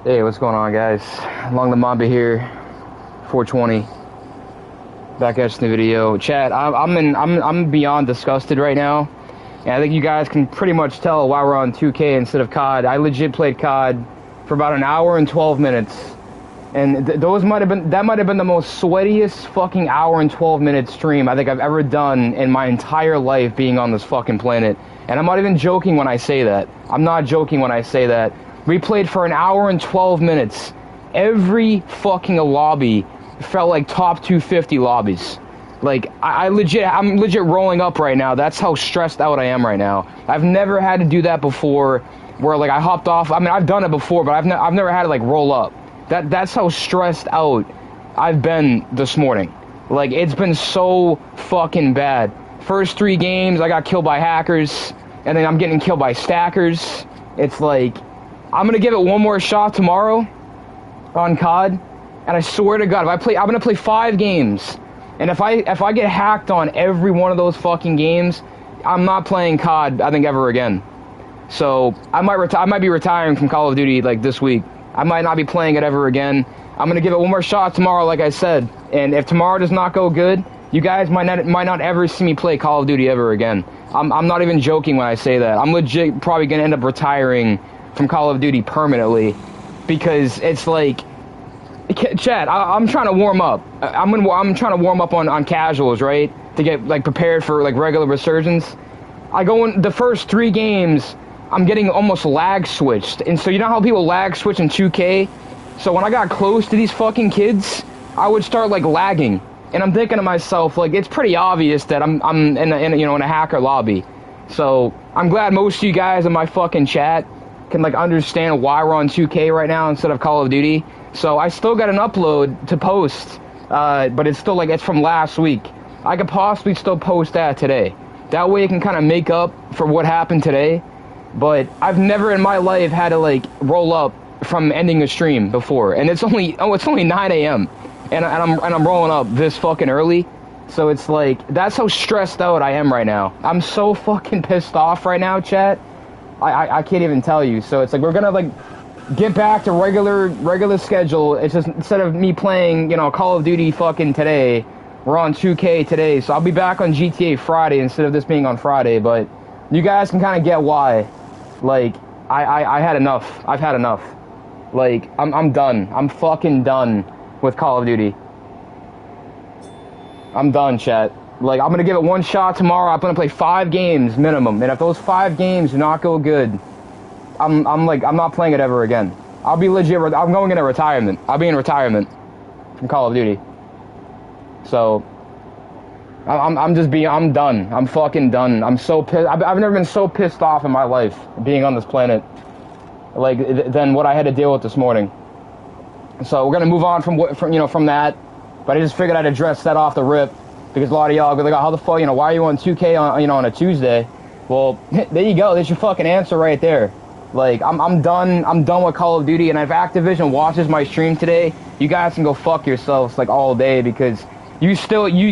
Hey, what's going on, guys? Long the Mamba here, 420. Back at the video, chat. I'm beyond disgusted right now, and I think you guys can pretty much tell why we're on 2K instead of COD. I legit played COD for about an hour and 12 minutes, and that might have been the most sweatiest fucking hour and 12-minute stream I think I've ever done in my entire life being on this fucking planet. And I'm not even joking when I say that. I'm not joking when I say that. We played for an hour and 12 minutes. Every fucking lobby felt like top 250 lobbies. Like, I'm legit rolling up right now. That's how stressed out I am right now. I've never had to do that before, where like I hopped off. I mean, I've done it before, but I've never had to like roll up. That's how stressed out I've been this morning. Like, it's been so fucking bad. First 3 games, I got killed by hackers, and then I'm getting killed by stackers. It's like, I'm gonna give it one more shot tomorrow on COD, and I swear to God, I'm gonna play 5 games, and if I get hacked on every one of those fucking games, I'm not playing COD, I think, ever again. So I might be retiring from Call of Duty like this week. I might not be playing it ever again. I'm gonna give it one more shot tomorrow, like I said, and if tomorrow does not go good, you guys might not ever see me play Call of Duty ever again. I'm not even joking when I say that. I'm legit probably gonna end up retiring from Call of Duty permanently, because it's like, chat, I'm trying to warm up. I'm trying to warm up on casuals, right? To get like prepared for like regular resurgence. I go in the first 3 games, I'm getting almost lag switched, and so you know how people lag switch in 2K? So when I got close to these fucking kids, I would start like lagging, and I'm thinking to myself, like, it's pretty obvious that I'm in a hacker lobby. So I'm glad most of you guys in my fucking chat can like understand why we're on 2K right now instead of Call of Duty. So I still got an upload to post, but it's still like, it's from last week. I could possibly still post that today. That way it can kind of make up for what happened today. But I've never in my life had to like roll up from ending a stream before, and it's only 9 a.m. and I'm rolling up this fucking early. So it's like, that's how stressed out I am right now. I'm so fucking pissed off right now, chat. I can't even tell you. So it's like, we're gonna like get back to regular schedule. It's just, instead of me playing, you know, Call of Duty fucking today, we're on 2K today. So I'll be back on GTA Friday instead of this being on Friday. But you guys can kind of get why. Like, I had enough. I've had enough. Like, I'm done. I'm fucking done with Call of Duty. I'm done, chat. Like, I'm gonna give it one shot tomorrow. I'm gonna play 5 games minimum, and if those 5 games do not go good, I'm not playing it ever again. I'll be legit. I'm going into retirement. I'll be in retirement from Call of Duty. So I'm done. I'm fucking done. I'm so pissed. I've never been so pissed off in my life being on this planet, like, than what I had to deal with this morning. So we're gonna move on from that. But I just figured I'd address that off the rip, because a lot of y'all go like, how the fuck, why are you on 2K on a Tuesday? Well, there you go. There's your fucking answer right there. Like, I'm done. I'm done with Call of Duty, and if Activision watches my stream today, you guys can go fuck yourselves like all day, because you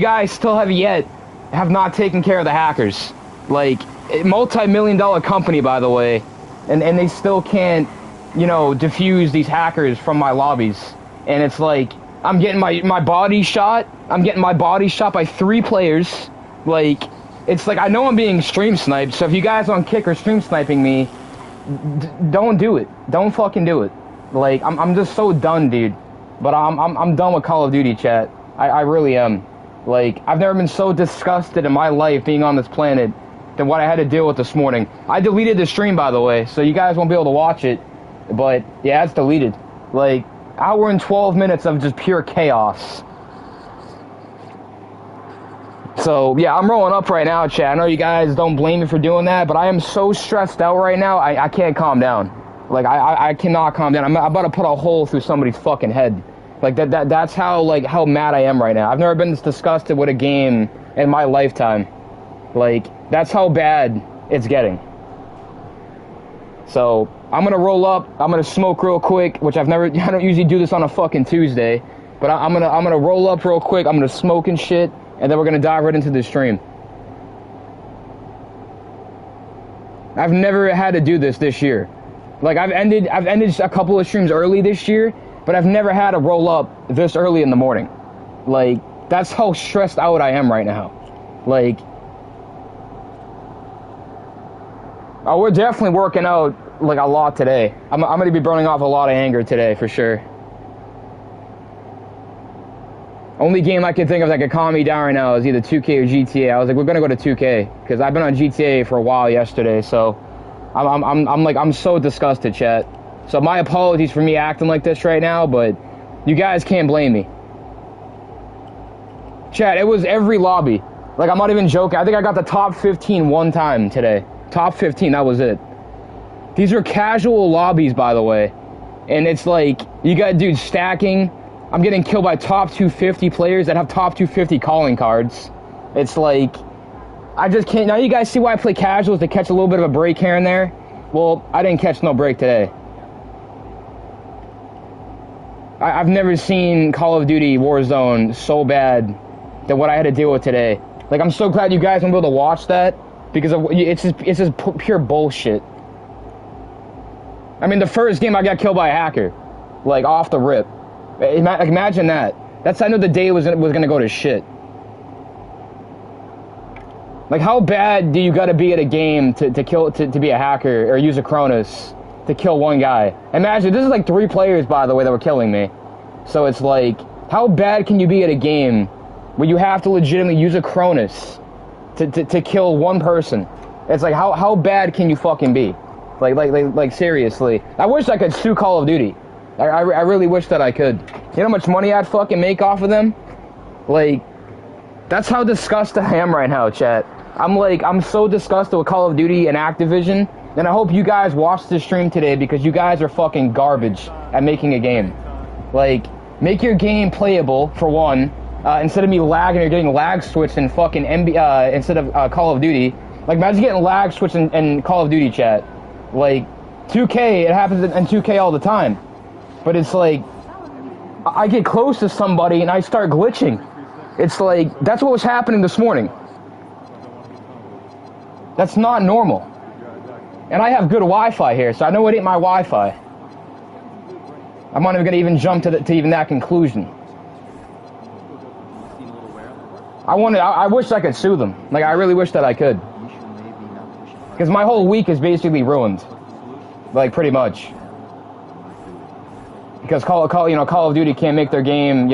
guys still have not taken care of the hackers. Like, multi-million-dollar company, by the way, and they still can't, defuse these hackers from my lobbies. And it's like, I'm getting my body shot. I'm getting my body shot by 3 players. Like, it's like, I know I'm being stream sniped, so if you guys on Kick are stream sniping me, don't do it. Don't fucking do it. Like, I'm just so done, dude. But I'm done with Call of Duty, chat. I really am. Like, I've never been so disgusted in my life being on this planet than what I had to deal with this morning. I deleted the stream, by the way, so you guys won't be able to watch it. But yeah, it's deleted. Like, hour and 12 minutes of just pure chaos. So yeah, I'm rolling up right now, chat. I know you guys don't blame me for doing that, but I am so stressed out right now, I can't calm down. Like, I cannot calm down. I'm about to put a hole through somebody's fucking head. Like, that's how mad I am right now. I've never been this disgusted with a game in my lifetime. Like, that's how bad it's getting. So I'm gonna roll up. I'm gonna smoke real quick, which I don't usually do this on a fucking Tuesday, but I'm gonna roll up real quick. I'm gonna smoke and shit, and then we're gonna dive right into the stream. I've never had to do this year. Like I've ended a couple of streams early this year, but I've never had a roll up this early in the morning. Like that's how stressed out I am right now. Like, oh, we're definitely working out like a lot today. I'm gonna be burning off a lot of anger today for sure. Only game I can think of that could calm me down right now is either 2K or GTA. I was like, we're gonna go to 2K because I've been on GTA for a while yesterday, so I'm so disgusted, chat. So my apologies for me acting like this right now, but you guys can't blame me. Chat, it was every lobby. Like, I'm not even joking. I think I got the top 15 one time today. Top 15, that was it. These are casual lobbies, by the way. And it's like, you got dudes stacking. I'm getting killed by top 250 players that have top 250 calling cards. It's like, I just can't. Now you guys see why I play casuals, to catch a little bit of a break here and there. Well, I didn't catch no break today. I've never seen Call of Duty Warzone so bad than what I had to deal with today. Like, I'm so glad you guys were able to watch that, because it's just pure bullshit. I mean, the first game I got killed by a hacker, like off the rip. Imagine that. That's how I know the day was gonna go to shit. Like, how bad do you gotta be at a game to be a hacker or use a Cronus to kill one guy? Imagine, this is like 3 players, by the way, that were killing me. So it's like, how bad can you be at a game where you have to legitimately use a Cronus to kill one person? It's like, how bad can you fucking be? Like seriously. I wish I could sue Call of Duty. I really wish that I could. You know how much money I'd fucking make off of them? Like, that's how disgusted I am right now, chat. I'm so disgusted with Call of Duty and Activision, and I hope you guys watch this stream today, because you guys are fucking garbage at making a game. Like, make your game playable, for one, instead of me lagging or getting lag switched in fucking instead of Call of Duty. Like, imagine getting lag switched in Call of Duty, chat. Like, 2K, it happens in 2K all the time. But it's like, I get close to somebody and I start glitching. It's like, that's what was happening this morning. That's not normal. And I have good Wi-Fi here, so I know it ain't my Wi-Fi. I'm not even gonna even jump to even that conclusion. I wish I could sue them. Like, I really wish that I could. Because my whole week is basically ruined. Like, pretty much. Because Call of Duty can't make their game,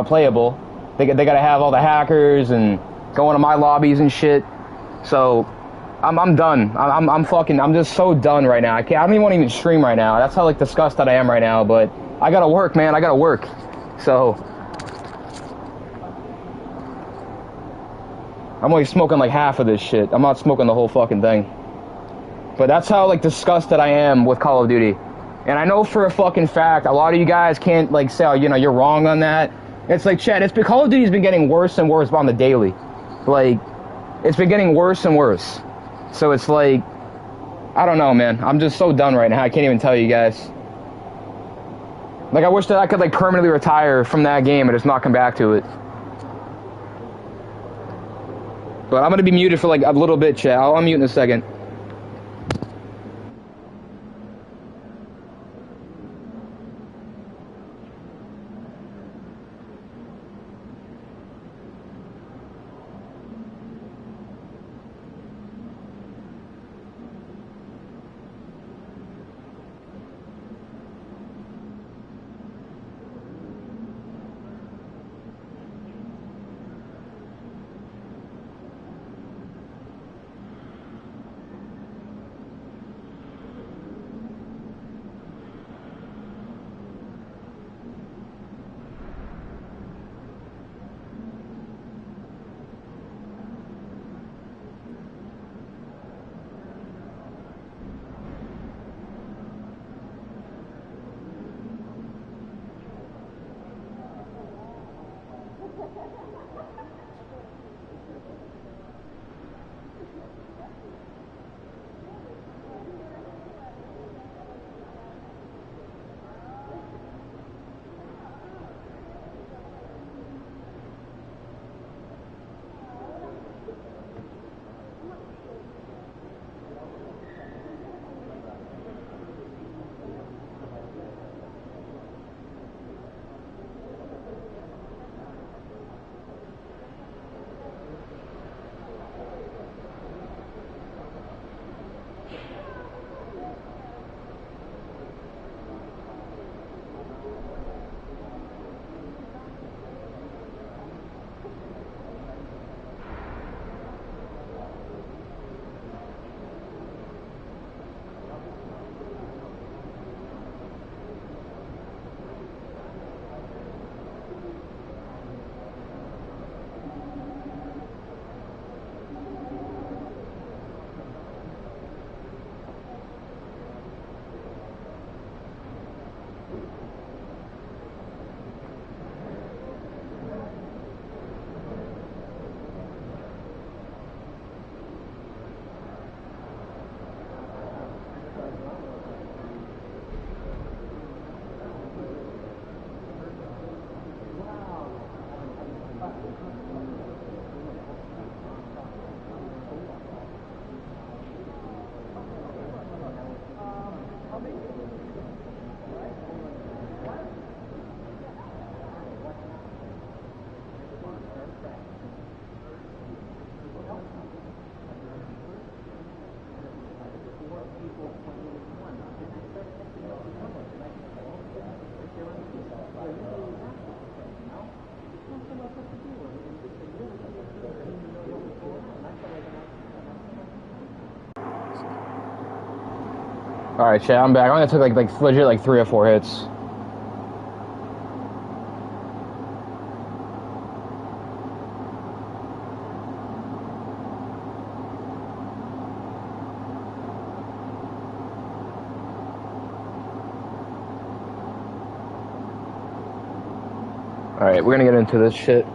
playable. They gotta have all the hackers and go into my lobbies and shit. So, I'm done. I'm just so done right now. I don't even want to even stream right now. That's how, like, disgusted I am right now. But I gotta work, man. I gotta work. So, I'm only smoking like half of this shit. I'm not smoking the whole fucking thing. But that's how, like, disgusted I am with Call of Duty. And I know for a fucking fact, a lot of you guys can't, like, say, oh, you're wrong on that. It's like, Chad, Call of Duty's been getting worse and worse on the daily. Like, it's been getting worse and worse. So it's like, I don't know, man. I'm just so done right now. I can't even tell you guys. Like, I wish that I could, like, permanently retire from that game and just not come back to it. But I'm gonna be muted for, like, a little bit, chat. I'll unmute in a second. Alright, chat, I'm back. I only took like legit like 3 or 4 hits. Alright, we're gonna get into this shit.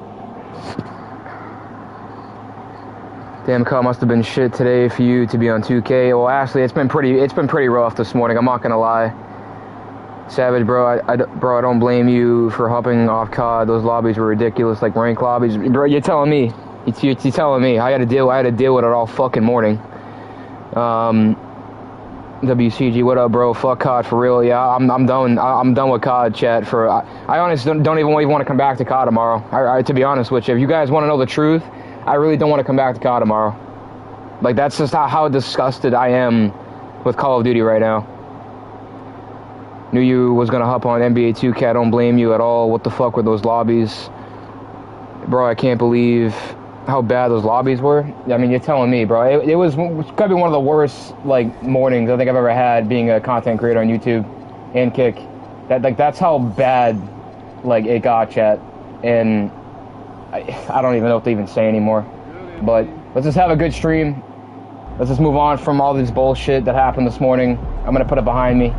Damn, call must have been shit today for you to be on 2K. Well, actually, it's been pretty rough this morning. I'm not gonna lie. Savage, bro, I don't blame you for hopping off COD. Those lobbies were ridiculous, like rank lobbies. Bro, you're telling me. You're telling me. I had to deal with it all fucking morning. WCG, what up, bro? Fuck COD for real. Yeah, I'm done with COD, chat. I honestly don't even want to come back to COD tomorrow. To be honest with you, if you guys want to know the truth, I really don't want to come back to COD tomorrow. Like, that's just how disgusted I am with Call of Duty right now. Knew you was gonna hop on NBA 2K. I don't blame you at all. What the fuck were those lobbies? Bro, I can't believe how bad those lobbies were. I mean, you're telling me, bro. It was gotta be one of the worst, like, mornings I think I've ever had being a content creator on YouTube and Kick. That's how bad, like, it got, chat. And I don't even know what to even say anymore. But let's just have a good stream. Let's just move on from all this bullshit that happened this morning. I'm gonna put it behind me.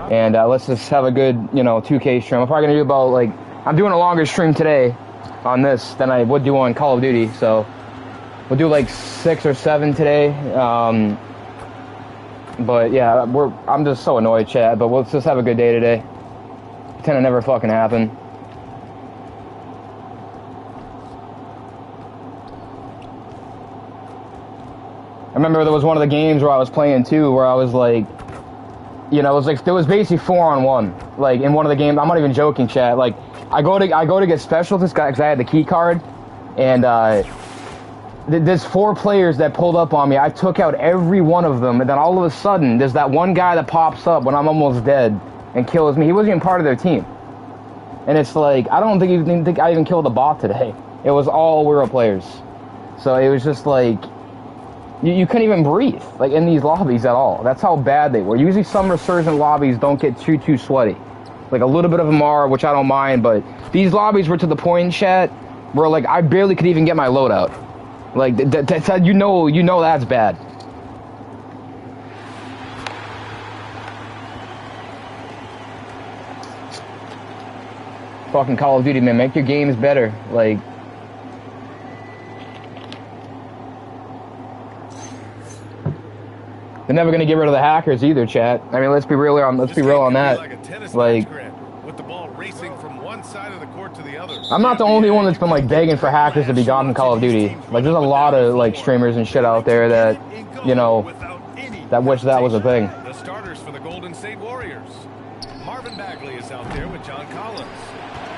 And let's just have a good, 2K stream. I'm probably gonna do about, like, I'm doing a longer stream today on this than I would do on Call of Duty. So we'll do like 6 or 7 today. But yeah, I'm just so annoyed, chat. But let's just have a good day today. Pretend it never fucking happened. I remember there was one of the games where I was playing too, where I was like, it was like, there was basically 4-on-1, like, in one of the games. I'm not even joking, chat. Like, I go to get special this guy because I had the key card, and there's 4 players that pulled up on me. I took out every one of them, and then all of a sudden, there's that one guy that pops up when I'm almost dead and kills me. He wasn't even part of their team, and it's like, I don't think I even killed a bot today. It was all real players, so it was just like, you couldn't even breathe, like, in these lobbies at all. That's how bad they were. Usually some resurgent lobbies don't get too sweaty. Like, a little bit of them are, which I don't mind, but these lobbies were to the point, chat, where, like, I barely could even get my loadout. Like, you know that's bad. Fucking Call of Duty, man, make your games better. Like, they're never gonna get rid of the hackers either, chat. I mean, let's be real on that. Like, with the ball racing from one side of the court to the other. I'm not the only one that's been like begging for hackers to be gone in Call of Duty. Like, there's a lot of like streamers and shit out there that, that wish that was a thing. The starters for the Golden State Warriors. Marvin Bagley is out there with John Collins.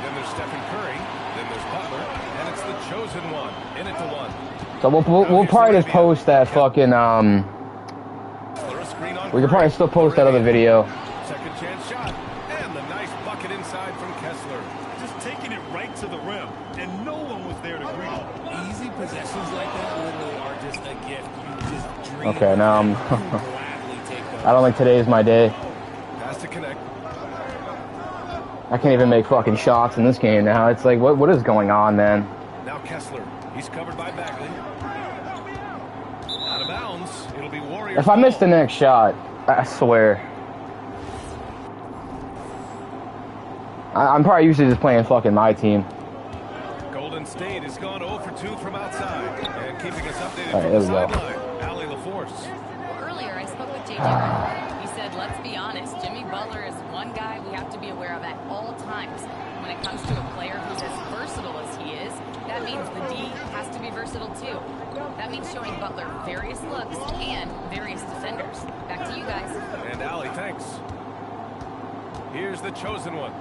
Then there's Stephen Curry. Then there's Butler, and it's the chosen one. In it to 1. So we'll probably just post that fucking we could probably still post that other video. Second chance shot. And the nice bucket inside from Kessler. Just taking it right to the rim, and no one was there to greet him. Easy possessions like that literally are just a gift. You just dream. Okay, now I don't think today is my day. Has to connect. I can't even make fucking shots in this game now. It's like, what is going on, man? Now Kessler. He's covered by Bagley. Out of bounds. It'll be Warriors. If I miss the next shot, I swear. I'm probably usually just playing fucking MyTeam. Golden State has gone 0 for 2 from outside. And keeping us updated All right, from there the we go. sideline, Allie LaForce. Earlier, I spoke with JJ Redick. He said, let's be honest, Jimmy Butler is one guy we have to be aware of at all times. When it comes to a player who's as versatile as he is, that means the D has to be versatile too. That means showing Butler various looks and various defenders. Back to you guys. And Allie, thanks. Here's the chosen one.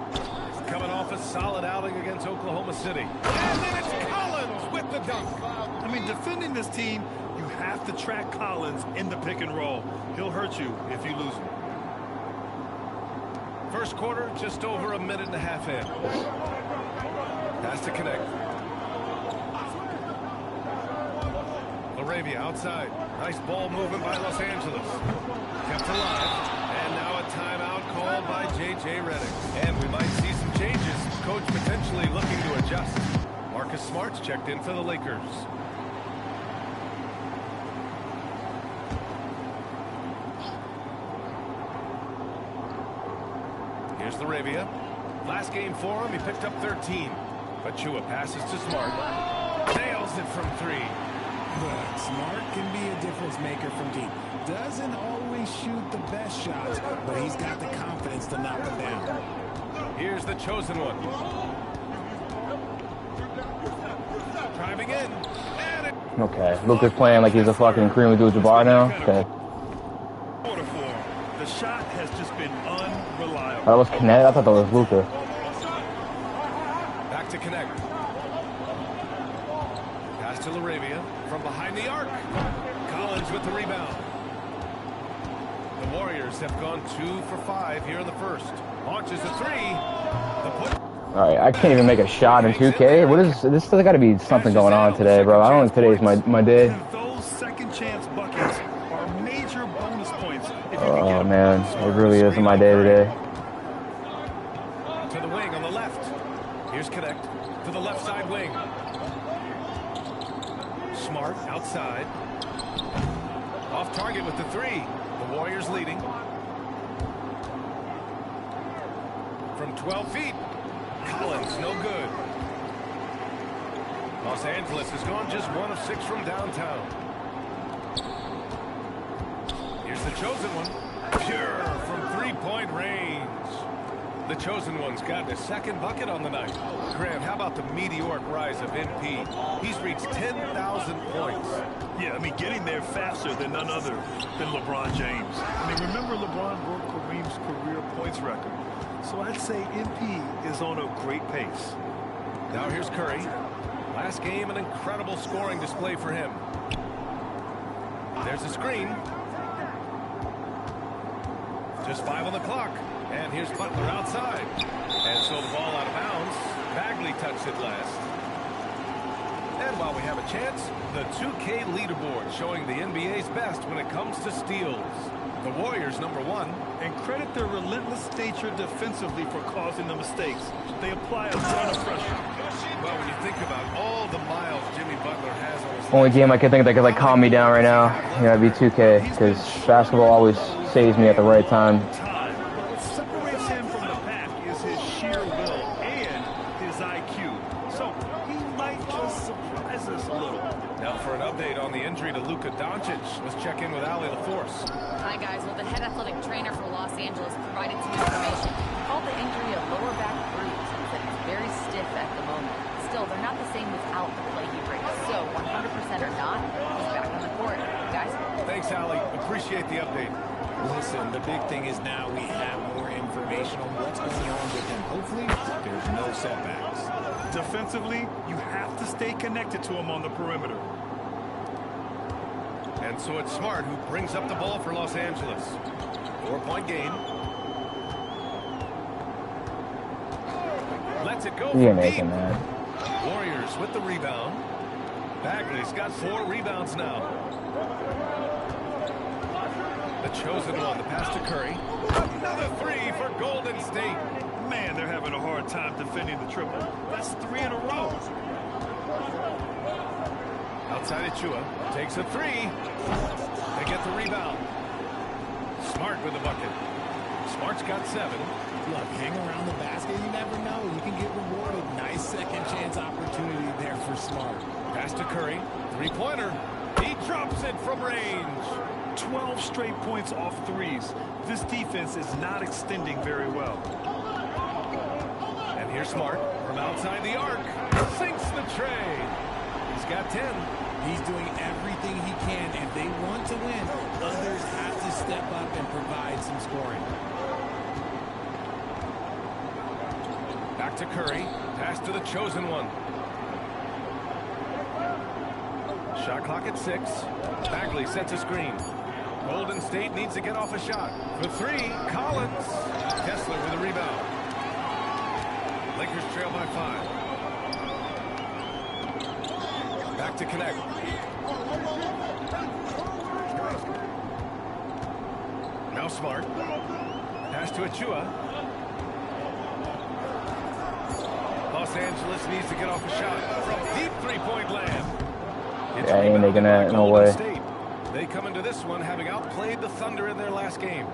Coming off a solid outing against Oklahoma City. And then it's Collins with the dunk. I mean, defending this team, you have to track Collins in the pick and roll. He'll hurt you if you lose him. First quarter, just over a minute and a half in. Has to connect. LaRavia outside. Nice ball movement by Los Angeles. Kept alive. And now a timeout called by J.J. Redick. And we might see some changes. Coach potentially looking to adjust. Marcus Smart's checked in for the Lakers. Here's LaRavia. Last game for him, he picked up 13. Achua passes to Smart. Nails it from 3. But Smart can be a difference maker from deep. Doesn't always shoot the best shots, but he's got the confidence to knock them down. Here's the chosen one. Driving in. And it Okay, Luka's playing like he's a fucking Kareem Abdul-Jabbar now. Okay. The shot has just been unreliable. That was Connect? I thought that was Luka. back to connect. Pass to LaRavia from behind the arc. Collins with the rebound. The Warriors have gone 2 for 5 here in the first. Launches a 3. The put. All right, I can't even make a shot in 2K. What is this? There's got to be something going on today, bro. I don't think today's my day. Those second chance buckets are major bonus points. Oh man, it really isn't my day today. To the wing on the left. Here's Connect to the left side wing. Smart outside. Off target with the 3. The Warriors leading. From 12 feet. Collins, no good. Los Angeles has gone just 1 of 6 from downtown. Here's the chosen one. Pure from 3-point range. The chosen one's gotten a second bucket on the night. Grant, how about the meteoric rise of MP? He's reached 10,000 points. Yeah, I mean, getting there faster than none other than LeBron James. I mean, remember LeBron broke Kareem's career points record. So I'd say MP is on a great pace. Now here's Curry. Last game, an incredible scoring display for him. There's a screen. Just 5 on the clock. And here's Butler outside. And so the ball out of bounds. Bagley touched it last. And while we have a chance, the 2K leaderboard showing the NBA's best when it comes to steals. The Warriors #1. And credit their relentless nature defensively for causing the mistakes. They apply a ton of pressure. Well, when you think about all the miles Jimmy Butler has on his Only game I can think that could like calm me down right now, you know, it'd be 2K, because basketball always saves me at the right time. What separates him from the pack is his sheer will and his IQ. So he might just surprise us a little. Now for an update on the injury to Luka Doncic, let's check in with Ali LaForce. Hi, guys. Well, the head athletic trainer for Los Angeles provided some information. He called the injury a lower back bruise and said it's very stiff at the moment. Still, they're not the same without the play he brings. So, 100% or not, he's back on the court. Guys? Thanks, Ali. Appreciate the update. Listen, the big thing is now we have more information on what's going on with him. Hopefully, there's no setbacks. Defensively, you have to stay connected to him on the perimeter. And so it's Smart who brings up the ball for Los Angeles. 4-point game. Lets it go You're from deep. making that. Warriors with the rebound. Bagley's got 4 rebounds now. The chosen one, the pass to Curry. Another 3 for Golden State. Man, they're having a hard time defending the triple. That's 3 in a row. Outside Achua takes a 3. They get the rebound. Smart with the bucket. Smart's got 7. Look, hang around the basket. You never know. You can get rewarded. Nice second chance opportunity there for Smart. Pass to Curry. 3-pointer. He drops it from range. 12 straight points off threes. This defense is not extending very well. And here's Smart from outside the arc. Sinks the tray. He's got 10. He's doing everything he can. If they want to win, others have to step up and provide some scoring. Back to Curry. Pass to the chosen one. Shot clock at 6. Bagley sets a screen. Golden State needs to get off a shot. For 3, Collins. Kessler with a rebound. Lakers trail by 5. Back to connect. Now Smart. Pass to Achua. Los Angeles needs to get off a shot from deep three-point land. Yeah, ain't making that, no way. They come into this one having outplayed the Thunder in their last game.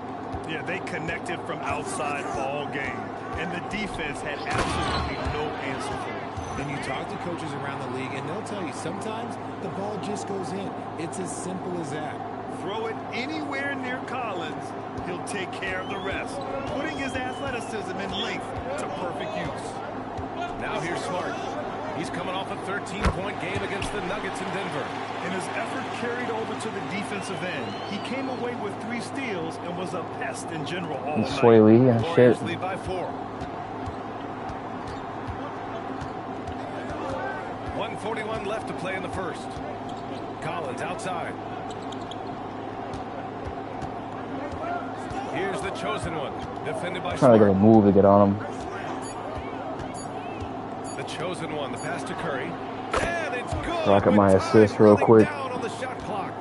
Yeah, they connected from outside all game, and the defense had absolutely no answer for it. And you talk to coaches around the league, and they'll tell you sometimes the ball just goes in. It's as simple as that. Throw it anywhere near Collins, he'll take care of the rest, putting his athleticism and length to perfect use. Now here's Smart. He's coming off a 13-point game against the Nuggets in Denver. And his effort carried over to the defensive end. He came away with 3 steals and was a pest in general all night. Sway Lee and shit. Warriors lead by 4. 1:41 left to play in the first. Collins outside. Here's the chosen one, defended by Trying to get a Smart. move to get on him. The chosen one, the pass to Curry. And it's good. Rocket my with time assist real running quick. down on the shot clock.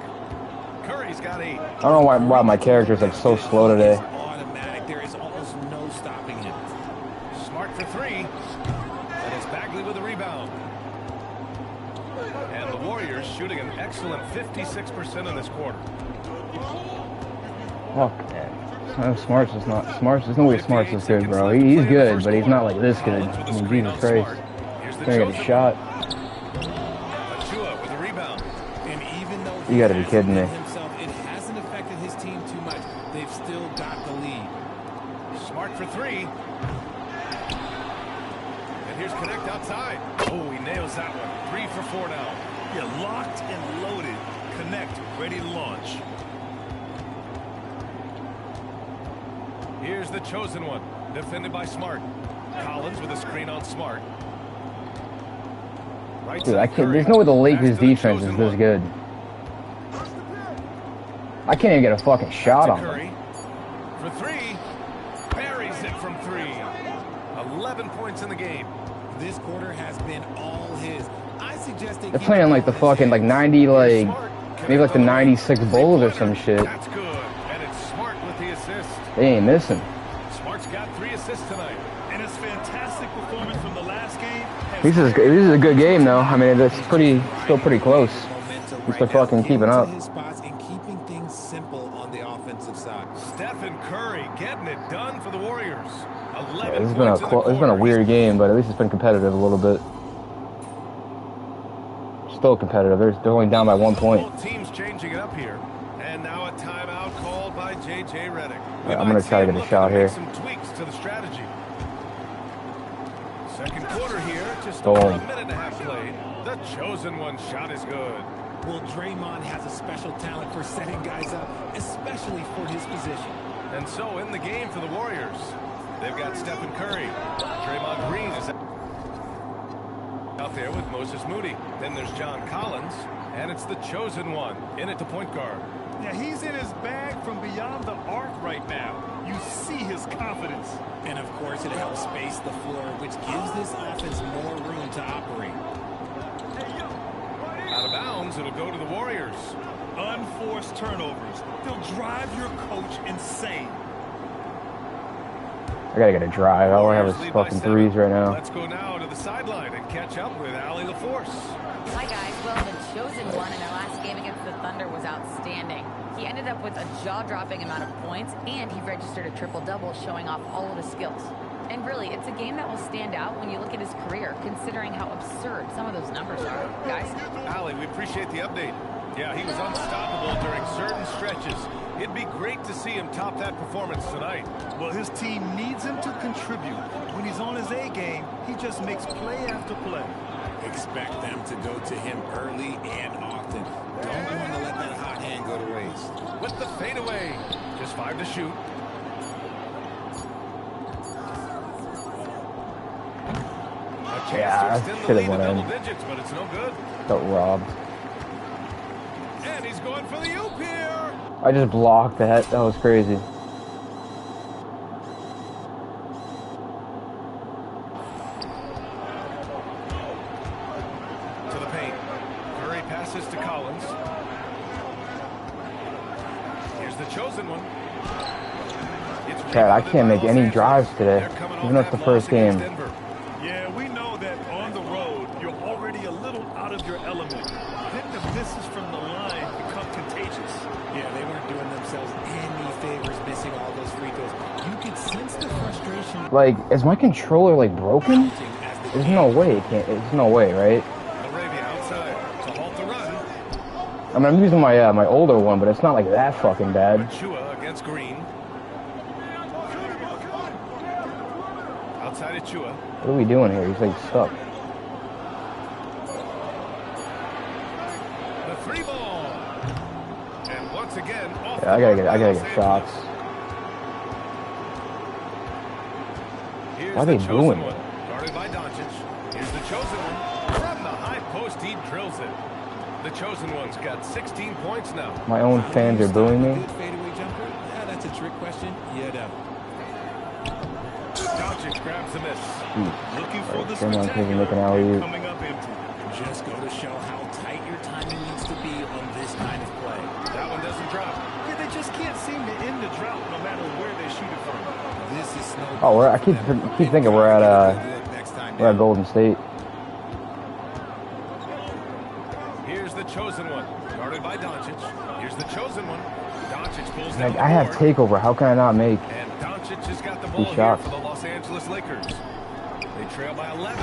Curry's got 8. I don't know why my character's like so slow today. Automatic. There is almost no stopping him. Smart for 3. And it's Bagley with the rebound. And the Warriors shooting an excellent 56% in this quarter. Fuck man. Smart's is not Smart's. There's no way Smart's is good, bro. He's good, but he's not like this good. I mean, Jesus Christ. Gonna get a shot. Achua with the rebound. And even though You gotta be kidding me. himself, it hasn't affected his team too much. They've still got the lead. Smart for 3. And here's Connect outside. Oh, he nails that one. 3 for 4 now. Yeah, locked and loaded. Connect, ready to launch. Here's the chosen one, defended by Smart. Collins with a screen on Smart. Right Dude, side I can't. Curry. There's no way the Pass Lakers to the defense is chosen this one. good. I can't even get a fucking shot To on him. Curry for 3. Buries it from 3. 11 points in the game. This quarter has been all his. I suggest they They're keep playing the like the ball in fucking his like hands. 90 like Smart. maybe like the 96 Bulls or some shit. That's good. And it's Smart with the assist. They ain't missing. Smart's got 3 assists tonight. And his fantastic performance from the last game has This is a good game though. I mean, it's still pretty close. Momentum He's right still now, fucking keeping getting up. to his spots and keeping things simple on the offensive side. Stephen Curry getting it done for the Warriors. 11 Yeah, this has points in the it's been a quarter. weird game, but at least it's been competitive a little bit. Still competitive. They're only down by 1 point. Both teams changing it up here. And now a timeout called by J.J. Redick. We Yeah, I'm might gonna try to see him get a looking shot make here. Some tweaks to the strategy. Second quarter here, just Boom. over a minute and a half played. The chosen one shot is good. Well, Draymond has a special talent for setting guys up, especially for his position. And so in the game for the Warriors, they've got Stephen Curry. Draymond Green is out there with Moses Moody. Then there's John Collins, and it's the chosen one in at the point guard. Yeah, he's in his bag from beyond the arc right now. You see his confidence. And of course, it helps space the floor, which gives this offense more room to operate. Out of bounds, it'll go to the Warriors. Unforced turnovers. They'll drive your coach insane. I gotta get a drive. All I have is Warriors lead by fucking 7. threes right now. Let's go now to the sideline and catch up with Allie LaForce. Hi guys, well the chosen one in their last game against the Thunder was outstanding. He ended up with a jaw-dropping amount of points and he registered a triple-double showing off all of his skills. And really, it's a game that will stand out when you look at his career, considering how absurd some of those numbers are. Guys? Allie, we appreciate the update. Yeah, he was unstoppable during certain stretches. It'd be great to see him top that performance tonight. Well, his team needs him to contribute. When he's on his A game, he just makes play after play. Expect them to go to him early and often. Don't want to let that hot hand go to waste. With the fadeaway. Just 5 to shoot. A chance Yeah, to I extend the should've lead to went double in. digits, but it's no good. Got robbed. And he's going for the oop here. I just blocked that. That was crazy. To the paint. Curry passes to Collins. Here's the chosen one. Chad, I can't make any drives today, even though it's the first game. Yeah, we know that on the road, you're already a little out of your element. Then the misses from the line become contagious. Yeah, they weren't doing themselves any favors missing all those free throws. You could sense the frustration. Like, is my controller, like, broken? There's no way it can't. There's no way, right? Arabia outside to halt the run. I mean, I'm using my my older one, but it's not like that fucking bad. Chua against Green. Outside of Chua. What are we doing here? He's like stuck. The three ball. And once again, off Yeah, I gotta get shots. Here's Why are they the booing chosen it? one. Guarded by Doncic. Here's the chosen one. From the high post, he drills it. The chosen one's got 16 points now. My own fans are booing me. Good fadeaway jumper? Yeah, that's a trick question. Yeah, no. Doncic grabs the miss. Looking for the Someone can spectacular make an alley-oop. coming up empty. Just go to show how tight your timing needs to be on this kind of play. That one doesn't drop. Yeah, they just can't seem to end the drought no matter where they shoot it from. This is snow. Oh, I keep thinking we're at Golden State. Here's the chosen one. Guarded by Doncic. Here's the chosen one. Doncic pulls down Like, the I have board. takeover. How can I not make? And Doncic has got the ball here shots. for the Los Angeles Lakers. They trail by 11.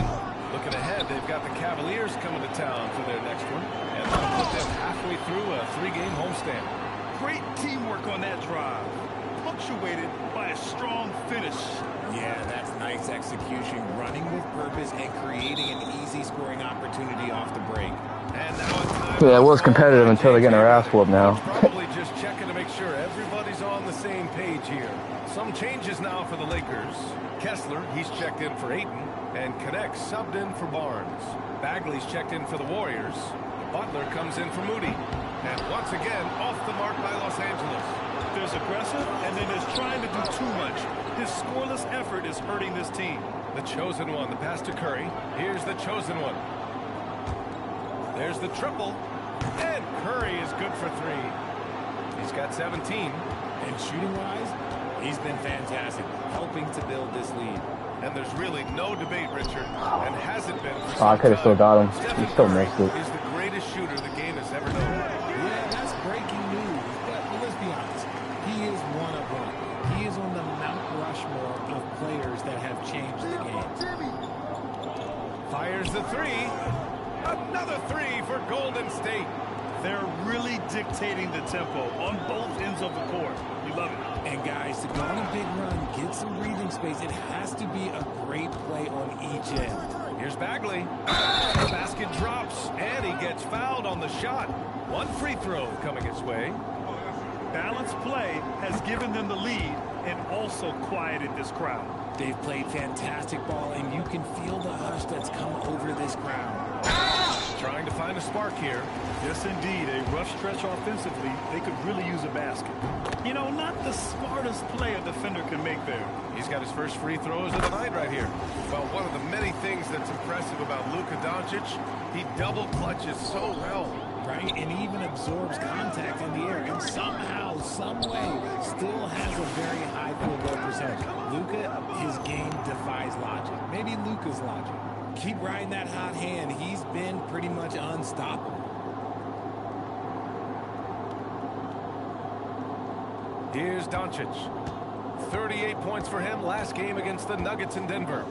Looking ahead, they've got the Cavaliers coming to town for their next one. And that'll put them halfway through a 3-game homestand. Great teamwork on that drive. Punctuated by a strong finish. Yeah, that's nice execution. Running with purpose and creating an easy scoring opportunity off the break. And now it's time. Yeah, it was competitive until they're getting their ass whooped now. Probably just checking to make sure everybody's on the same page here. Some changes now for the Lakers. Kessler, he's checked in for Ayton, and Connect subbed in for Barnes. Bagley's checked in for the Warriors. Butler comes in for Moody. And once again, off the mark by Los Angeles. There's aggressive, and then there's trying to do too much. His scoreless effort is hurting this team. The chosen one, the pass to Curry. Here's the chosen one. There's the triple. And Curry is good for 3. He's got 17. And shooting-wise, he's been fantastic, helping to build this lead. And there's really no debate, Richard, and hasn't been for Oh, I some could have still time. got him. Stephen He still Curry missed it. is the greatest shooter the game has ever known. Yeah, that's breaking news. But let's be honest, he is one of one. He is on the Mount Rushmore of players that have changed the game. Fires the 3. Another 3 for Golden State. They're really dictating the tempo on both ends of the court. We love it. And guys, to go on a big run, get some breathing space, it has to be a great play on each end. Here's Bagley. The basket drops, and he gets fouled on the shot. 1 free throw coming his way. Balanced play has given them the lead and also quieted this crowd. They've played fantastic ball, and you can feel the hush that's come over this crowd. Trying to find a spark here. Yes, indeed. A rough stretch offensively. They could really use a basket. You know, not the smartest play a defender can make there. He's got his first free throws of the night right here. Well, one of the many things that's impressive about Luka Doncic, he double clutches so well. Right, and he even absorbs contact in the air, and somehow, some way, still has a very high field goal percentage. Luka, his game defies logic. Maybe Luka's logic. Keep riding that hot hand. He's been pretty much unstoppable. Here's Doncic. 38 points for him last game against the Nuggets in Denver.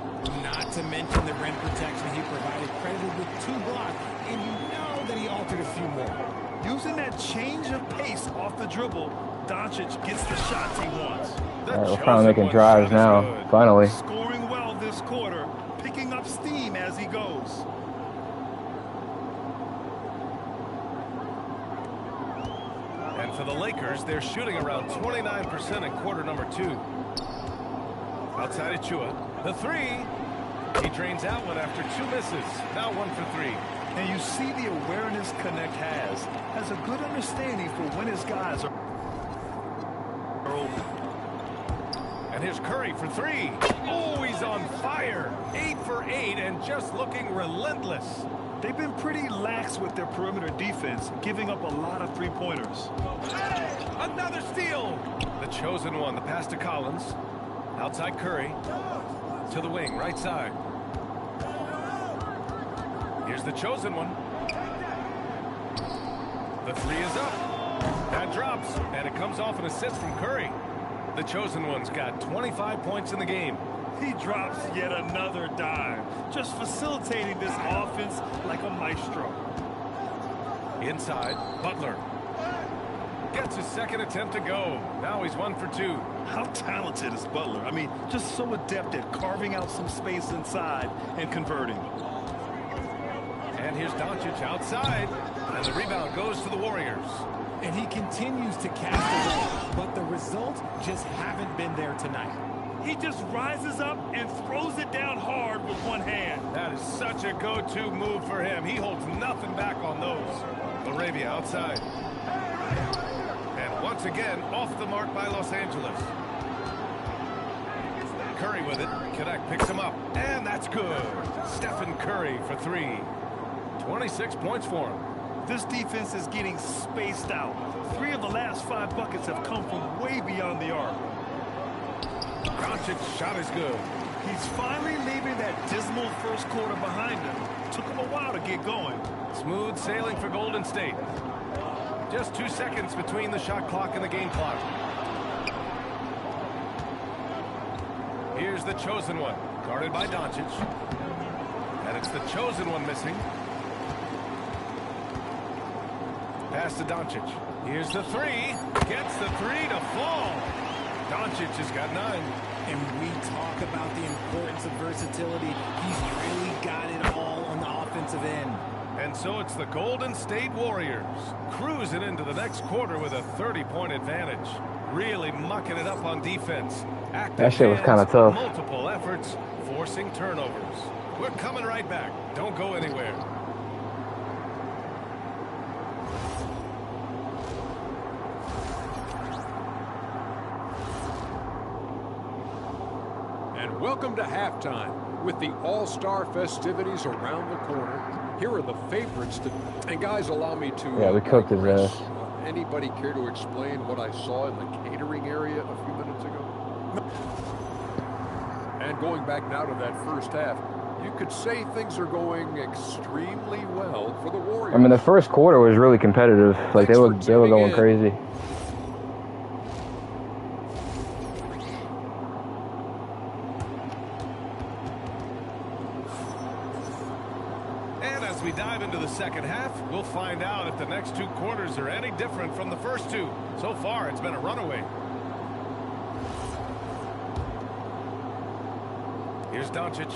Not to mention the rim protection he provided, credited with 2 blocks, and you know that he altered a few more. Using that change of pace off the dribble, Doncic gets the shots he wants. The All right, we're chosen finally making one drives shot is now. good. Finally. Scoring well this quarter, picking up steam as he goes. And for the Lakers, they're shooting around 29% in quarter number 2. Outside of Chua. The 3. He drains out one after 2 misses. Now 1 for 3. And you see the awareness Connect has a good understanding for when his guys are open. And here's Curry for 3. Oh, he's on fire. 8 for 8 and just looking relentless. They've been pretty lax with their perimeter defense, giving up a lot of three-pointers. Another steal. The chosen one. The pass to Collins. Outside Curry. To the wing, right side. Here's the chosen one. The three is up. That drops, and it comes off an assist from Curry. The chosen one's got 25 points in the game. He drops yet another dime, just facilitating this offense like a maestro. Inside, Butler. Gets his second attempt to go. Now he's 1 for 2. How talented is Butler? I mean, just so adept at carving out some space inside and converting. And here's Doncic outside. And the rebound goes to the Warriors. And he continues to cast away, but the results just haven't been there tonight. He just rises up and throws it down hard with one hand. That is such a go-to move for him. He holds nothing back on those. Arabia outside. And once again, off the mark by Los Angeles. Curry with it. Connect picks him up. And that's good. Stephen Curry for 3. 26 points for him. This defense is getting spaced out. 3 of the last 5 buckets have come from way beyond the arc. Doncic's shot is good. He's finally leaving that dismal first quarter behind him. Took him a while to get going. Smooth sailing for Golden State. Just 2 seconds between the shot clock and the game clock. Here's the chosen one, guarded by Doncic. And it's the chosen one missing. Pass to Doncic. Here's the 3. Gets the 3 to fall. Doncic has got 9. And we talk about the importance of versatility. He's really got it all on the offensive end. And so it's the Golden State Warriors cruising into the next quarter with a 30-point advantage. Really mucking it up on defense. Active That shit was hands, kind of tough. Multiple efforts, forcing turnovers. We're coming right back. Don't go anywhere. And welcome to halftime. With the All-Star festivities around the corner, here are the favorites to... And guys, allow me to... Yeah, we cooked his digress. ass. Anybody care to explain what I saw in the catering area a few minutes ago? And going back now to that first half, you could say things are going extremely well for the Warriors. I mean, the first quarter was really competitive. Like they were going crazy. And as we dive into the second half, we'll find out if the next 2 quarters are any different from the first 2. So far, it's been a runaway. Here's Doncic.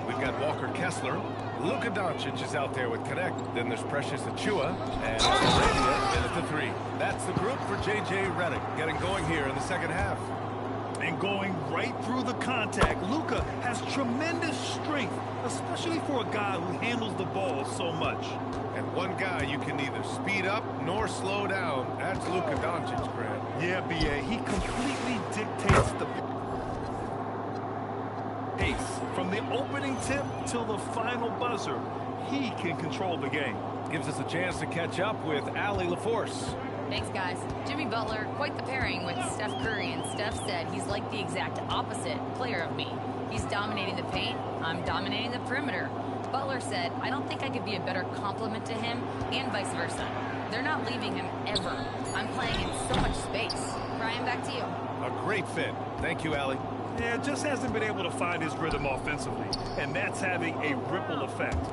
We've got Walker Kessler. Luka Doncic is out there with Connect. Then there's Precious Achua. And it's Arabia in at the 3. That's the group for J.J. Redick getting going here in the second half. And going right through the contact, Luka has tremendous strength, especially for a guy who handles the ball so much. And one guy you can neither speed up nor slow down. That's Luka Doncic, Grant. Yeah, B.A., he completely dictates the pace. From the opening tip till the final buzzer, he can control the game. Gives us a chance to catch up with Allie LaForce. Thanks, guys. Jimmy Butler, quite the pairing with Steph Curry, and Steph said he's like the exact opposite player of me. He's dominating the paint, I'm dominating the perimeter. Butler said, I don't think I could be a better complement to him, and vice versa. They're not leaving him ever. I'm playing in so much space. Brian, back to you. A great fit. Thank you, Allie. Yeah, just hasn't been able to find his rhythm offensively, and that's having a ripple effect.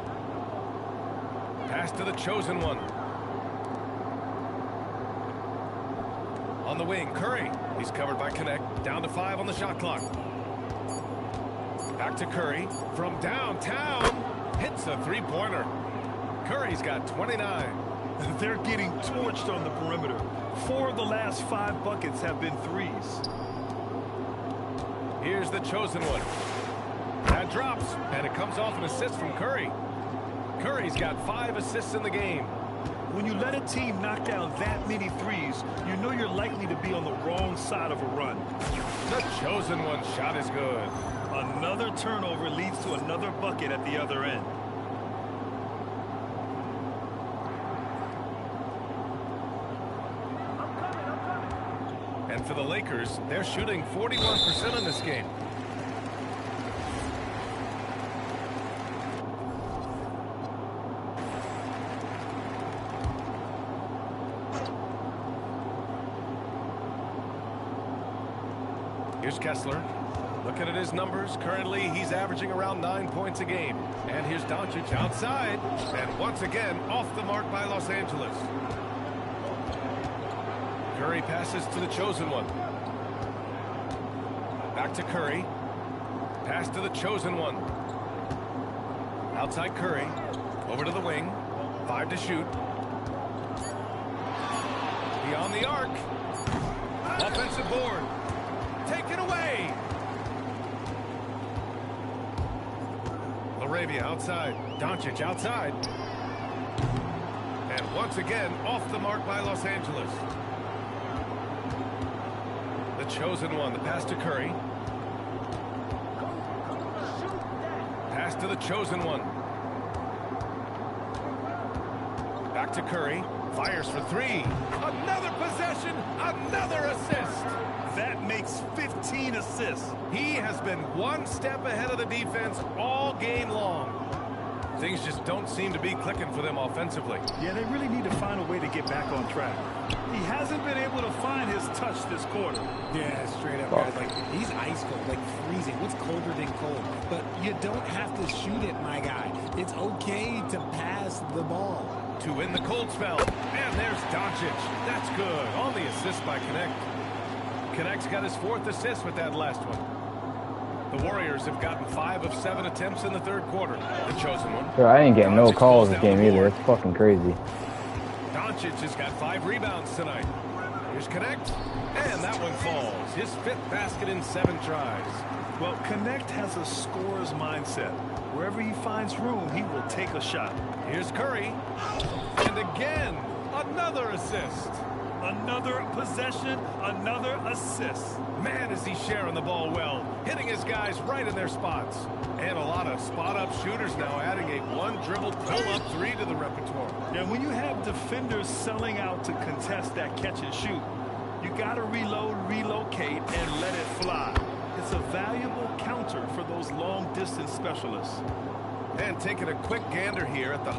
Pass to the chosen one. On the wing, Curry. He's covered by Connect. Down to 5 on the shot clock. Back to Curry. From downtown. Hits a 3-pointer. Curry's got 29. They're getting torched on the perimeter. 4 of the last 5 buckets have been threes. Here's the chosen one. That drops, and it comes off an assist from Curry. Curry's got 5 assists in the game. When you let a team knock down that many threes, you know you're likely to be on the wrong side of a run. The chosen one shot is good. Another turnover leads to another bucket at the other end. And for the Lakers, they're shooting 41% in this game. Here's Kessler. Looking at his numbers, currently he's averaging around 9 points a game. And here's Doncic outside. And once again, off the mark by Los Angeles. Curry passes to the chosen one. Back to Curry. Pass to the chosen one. Outside Curry. Over to the wing. 5 to shoot. Beyond the arc. Offensive board. Taken away. Laravia outside. Doncic outside. And once again, off the mark by Los Angeles. The chosen one. The pass to Curry. Pass to the chosen one. Back to Curry. Fires for 3. Another possession. Another assist. That makes 15 assists. He has been one step ahead of the defense all game long. Things just don't seem to be clicking for them offensively. Yeah, they really need to find a way to get back on track. He hasn't been able to find his touch this quarter. Yeah, straight up, guys. Like, he's ice cold, like freezing. What's colder than cold? But you don't have to shoot it, my guy. It's okay to pass the ball. To win the cold spell. And there's Doncic. That's good. On the assist by Connect. Connect's got his 4th assist with that last one. The Warriors have gotten 5 of 7 attempts in the 3rd quarter. The chosen one. Bro, I ain't getting no calls this game either. It's fucking crazy. Doncic has got 5 rebounds tonight. Here's Connect. And that one falls. His 5th basket in 7 tries. Well, Connect has a scorer's mindset. Wherever he finds room, he will take a shot. Here's Curry. And again, another assist. Another possession, another assist. Man, is he sharing the ball well. Hitting his guys right in their spots. And a lot of spot-up shooters now, adding a one-dribble pull-up 3 to the repertoire. And when you have defenders selling out to contest that catch and shoot, you got to reload, relocate, and let it fly. It's a valuable counter for those long-distance specialists. And taking a quick gander here at the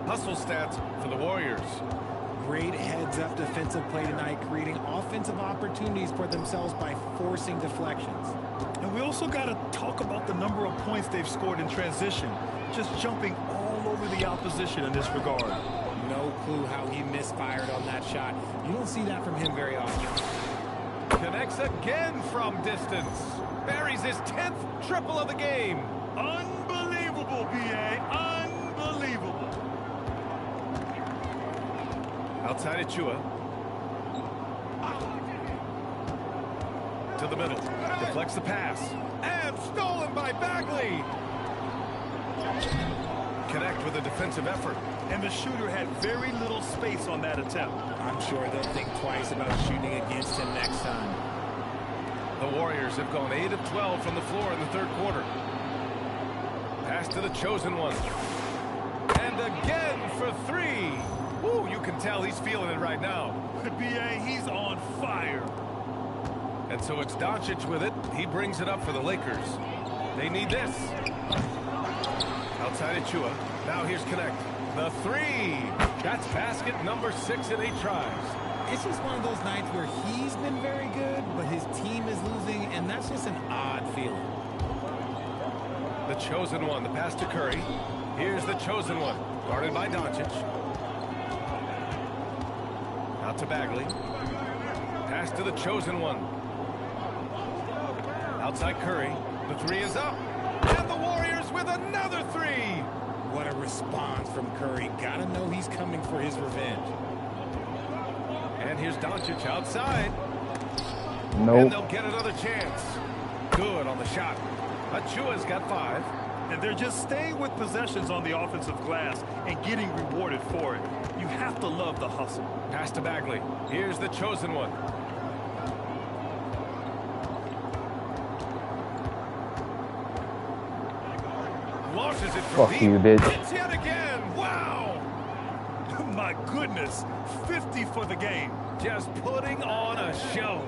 hustle stats for the Warriors. Great heads-up defensive play tonight, creating offensive opportunities for themselves by forcing deflections. And we also got to talk about the number of points they've scored in transition, just jumping all over the opposition in this regard. No clue how he misfired on that shot. You don't see that from him very often. Connects again from distance. Buries his 10th triple of the game. Unbelievable, B.A. Unbelievable. Outside Achua. To the middle. Deflects the pass. And stolen by Bagley. Connect with a defensive effort. And the shooter had very little space on that attempt. I'm sure they'll think twice about shooting against him next time. The Warriors have gone 8 of 12 from the floor in the 3rd quarter. Pass to the chosen one. And again for 3. Woo, you can tell he's feeling it right now. B.A., he's on fire. And so it's Doncic with it. He brings it up for the Lakers. They need this. Outside Achua. Now here's Connect. The 3. That's basket number 6 in 8 tries. It's just one of those nights where he's been very good, but his team is losing, and that's just an odd feeling. The chosen one. The pass to Curry. Here's the chosen one. Guarded by Doncic. Out to Bagley. Pass to the chosen one. Outside Curry. The 3 is up. And the Warriors with another 3. What a response from Curry. Gotta know he's coming for his revenge. And here's Doncic outside. Nope. And they'll get another chance. Good on the shot. Achua's got 5. And they're just staying with possessions on the offensive glass and getting rewarded for it. You have to love the hustle. Pass to Bagley. Here's the chosen one. Launches it from Fuck deep. you, bitch. Hits yet again. Wow. my goodness. 50 for the game. Just putting on a show.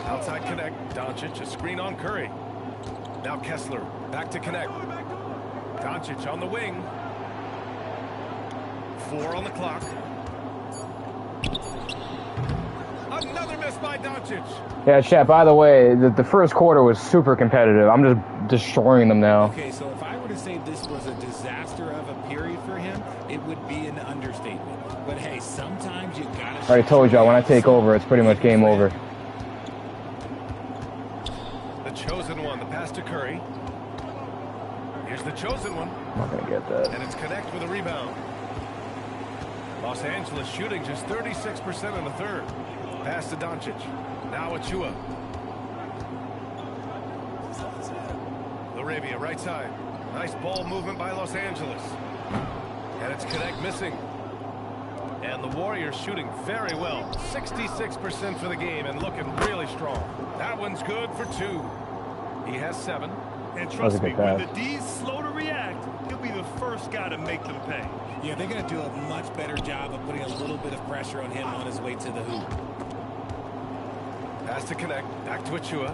Outside connect. Doncic, a screen on Curry. Now Kessler, back to connect. Doncic on the wing. 4 on the clock. Another miss by Doncic. Yeah, chat, by the way, the first quarter was super competitive. I'm just destroying them now. Okay, so if I were to say this was a disaster of a period for him, it would be an understatement. But hey, sometimes you gotta... I already told y'all, when I take over, it's pretty much game over. The chosen one, the pass to Curry. Here's the chosen one. I'm not going to get that. And it's connect with a rebound. Los Angeles shooting just 36% in the third. Pass to Doncic. Now Achua. Laravia, right side. Nice ball movement by Los Angeles. And it's connect missing. And the Warriors shooting very well. 66% for the game and looking really strong. That one's good for 2. He has 7. And trust me, when the D's slow to react, he'll be the first guy to make them pay. Yeah, they're going to do a much better job of putting a little bit of pressure on him on his way to the hoop. Pass to connect. Back to Achua.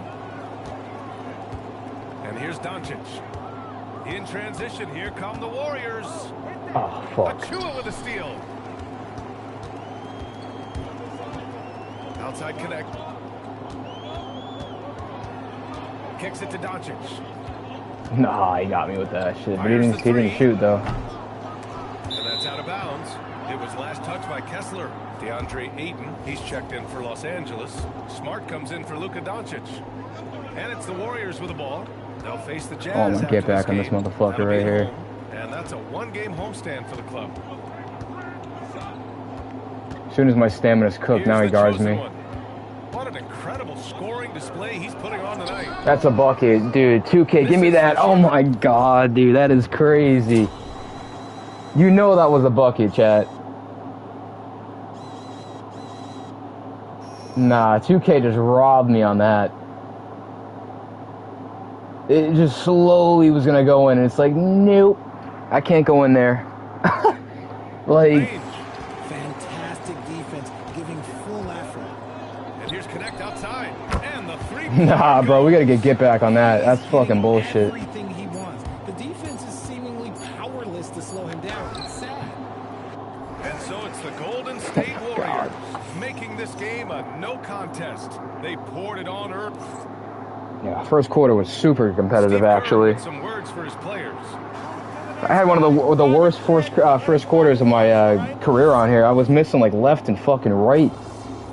And here's Doncic. In transition, here come the Warriors. Oh, fuck. Achua with a steal. Outside connect. Kicks it to Doncic. Nah, he got me with that shit. But he didn't shoot, though. And that's out of bounds. It was last touched by Kessler. DeAndre Ayton, he's checked in for Los Angeles. Smart comes in for Luka Doncic. And it's the Warriors with the ball. They'll face the Jazz. Oh, my get back on this motherfucker right here. Home. And that's a 1-game homestand for the club. As soon as my stamina's cooked, now he guards me. What an incredible scoring display he's putting on tonight. That's a bucket, dude. 2K, give me that. Oh my god, dude, that is crazy. You know that was a bucket, chat. Nah, 2K just robbed me on that. It just slowly was gonna go in, and it's like, nope, I can't go in there. Like, fantastic defense, giving full effort. And here's connect outside, and the 3. Nah, bro, we gotta get back on that. That's fucking bullshit. Everything he wants. The defense is seemingly powerless to slow him down. It's sad. And so it's the Golden State Warriors making this game a no contest. They poured it on earth. Yeah, first quarter was super competitive, actually. Some words for his players. I had one of the worst first quarters of my career on here. I was missing like left and fucking right.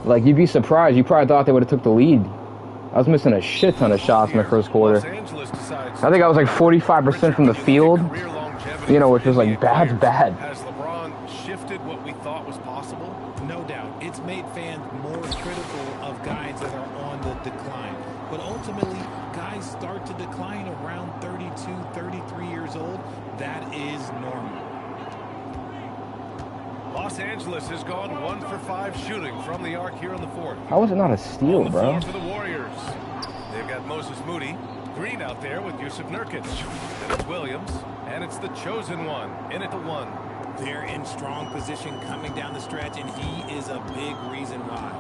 Like, you'd be surprised. You probably thought they would have took the lead. I was missing a shit ton of shots in the first quarter. I think I was like 45% from the field. You know, which was like bad. Has LeBron shifted what we thought was possible? No doubt. It's made fans more critical of guys that are on the decline. But ultimately, guys start to decline around 32, 33 years old. That is normal. Los Angeles has gone 1 for 5 shooting from the arc here in the fourth. How was it not a steal, bro? For the Warriors. They've got Moses Moody. Green out there with Yusuf Nurkic. Then it's Williams. And it's the chosen one. In at the 1. They're in strong position coming down the stretch, and he is a big reason why.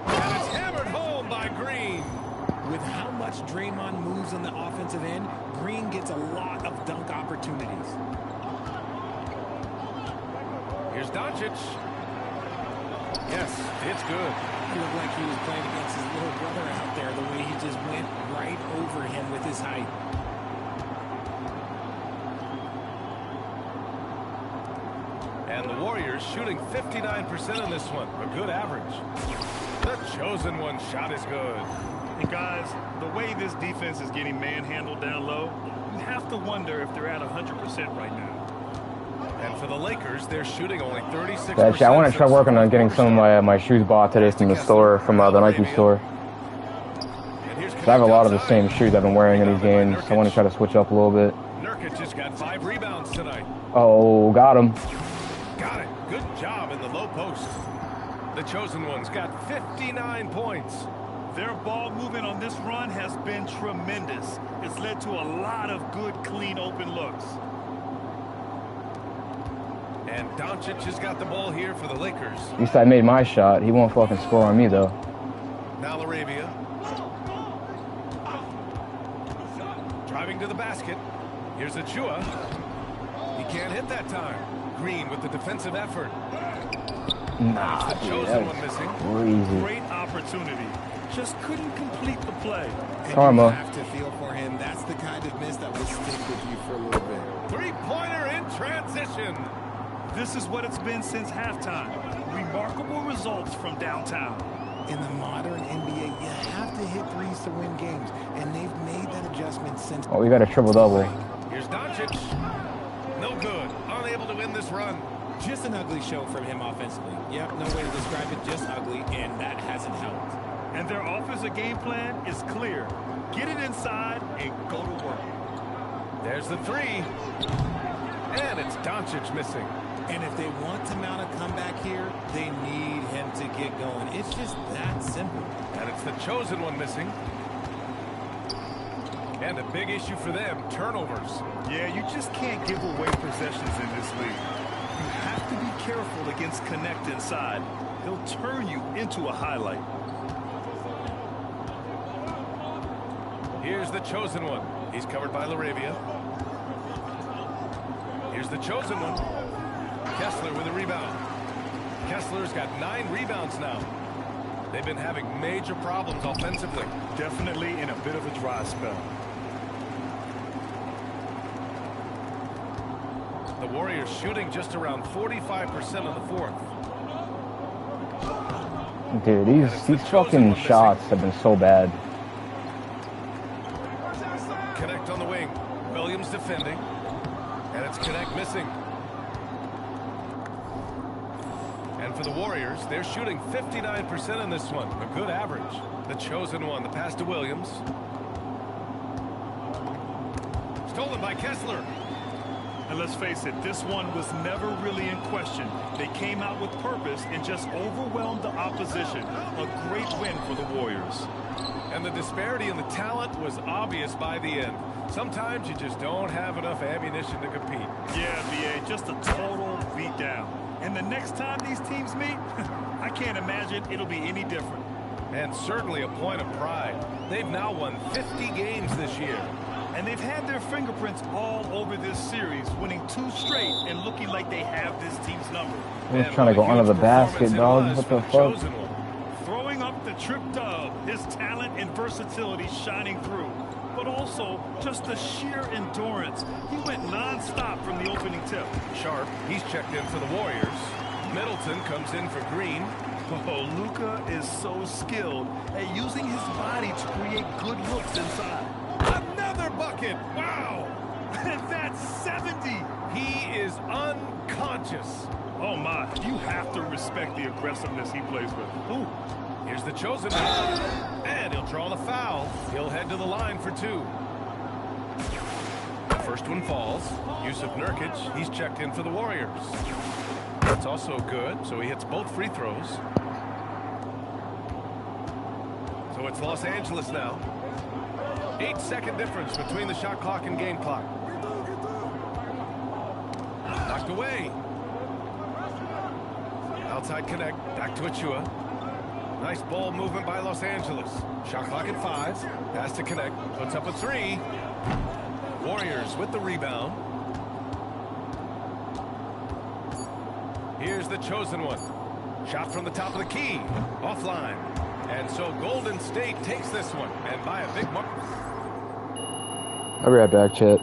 And it's hammered home by Green. With how much Draymond moves on the offensive end, Green gets a lot of dunk opportunities. Here's Doncic. Yes, it's good. He looked like he was playing against his little brother out there, the way he just went right over him with his height. And the Warriors shooting 59% on this one. A good average. The chosen one shot is good. And guys, the way this defense is getting manhandled down low, you have to wonder if they're at 100% right now. And for the Lakers, they're shooting only 36%. Actually, I want to try working on getting some of my shoes bought today from the store, from the Nike store. So I have a lot of the same shoes I've been wearing in these games. So I want to try to switch up a little bit. Nurkic just got 5 rebounds tonight. Oh, got him. Got it. Good job in the low post. The chosen one's got 59 points. Their ball movement on this run has been tremendous. It's led to a lot of good, clean, open looks. And Doncic has got the ball here for the Lakers. At least I made my shot. He won't fucking score on me, though. Now Laravia. Driving to the basket. Here's Achua. He can't hit that time. Green with the defensive effort. Nah, the dude, chosen that one missing. was crazy. Great opportunity. Just couldn't complete the play. And Karma. you have to feel for him. That's the kind of miss that will stick with you for a little bit. Three-pointer in transition. This is what it's been since halftime. Remarkable results from downtown. In the modern NBA, you have to hit threes to win games, and they've made that adjustment since. Oh, we got a triple-double. Here's Doncic. No good. Unable to win this run. Just an ugly show from him offensively. Yep, no way to describe it, just ugly, and that hasn't helped. And their offensive game plan is clear. Get it inside and go to work. There's the three. And it's Doncic missing. And if they want to mount a comeback here, they need him to get going. It's just that simple. And it's the chosen one missing. And a big issue for them, turnovers. Yeah, you just can't give away possessions in this league. You have to be careful against Connect inside. He'll turn you into a highlight. Here's the chosen one. He's covered by Laravia. Here's the chosen one. Kessler with a rebound. Kessler's got 9 rebounds now. They've been having major problems offensively. Definitely in a bit of a dry spell. The Warriors shooting just around 45% in the fourth. Dude, these fucking shots have been so bad. Connect on the wing. Williams defending. And it's Connect missing. And for the Warriors, they're shooting 59% in this one. A good average. The chosen one. The pass to Williams. Stolen by Kessler. And let's face it, this one was never really in question. They came out with purpose and just overwhelmed the opposition. A great win for the Warriors. And the disparity in the talent was obvious by the end. Sometimes you just don't have enough ammunition to compete. Yeah, BA, just a total beatdown. And the next time these teams meet, I can't imagine it'll be any different. And certainly a point of pride. They've now won 50 games this year. And they've had their fingerprints all over this series, winning 2 straight and looking like they have this team's number. He was trying to go under the basket, dog. What the fuck? Throwing up the trip dub, his talent and versatility shining through. But also, just the sheer endurance. He went non-stop from the opening tip. Sharp, he's checked in for the Warriors. Middleton comes in for Green. Oh, Luka is so skilled at using his body to create good looks inside. Another bucket! Wow! And that's 70! He is unconscious. Oh my, you have to respect the aggressiveness he plays with. Ooh, here's the chosen one. And he'll draw the foul. He'll head to the line for 2. The first one falls. Yusuf Nurkic, he's checked in for the Warriors. That's also good, so he hits both free throws. So it's Los Angeles now. 8-second difference between the shot clock and game clock. Knocked away. Outside Connect, back to Achua. Nice ball movement by Los Angeles. Shot clock at 5. Pass to Connect, puts up a 3. Warriors with the rebound. Here's the chosen one. Shot from the top of the key. Offline. And so Golden State takes this one. And by a big mark. I'll be right back, chat.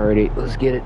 Alrighty, let's get it.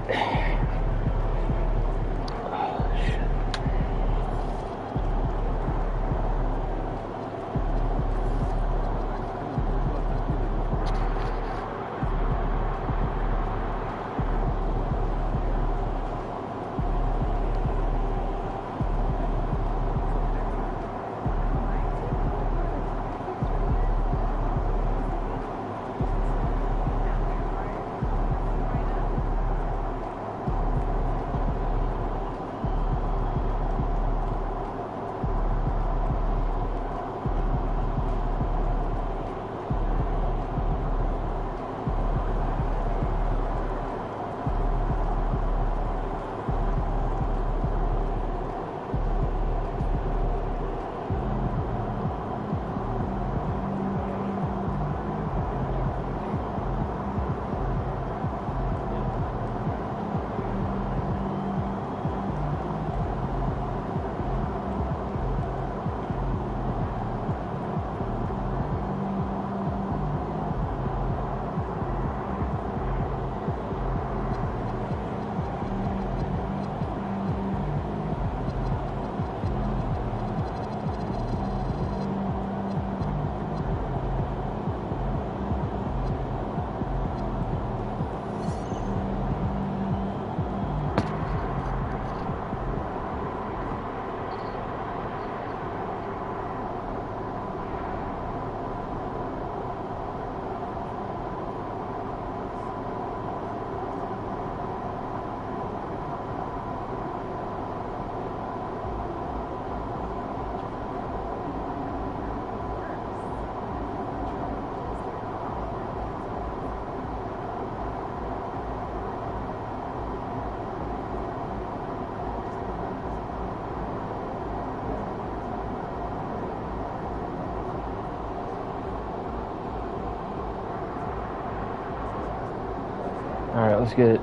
Alright, let's get it.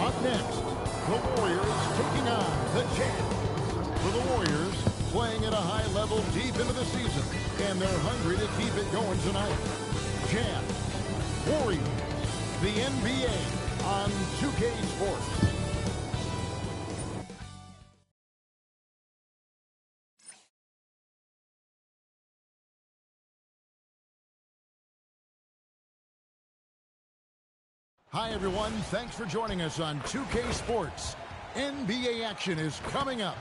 Up next, the Warriors taking on the Jazz. For the Warriors, playing at a high level deep into the season, and they're hungry to keep it going tonight. Jazz, Warriors, the NBA on 2K Sports. Hi, everyone. Thanks for joining us on 2K Sports. NBA action is coming up.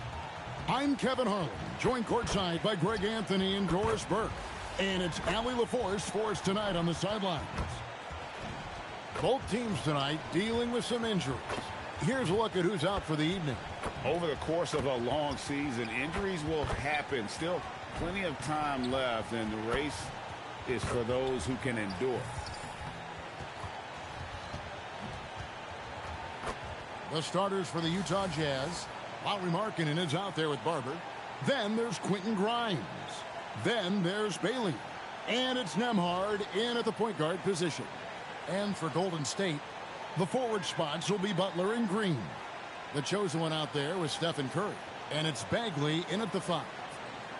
I'm Kevin Harlan, joined courtside by Greg Anthony and Doris Burke. And it's Allie LaForce for us tonight on the sidelines. Both teams tonight dealing with some injuries. Here's a look at who's out for the evening. Over the course of a long season, injuries will happen. Still plenty of time left, and the race is for those who can endure. The starters for the Utah Jazz. Lauri Markkanen is out there with Barber. Then there's Quentin Grimes. Then there's Bailey. And it's Nembhard in at the point guard position. And for Golden State, the forward spots will be Butler and Green. The chosen one out there was Stephen Curry. And it's Bagley in at the 5.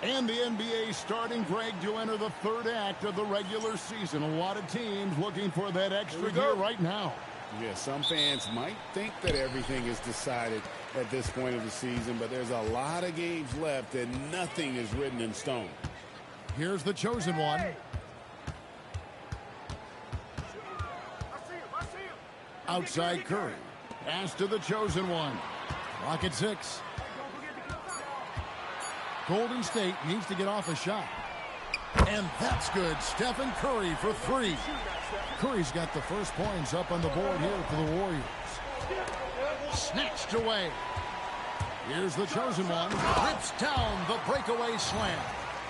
And the NBA starting, Greg, to enter the third act of the regular season. A lot of teams looking for that extra gear right now. Yeah, some fans might think that everything is decided at this point of the season, but there's a lot of games left and nothing is written in stone. Here's the chosen one. Outside Curry. Pass to the chosen one. Clock at 6. Golden State needs to get off a shot. And that's good. Stephen Curry for 3. Curry's got the first points up on the board here for the Warriors. Snatched away. Here's the chosen one. Rips down the breakaway slam.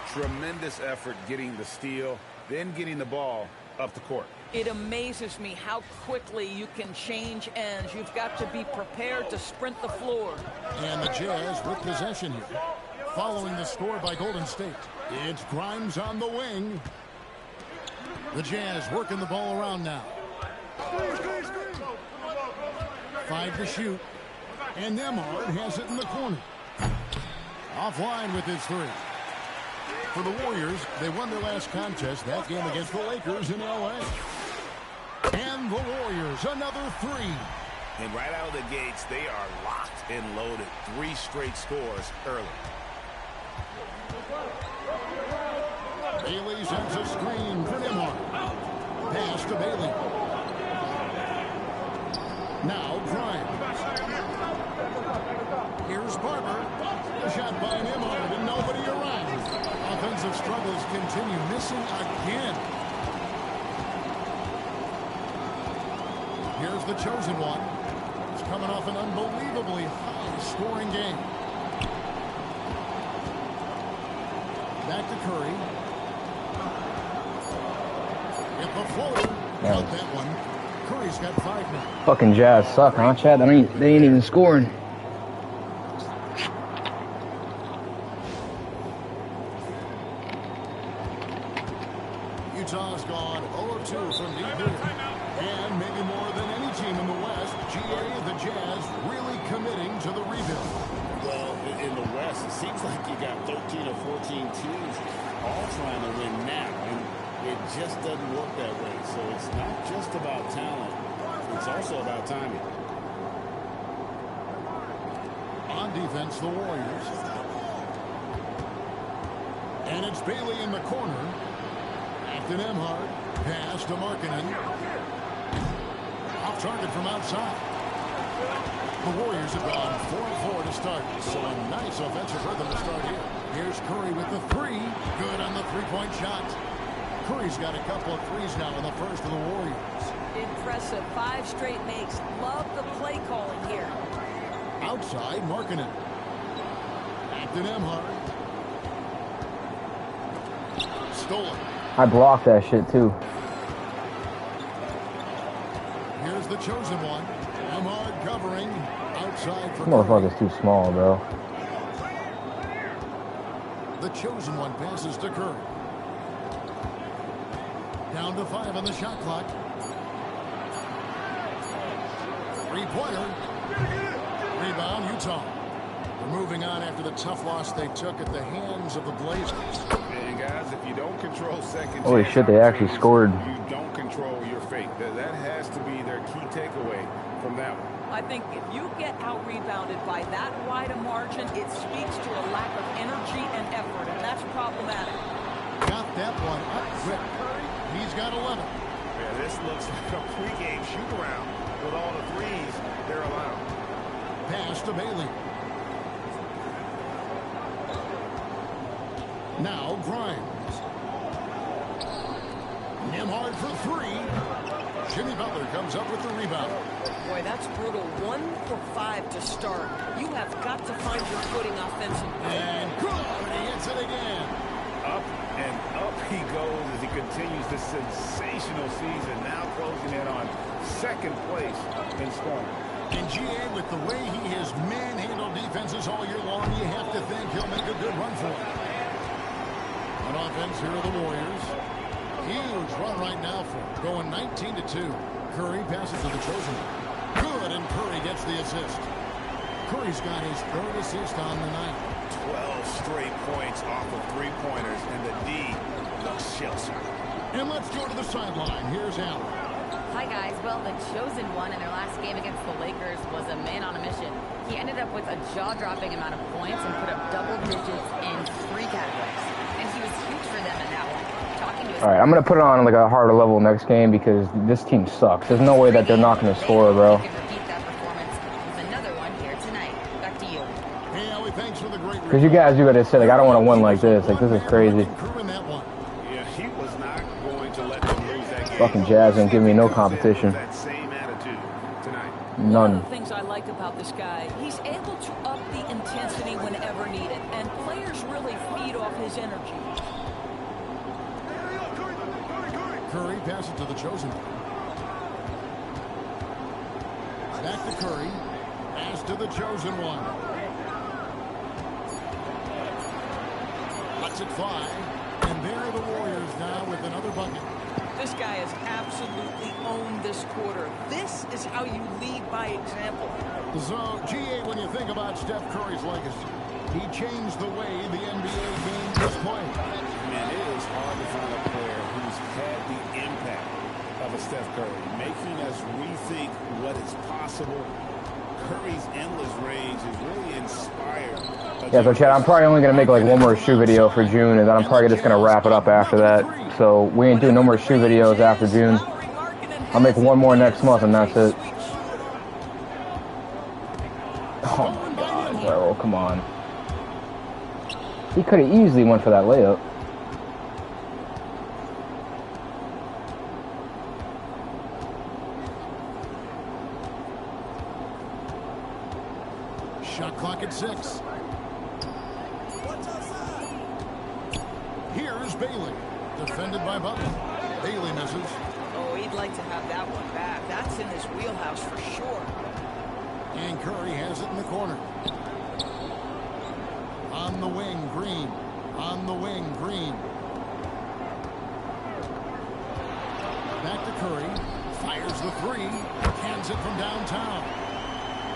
Tremendous effort getting the steal, then getting the ball up the court. It amazes me how quickly you can change ends. You've got to be prepared to sprint the floor. And the Jazz with possession here. Following the score by Golden State. It's Grimes on the wing. The Jazz working the ball around now. 5 to shoot. And Nembhard has it in the corner. Offline with his 3. For the Warriors, they won their last contest, that game against the Lakers in L.A. And the Warriors, another 3. And right out of the gates, they are locked and loaded. 3 straight scores early. Bailey sends a screen for Nembhard. Pass to Bailey. Now Grimes. Here's Barber. A shot by Nembhard and nobody around. Offensive struggles continue. Missing again. Here's the chosen one. It's coming off an unbelievably high-scoring game. Back to Curry. Hit the floater. Got that one. Curry's got 5 now. Fucking Jazz suck, huh, Chad? They ain't even scoring. Utah's gone 0-2 from deep here. And maybe more than any team in the West, GA, the Jazz, really committing to the rebuild. Well, in the West, it seems like you got 13 or 14 teams all trying to win now, and it just doesn't work that way. So it's not just about talent, it's also about timing. On defense, the Warriors. And it's Bailey in the corner. After Nembhard. Pass to Markkanen. Off target from outside. The Warriors have gone 4-4 to start. So a nice offensive rhythm to start here. Here's Curry with the 3. Good on the three-point shot. Curry's got a couple of threes now in the first of the Warriors. Impressive. 5 straight makes. Love the play calling here. Outside, Markkanen. After Nembhard. Stolen. I blocked that shit too. Here's the chosen one. Nembhard covering. Outside for This motherfucker's too small, bro. The chosen one passes to Curry. Down to 5 on the shot clock. 3-pointer. Rebound, Utah. They're moving on after the tough loss they took at the hands of the Blazers. And guys, if you don't control second Holy chance shit, they actually scored. You don't control your fate. That has to be their key takeaway from that one. I think if you get out-rebounded by that wide a margin, it speaks to a lack of energy and effort, and that's problematic. Got that one up quick. He's got 11. Yeah, this looks like a pregame shoot-around with all the threes they're allowed. Pass to Bailey. Now Grimes. Nembhard for 3. Jimmy Butler comes up with the rebound. Boy, that's brutal. 1 for 5 to start. You have got to find your footing offensively. And good. He hits it again. Up And up he goes as he continues this sensational season, now closing in on second place in scoring. And GA, with the way he has manhandled defenses all year long, you have to think he'll make a good run for it. On offense, here are the Warriors. Huge run right now for him, going 19-2. Curry passes to the chosen one. Good, and Curry gets the assist. Curry's got his third assist on the night. 12 straight points off of three-pointers, and the D looks shell-shocked. And let's go to the sideline. Here's Allen. Hi, guys. Well, the chosen one in their last game against the Lakers was a man on a mission. He ended up with a jaw-dropping amount of points and put up double digits in 3 categories. And he was huge for them in that one. Talking to his All right, I'm gonna put it on like a harder level next game because this team sucks. There's no way that they're not gonna score, bro. He can repeat that performance with another one here tonight. Back to you. Hey, Ellie, thanks for the great. Because you guys, you gotta say like I don't want to win like this. Like this is crazy. Yeah, he was not going to let them lose that game. Fucking Jazz ain't giving me no competition. That same attitude tonight. One None. of the things I like about this guy, he's able to up the intensity whenever needed, and players really feed off his energy. Curry passes to the chosen one. Back to Curry. Pass to the chosen one. Lets it fly. And there are the Warriors now with another bucket. This guy has absolutely owned this quarter. This is how you lead by example. So, GA, when you think about Steph Curry's legacy, he changed the way the NBA game was played. Man, it is hard to find a player who's had the impact of a Steph Curry, making us rethink what is possible. Curry's endless range is really inspired. Yeah, so Chad, I'm probably only gonna make like one more shoe video for June, and then I'm probably just gonna wrap it up after that. So we ain't doing no more shoe videos after June. I'll make one more next month, and that's it. Oh my God, bro, come on. He could have easily went for that layup. Shot clock at 6. Here's Bailey. Defended by Butler. Bailey misses. Oh, he'd like to have that one back. That's in his wheelhouse for sure. And Curry has it in the corner. On the wing, Green. On the wing, Green. Back to Curry. Fires the 3. Cans it from downtown.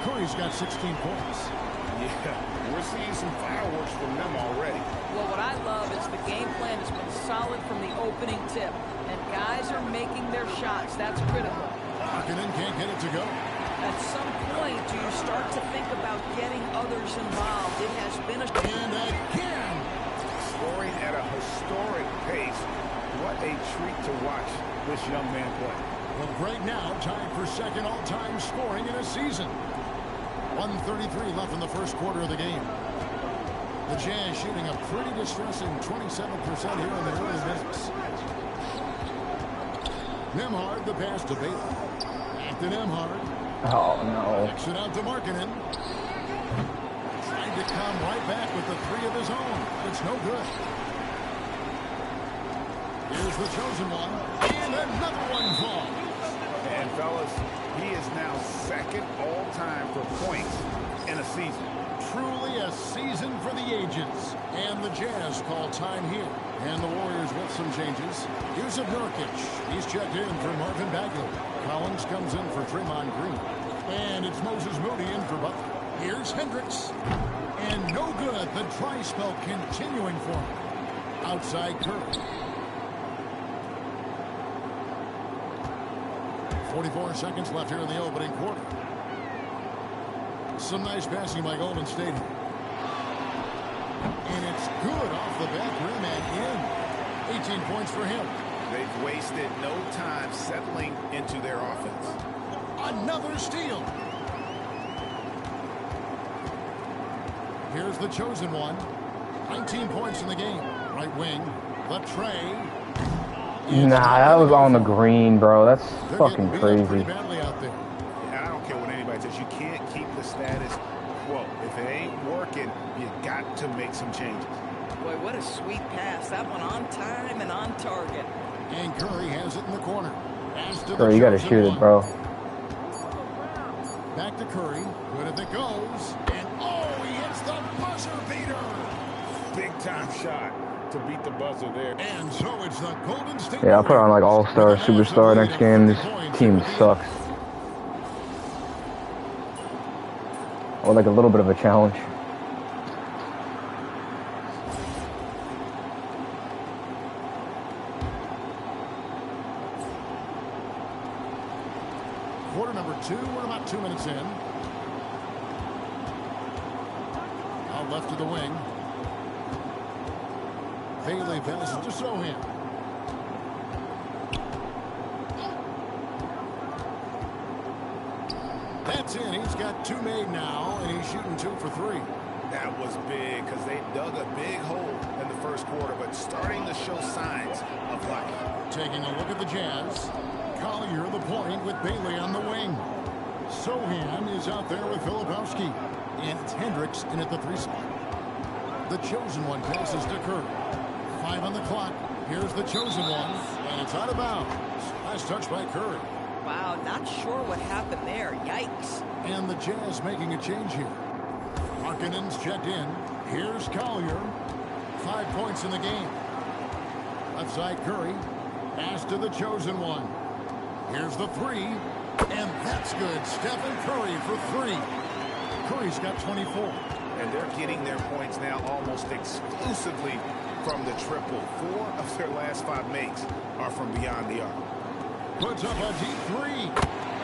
Curry's got 16 points. Yeah, we're seeing some fireworks from them already. Well, what I love is the game plan has been solid from the opening tip. And guys are making their shots. That's critical. Markkanen can't get it to go. At some point, do you start to think about getting others involved? It has been a... And again! Scoring at a historic pace. What a treat to watch this young man play. Well, right now, tied for second all-time scoring in a season. 1:33 left in the first quarter of the game. The Jazz shooting a pretty distressing 27% here in the early minutes. Nembhard, the pass to Bailey. Back to Nembhard. Oh no. Kicks it out to Markkanen. Trying to come right back with the 3 of his own. It's no good. Here's the chosen one. And another one falls. And fellas, he is now second all-time for points in a season. Truly a season for the ages. And the Jazz call time here. And the Warriors with some changes. Here's Nurkic. He's checked in for Marvin Bagley. Collins comes in for Draymond Green. And it's Moses Moody in for Butler. Here's Hendricks. And no good. The try spell continuing for him. Outside Curry. 44 seconds left here in the opening quarter. Some nice passing by Golden State. And it's good off the back rim and in. 18 points for him. They've wasted no time settling into their offense. Another steal. Here's the chosen one. 19 points in the game. Right wing. The tray. Nah, that was on the green, bro. That's fucking crazy. Pretty badly out there. And I don't care what anybody says. You can't keep the status quo. If it ain't working, you got to make some changes. Boy, what a sweet pass. That one on time and on target. And Curry has it in the corner. Curry, you got to shoot it, bro. Back to Curry. Good if it goes. And oh, he hits the buzzer beater. Big time shot to beat the buzzer there. And so it's the Golden State. Yeah, I'll put on like All-Star, Superstar next game. This team sucks. I would like a little bit of a challenge. Quarter number 2, we're about 2 minutes in. Out left to the wing. Bailey passes to Sohan. That's in. He's got 2 made now, and he's shooting 2 for 3. That was big because they dug a big hole in the first quarter, but starting to show signs of life. Taking a look at the Jazz. Collier the point with Bailey on the wing. Sohan is out there with Filipowski. And it's Hendricks in at the 3 spot. The chosen one passes to Curry. 5 on the clock. Here's the chosen one. And it's out of bounds. Nice touch by Curry. Wow, not sure what happened there. Yikes. And the Jazz making a change here. Markkanen's checked in. Here's Collier. 5 points in the game. Left side Curry. Pass to the chosen one. Here's the 3. And that's good. Stephen Curry for 3. Curry's got 24. And they're getting their points now almost exclusively from the triple. 4 of their last 5 makes are from beyond the arc. Puts up a deep 3.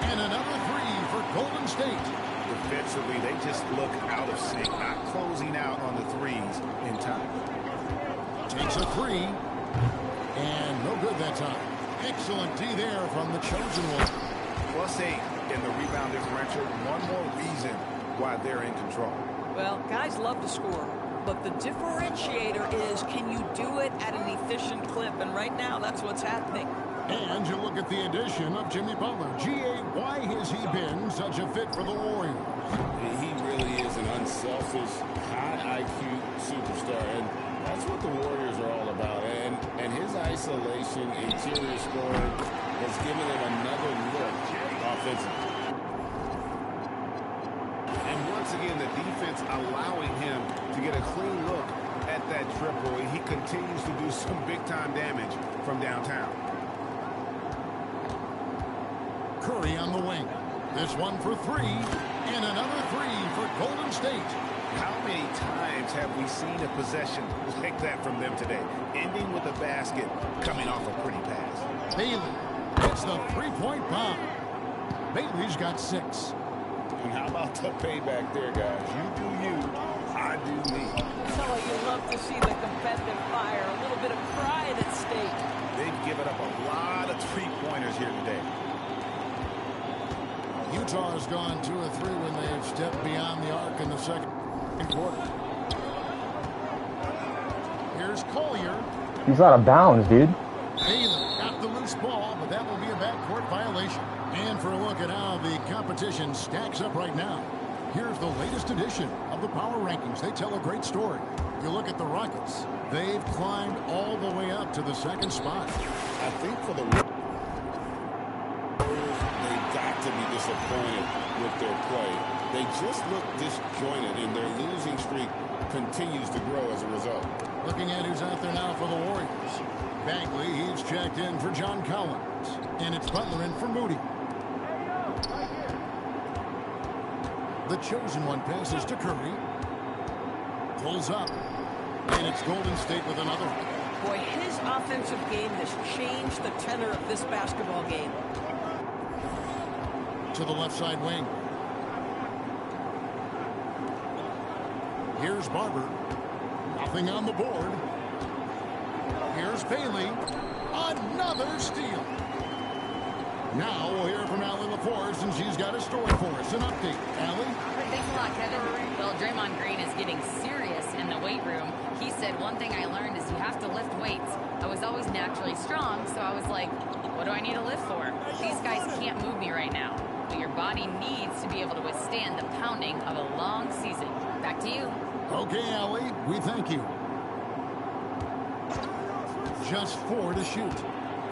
And another 3 for Golden State. Defensively, they just look out of sync, not closing out on the 3s in time. Takes a 3. And no good that time. Excellent D there from the chosen one. +8 in the rebound differential. One more reason why they're in control. Well, guys love to score, but the differentiator is, can you do it at an efficient clip? And right now, that's what's happening. And you look at the addition of Jimmy Butler. G.A., why has he been such a fit for the Warriors? He really is an unselfish, high IQ superstar, and that's what the Warriors are all about. And his isolation, interior scoring has given them another look offensively. And once again, the defense allowing him to get a clean look at that triple. He continues to do some big-time damage from downtown. Curry on the wing. This one for 3. And another 3 for Golden State. How many times have we seen a possession like that from them today? Ending with a basket, coming off a pretty pass. Bailey gets the 3-point bomb. Bailey's got 6. And how about the payback there, guys? You do you, I do me. Oh, you love to see the competitive fire. A little bit of pride at stake. They've given up a lot of 3-pointers here today. Utah has gone 2 of 3 when they've stepped beyond the arc in the second quarter. Here's Collier. He's out of bounds, dude. Bailey got the loose ball, but that will be a backcourt violation. And for a look at how the competition stacks up right now, here's the latest edition of the Power Rankings. They tell a great story. You look at the Rockets. They've climbed all the way up to the 2nd spot. I think for the to be disappointed with their play. They just look disjointed, and their losing streak continues to grow as a result. Looking at who's out there now for the Warriors. Bagley, he's checked in for John Collins. And it's Butler in for Moody. The chosen one passes to Curry. Pulls up. And it's Golden State with another. Boy, his offensive game has changed the tenor of this basketball game. To the left side wing. Here's Barber. Nothing on the board. Here's Bailey. Another steal. Now we'll hear from Allie LaForce, and she's got a story for us. An update. Allie? Thanks a lot, Kevin. Well, Draymond Green is getting serious in the weight room. He said, one thing I learned is you have to lift weights. I was always naturally strong, so I was like, what do I need to lift for? These guys can't move me right now. But your body needs to be able to withstand the pounding of a long season. Back to you. Okay, Allie, we thank you. just 4 to shoot.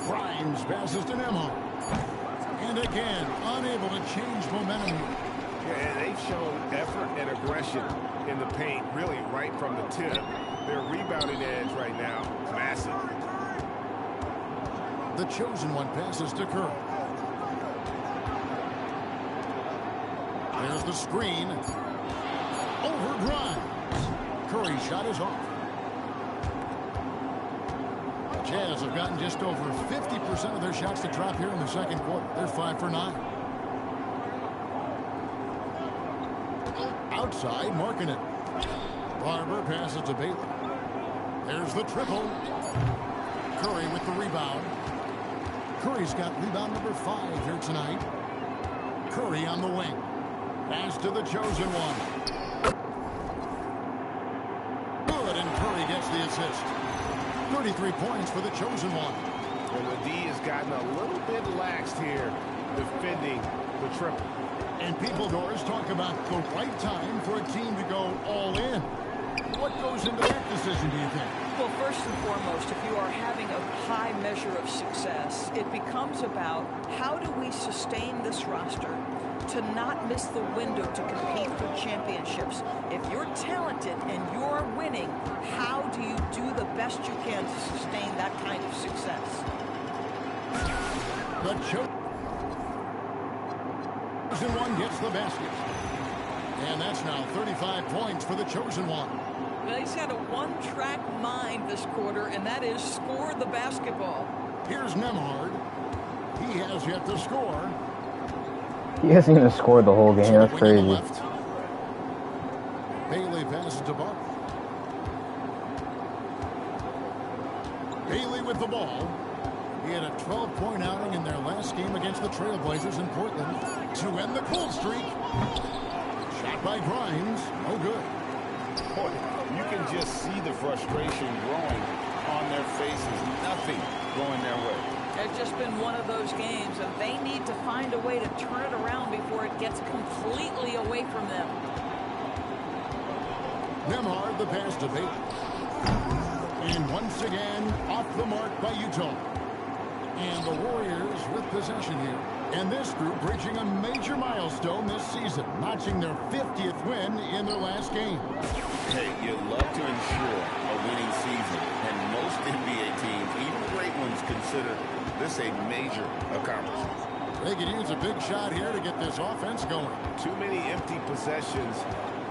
Grimes passes to Nemo. And again, unable to change momentum here. Yeah, they've shown effort and aggression in the paint, really right from the tip. Their rebounding edge right now, massive. The chosen one passes to Curry. There's the screen. Over Grimes. Curry's shot is off. The Jazz have gotten just over 50% of their shots to drop here in the second quarter. They're 5 for 9. Outside, marking it. Barber passes to Bailey. There's the triple. Curry with the rebound. Curry's got rebound number 5 here tonight. Curry on the wing. Pass to the chosen one. Good, and Curry gets the assist. 33 points for the chosen one. And the D has gotten a little bit laxed here, defending the triple. And people doors talk about the right time for a team to go all in. What goes into that decision, do you think? Well, first and foremost, if you are having a high measure of success, it becomes about how do we sustain this roster to not miss the window to compete for championships. If you're talented and you're winning, how do you do the best you can to sustain that kind of success? The chosen one gets the basket. And that's now 35 points for the chosen one. Well, he's had a one-track mind this quarter, and that is score the basketball. Here's Nemhard. He has yet to score. He hasn't even scored the whole game. That's crazy. Bailey passes to Barber. Bailey with the ball. He had a 12-point outing in their last game against the Trailblazers in Portland to end the cold streak. Shot by Grimes. No good. Boy, you can just see the frustration growing on their faces. Nothing going their way. It's just been one of those games, and they need to find a way to turn it around before it gets completely away from them. Nemhard the pass to Bailey. And once again, off the mark by Utah. And the Warriors with possession here. And this group reaching a major milestone this season, notching their 50th win in their last game. Hey, you love to ensure a winning season, and most NBA teams, even great ones, consider this a major accomplishment. They could use a big shot here to get this offense going. Too many empty possessions.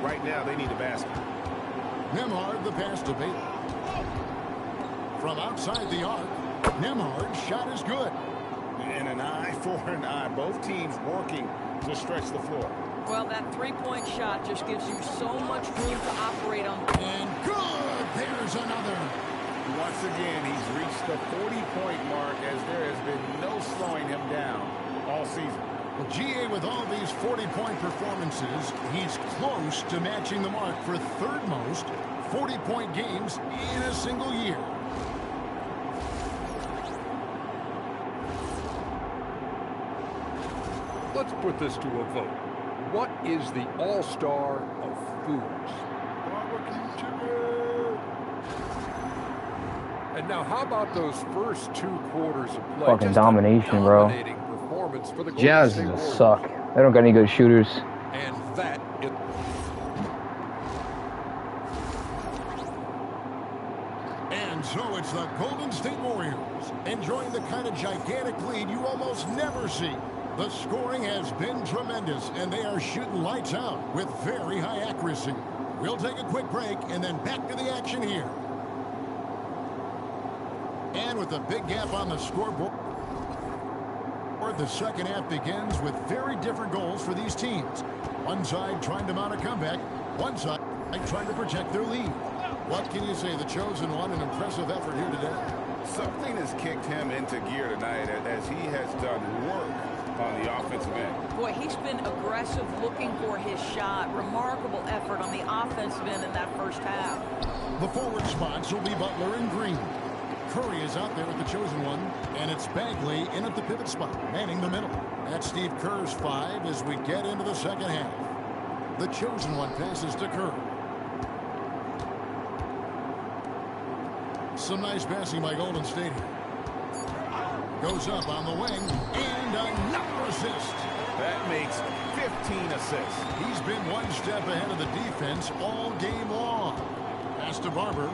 Right now, they need a basket. Nemhard the pass to Bailey. From outside the arc, Nemhard's shot is good. And an eye for an eye. Both teams working to stretch the floor. Well, that three-point shot just gives you so much room to operate on. And good! There's another. Once again, he's reached the 40-point mark as there has been no slowing him down all season. Well, GA, with all these 40-point performances, he's close to matching the mark for third most 40-point games in a single year. Let's put this to a vote. What is the all-star of foods? Barbecue chicken. And now, how about those first 2 quarters of play? Fucking Just domination, bro. dominating performance for the Jazz Golden State Warriors. suck. They don't got any good shooters. And that is... And so it's the Golden State Warriors enjoying the kind of gigantic lead you almost never see. The scoring has been tremendous, and they are shooting lights out with very high accuracy. We'll take a quick break and then back to the action here. And with a big gap on the scoreboard, the second half begins with very different goals for these teams. One side trying to mount a comeback, one side trying to protect their lead. What can you say? The chosen one, an impressive effort here today. Something has kicked him into gear tonight as he has done work on the offensive end. Boy, he's been aggressive looking for his shot. Remarkable effort on the offensive end in that first half. The forward spots will be Butler and Green. Curry is out there with the chosen one, and it's Bagley in at the pivot spot, manning the middle. That's Steve Kerr's 5 as we get into the second half. The chosen one passes to Curry. Some nice passing by Golden State here. Goes up on the wing, and another assist. That makes 15 assists. He's been one step ahead of the defense all game long. Pass to Barber.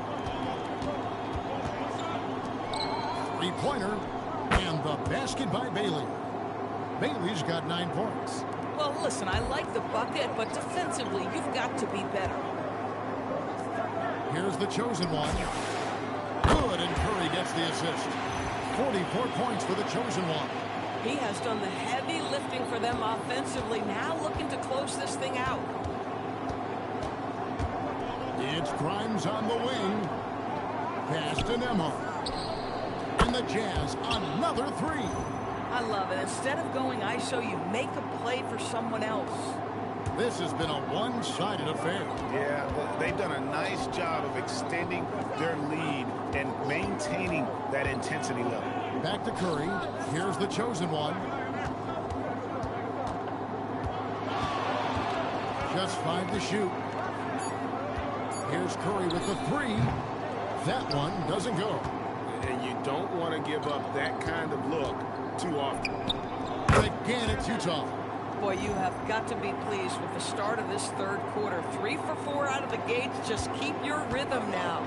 Three-pointer, and the basket by Bailey. Bailey's got 9 points. Well, listen, I like the bucket, but defensively, you've got to be better. Here's the chosen one. Good, and Curry gets the assist. 44 points for the chosen one. He has done the heavy lifting for them offensively, now looking to close this thing out. It's Grimes on the wing. Pass to Nembhard. And the Jazz, another three. I love it. Instead of going ISO, you make a play for someone else. This has been a one-sided affair. Yeah, they've done a nice job of extending their lead and maintaining that intensity level. Back to Curry. Here's the chosen one. Just 5 to shoot. Here's Curry with the three. That one doesn't go. And you don't want to give up that kind of look too often. Again, it's Utah. Boy, you have got to be pleased with the start of this third quarter. 3 for 4 out of the gates. Just keep your rhythm now.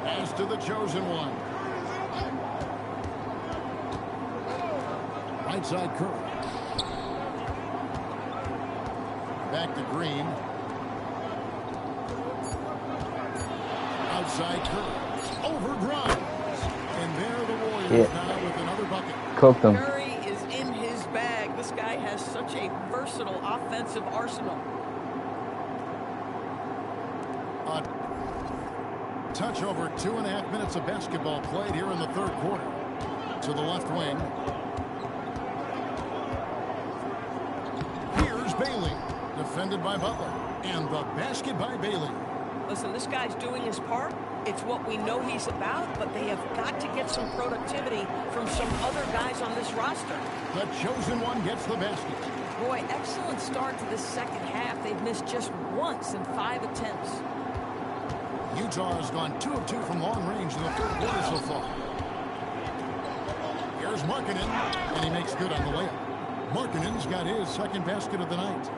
Pass to the chosen one. Right side Curry. Back to Green. Outside Curry. Over Grimes. And there the Warriors now with another bucket. Cooked them. Curry is in his bag. This guy has such a versatile offensive arsenal. A touch over 2.5 minutes of basketball played here in the third quarter. To the left wing. Here's Bailey. Defended by Butler. And the basket by Bailey. Listen, this guy's doing his part. It's what we know he's about, but they have got to get some productivity from some other guys on this roster. The chosen one gets the basket. Boy, excellent start to this second half. They've missed just once in 5 attempts. Utah has gone 2 of 2 from long range in the third quarter so far. Here's Markkanen, and he makes good on the layup. Markkanen's got his second basket of the night.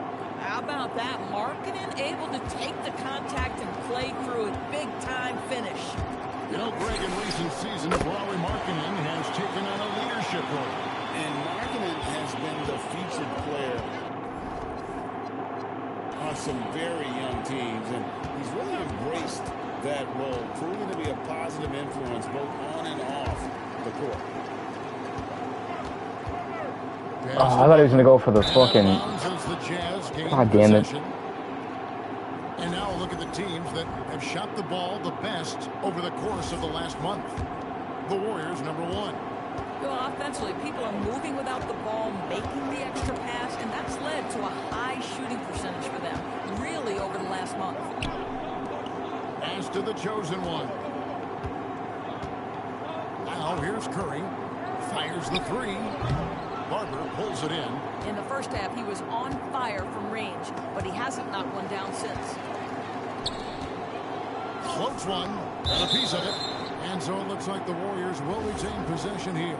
How about that? Markkanen able to take the contact and play through it. Big-time finish. You know, Greg, in recent seasons, Lauri Markkanen has taken on a leadership role. And Markkanen has been the featured player on some very young teams, and he's really embraced that role, proving to be a positive influence both on and off the court. Oh, I thought he was going to go for the fucking... God damn it. And now look at the teams that have shot the ball the best over the course of the last month. The Warriors, number 1. Well, offensively, people are moving without the ball, making the extra pass, and that's led to a high shooting percentage for them, really over the last month. Pass to the chosen one. Now here's Curry. Fires the three. Barber pulls it in. In the first half, he was on fire from range, but he hasn't knocked one down since. Floats one, and a piece of it. And so it looks like the Warriors will retain possession here.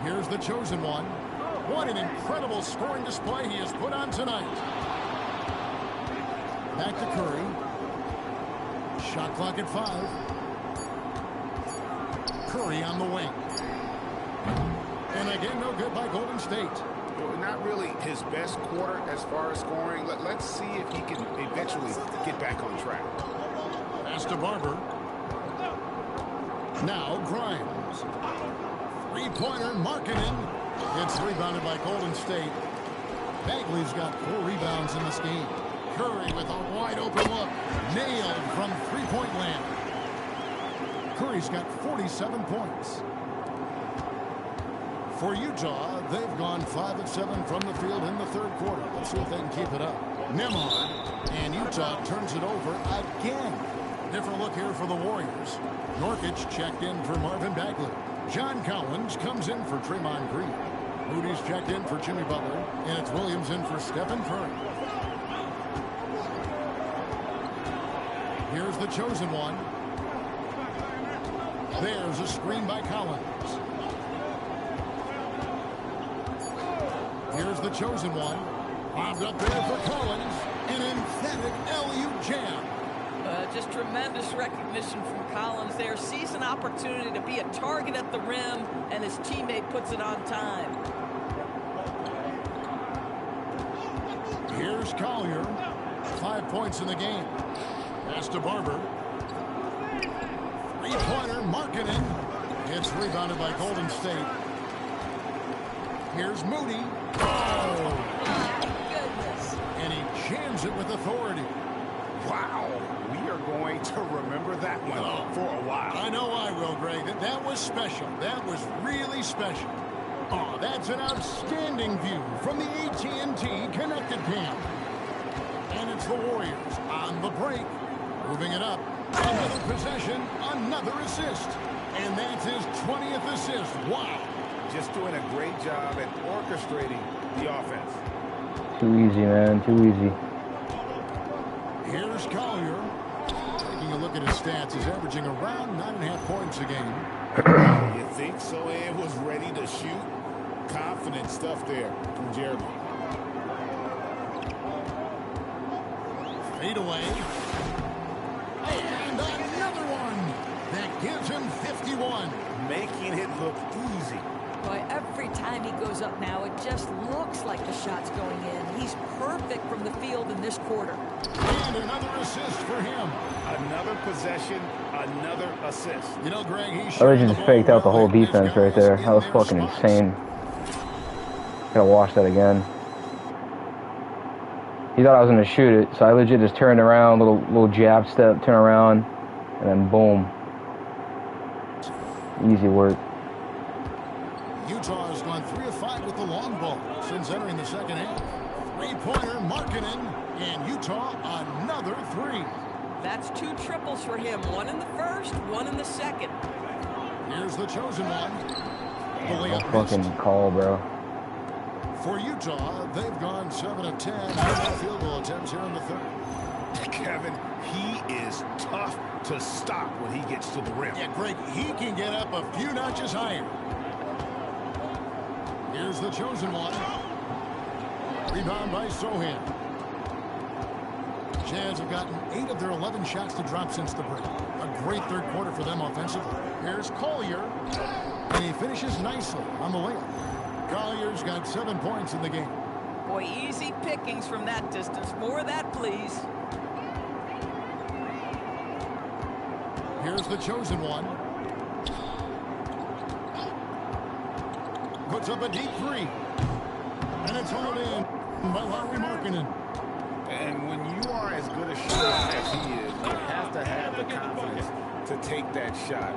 Here's the chosen one. What an incredible scoring display he has put on tonight. Back to Curry. Shot clock at 5. Curry on the wing. And again, no good by Golden State. Well, not really his best quarter as far as scoring. Let's see if he can eventually get back on track. Pass to Barber. Now Grimes. Three-pointer, Markkanen. It's rebounded by Golden State. Bagley's got 4 rebounds in this game. Curry with a wide-open look. Nailed from three-point land. Curry's got 47 points. For Utah, they've gone 5 of 7 from the field in the third quarter. Let's see if they can keep it up. Nembhard, and Utah turns it over again. Different look here for the Warriors. Nurkic checked in for Marvin Bagley. John Collins comes in for Draymond Green. Moody's checked in for Jimmy Butler, and it's Williams in for Stephen Curry. Here's the chosen one. There's a screen by Collins. Here's the chosen one. Bombed up there for Collins. An emphatic alley-oop jam. Just tremendous recognition from Collins there. Sees an opportunity to be a target at the rim, and his teammate puts it on time. Here's Collier. 5 points in the game. Pass to Barber. Three-pointer, Markkanen. It's rebounded by Golden State. Here's Moody. Oh! Goodness. And he jams it with authority. Wow, we are going to remember that one for a while. I know I will, Greg. That was special. That was really special. Oh, that's an outstanding view from the AT&T Connected Cam. And it's the Warriors on the break. Moving it up. Another possession, another assist. And that's his 20th assist. Wow. Just doing a great job at orchestrating the offense. Too easy, man. Too easy. Here's Collier. Taking a look at his stats, he's averaging around 9.5 points a game. You think so? Ed was ready to shoot. Confident stuff there from Jeremy. Fade away. And another one. That gives him 51. Making it look easy. Boy, every time he goes up now, it just looks like the shot's going in. He's perfect from the field in this quarter. And another assist for him. Another possession, another assist. You know, Greg, he's I just faked out the whole defense right there. That was fucking insane. Gotta watch that again. He thought I was gonna shoot it, so I legit just turned around, little jab step, turn around, and then boom. Easy work. Utah has gone 3 of 5 with the long ball since entering the second half. Three-pointer, Markkanen, and Utah another 3. That's 2 triples for him. 1 in the first, 1 in the second. Here's the chosen one. Damn, no fucking call, bro. For Utah, they've gone 7 of 10 field goal attempts here in the third. Kevin, he is tough to stop when he gets to the rim. Yeah, Greg, he can get up a few notches higher. Here's the chosen one. Rebound by Sohan. Jazz have gotten 8 of their 11 shots to drop since the break. A great third quarter for them offensively. Here's Collier, and he finishes nicely on the layup. Collier's got 7 points in the game. Boy, easy pickings from that distance. More of that, please. Here's the chosen one. Puts up a deep 3. And it's hauled in by Larry Markkanen. And when you are as good a shooter as he is, you have to have the confidence to take that shot.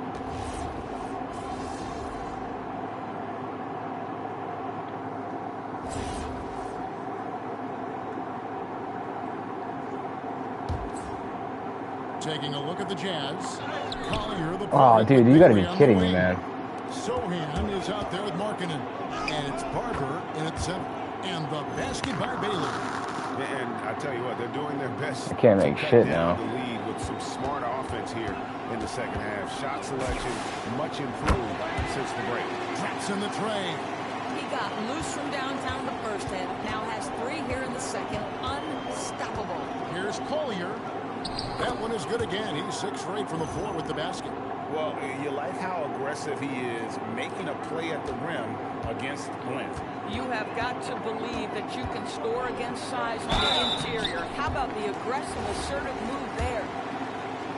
Taking a look at the Jazz. Collier, the Oh, dude, you gotta be kidding me, man. Sohan is out there with Markkanen. And it's Barber in at 7. And the basket by Bailey. And I tell you what, they're doing their best. I can't make to cut shit down now. the lead with some smart offense here in the second half. Shot selection much improved since the break. Drops in the tray. He got loose from downtown the first half. Now has 3 here in the second. Unstoppable. Here's Collier. That one is good again. He's 6 for 8 from the floor with the basket. Well, you like how aggressive he is making a play at the rim against length. You have got to believe that you can score against size on the interior. How about the aggressive, assertive move there?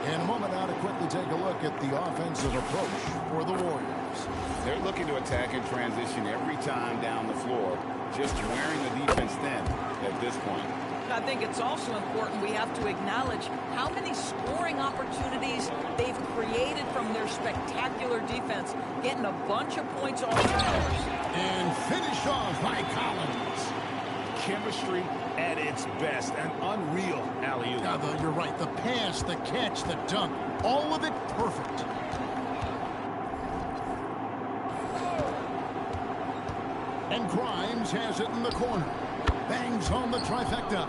In a moment now to quickly take a look at the offensive approach for the Warriors. They're looking to attack in transition every time down the floor, just wearing the defense thin at this point. I think it's also important we have to acknowledge how many scoring opportunities they've created from their spectacular defense, getting a bunch of points off turnovers. And finished off by Collins. Chemistry at its best. An unreal alley-oop. Yeah, you're right. The pass, the catch, the dunk, all of it perfect. And Grimes has it in the corner. Bangs home the trifecta.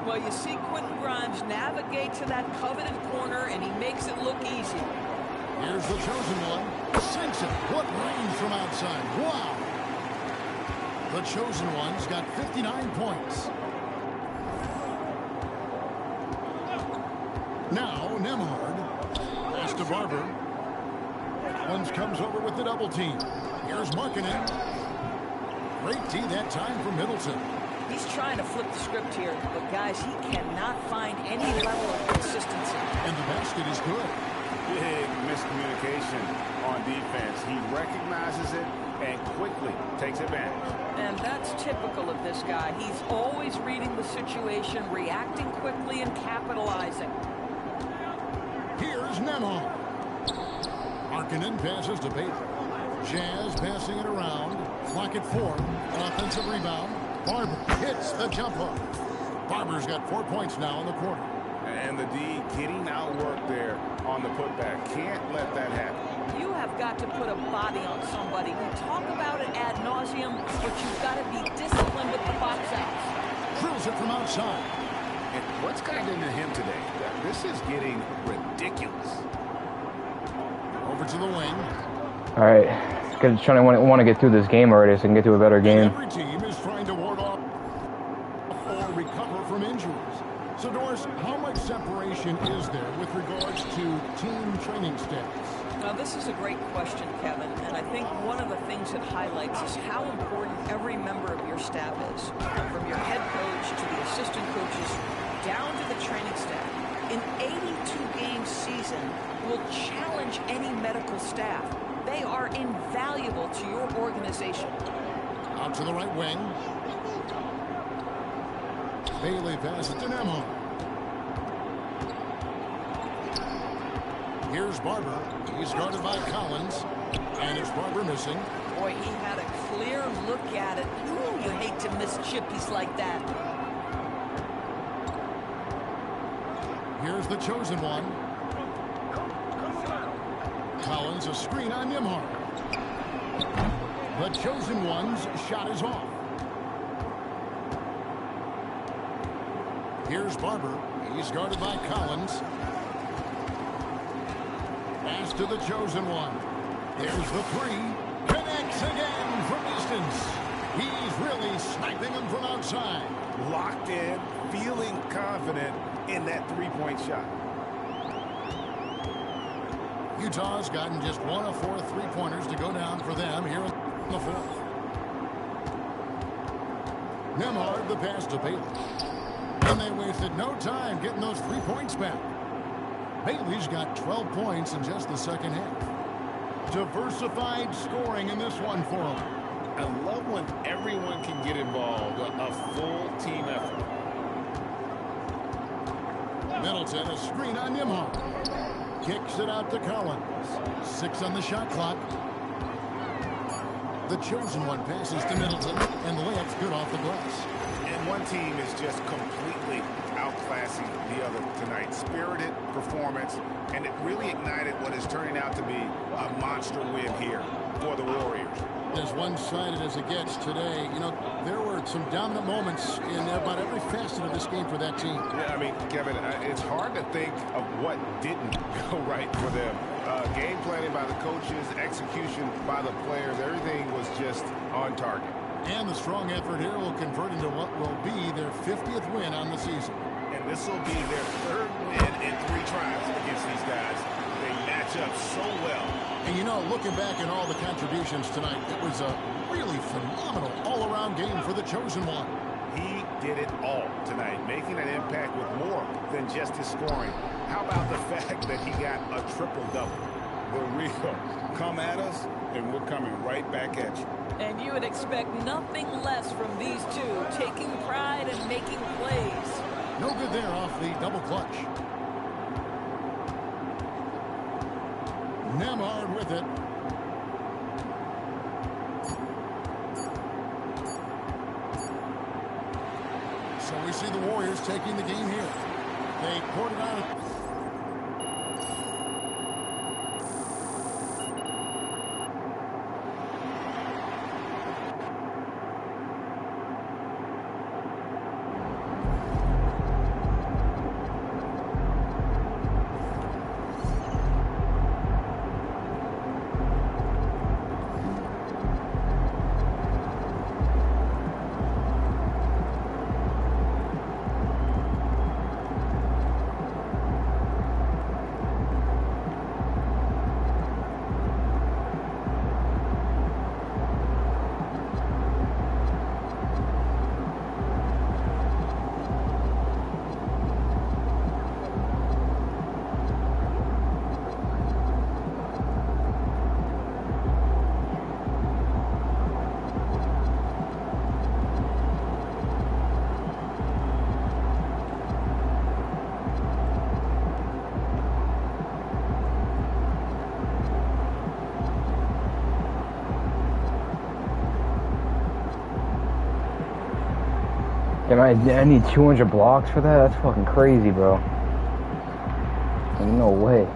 Well, you see Quentin Grimes navigate to that coveted corner, and he makes it look easy. Here's the chosen one. Sinks it. What range from outside. Wow. The chosen one's got 59 points. Now, Nemhard. Pass to Barber. Collins comes over with the double team. Here's Markkanen. Great tee that time for Middleton. He's trying to flip the script here, but guys, he cannot find any level of consistency. And the basket is good. Big miscommunication on defense. He recognizes it and quickly takes advantage. And that's typical of this guy. He's always reading the situation, reacting quickly, and capitalizing. Here's Nemhard. Markkanen passes to Baylor. Jazz passing it around. Clock at 4. An offensive rebound. Barber hits the jumper. Barber's got 4 points now in the quarter. And the D getting outworked there on the putback. Can't let that happen. You have got to put a body on somebody. We talk about it ad nauseum, but you've got to be disciplined with the box outs. Drills it from outside. And what's gotten into him today? This is getting ridiculous. Over to the wing. All right, good. Trying to want to get through this game already, so I can get to a better game. Every team is trying to ward off or recover from injuries. So, Doris, how much separation is there with regards to team training status? Now, this is a great question, Kevin, and I think one of the things it highlights is how important every member of your staff is, from your head coach to the assistant coaches, down to the training staff. An 82-game season will challenge any medical staff. They are invaluable to your organization. Out to the right wing. Bailey passes to Nemhard. Here's Barber. He's guarded by Collins. And is Barber missing? Boy, he had a clear look at it. Ooh, you hate to miss chippies like that. Here's the chosen one. Collins, a screen on Nemhard. The chosen one's shot is off. Here's Barber. He's guarded by Collins. Pass to the chosen one. There's the three. Connects again from distance. He's really sniping him from outside. Locked in, feeling confident in that three-point shot. Utah's gotten just 1 of 4 three-pointers to go down for them here in the fourth. Nemhard, the pass to Bailey. And they wasted no time getting those 3 points back. Bailey's got 12 points in just the second half. Diversified scoring in this one for him. I love when everyone can get involved, a full team effort. Middleton, a screen on Nemhard. Kicks it out to Collins. 6 on the shot clock. The chosen one passes to Middleton, and the layup's good off the glass. And one team is just completely outclassing the other tonight. Spirited performance, and it really ignited what is turning out to be a monster win here for the Warriors. As one-sided as it gets today, you know, there were some dominant moments in about every facet of this game for that team. Yeah, I mean, Kevin, it's hard to think of what didn't go right for them. Game planning by the coaches, execution by the players, everything was just on target. And the strong effort here will convert into what will be their 50th win on the season. And this will be their 3rd win in 3 tries against these guys. They match up so well. And you know, looking back at all the contributions tonight, it was a really phenomenal all-around game for the chosen one. He did it all tonight, making an impact with more than just his scoring. How about the fact that he got a triple-double? The real come at us, and we're coming right back at you. And you would expect nothing less from these two, taking pride and making plays. No good there off the double clutch. Nemhard with it. So we see the Warriors taking the game here. They poured it out. Damn, I need 200 blocks for that? That's fucking crazy, bro. No way.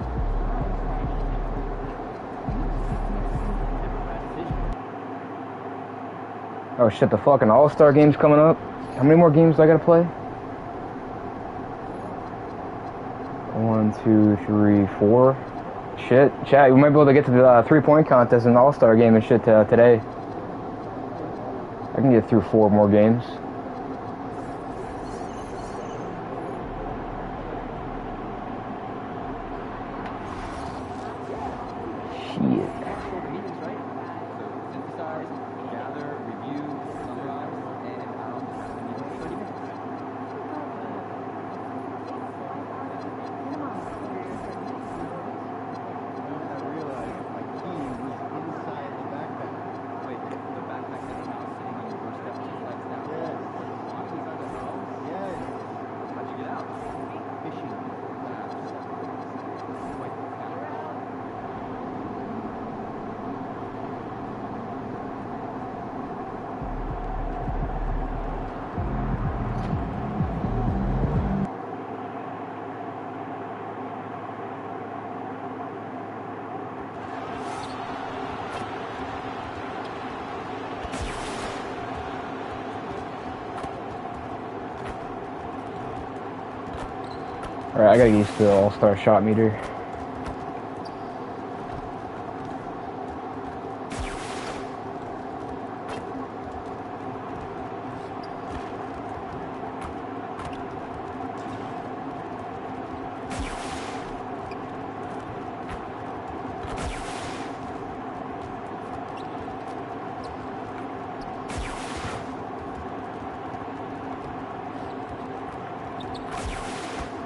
Oh shit, the fucking All-Star game's coming up. How many more games do I gotta play? 1, 2, 3, 4. Shit, chat, we might be able to get to the 3-point contest in the All-Star game and shit today. I can get through 4 more games. Shit. Alright, I gotta get used to the All-Star shot meter.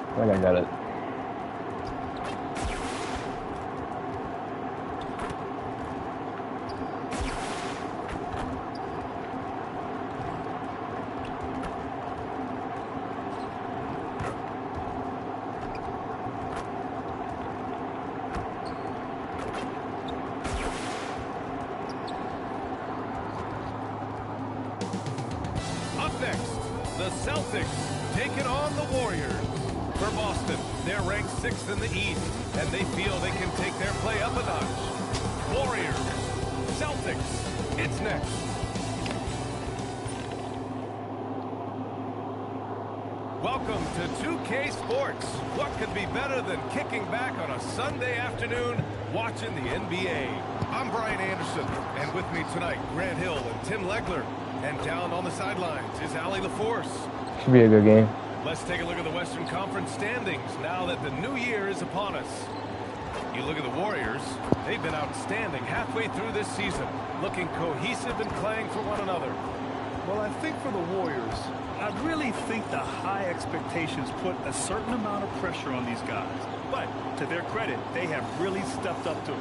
I think I got it. Up next, the Celtics taking on the Warriors. For Boston, they're ranked 6th in the East, and they feel they can take their play up a notch. Warriors, Celtics, it's next. Welcome to 2K Sports. What could be better than kicking back on a Sunday afternoon watching the NBA? I'm Brian Anderson, and with me tonight, Grant Hill and Tim Legler. And down on the sidelines is Allie LaForce. Should be a good game. Let's take a look at the Western Conference standings now that the new year is upon us. You look at the Warriors, they've been outstanding halfway through this season, looking cohesive and playing for one another. Well, I think for the Warriors, I really think the high expectations put a certain amount of pressure on these guys. But to their credit, they have really stepped up to it.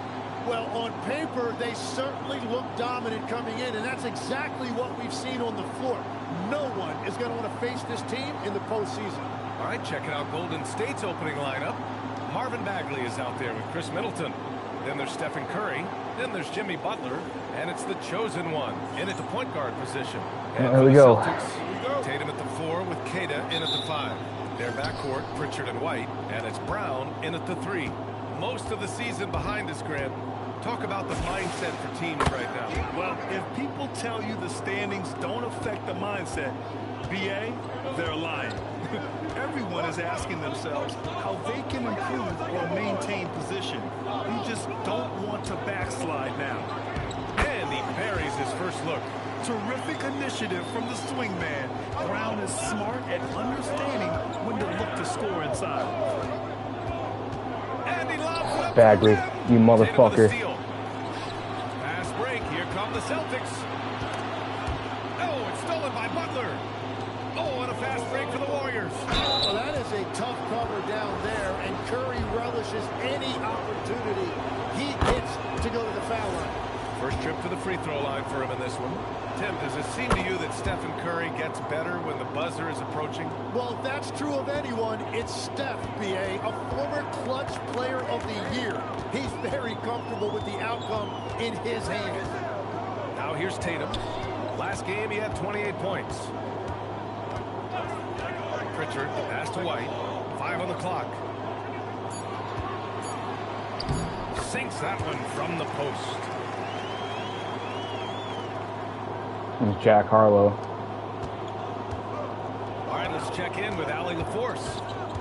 Well, on paper, they certainly look dominant coming in, and that's exactly what we've seen on the floor. No one is going to want to face this team in the postseason. All right, checking out Golden State's opening lineup. Marvin Bagley is out there with Chris Middleton. Then there's Stephen Curry. Then there's Jimmy Butler. And it's the chosen one in at the point guard position. And there we go. Celtics, Tatum at the 4 with Kata in at the 5. Their backcourt, Pritchard and White. And it's Brown in at the 3. Most of the season behind us, Grant. Talk about the mindset for teams right now. Well, if people tell you the standings don't affect the mindset, BA, they're lying. Everyone is asking themselves how they can improve or maintain position. We just don't want to backslide now. And he buries his first look. Terrific initiative from the swingman. Brown is smart at understanding when to look to score inside. And he lobs it up. Bagley, you motherfucker. Fast break. Here come the Celtics. Oh, it's stolen by Butler. Oh, and a fast break for the Warriors. Well, that is a tough cover down there, and Curry relishes any opportunity he gets to go to the foul line. First trip to the free throw line for him in this one. Tim, does it seem to you that Stephen Curry gets better when the buzzer is approaching? Well, if that's true of anyone, it's Steph, B.A., a former clutch player of the year. He's very comfortable with the outcome in his hands. Now here's Tatum. Last game, he had 28 points. Pritchard, pass to White. 5 on the clock. Sinks that one from the post. It's Jack Harlow. All right, let's check in with Allie LaForce.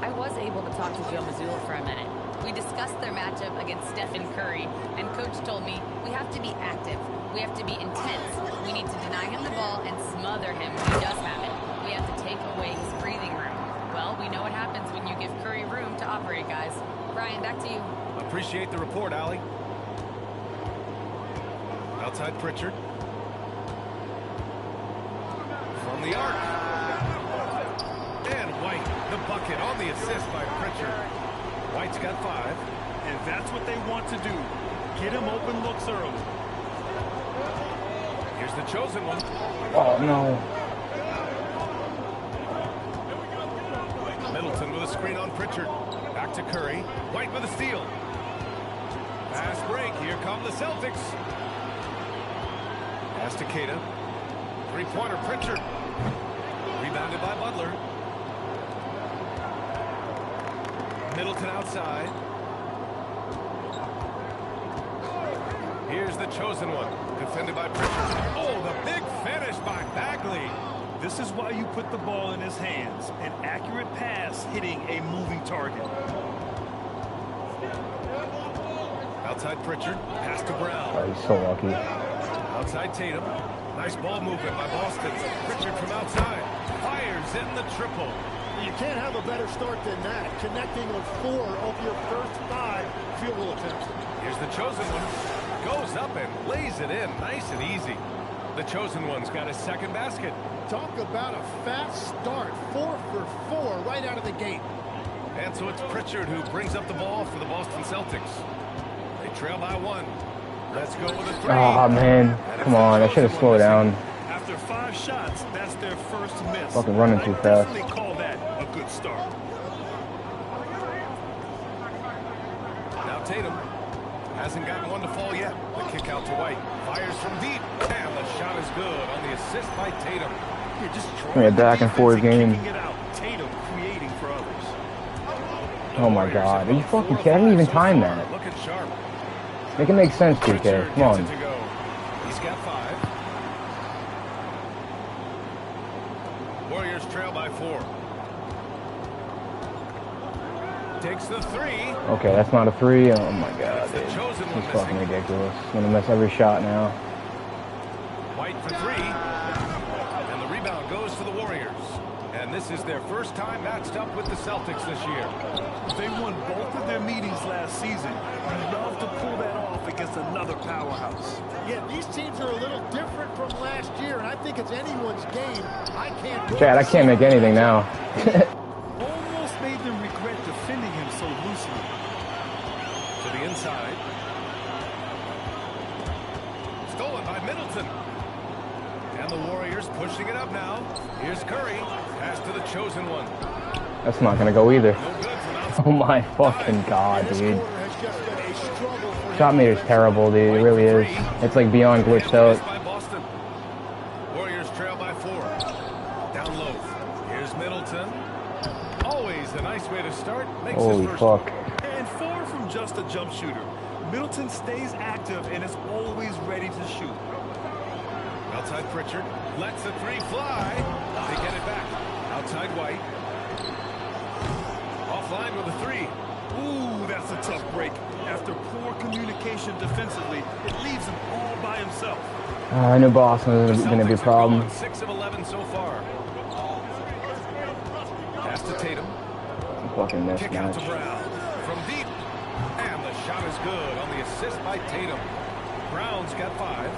I was able to talk to Joe Mazzulla for a minute. We discussed their matchup against Stephen Curry, and Coach told me we have to be active. We have to be intense. We need to deny him the ball and smother him when he does have it. We have to take away his breathing room. Well, we know what happens when you give Curry room to operate, guys. Brian, back to you. Appreciate the report, Allie. Outside Pritchard. From the arc. And White, the bucket on the assist by Pritchard. White's got 5. And that's what they want to do. Get him open looks early. Here's the chosen one. Oh, no. Middleton with a screen on Pritchard. Back to Curry. White with a steal. Fast break. Here come the Celtics. Pass to Keita. Three-pointer Pritchard. Rebounded by Butler. Middleton outside. Here's the chosen one. Defended by Pritchard. Oh, the big finish by Bagley. This is why you put the ball in his hands. An accurate pass hitting a moving target. Outside Pritchard. Pass to Brown. Oh, he's so lucky. Outside Tatum. Nice ball movement by Boston. Pritchard from outside. Fires in the triple. You can't have a better start than that. Connecting on 4 of your first 5 field goal attempts. Here's the chosen one. Goes up and lays it in. Nice and easy. The chosen one's got his second basket. Talk about a fast start. 4 for 4 right out of the gate. And so it's Pritchard who brings up the ball for the Boston Celtics. They trail by 1. Let's go with a 3. Oh, man. Come on. I should have slowed down. After 5 shots, that's their first miss. Fucking running too fast. They call that a good start. Now Tatum hasn't gotten one to fall yet. The kick out to White. Fires from deep. And the shot is good on the assist by Tatum. You're just Yeah, back and forth game. it out. Tatum creating for others. Oh my god. Are you fucking kidding? I didn't even time that. Looking sharp. Make it make sense, 2K. Come on. He's got 5. Warriors trail by 4. Takes the 3. Okay, that's not a 3. Oh my god, dude. The chosen one It's fucking missing. ridiculous. I'm gonna miss every shot now. White for 3. And the rebound goes to the Warriors. And this is their first time matched up with the Celtics this year. They won both of their meetings last season. You love to pull that off against another powerhouse. Yeah, these teams are a little different from last year, and I think it's anyone's game. I can't. Chad, I can't make anything now. Almost made them regret defending him so loosely. To the inside. Stolen by Middleton. And the Warriors pushing it up now. Here's Curry. Pass to the chosen one. That's not gonna go either. No good from outside. Oh my fucking god, This dude. quarter has just been a struggle for Shot meter's terrible, dude. It really is. It's like beyond glitched out. By Boston. Warriors trail by 4. Down low. Here's Middleton. Always a nice way to start. Makes Holy his first fuck. And far from just a jump shooter, Middleton stays active and is always ready to shoot. Outside Pritchard. Lets the 3 fly. They get it back. Outside White. Offline with a 3. Ooh, that's a tough break. After poor communication defensively, it leaves him all by himself. I knew Boston was gonna be a problem. 6 of 11 so far. Pass to Tatum. Fucking Kick out to mismatch. Brown. From deep. And the shot is good on the assist by Tatum. Brown's got 5.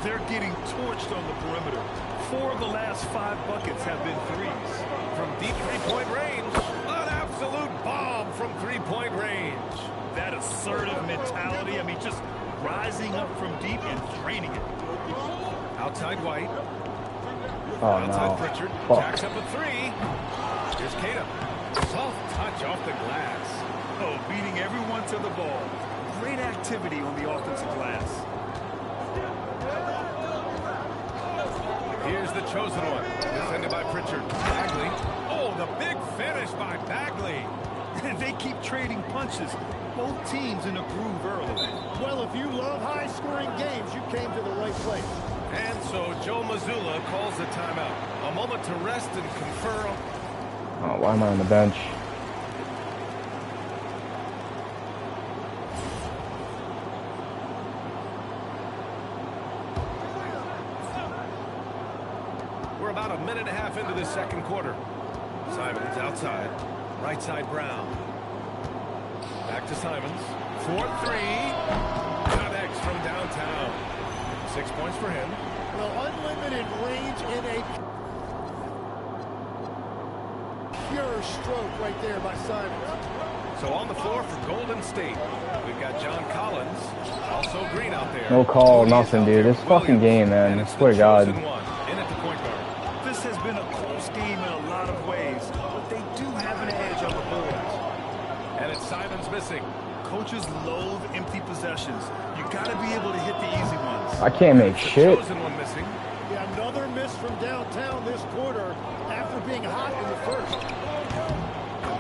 They're getting torched on the perimeter. 4 of the last 5 buckets have been threes. From deep three-point range. An absolute bomb from three-point range. That assertive mentality, I mean, just rising up from deep and draining it. Outside White. Oh Outside no. Pritchard. Fuck. Jacks up a 3. Here's Keita. Soft touch off the glass. Oh, beating everyone to the ball. Great activity on the offensive glass. Here's the chosen one. Defended by Pritchard. Bagley. Oh, the big finish by Bagley. They keep trading punches. Both teams in a groove early. Well, if you love high-scoring games, you came to the right place. And so Joe Mazzulla calls the timeout. A moment to rest and confer. Oh, why am I on the bench? We're about a minute and a half into the second quarter. Simons outside. Right side Brown. Back to Simons. 4-3. Connects from downtown. 6 points for him. Well, unlimited range in a pure stroke right there by Simons. So on the floor for Golden State, we've got John Collins, also Green out there. No call, nothing, dude. This fucking game, man. I swear to God. In at the point guard. This has been a close game in a lot of ways, but they do have an edge on the boards. And it's Simons missing. Coaches loathe empty possessions. You got to be able to hit the easy ones. I can't make shit. Chosen one missing. Yeah, another miss from downtown this quarter after being hot in the first.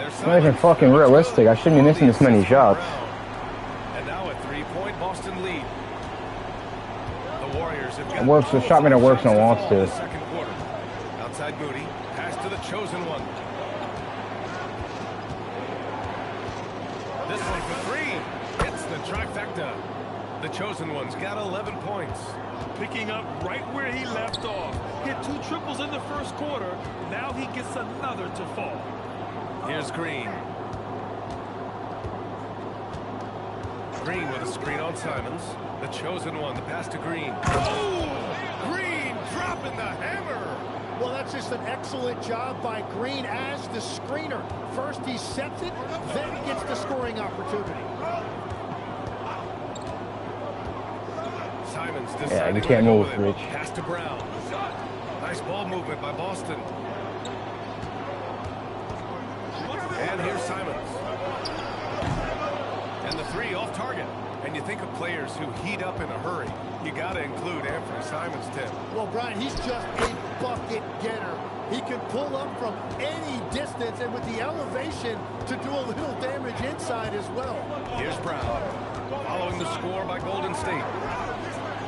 It's not even fucking realistic. I shouldn't be missing this many shots. And now a 3-point Boston lead. The Warriors have got It works. The shot meter works when it wants to. Second quarter. Outside Moody. Pass to the chosen one. This one for three. Hits the trifecta. The chosen one's got 11 points. Picking up right where he left off. Hit 2 triples in the first quarter. Now he gets another to fall. Here's Green. Green with a screen on Simons. The chosen one, the pass to Green. Oh! Green dropping the hammer. Well, that's just an excellent job by Green as the screener. First he sets it, then he gets the scoring opportunity. Simons Yeah, you can't move, Rich. Pass to Brown. Nice ball movement by Boston. And here's Simons. And the three off target. And you think of players who heat up in a hurry. You got to include Anthony Simons, Tim. Well, Brian, he's just a bucket getter. He can pull up from any distance, and with the elevation to do a little damage inside as well. Here's Brown. Following the score by Golden State.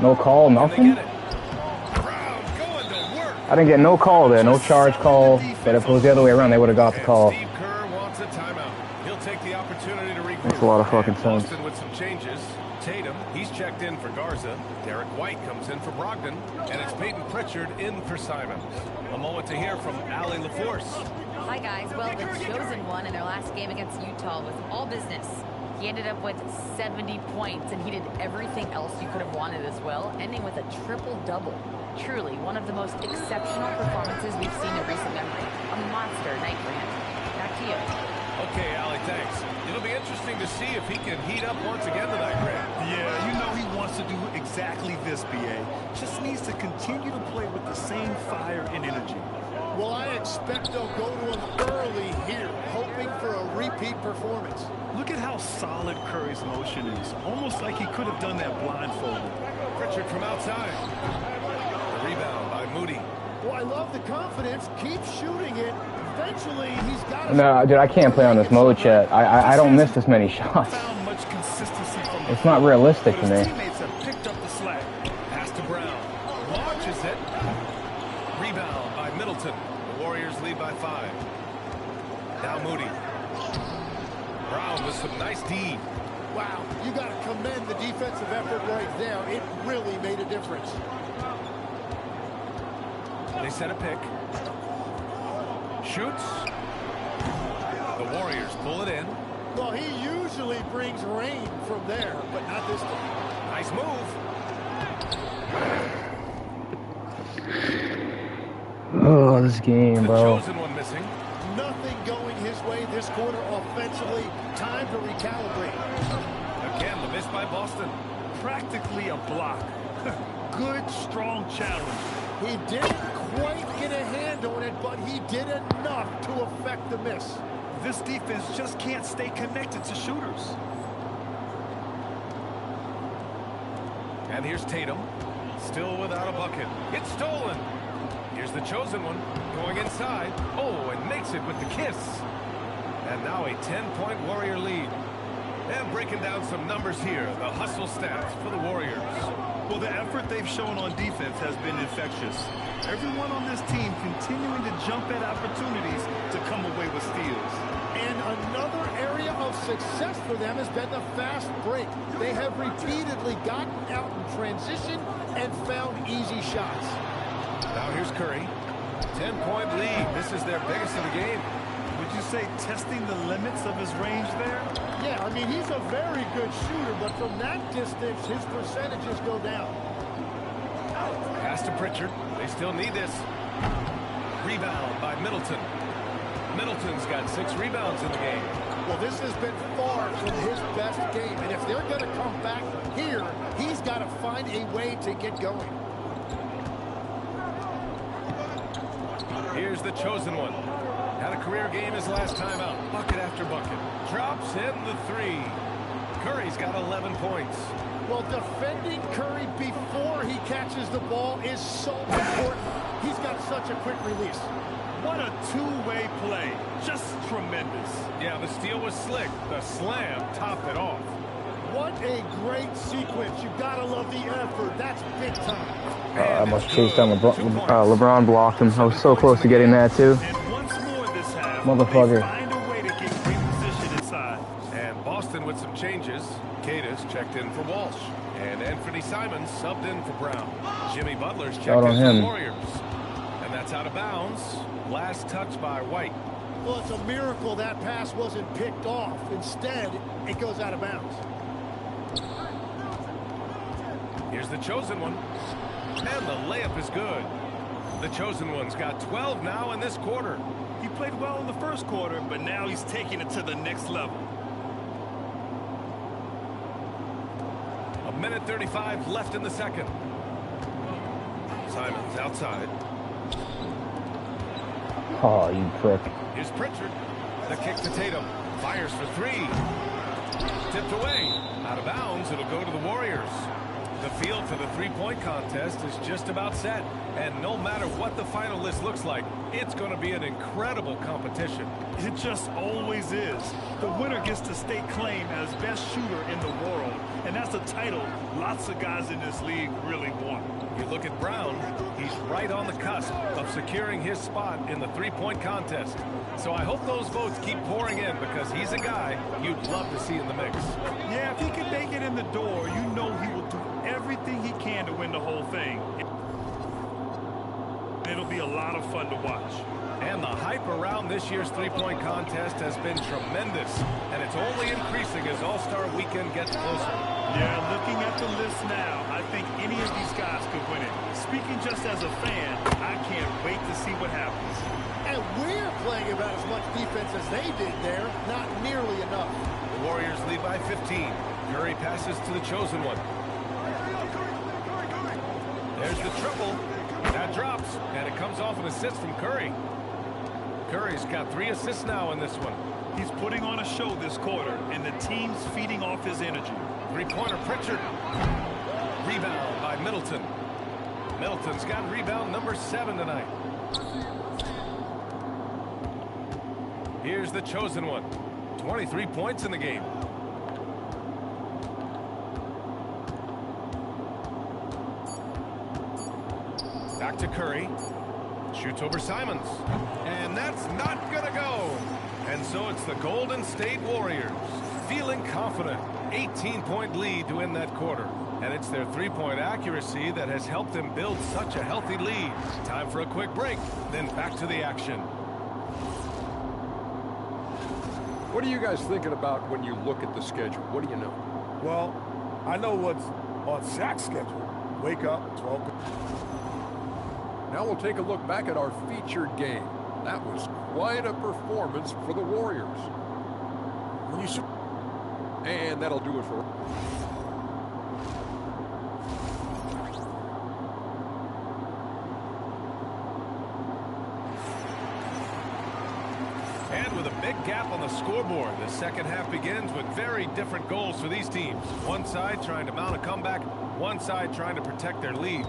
No call, nothing? Brown going to work. I didn't get no call there. No charge call. But if it was the other way around, they would have got the call. Steve Kerr wants a timeout. He'll take the opportunity to regroup. Makes a lot of fucking sense. Boston with some changes. Tatum, he's checked in for Garza. Derek White comes in for Brogdon. And it's Peyton Pritchard in for Simons. A moment to hear from Allie LaForce. Hi, guys. Well, the chosen one in their last game against Utah was all business. He ended up with 70 points, and he did everything else you could have wanted as well, ending with a triple-double. Truly, one of the most exceptional performances we've seen in recent memory. A monster night for him. Back to you. Okay, Allie, thanks. It'll be interesting to see if he can heat up once again tonight, Grant. Yeah, you know he wants to do exactly this, BA. Just needs to continue to play with the same fire and energy. Well, I expect they'll go to him early here, hoping for a repeat performance. Look at how solid Curry's motion is. Almost like he could have done that blindfolded. Pritchard from outside. The rebound by Moody. Well, I love the confidence. Keep shooting it. Eventually, he's got to... No, dude, I can't play on this mode, chat. I don't miss this many shots. Found much consistency from It's not realistic to his me. teammates have picked up the slack. Pass to Brown. Launches it. Rebound by Middleton. The Warriors lead by 5. Now Moody. Brown with some nice D. Wow, you got to commend the defensive effort right there. It really made a difference. They set a pick. Shoots. The Warriors pull it in. Well, he usually brings rain from there, but not this time. Nice move. Oh, this game, bro. The chosen one missing. Nothing going his way this quarter offensively. Time to recalibrate. Again, the miss by Boston. Practically a block. Good, strong challenge. He didn't quite get a hand on it, but he did enough to affect the miss. This defense just can't stay connected to shooters. And here's Tatum. Still without a bucket. It's stolen. Here's the chosen one going inside. Oh, and makes it with the kiss. And now a 10-point Warrior lead. And breaking down some numbers here, the hustle stats for the Warriors. Well, the effort they've shown on defense has been infectious. Everyone on this team continuing to jump at opportunities to come away with steals. And another area of success for them has been the fast break. They have repeatedly gotten out in transition and found easy shots. Now here's Curry. 10-point lead. This is their biggest of the game. Would you say testing the limits of his range there? Yeah, I mean, he's a very good shooter, but from that distance, his percentages go down. Pass to Pritchard. They still need this. Rebound by Middleton. Middleton's got 6 rebounds in the game. Well, this has been far from his best game, and if they're going to come back here, he's got to find a way to get going. Here's the chosen one. Had a career game his last time out. Bucket after bucket. Drops in the 3. Curry's got 11 points. Well, defending Curry before he catches the ball is so important. He's got such a quick release. What a two-way play. Just tremendous. Yeah, the steal was slick. The slam topped it off. What a great sequence. You gotta love the effort. That's big time. I almost chased down LeBron. LeBron blocked him. I was so close to getting that too. And once more this half, Motherfucker. they find a way to get great position inside. And Boston with some changes. Cadis checked in for Walsh. And Anthony Simons subbed in for Brown. Jimmy Butler's checked Shout on in for him. Warriors. And that's out of bounds. Last touch by White. Well, it's a miracle that pass wasn't picked off. Instead, it goes out of bounds. Here's the chosen one. And the layup is good. The chosen one's got 12 now in this quarter. He played well in the first quarter, but now he's taking it to the next level. A minute 35 left in the second. Simons outside. Oh, you prick. Here's Pritchard. The kick to Tatum. Fires for 3. Tipped away. Out of bounds. It'll go to the Warriors. The field for the three-point contest is just about set. And no matter what the final list looks like, it's going to be an incredible competition. It just always is. The winner gets to stake claim as best shooter in the world. And that's a title lots of guys in this league really want. You look at Brown, he's right on the cusp of securing his spot in the three-point contest. So I hope those votes keep pouring in because he's a guy you'd love to see in the mix. Yeah, if he can make it in the door, you know he will do everything he can to win the whole thing. It'll be a lot of fun to watch. And the hype around this year's three-point contest has been tremendous. And it's only increasing as All-Star Weekend gets closer. Yeah, looking at the list now, I think any of these guys could win it. Speaking just as a fan, I can't wait to see what happens. And we're playing about as much defense as they did there. Not nearly enough. The Warriors lead by 15. Curry passes to the chosen one. There's the triple. That drops, and it comes off an assist from Curry. Curry's got 3 assists now in this one. He's putting on a show this quarter, and the team's feeding off his energy. Three-pointer Pritchard. Rebound by Middleton. Middleton's got rebound number 7 tonight. Here's the chosen one. 23 points in the game. Back to Curry. Shoots over Simons. And that's not gonna go. And so it's the Golden State Warriors feeling confident. 18-point lead to win that quarter. And it's their three-point accuracy that has helped them build such a healthy lead. Time for a quick break, then back to the action. What are you guys thinking about when you look at the schedule? What do you know? Well, I know what's on Shaq's schedule. Wake up, 12. Now we'll take a look back at our featured game. That was quite a performance for the Warriors. When you shoot. And that'll do it for... And with a big gap on the scoreboard, the second half begins with very different goals for these teams. One side trying to mount a comeback, one side trying to protect their lead.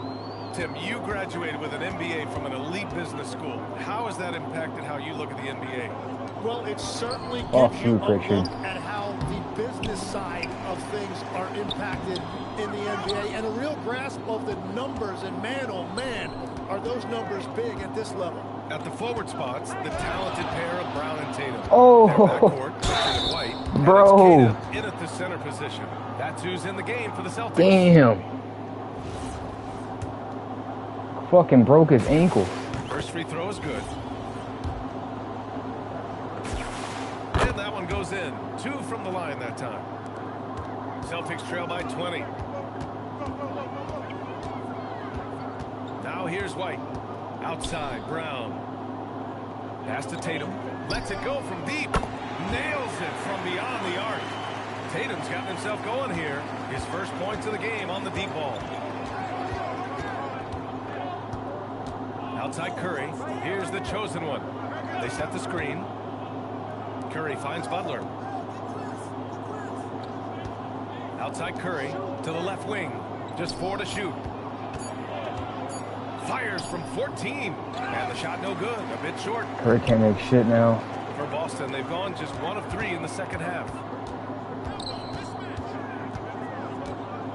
Tim, you graduated with an MBA from an elite business school. How has that impacted how you look at the NBA? Well, it certainly gives Oh, you shoot, a Richard. look at how the business side of things are impacted in the NBA and a real grasp of the numbers. And man, oh man, are those numbers big at this level. At the forward spots, the talented pair of Brown and Tatum. Oh. Their backcourt, Richard and White, Bro. And it's Tatum in at the center position. That's who's in the game for the Celtics. Damn. Fucking broke his ankle. First free throw is good. And that one goes in. 2 from the line that time. Celtics trail by 20. Now here's White. Outside, Brown. Pass to Tatum. Lets it go from deep. Nails it from beyond the arc. Tatum's gotten himself going here. His first points of the game on the deep ball. Outside Curry. Here's the chosen one. They set the screen. Curry finds Butler. Outside Curry to the left wing. Just 4 to shoot. Fires from 14. And the shot no good. A bit short. Curry can't make shit now. For Boston, they've gone just 1 of 3 in the second half.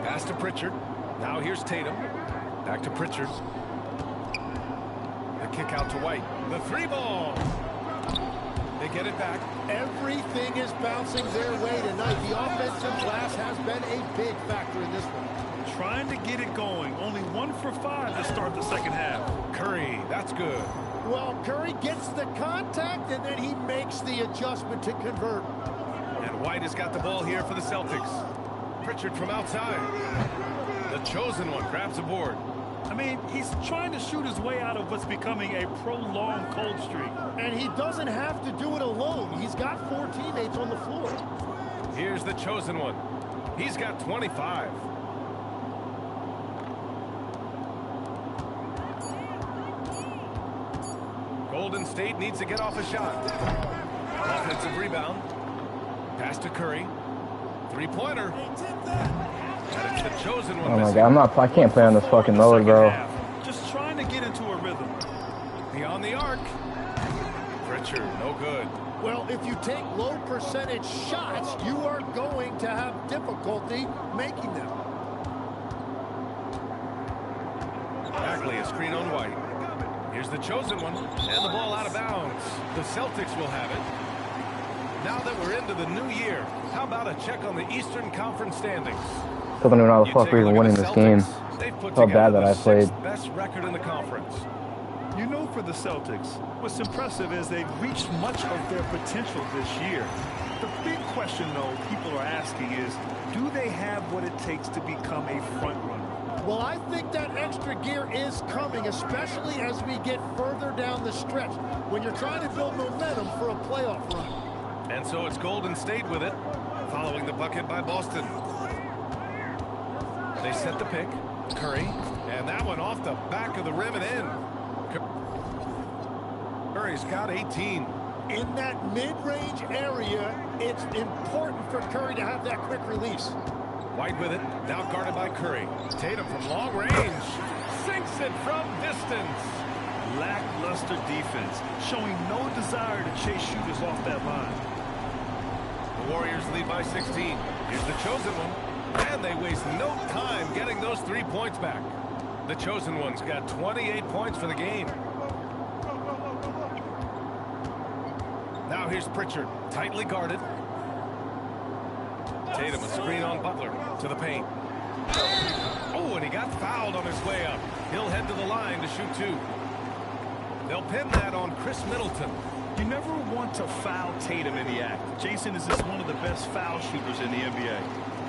Pass to Pritchard. Now here's Tatum. Back to Pritchard. The kick out to White. The 3-ball. They get it back. Everything is bouncing their way tonight. The offensive glass has been a big factor in this one. Trying to get it going. Only 1 for 5 to start the second half. Curry, that's good. Well, Curry gets the contact, and then he makes the adjustment to convert. And White has got the ball here for the Celtics. Pritchard from outside. The chosen one grabs a board. I mean, he's trying to shoot his way out of what's becoming a prolonged cold streak. And he doesn't have to do it alone. He's got 4 teammates on the floor. Here's the chosen one. He's got 25. Golden State needs to get off a shot. Offensive rebound. Pass to Curry. 3-pointer. And it's the chosen one. Oh my god, I can't play on this fucking mode, bro. Just trying to get into a rhythm. Beyond the arc. Pritchard, no good. Well, if you take low percentage shots, you are going to have difficulty making them. Bagley, a screen on White. Here's the chosen one. And the ball out of bounds. The Celtics will have it. Now that we're into the new year, how about a check on the Eastern Conference standings? Still don't even know how the fuck we're even winning this game. How bad that I played. Best record in the conference. You know, for the Celtics, what's impressive is they've reached much of their potential this year. The big question, though, people are asking is, do they have what it takes to become a front runner? Well, I think that extra gear is coming, especially as we get further down the stretch, when you're trying to build momentum for a playoff run. And so it's Golden State with it, following the bucket by Boston. They set the pick. Curry. And that one off the back of the rim and in. Curry's got 18. In that mid-range area, it's important for Curry to have that quick release. White with it. Now guarded by Curry. Tatum from long range. Sinks it from distance. Lackluster defense, showing no desire to chase shooters off that line. The Warriors lead by 16. Here's the chosen one. And they waste no time getting those 3 points back. The chosen one's got 28 points for the game. Now here's Pritchard, tightly guarded. Tatum, a screen on Butler, to the paint. Oh, and he got fouled on his way up. He'll head to the line to shoot 2. They'll pin that on Chris Middleton. You never want to foul Tatum in the act. Jason is just one of the best foul shooters in the NBA.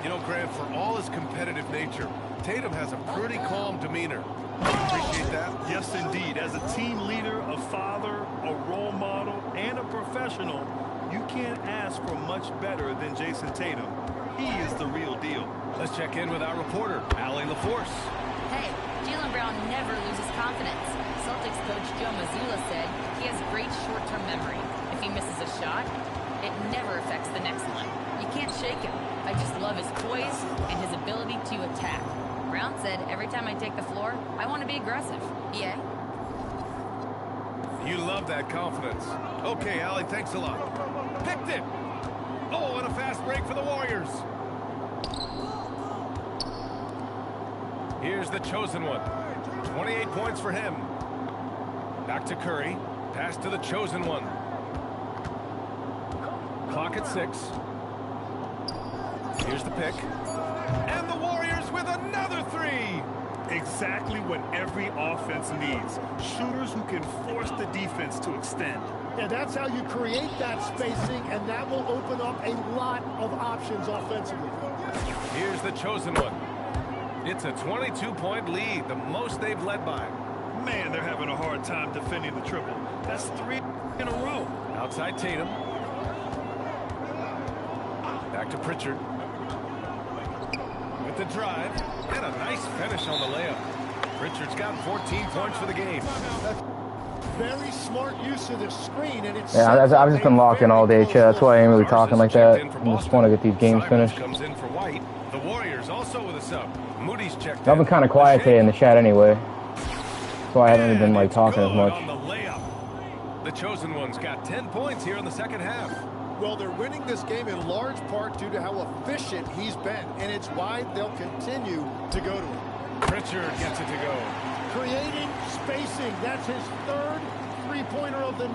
You know, Grant, for all his competitive nature, Tatum has a pretty calm demeanor. Appreciate that? Yes, indeed. As a team leader, a father, a role model, and a professional, you can't ask for much better than Jason Tatum. He is the real deal. Let's check in with our reporter, Allie LaForce. Hey, Jaylen Brown never loses confidence. Celtics coach Joe Mazzulla said he has great short-term memory. If he misses a shot, it never affects the next one. You can't shake him. I just love his poise and his ability to attack. Brown said, every time I take the floor, I want to be aggressive. EA? You love that confidence. Okay, Allie, thanks a lot. Picked it. Oh, and a fast break for the Warriors. Here's the chosen one. 28 points for him. Back to Curry. Pass to the chosen one. Clock at 6. Here's the pick. And the Warriors with another 3. Exactly what every offense needs. Shooters who can force the defense to extend. Yeah, that's how you create that spacing, and that will open up a lot of options offensively. Here's the chosen one. It's a 22-point lead, the most they've led by. Man, they're having a hard time defending the triple. That's 3 in a row. Outside Tatum. Back to Pritchard. With the drive. And a nice finish on the layup. Pritchard's got 14 points for the game. Very smart use of the screen, and it's I've just been locking all day, Chad. That's why I ain't really talking like that. I just want to get these games finished. Comes in for White. The Warriors also with a sub. Moody's checked I've been kind of quiet today in the chat anyway. That's why I haven't really been like talking as much. On the layup. The chosen one's got 10 points here in the second half. Well, they're winning this game in large part due to how efficient he's been, and it's why they'll continue to go to him. Pritchard gets it to go. Creating spacing. That's his third three-pointer of the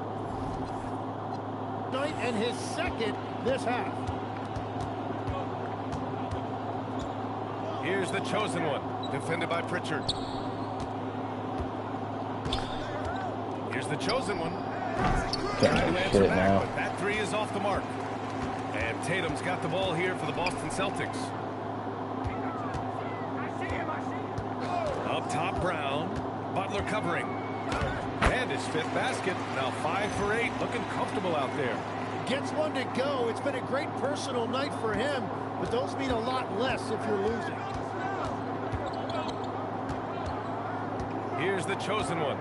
night and his second this half. Here's the chosen one, defended by Pritchard. Here's the chosen one. Can't do shit now. But that 3 is off the mark. And Tatum's got the ball here for the Boston Celtics. Up top, Brown. Butler covering. And his 5th basket. Now 5 for 8. Looking comfortable out there. Gets one to go. It's been a great personal night for him, but those mean a lot less if you're losing. Here's the chosen one.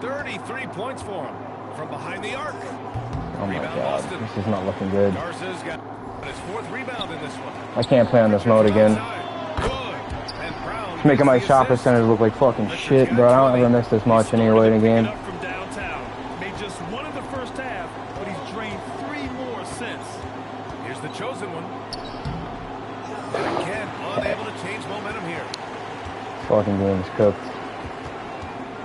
33 points for him. From behind the arc. Oh my Rebound god, Boston. this is not looking good. Garza's got his 4th rebound in this one. I can't play on this mode again. And Brown It's making my shot percentage look like fucking shit, bro. I don't ever miss this much anyway in a game. From downtown. Made just 1 in the first half, but he's drained 3 more since. Here's the chosen one. And again, unable to change momentum here. Fucking game's cooked.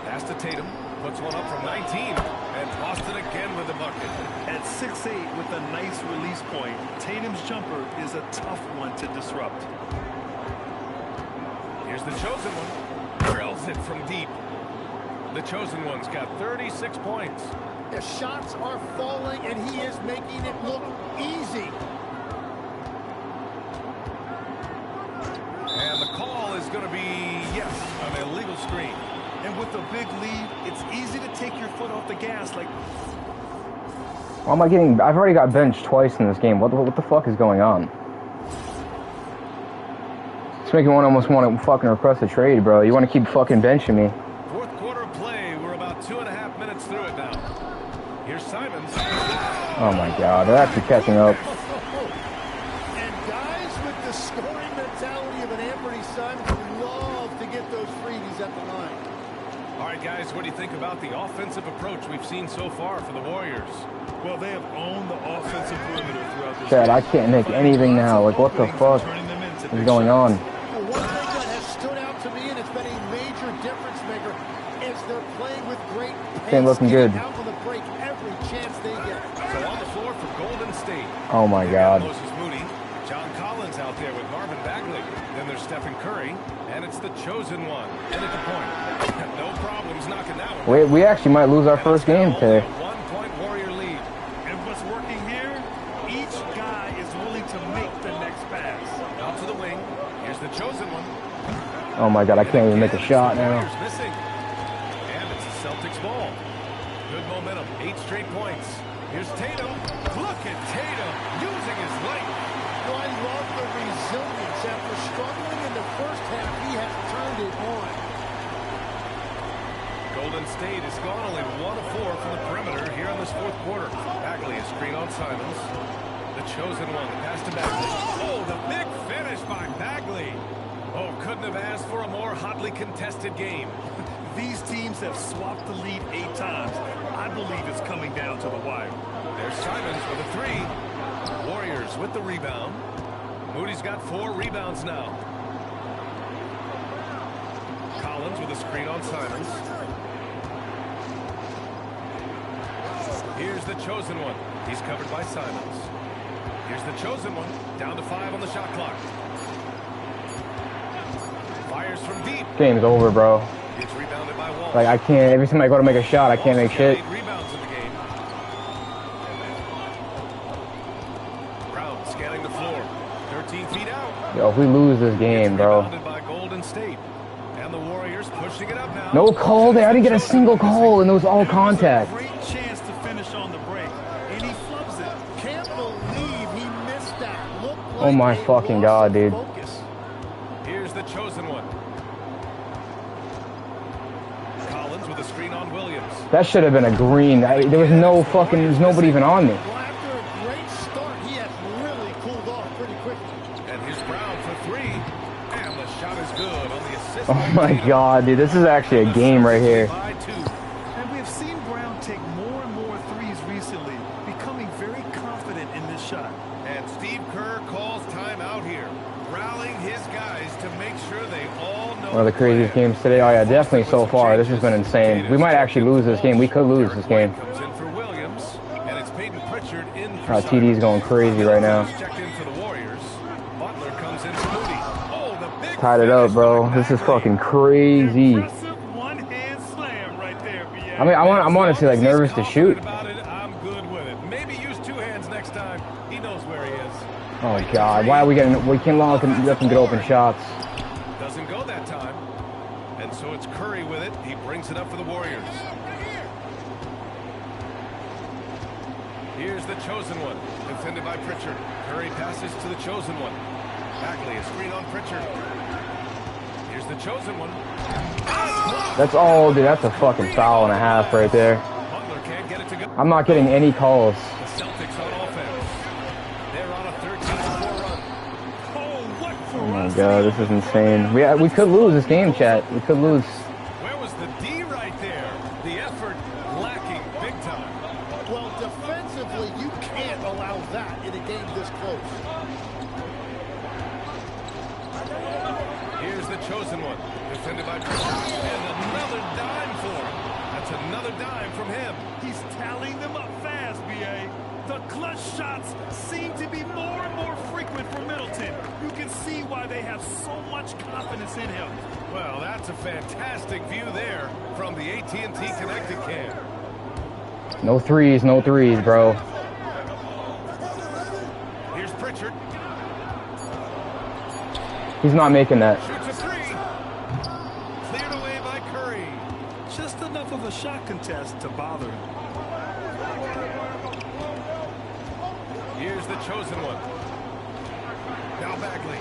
Pass to Tatum. Puts one up from 19. And Boston again with the bucket. At 6'8" with a nice release point, Tatum's jumper is a tough one to disrupt. Here's the chosen one. Drills it from deep. The chosen one's got 36 points. The shots are falling, and he is making it look easy. And the call is going to be, yes, an illegal screen. And with a big lead, it's easy to take your foot off the gas. Like, Why am I getting... I've already got benched twice in this game. What the fuck is going on? It's making one almost want to fucking request a trade, bro. You want to keep fucking benching me. 4th quarter of play. We're about 2.5 minutes through it now. Here's Simons. Oh my god, they're actually catching up. And guys with the scoring mentality of an Anthony Simons love to get those freebies at the line. All right, guys, what do you think about the offensive approach we've seen so far for the Warriors? well, they have owned the offensive perimeter throughout this Chad, game. I can't make anything now. Like, what the fuck is going on? Well, one thing that has stood out to me, and it's been a major difference maker, is they're playing with great pace. Ain't looking good. Out on the break every chance they get. So on the floor for Golden State. Oh my god. Moses Moody, John Collins out there with Marvin Bagley. Then there's Stephen Curry, and it's the chosen one. In at the point. No problems knocking that one. We actually might lose our first game today. 1-point Warrior lead. And what's working here, each guy is willing to make the next pass. Out to the wing. Here's the chosen one. Oh my god, I can't even make a shot now. Warriors missing. And it's the Celtics ball. Good momentum. 8 straight points. Here's Tatum. Look at Tatum using his length. Well, I love the resilience. After struggling in the first half, he has turned it on. Golden State has gone only 1 of 4 from the perimeter here in this 4th quarter. Bagley is screen on Simons. The chosen one, the pass to Bagley. Oh, the big finish by Bagley. Oh, couldn't have asked for a more hotly contested game. These teams have swapped the lead 8 times. I believe it's coming down to the wire. There's Simons with a 3. Warriors with the rebound. Moody's got 4 rebounds now. Collins with a screen on Simons. Here's the chosen one. He's covered by Simons. Here's the chosen one. Down to 5 on the shot clock. Fires from deep. Game's over, bro. It's rebounded by Walsh. Like, I can't, every time I go to make a shot, I can't make shit. 8 rebounds in the game. Brown scanning the floor. 13 feet out. Yo, if we lose this game, bro. Rebounded by Golden State. And the Warriors pushing it up now. No call there. I didn't get a single call, and it was all contact. Great chance to finish on the break, and he flubs it. Can't believe he missed that. Looked like Oh my fucking god, dude. focus. Here's the chosen one. Collins with a screen on Williams. That should have been a green. There was no fucking, there's nobody even on me. Well, after a great start, he has really cooled off pretty quickly. And here's Brown for 3. And the shot is good on the assist. Oh my god, dude. This is actually a game right here. By 2. And we have seen Brown take more and more threes recently, becoming very confident in this shot. And Steve Kerr calls timeout here, rallying his guys to make sure they all know. One of the craziest games today. Oh yeah, definitely so far. This has been insane. We might actually lose this game. We could lose this game. Comes in for Williams, and it's Peyton Pritchard in for TD's going crazy right now. checked in for the Warriors. Butler comes in for Moody. Oh, the big Tied it up, bro. This is fucking crazy. Impressive one-hand slam right there, BA. I mean, I'm honestly like nervous to shoot. About it, I'm good with it. Maybe use 2 hands next time. He knows where he is. Oh god, why are we getting? We can't let them get open shots. Doesn't go that time. And so it's Curry with it. He brings it up for the Warriors. Here's the chosen one. Defended by Pritchard. Curry passes to the chosen one. Bagley, a screen on Pritchard. Here's the chosen one. That's all, dude. That's a fucking foul and a half right there. Butler can't get it to go. I'm not getting any calls. The Celtics on offense. They're on a 13-4 run. Oh, what Oh my god, this is insane. We could lose this game, chat. We could lose. Where was the D right there? The effort lacking big time. Well, defensively, you can't allow that in a game this close. Here's the chosen one. Defended by Pritchard. And another dime for him. That's another dime from him. He's tallying them up fast, BA. The clutch shots seem to be more and more frequent for Middleton. You can see why they have so much confidence in him. Well, that's a fantastic view there from the AT&T Connected Cam. No threes, bro. Here's Pritchard. He's not making that. Shoots a 3. Cleared away by Curry. Just enough of a shot contest to bother him. Here's the chosen one. Now Bagley.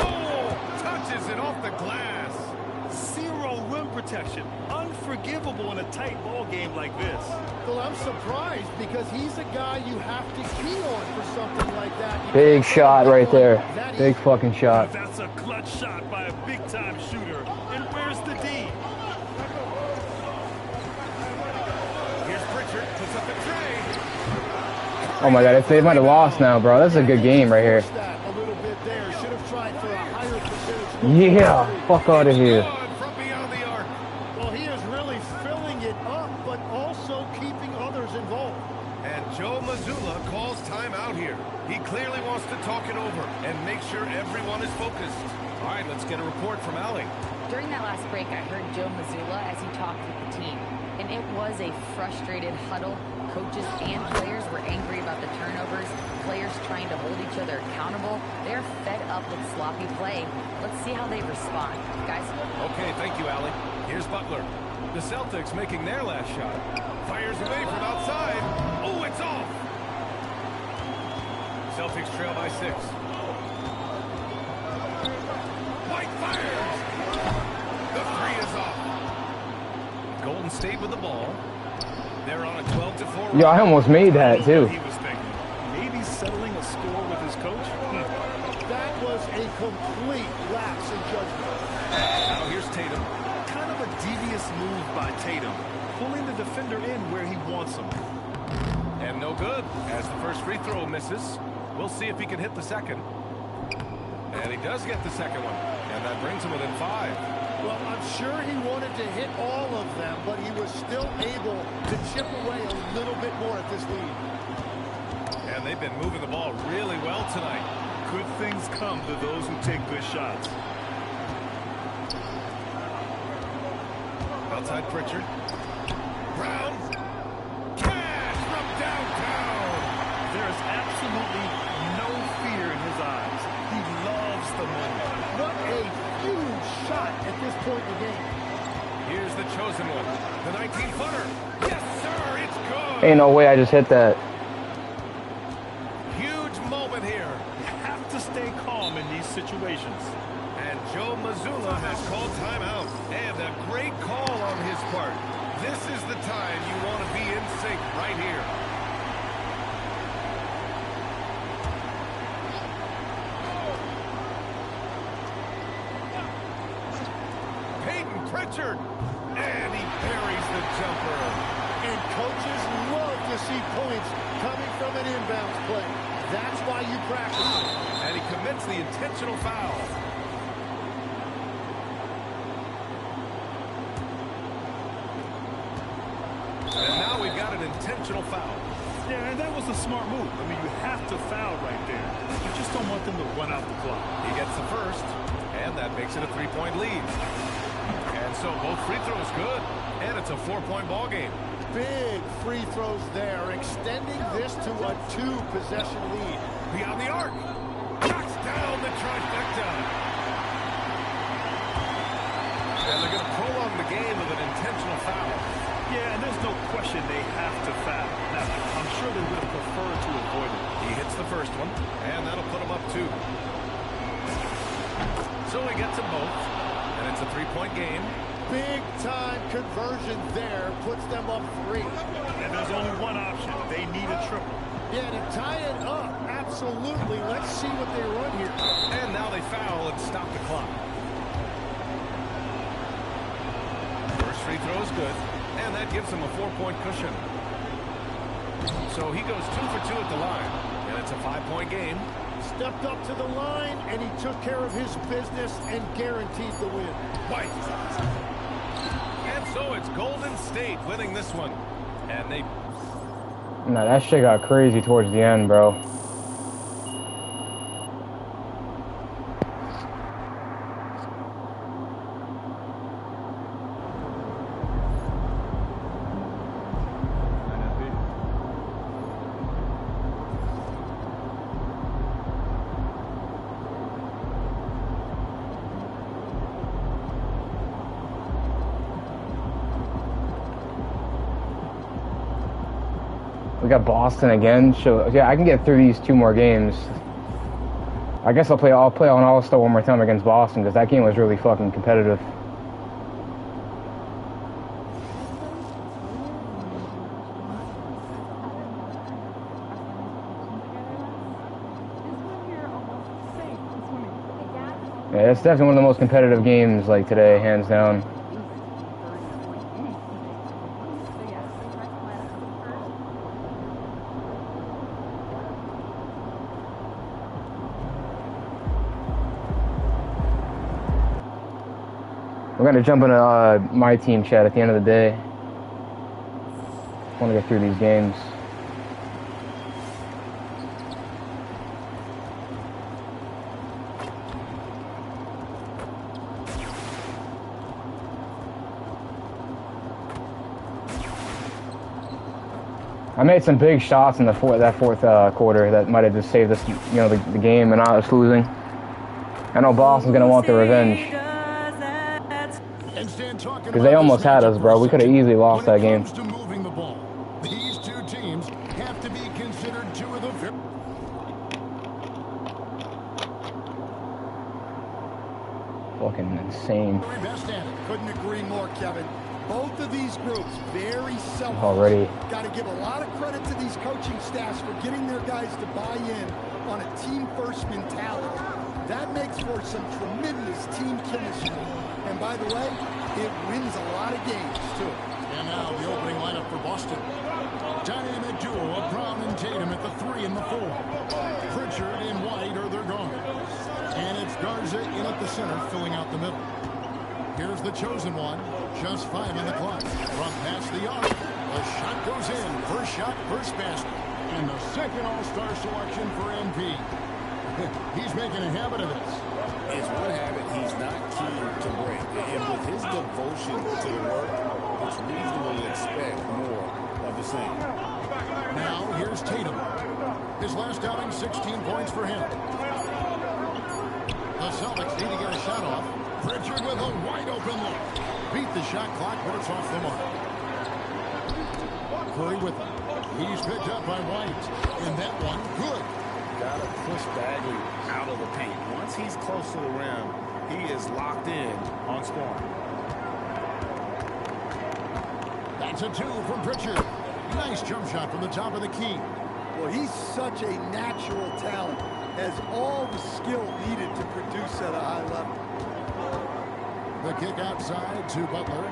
Oh, touches it off the glass. Zero rim protection. Unforgivable in a tight ball game like this. Well, I'm surprised because he's a guy you have to key on for something like that. Big shot right there. Big fucking shot. That's a clutch shot by a big-time shooter. And where's the D? Here's Pritchard. Puts up a tray. Oh my god, if they might have lost now, bro. That's a good game right here. A little bit there. Should have tried for a higher percentage. Yeah, fuck out of here. From beyond the arc. Well, he is really filling it up, but also keeping others involved. And Joe Mazzulla calls timeout here. He clearly wants to talk it over and make sure everyone is focused. All right, let's get a report from Allie. During that last break, I heard Joe Mazzulla as he talked with the team. And it was a frustrated huddle. Coaches and players were angry about the turnovers. Players trying to hold each other accountable. They're fed up with sloppy play. Let's see how they respond. Guys? Okay, thank you, Allie. Here's Butler. The Celtics making their last shot. Fires away from outside. Oh, it's off. Celtics trail by 6. White fires. The 3 is off. Golden State with the ball. They're on a 12-4. Yo, I almost made that too. He was thinking, maybe settling a score with his coach. That was was a complete lapse in judgment. Now here's Tatum. Kind of a devious move by Tatum, pulling the defender in where he wants him. And no good, as the first free throw misses. We'll see if he can hit the second. And he does get the second one, and that brings him within 5. Well, I'm sure he wanted to hit all of them, but he was still able to chip away a little bit more at this lead. And they've been moving the ball really well tonight. Good things come to those who take good shots. Outside Pritchard. Brown. Cash from downtown. There's absolutely no fear in his eyes. He loves the moment. What a huge shot at this point in the game. Here's the chosen one. The 19-footer. Yes, sir. It's good. Ain't no way I just hit that. Huge moment here. You have to stay calm in these situations. And Joe Mazzulla has called timeout. And a great call on his part. This is the time you want to be in sync right here. Peyton Pritchard. And he buries the jumper. And coaches love to see points coming from an inbounds play. That's why you practice it. And he commits the intentional foul. And now we've got an intentional foul. Yeah, and that was a smart move. I mean, you have to foul right there. You just don't want them to run out the clock. He gets the first, and that makes it a 3-point lead. And so both free throws good, and it's a 4-point ball game. Big free throws there, extending this to a 2-possession lead. Beyond the arc. Knocks down the trifecta. And they're going to prolong the game with an intentional foul. Yeah, and there's no question they have to foul. Now, I'm sure they would have preferred to avoid it. He hits the first one, and that'll put him up 2. So he gets them both, and it's a 3-point game. Big time conversion there puts them up 3. And there's only one option. They need a triple. Yeah, to tie it up, absolutely. Let's see what they run here. And now they foul and stop the clock. First free throw is good, and that gives him a 4-point cushion. So he goes 2 for 2 at the line, and it's a 5-point game. Stepped up to the line, and he took care of his business and guaranteed the win. White. And so it's Golden State winning this one. And they... Nah, that shit got crazy towards the end, bro. We got Boston again. So yeah, I can get through these 2 more games. I guess I'll play on All-Star one more time against Boston because that game was really fucking competitive. Yeah, it's definitely one of the most competitive games like today, hands down. We're going to jump into my team chat at the end of the day. I want to get through these games. I made some big shots in the fourth quarter that might have just saved us, the game and us losing. I know Boston's going to want the revenge. Because they almost had us, bro. We could have easily lost that game. These 2 teams have to be considered 2 of the very fucking insane. Best at it. Couldn't agree more, Kevin. Both of these groups very selfish. Already. Got to give a lot of credit to these coaching staffs for getting their guys to buy in on a team-first mentality. That makes for some tremendous team chemistry. And by the way, it wins a lot of games, too. And now the opening lineup for Boston. Dynamic duo of Brown and Tatum at the 3 and the 4. Pritchard and White are their guards. And it's Garza in at the center, filling out the middle. Here's the chosen one. Just 5 on the clock. From past the arc. The shot goes in. First shot, first basket. And the second all-star selection for MP. He's making a habit of this. It's one habit he's not keen to break. And with his devotion to the work, it's reasonable to expect more of the same. Now, here's Tatum. His last outing, 16 points for him. The Celtics need to get a shot off. Pritchard with a wide-open look. Beat the shot clock, but it's off the mark. Curry with him. He's picked up by White. And that one, good. Got to push Bagley out of the paint. Once he's close to the rim, he is locked in on scoring. That's a 2 from Pritchard. Nice jump shot from the top of the key. Well, he's such a natural talent. Has all the skill needed to produce at a high level. The kick outside to Butler.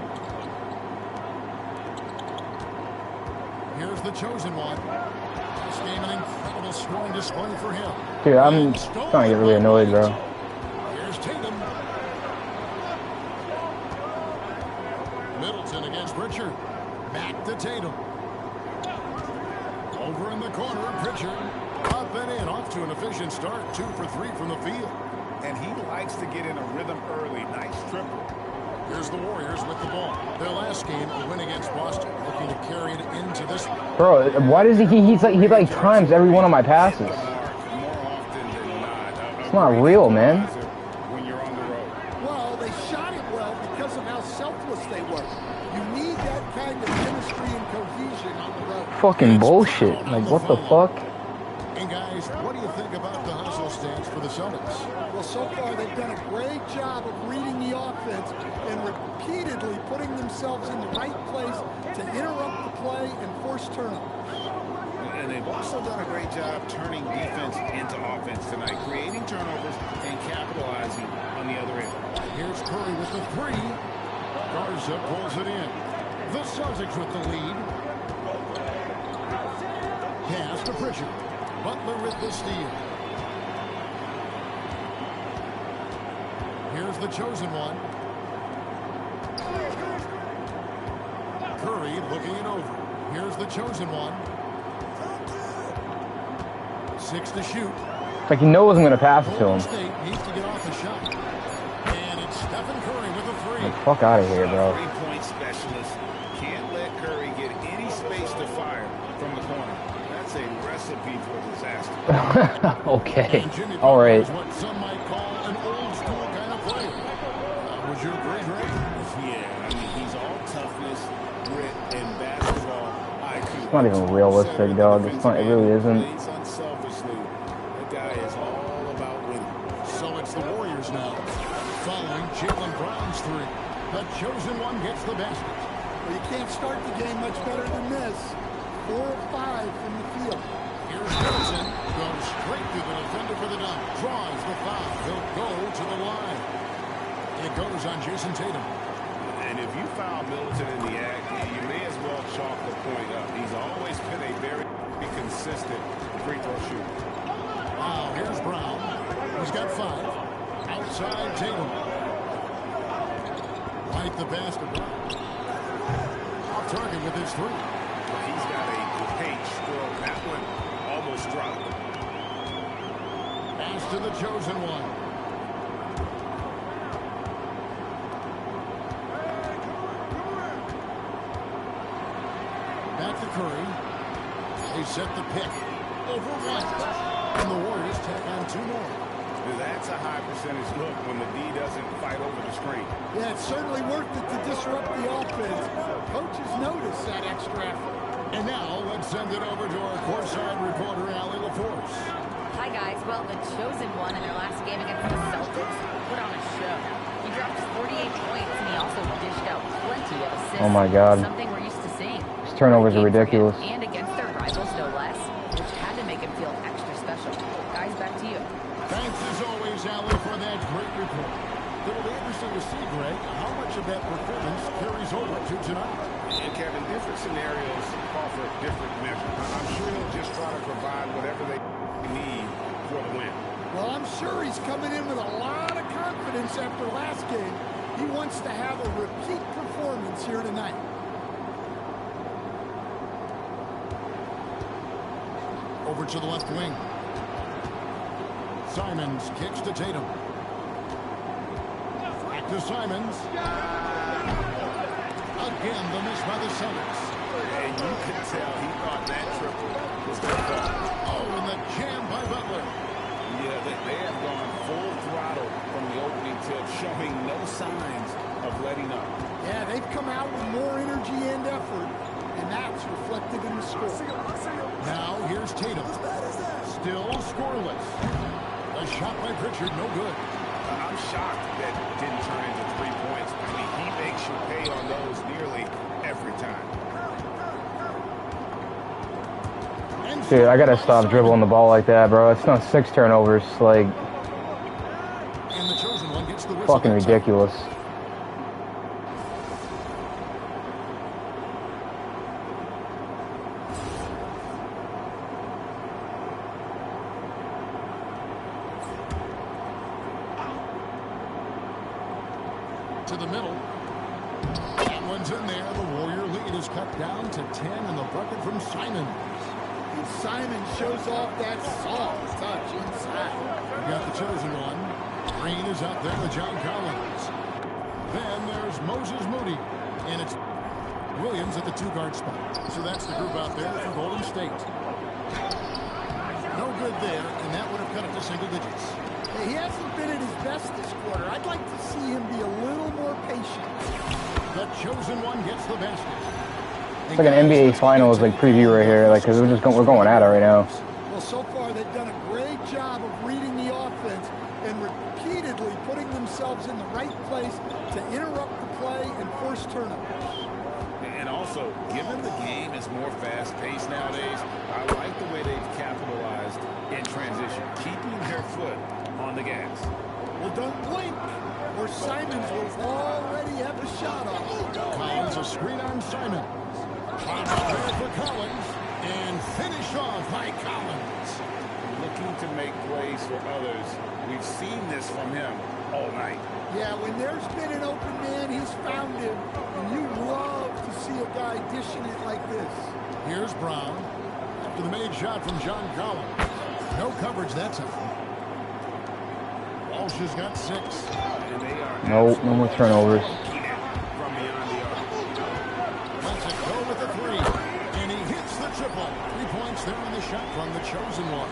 Here's the chosen one. This game an incredible scoring display for him. Dude, I'm starting to get really annoyed, bro. Here's Tatum. Middleton against Pritchard. Back to Tatum. Over in the corner, Pritchard. Up and in, off to an efficient start. 2 for 3 from the field. And he likes to get in a rhythm early. Nice triple. Here's the Warriors with the ball. Their last game, a win against Boston, looking to carry it into this one. Bro, why does he like times every one of my passes? More often than not. It's not real, man. When you're on the road. Well, they shot it well because of how selfless they were. You need that kind of chemistry and cohesion on the road. Fucking bullshit. Like, what the fuck? And guys, what do you think about the hustle stance for the Celtics? Well, so far they've done a great job of reading the offense and repeatedly putting themselves in the right place to interrupt the play and force turnovers. And they've also done a great job turning defense into offense tonight, creating turnovers and capitalizing on the other end. Here's Curry with the 3. Garza pulls it in. The Celtics with the lead. Pass to Pritchard. Butler with the steal. Here's the chosen one. Curry looking it over. Here's the chosen one. 6 to shoot. Like, he knows I'm going to pass it to Golden him. State needs to get off the shot. And it's Stephen Curry with a 3. Like, fuck out of here, bro. Three-point specialist. Can't let Curry get any space to fire from the corner. That's a recipe for disaster. Okay. All right. What some might call an old school kind of player. Would you agree, Greg? Yeah, I mean, he's all toughness, grit, and basketball IQ. It's not even realistic, dog. It's not, it really isn't. Plays unselfishly. That guy is all about winning. So it's the Warriors now. Following Jaylen Brown's 3. The chosen one gets the basket. Well, you can't start the game much better than this. 4 of 5 from the field. Here's Middleton. Goes straight through the defender for the dunk. Draws the foul. He'll go to the line. It goes on Jason Tatum. And if you foul Middleton in the act, you may as well chalk the point up. He's always been a very consistent free throw shooter. Wow, here's Brown. He's got 5. Outside Tatum. Right the basket. Off target with his 3. He's got a great stroke. That one almost dropped. Pass to the chosen one. Back to Curry. They set the pick. Over one. And the Warriors take on 2 more. That's a high percentage look when the D doesn't fight over the screen. Yeah, it's certainly worth it to disrupt the offense. Coaches notice that extra effort. And now let's send it over to our courtside reporter, Allie LaForce. Hi, guys. Well, the chosen one in their last game against the Celtics put on a show. He dropped 48 points, and he also dished out plenty of assists. Oh, my God. Something we're used to seeing. His turnovers are ridiculous. And against their rivals, no less, which had to make him feel extra special. Guys, back to you. Thanks as always, Allie. Kevin, different scenarios call for different measures. I'm sure he'll just try to provide whatever they need for the win. Well, I'm sure he's coming in with a lot of confidence after last game. He wants to have a repeat performance here tonight. Over to the left wing. Simons kicks to Tatum. Back to Simons. Again, the miss by the Celtics. And you could tell he thought that triple was going to fall. Oh, and the jam by Butler. Yeah, they have gone full throttle from the opening tip, showing no signs of letting up. Yeah, they've come out with more energy and effort, and that's reflected in the score. Now here's Tatum. Still scoreless. A shot by Pritchard, no good. I'm shocked that didn't turn into 3 points. I mean, he makes you pay on those nearly every time. Dude, I gotta stop dribbling the ball like that, bro. It's not 6 turnovers. Like, And the chosen one gets the whistle. fucking ridiculous. To the middle. That one's in there. The Warrior lead is cut down to 10, and the bucket from Simons. And Simon shows off that soft touch inside. We got the chosen one. Green is out there with John Collins. Then there's Moses Moody, and it's Williams at the 2-guard spot. So that's the group out there for Golden State. No good there, and that would have cut it to single digits. Hey, he hasn't been at his best this quarter. I'd like to see him be a little more patient. The chosen one gets the basket. It's like an NBA Finals like preview right here, like, because we're going at it right now. Well, so far they've done a great job of reading the offense and repeatedly putting themselves in the right place to interrupt the play and force turnovers. And also, given the game is more fast-paced nowadays, I like the way they've capitalized in transition, keeping their foot on the gas. Well, don't blink, or Simons will already have the shot off. Collins a screen on Simons. Shot out there for Collins, and finish off by Collins. Looking to make plays for others. We've seen this from him all night. Yeah, when there's been an open man, he's found him, and you love to see a guy dishing it like this. Here's Brown after the made shot from John Collins. No coverage that time. Walsh has got 6. And they are No more turnovers. from beyond the arc. Lets it go with the 3, and he hits the triple. 3 points there on the shot from the chosen one.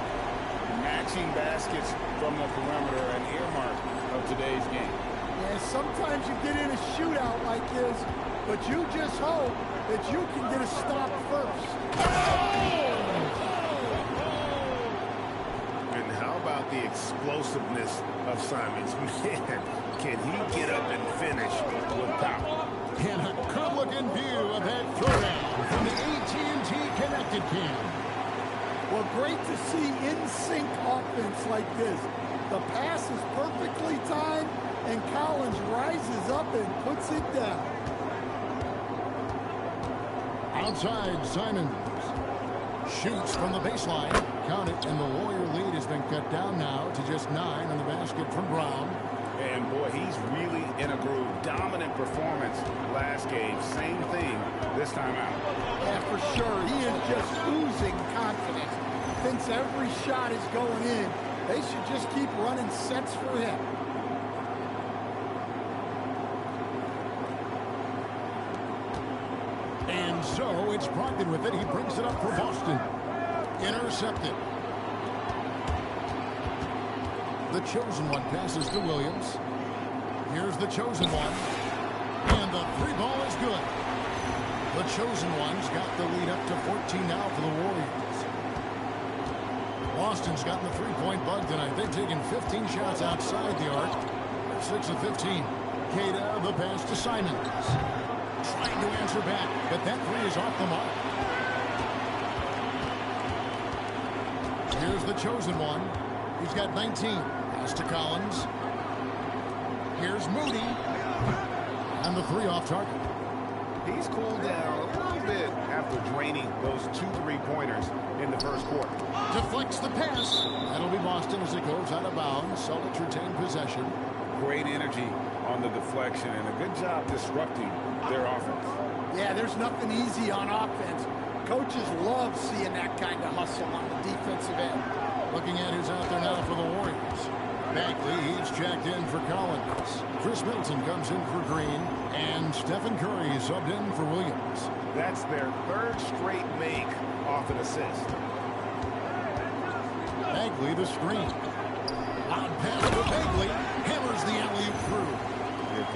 Matching baskets from the perimeter, an earmark of today's game. Yeah, sometimes you get in a shootout like this, but you just hope that you can get a stop first. And how about the explosiveness of Simons? Man, can he get up and finish with power? And a good-looking view of that throwdown from the AT&T Connected Cam. Well, great to see in-sync offense like this. The pass is perfectly timed, and Collins rises up and puts it down. Outside, Simons shoots from the baseline. Count it, and the Warrior lead has been cut down now to just 9 on the basket from Brown. And boy, he's really in a groove. Dominant performance last game. Same thing this time out. Yeah, for sure. He is just oozing confidence. Thinks every shot is going in. They should just keep running sets for him. And so it's Brogdon with it. He brings it up for Boston. Intercepted. The chosen one passes to Williams. Here's the chosen one. And the 3 ball is good. The chosen one's got the lead up to 14 now for the Warriors. Boston's gotten the 3-point bug tonight. They've taken 15 shots outside the arc. They're 6 of 15. Queta, the pass to Simons. Trying to answer back, but that 3 is off the mark. Here's the chosen one. He's got 19. Pass to Collins. Here's Moody. And the 3 off target. He's cooled down for draining those 2 3-pointers in the first quarter. Deflects the pass. That'll be Boston as it goes out of bounds. Celtics retain possession. Great energy on the deflection and a good job disrupting their offense. Yeah, there's nothing easy on offense. Coaches love seeing that kind of hustle on the defensive end. Looking at who's out there now for the Warriors. Bagley, he's checked in for Collins. Chris Middleton comes in for Green. And Stephen Curry subbed in for Williams. That's their 3rd straight make off an assist. Bagley the screen. Loud pass to Bagley. Hammers the alley-oop through.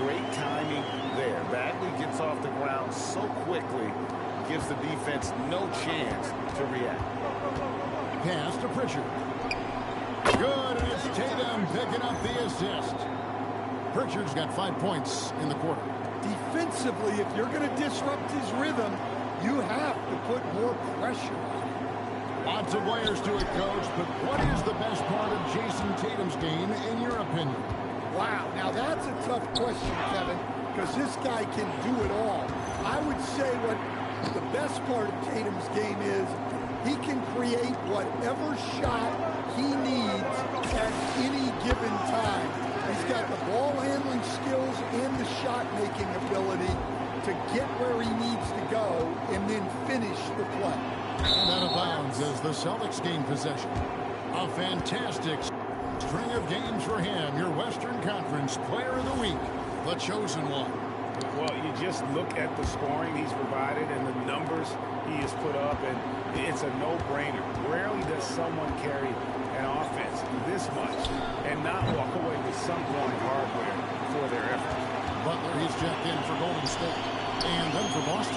Great timing there. Bagley gets off the ground so quickly, gives the defense no chance to react. Pass to Pritchard. Good, and it's Tatum picking up the assist. Pritchard's got 5 points in the quarter. Defensively, if you're going to disrupt his rhythm, you have to put more pressure on him. Lots of layers to it, Coach, but what is the best part of Jason Tatum's game, in your opinion? Wow, now that's a tough question, Kevin, because this guy can do it all. I would say what the best part of Tatum's game is, he can create whatever shot he needs at any given time. He's got the ball handling skills and the shot-making ability to get where he needs to go and then finish the play. And out of bounds as the Celtics gain possession. A fantastic string of games for him. Your Western Conference Player of the Week, the chosen one. Well, you just look at the scoring he's provided and the numbers he has put up, and it's a no-brainer. Rarely does someone carry an offense this much and not walk away with some form of hardware for their effort. Butler, he's checked in for Golden State. And then for Boston.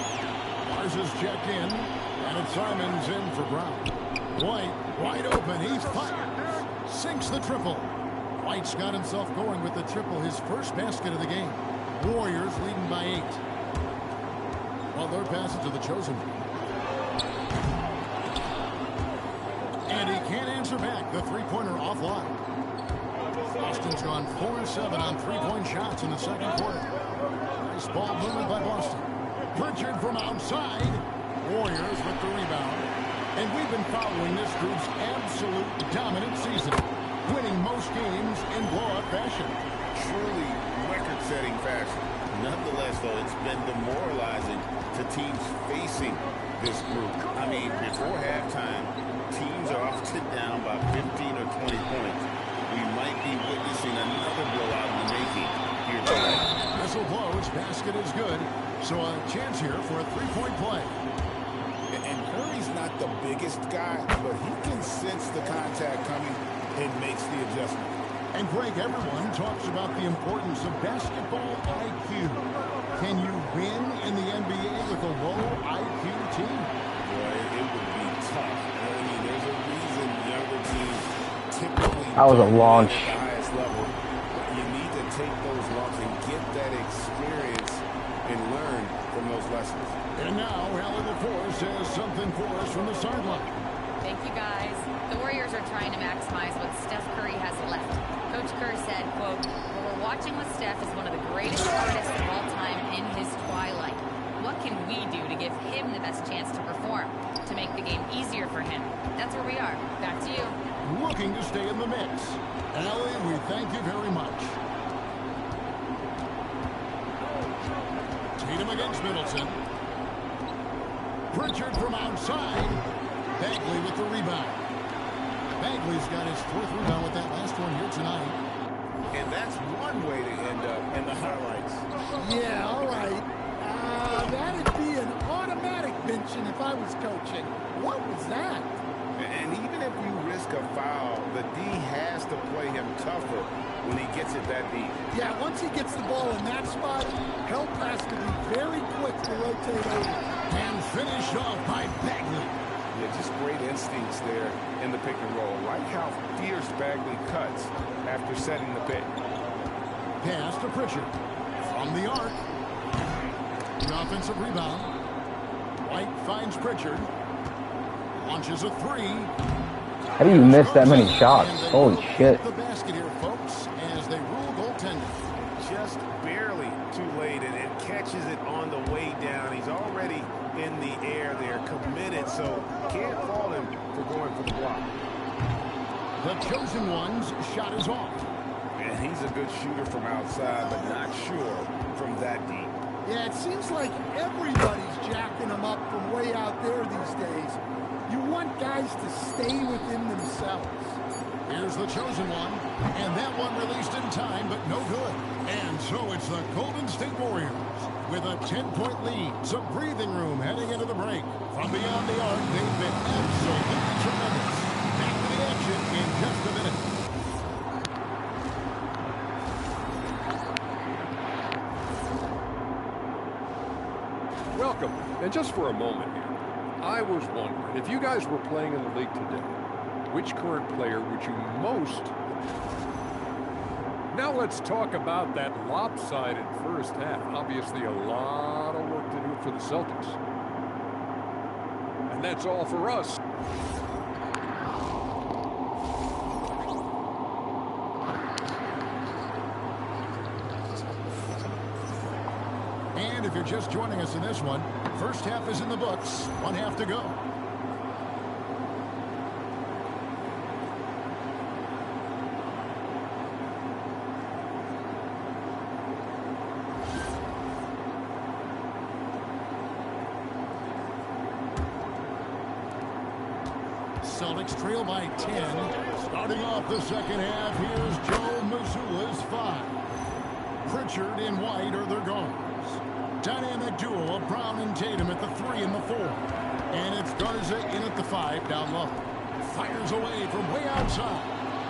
Mars is checked in, and it's Simons in for Brown. White, wide open, he's fired. Sinks the triple. White's got himself going with the triple, his first basket of the game. Warriors leading by 8. Butler passes to the chosen. And he can't answer back. The three-pointer offline. Boston's gone 4-7 on three-point shots in the second quarter. Nice ball movement by Boston. Pritchard from outside. Warriors with the rebound. And we've been following this group's absolute dominant season, winning most games in blowout fashion. Truly record-setting fashion. Nonetheless, though, it's been demoralizing to teams facing this group. I mean, before halftime, teams are often down by 15 or 20 points. We might be witnessing another blowout in the making here tonight. Whistle blows, basket is good. So a chance here for a three-point play. And Curry's not the biggest guy, but he can sense the contact coming and makes the adjustment. And Greg, everyone talks about the importance of basketball IQ. Can you win in the NBA with a low IQ team? Boy, it would be tough. I mean, there's a reason younger teams typically That was a launch. at the highest level. But you need to take those lumps and get that experience and learn from those lessons. And now, Allie LaForce has something for us from the sideline. Thank you, guys. The Warriors are trying to maximize what Steph Curry has left. Coach Kerr said, quote, "What we're watching with Steph is one of the greatest artists of all time in his twilight. What can we do to give him the best chance to perform, to make the game easier for him?" That's where we are. Back to you. Looking to stay in the mix. Allie, we thank you very much. Tatum against Middleton. Pritchard from outside. Bagley with the rebound. Bagley's got his 4th rebound with that last one here tonight. And that's one way to end up in the highlights. Yeah, all right. That'd be an automatic benching if I was coaching. What was that? And even if you risk a foul, the D has to play him tougher when he gets it that deep. Yeah, once he gets the ball in that spot, help has to be very quick to rotate over. And finished off by Bagley. Yeah, just great instincts there in the pick and roll. Like how fierce Bagley cuts after setting the pick. Pass to Pritchard. From the arc. The offensive rebound. White finds Pritchard. Launches a three. How do you miss that many shots? Holy shit. The basket here, folks, as they rule goaltending. Just barely too late, and it catches it on the way down. He's already in the air there. They're committed, so can't fault him for going for the block. The chosen one's shot is off. And he's a good shooter from outside, but not sure from that deep. Yeah, it seems like everybody's jacking them up from way out there these days. You want guys to stay within themselves. Here's the chosen one, and that one released in time, but no good. And so it's the Golden State Warriors with a 10-point lead. Some breathing room heading into the break. From beyond the arc, they've been absolutely tremendous. Back to the action in just a minute. Welcome. And just for a moment here, I was wondering, if you guys were playing in the league today, which current player would you most... Now let's talk about that lopsided first half. Obviously a lot of work to do for the Celtics. And that's all for us. And if you're just joining us in this one, first half is in the books. One half to go. Celtics trail by 10. Starting off the second half, here's Joe Mazzulla's 5. Pritchard and White are their guards. Dynamic duo of Brown and Tatum at the 3 and the 4. And it's Garza in at the 5 down low. Fires away from way outside.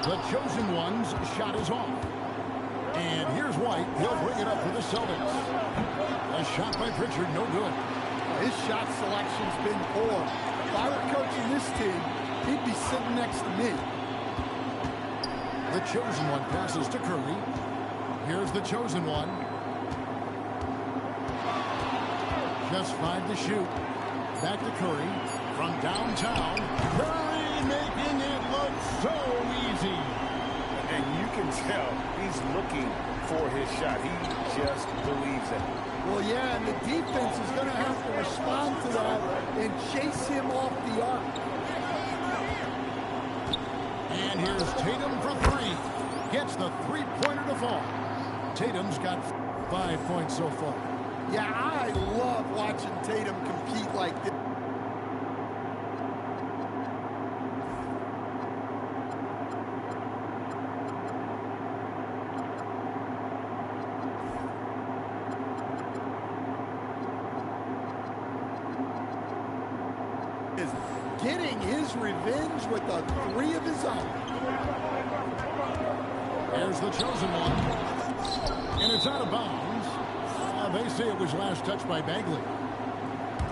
The chosen one's shot is off. And here's White. He'll bring it up for the Celtics. A shot by Pritchard, no good. His shot selection's been poor. If I were coaching this team, he'd be sitting next to me. The chosen one passes to Curry. Here's the chosen one. Just 5 to shoot. Back to Curry. From downtown. Curry making it look so easy. And you can tell he's looking for his shot. He just believes it. Well, yeah, and the defense is going to have to respond to that and chase him off the arc. And here's Tatum for 3. Gets the three-pointer to fall. Tatum's got 5 points so far. Yeah, I love watching Tatum compete like this. Is getting his revenge with a 3 of his own. Here's the chosen one. And it's out of bounds. They say it was last touched by Bagley.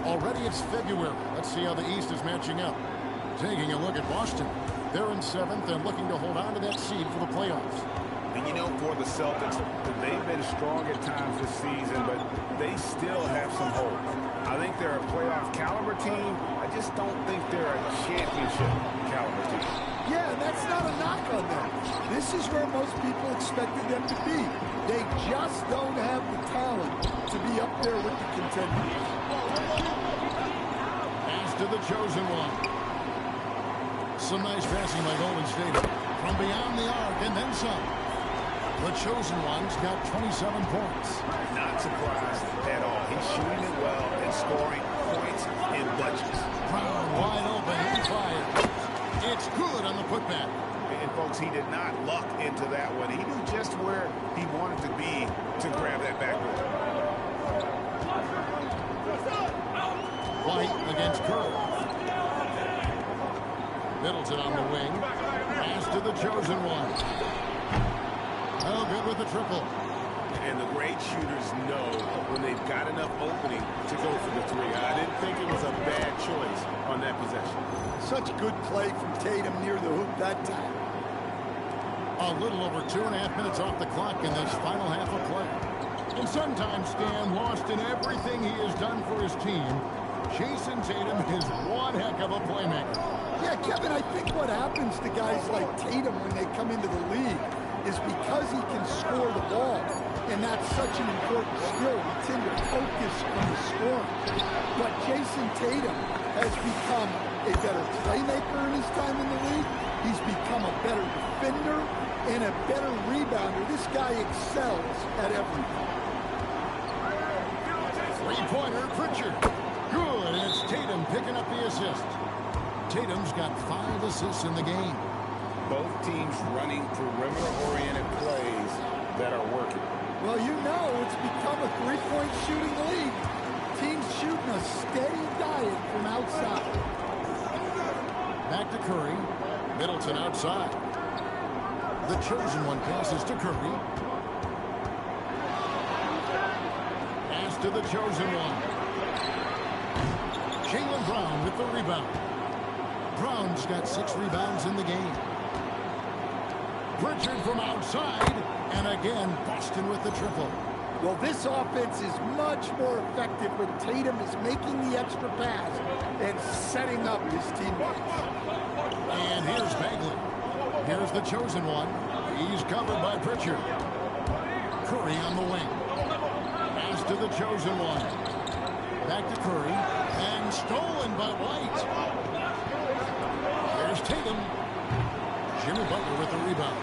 Already it's February. Let's see how the East is matching up. Taking a look at Boston. They're in 7th and looking to hold on to that seed for the playoffs. And you know, for the Celtics, they've been strong at times this season, but they still have some hope. I think they're a playoff caliber team. I just don't think they're a championship caliber team. Yeah, and that's not a knock on them. This is where most people expected them to be. They just don't have the talent to be up there with the contenders. Pass to the chosen one. Some nice passing by Golden State. From beyond the arc and then some. The chosen one's got 27 points. Not surprised at all. He's shooting it well and scoring points in bunches. Brown wide open and fired. It's good on the putback. And folks, he did not luck into that one. He knew just where he wanted to be to grab that backboard. White against Curry. Middleton on the wing. Pass to the chosen one. Oh, good with the triple. And the great shooters know when they've got enough opening to go for the 3. I didn't think it was a bad choice on that possession. Such good play from Tatum near the hoop that time. A little over 2.5 minutes off the clock in this final half of play. And sometimes Stan, lost in everything he has done for his team, Jason Tatum is one heck of a playmaker. Yeah, Kevin, I think what happens to guys like Tatum when they come into the league, is because he can score the ball. And that's such an important skill. We tend to focus on the scoring. But Jason Tatum has become a better playmaker in his time in the league. He's become a better defender and a better rebounder. This guy excels at everything. Three-pointer, Pritchard. Good, and it's Tatum picking up the assist. Tatum's got 5 assists in the game. Both teams running perimeter-oriented plays that are working. Well, you know it's become a three-point shooting league. Teams shooting a steady diet from outside. Back to Curry. Middleton outside. The chosen one passes to Curry. Pass to the chosen one. Jaylen Brown with the rebound. Brown's got 6 rebounds in the game. Pritchard from outside. And again, Boston with the triple. Well, this offense is much more effective when Tatum is making the extra pass and setting up his teammates. And here's Bagley. Here's the chosen one. He's covered by Pritchard. Curry on the wing. Pass to the chosen one. Back to Curry. And stolen by White. There's Tatum. Jimmy Butler with the rebound.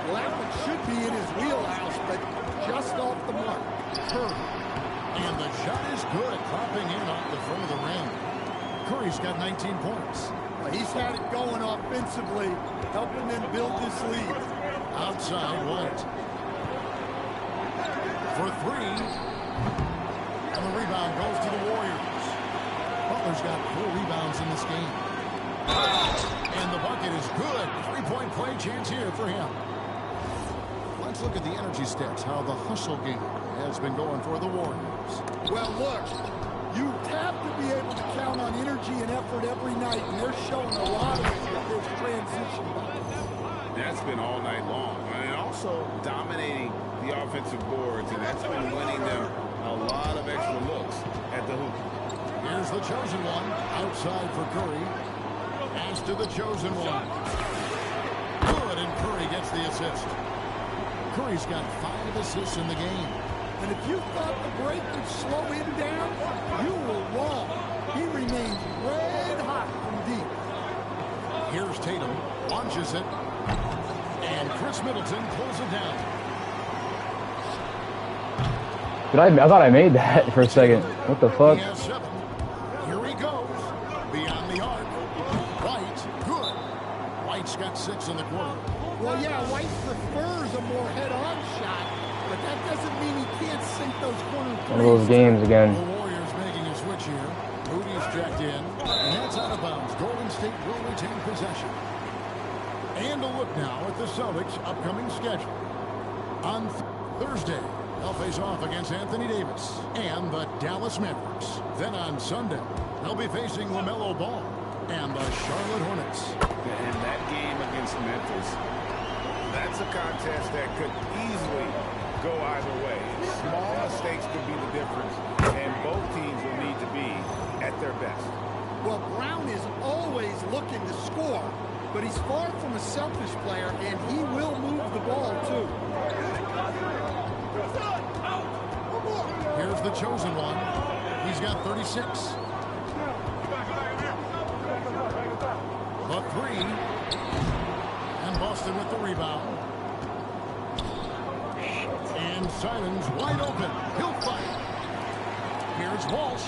Well, that one should be in his wheelhouse, but just off the mark. Curry. And the shot is good, popping in off the front of the rim. Curry's got 19 points. Well, he's had it going offensively, helping them build this lead. Outside, White. For 3. And the rebound goes to the Warriors. Butler's got 4 rebounds in this game. And the bucket is good. 3-point play chance here for him. Let's look at the energy stats, how the hustle game has been going for the Warriors. Well, look, you have to be able to count on energy and effort every night, and they're showing a lot of it with this transition. That's been all night long. And also dominating the offensive boards, and that's been winning them a lot of extra looks at the hoop. Here's the chosen one, outside for Curry. Pass to the chosen one. Good, and Curry gets the assist. Curry's got 5 assists in the game. And if you thought the break would slow him down, you were wrong. He remains red hot from deep. Here's Tatum, launches it, and Chris Middleton pulls it down. I thought I made that for a second. What the fuck? He has 7. Here he goes. Beyond the arc. White, good. White's got 6 in the quarter. Well, yeah, White prefers a more head-on shot, but that doesn't mean he can't sink those corner threes. One of those games again. The Warriors making a switch here. Moody's checked in, and that's out of bounds. Golden State will retain possession. And a look now at the Celtics' upcoming schedule. On Thursday, they'll face off against Anthony Davis and the Dallas Mavericks. Then on Sunday, they'll be facing LaMelo Ball and the Charlotte Hornets. And that game against Memphis, that's a contest that could easily go either way. Small mistakes could be the difference, and both teams will need to be at their best. Well, Brown is always looking to score, but he's far from a selfish player, and he will move the ball, too. Here's the chosen one. He's got 36. The 3. And Boston with the rebound. And Simons wide open. He'll fight. Here's Walsh.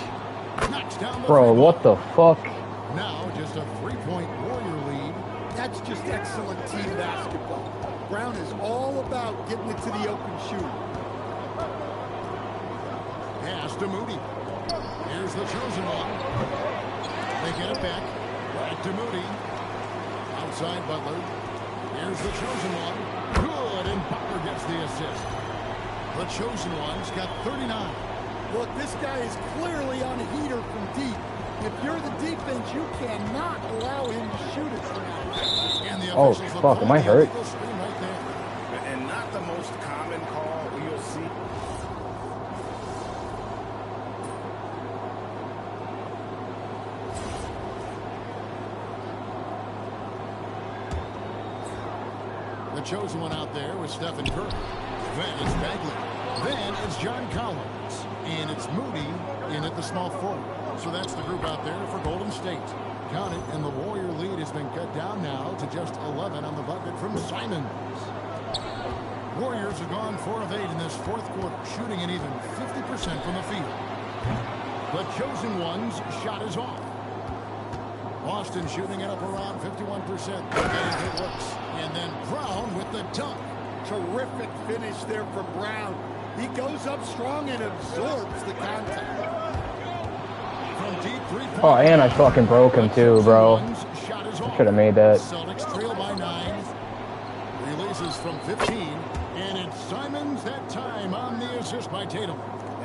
Knocks down the Bro, what the fuck? Now just a 3-point Warrior lead. That's just excellent team basketball. Brown is all about getting it to the open shooter. Pass to Moody. Here's the chosen one. They get it back. Back to Moody. Outside Butler. Here's the chosen one. Good, and Butler gets the assist. The chosen one's got 39. Look, this guy is clearly on a heater from deep. If you're the defense, you cannot allow him to shoot it from out. And the Oh, fuck, am I hurt? Right there. And not the most common call you'll see. The chosen one out there was Stephen Curry. Then it's Bagley. Then it's John Collins. And it's Moody in at the small forward. So that's the group out there for Golden State. Count it, and the Warrior lead has been cut down now to just 11 on the bucket from Simons. Warriors have gone 4 of 8 in this fourth quarter, shooting an even 50% from the field. The chosen one's shot is off. Boston shooting it up around 51%. They're getting good looks. And then Brown with the dunk. Terrific finish there from Brown. He goes up strong and absorbs the contact. From deep three-point. Oh, and I fucking broke him too, bro. I should have made that. Celtics trail by 9. Releases from 15. And it's Simons that time on the assist by Tatum.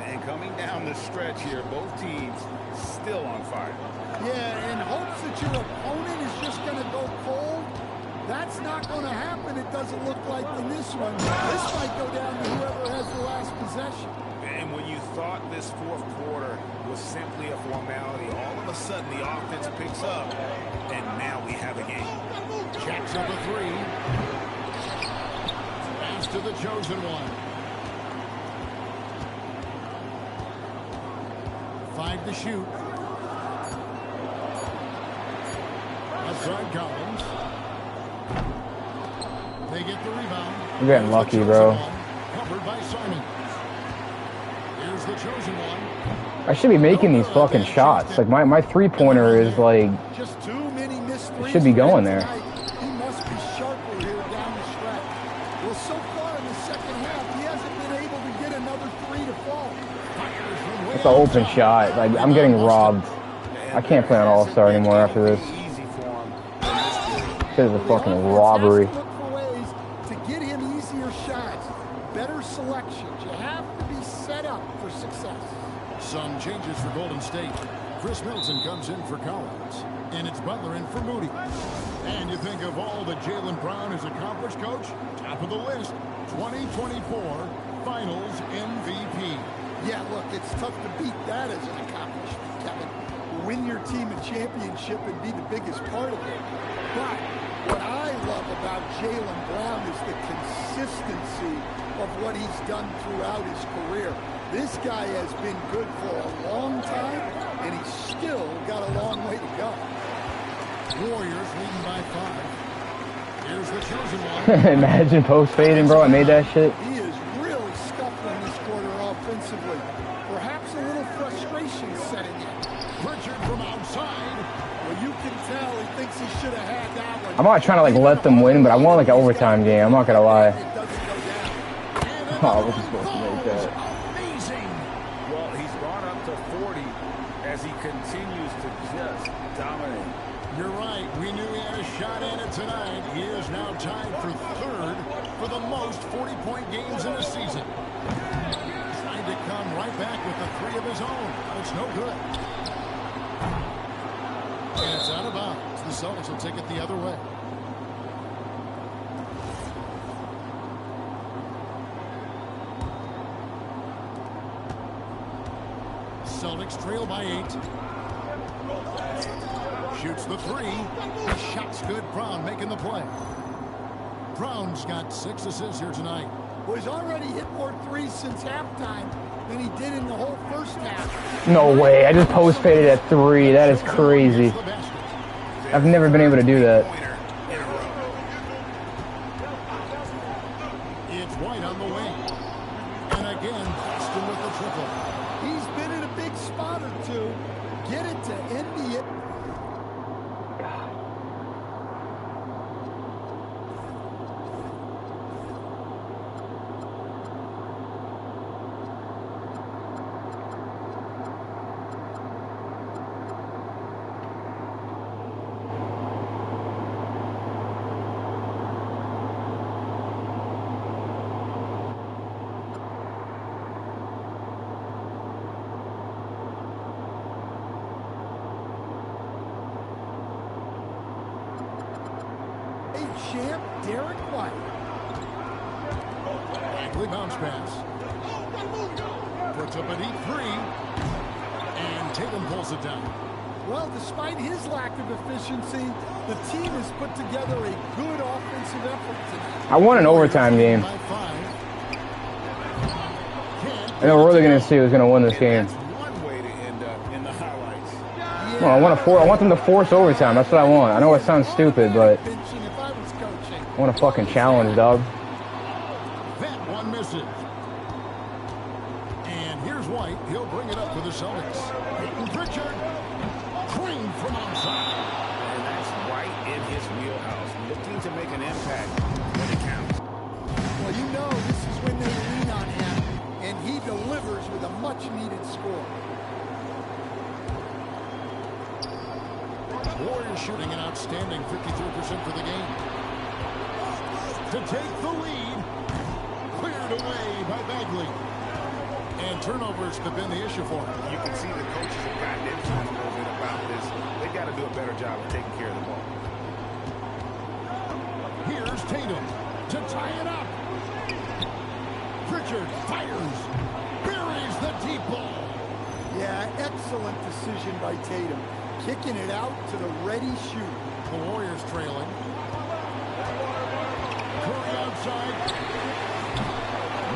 And coming down the stretch here, both teams still on fire. Yeah, in hopes that your opponent is just going to go cold. That's not going to happen, it doesn't look like in this one. This might go down to whoever has the last possession. And when you thought this fourth quarter was simply a formality, all of a sudden the offense picks up, and now we have a game. Jacks up a 3. Pass to the chosen one. 5 to shoot. Outside Collins. They get the rebound. I'm getting lucky, bro. Covered by Simons. Here's the chosen one. I should be making these fucking shots. Like my three-pointer is like, just too many missed threes. It should be going there. He must be sharper here down the stretch. Well, so far in the second half, he hasn't been able to get another 3 to fall. it's an open shot. Like I'm getting robbed. I can't play on All-Star anymore after this. This is a fucking robbery. Look for ways to get him easier shots, better selections. You have to be set up for success. Some changes for Golden State. Chris Middleton comes in for Collins, and it's Butler in for Moody. And you think of all that Jaylen Brown has accomplished, Coach? Top of the list, 2024 Finals MVP. Yeah, look, it's tough to beat that as an accomplishment, Kevin. Win your team a championship and be the biggest part of it. But what I love about Jaylen Brown is the consistency of what he's done throughout his career. This guy has been good for a long time, and he's still got a long way to go. Warriors leading by 5. Here's the chosen one. Imagine post fading, bro. I made that shit. He is really scuffling this quarter offensively. Perhaps a little frustration setting in. Pritchard from outside. Well, you can tell he thinks he should have had that one. I'm not trying to like let them win, but I want like an overtime game. I'm not gonna lie. It doesn't go down. Oh, I wasn't supposed to make that. Amazing. Well, he's gone up to 40 as he continues to just dominate. You're right. We knew he had a shot at it tonight. He is now tied for 3rd for the most 40-point games in a season. Trying to come right back with the 3 of his own. But it's no good. And it's out of bounds. The Celtics will take it the other way. Celtics trail by 8. Shoots the 3. The shot's good. Brown making the play. Brown's got 6 assists here tonight. Well, he's already hit more 3s since halftime than he did in the whole first half. No way. I just post faded at 3. That is crazy. I've never been able to do that. It's White on the wing. And again, Boston with the triple. He's been in a big spot or two. Get it to end it. Champ Derek White. Bagley bounce pass. Puts up a deep 3. And Tatum pulls it down. Well, despite his lack of efficiency, the team has put together a good offensive effort tonight. I want an overtime game. By 5. I know we're really going to see who's going to win this game. That's one way to end up in the highlights. Well, I want them to force overtime. That's what I want. I know it sounds stupid, but If I was coaching. I want a fucking challenge, dog. That one misses. And here's White. He'll bring it up for the Celtics. Peyton Pritchard. Green from outside. And that's right in his wheelhouse, looking to make an impact when it counts. Well, you know this is when they lean on him, and he delivers with a much-needed score. Warriors shooting an outstanding 53% for the game. To take the lead. Cleared away by Bagley. And turnovers have been the issue for him. You can see the coaches have gotten into him a little bit about this. They've got to do a better job of taking care of the ball. Here's Tatum to tie it up. Pritchard fires. Buries the deep ball. Yeah, excellent decision by Tatum. Kicking it out to the ready shooter. The Warriors trailing. Curry outside.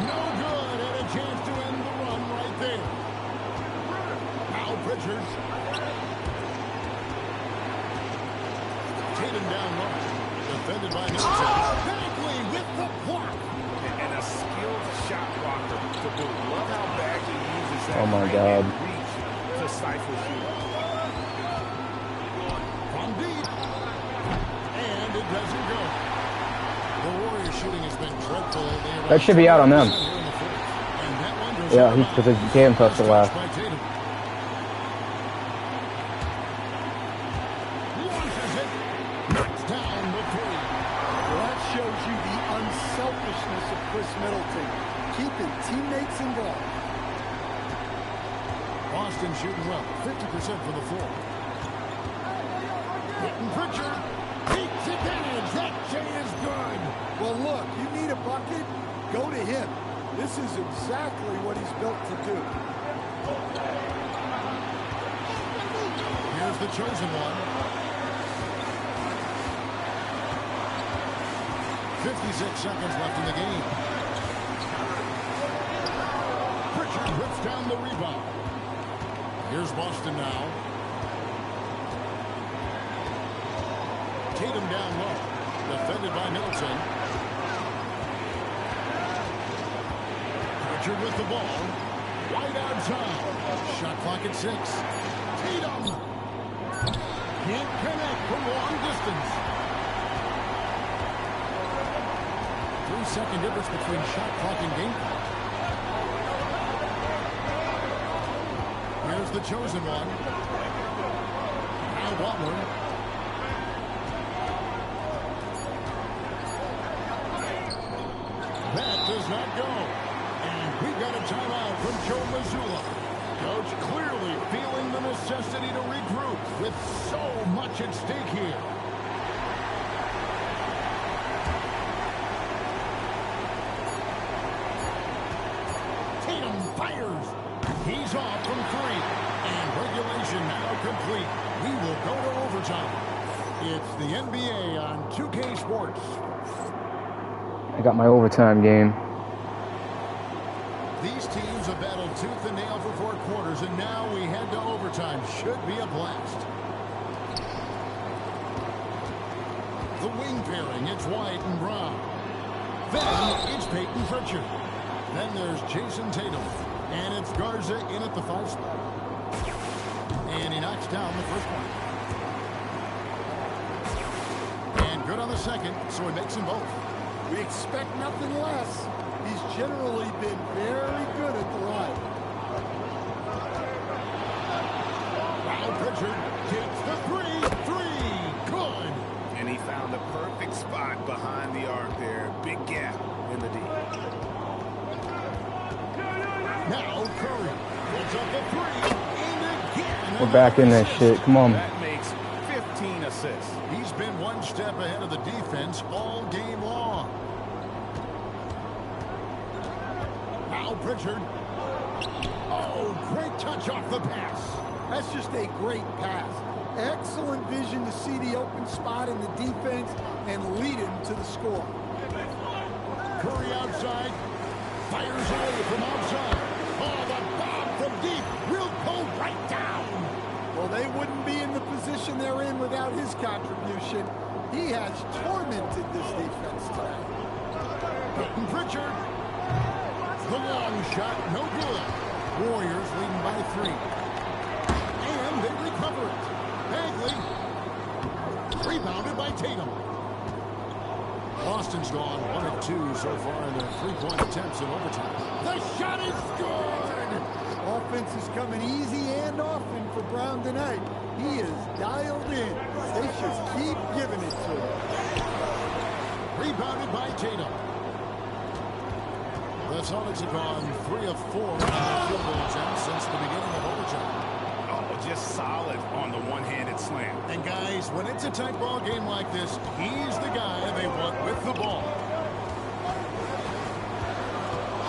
No good, and a chance to end the run right there. Now Pritchard. Tatum down low. Defended by Middleton. Bagley with the block. And a skilled shot blocker to boot. Love how Bagley uses that. Oh my God. Reach to stifle shooting. From deep. And it doesn't go. The Warriors shooting has been dreadful. That should be out on them. Yeah, because they can't touch the last. Launches it. Knocks down the three. Well, that shows you the unselfishness of Chris Middleton, keeping teammates involved. Boston shooting well, 50% for the floor. Hitting Pritchard. Takes advantage. That J is good. Well, look, you need a bucket, go to him. This is exactly what he's built to do. Here's the chosen one. 56 seconds left in the game. Pritchard whips down the rebound. Here's Boston now. Tatum down low. Defended by Middleton. Pritchard with the ball. White outside. Shot clock at 6. Tatum. Can't connect from long distance. 3-second difference between shot clock and game clock. Here's the chosen one. Now Butler. That does not go. And we've got a timeout from Joe Mazzulla. Coach clearly feeling the necessity to regroup with so much at stake here. Tatum fires. He's off from 3. And regulation now complete. We will go to overtime. It's the NBA on 2K Sports. I got my overtime game. These teams have battled tooth and nail for 4 quarters, and now we head to overtime. Should be a blast. The wing pairing, it's White and Brown. Then it's Peyton Pritchard. Then there's Jason Tatum. And it's Garza in at the 5 spot. And he knocks down the first one. And good on the second, so he makes them both. We expect nothing less. He's generally been very good at the line. Now Pritchard takes the 3. Good. And he found the perfect spot behind the arc there. Big gap in the D. Now Curry puts up the 3. And again. We're back in that shit. Come on. That makes 15 assists. He's been one step ahead of the defense all game long. Now Pritchard. Oh, great touch off the pass. That's just a great pass. Excellent vision to see the open spot in the defense and lead him to the score. Curry outside. Fires away from outside. Oh, the bomb from deep will go right down. Well, they wouldn't be in the position they're in without his contribution. He has tormented this defense today. Peyton Pritchard. The long shot, no good. Warriors leading by 3. And they recover it. Bagley. Rebounded by Tatum. Boston's gone 1 of 2 so far in their 3-point attempts in overtime. The shot is good! Offense is coming easy and often for Brown tonight. He is dialed in. They should keep giving it to him. Rebounded by Tatum. The Celtics have gone 3 of 4 on their field goal attempts since the beginning of overtime. Just solid on the one-handed slam. And guys, when it's a tight ball game like this, he's the guy they want with the ball.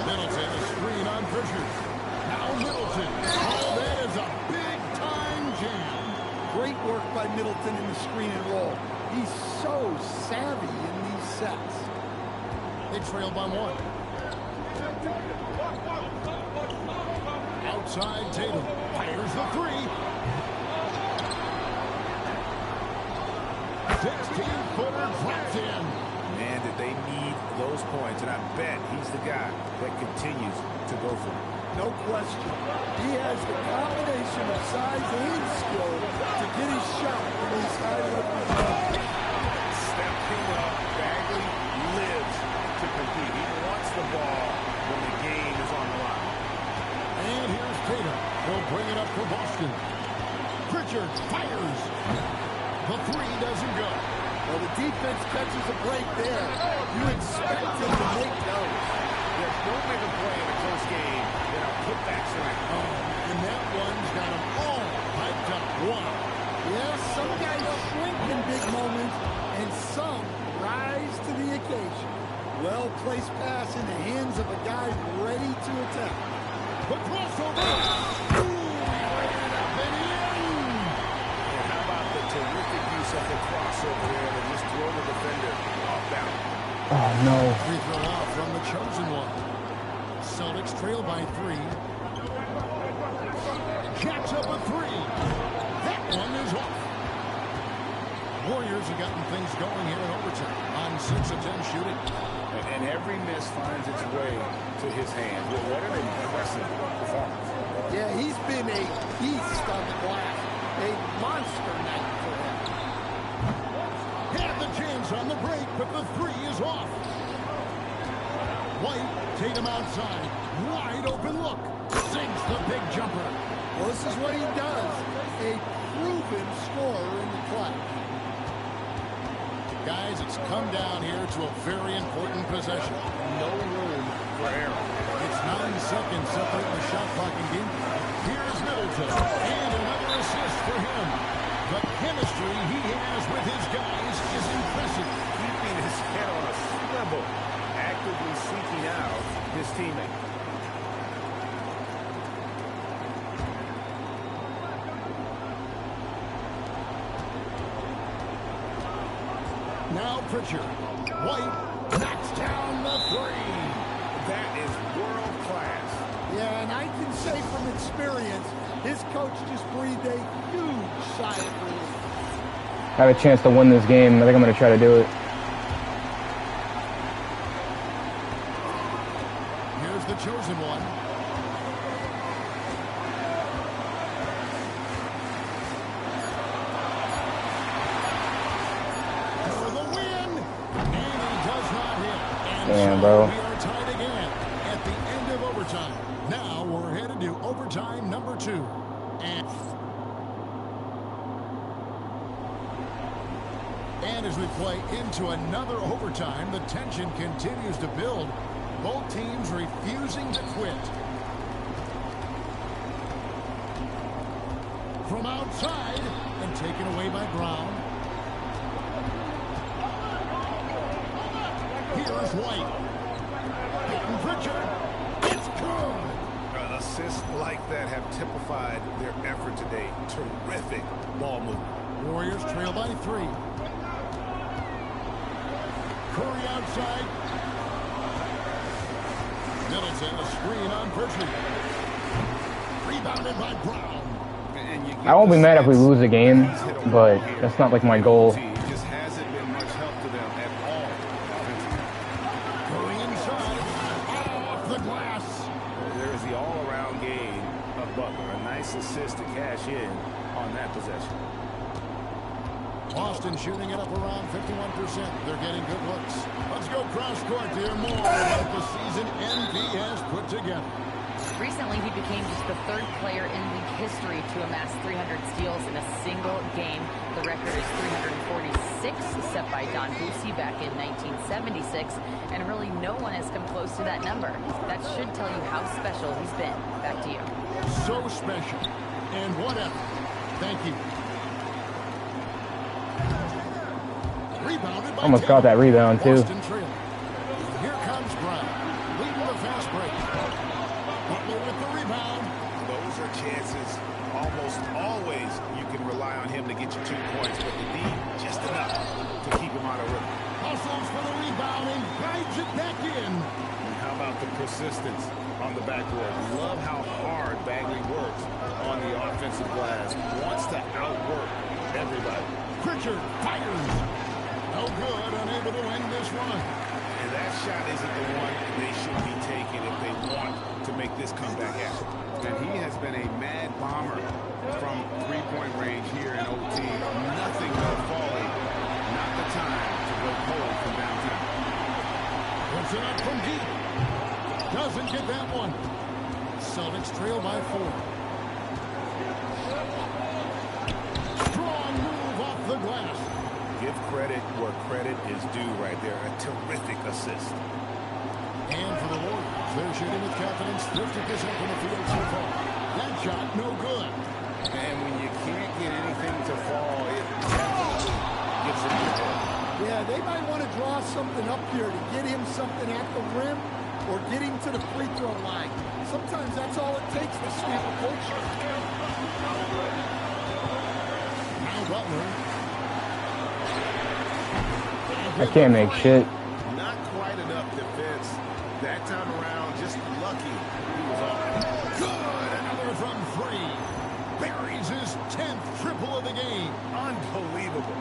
Middleton, a screen on Pritchard. Now Middleton. Oh, that is a big-time jam. Great work by Middleton in the screen and roll. He's so savvy in these sets. They trail by 1. Outside Tatum. Fires the 3. 16-footer drops in. Man, did they need those points, and I bet he's the guy that continues to go for it. No question. He has the combination of size and skill to get his shot in these high-level games. Stepping up, Bagley lives to compete. He wants the ball when the game is on the line. And here's Tatum. He'll bring it up for Boston. Pritchard fires. The 3 doesn't go. Well, the defense catches a break there. You expect him to make those. There's no bigger play in a close game than a putback slam. Oh, and that one's got them all hyped up. Wow. Yeah, some guys shrink in big moments, and some rise to the occasion. Well-placed pass in the hands of a guy ready to attack. The crossover. Ooh, he ran it up and in. And how about the terrific use of the crossover there to just throw the defender off balance? Oh, no. Free throw out from the chosen one. Celtics trail by 3. Jacks up a 3. That one is off. Warriors have gotten things going here in overtime on 6 of 10 shooting. And every miss finds its way to his hand. What an impressive performance. Yeah, he's been a beast on the glass. A monster night for him. Had the chance on the break, but the 3 is off. White, Tatum outside. Wide open look. Sinks the big jumper. Well, this is what he does. A proven scorer in the class. Guys, it's come down here to a very important possession. No room for error. It's 9 seconds separating the shot clock and game. Here's Middleton. And another assist for him. The chemistry he has with his guys is impressive. Keeping his head on a swivel. Actively seeking out his teammate. Now Pritchard. White knocks down the 3. That is world class. Yeah, and I can say from experience, his coach just breathed a huge sigh of relief. I have a chance to win this game. I think I'm going to try to do it. Here's the chosen one. For the win. And he does not hit. And Damn, so bro. we are tied again at the end of overtime. Now we're headed to overtime number 2. And as we play into another overtime, the tension continues to build. Both teams refusing to quit. From outside and taken away by Brown. Here's White. Peyton Pritchard. It's good. The assists like that have typified their effort today. Terrific ball movement. Warriors trail by 3. Curry outside. Middleton, a screen on Pershing. Rebounded by Brown. I won't be mad if we lose a game, but that's not like my goal. It just hasn't been much help to them at all. Going inside. Off the glass. There's the all-around gain of Butler. A nice assist to cash in on that possession. Boston shooting it up around 51%. They're getting good looks. Let's go cross court to hear more about the season NP has put together. Recently, he became just the 3rd player in league history to amass 300 steals in a single game. The record is 346, set by Don Boosie back in 1976, and really no one has come close to that number. That should tell you how special he's been. Back to you. So special. And whatever. Thank you. Rebounded by Almost got that rebound, too. Boston trailing. Here comes Brown. Leading the fast break. Butler with the rebound. Those are chances. Almost always you can rely on him to get you 2 points, but the D, just enough to keep him out of rhythm. Hustles for the rebound and guides it back in. And how about the persistence on the backboard? Love how hard Bagley works on the offensive glass. Wants to outwork everybody. Pritchard fires. No good, unable to win this one. And that shot isn't the one they should be taking if they want to make this comeback happen. And he has been a mad bomber from 3-point range here in OT. Nothing but falling. Not the time to go cold from downtown. Puts it up from deep. Doesn't get that one. Celtics trail by 4. Strong move off the glass. Give credit where credit is due right there. A terrific assist. And for the Warriors, they're shooting with confidence, 50% from the field so far. That shot, no good. And when you can't get anything to fall, it definitely gets in your head. Yeah, they might want to draw something up here to get him something at the rim or get him to the free throw line. Sometimes that's all it takes to sweep a culture. Now Butler. I can't make shit. Not quite enough defense. That time around, just lucky he was off. Good, another from 3. Buries his 10th triple of the game. Unbelievable.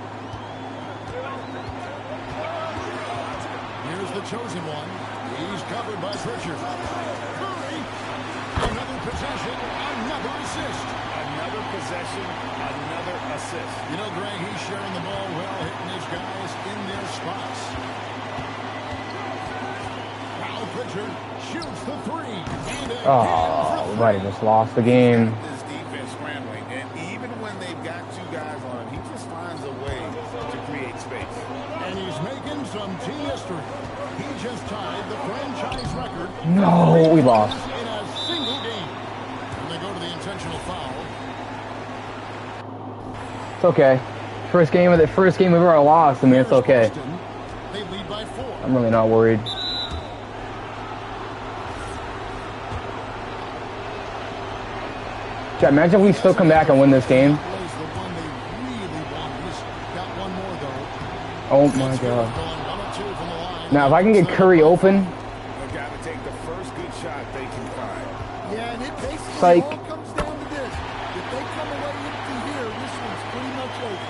Here's the chosen one. He's covered by Pritchard. Curry. Another possession, another assist. Another possession, another assist. You know, Greg, he's sharing the ball well, hitting his guys in their spots. Now Pritchard shoots the 3. And Oh, we might have just lost the game. This defense scrambling, and even when they've got 2 guys on him, he just finds a way to create space. And he's making some team history. He just tied the franchise record. No, we lost. In a single game. And they go to the intentional foul. It's okay. First game we've ever lost. I mean, it's okay. They lead by 4. I'm really not worried. Chat, imagine if we still come back and win this game. Oh my god. Now, if I can get Curry open. They've got to take the first good shot they can find. Yeah, and it basically Psych. all comes down to this. If they come away empty here, this one's pretty much over.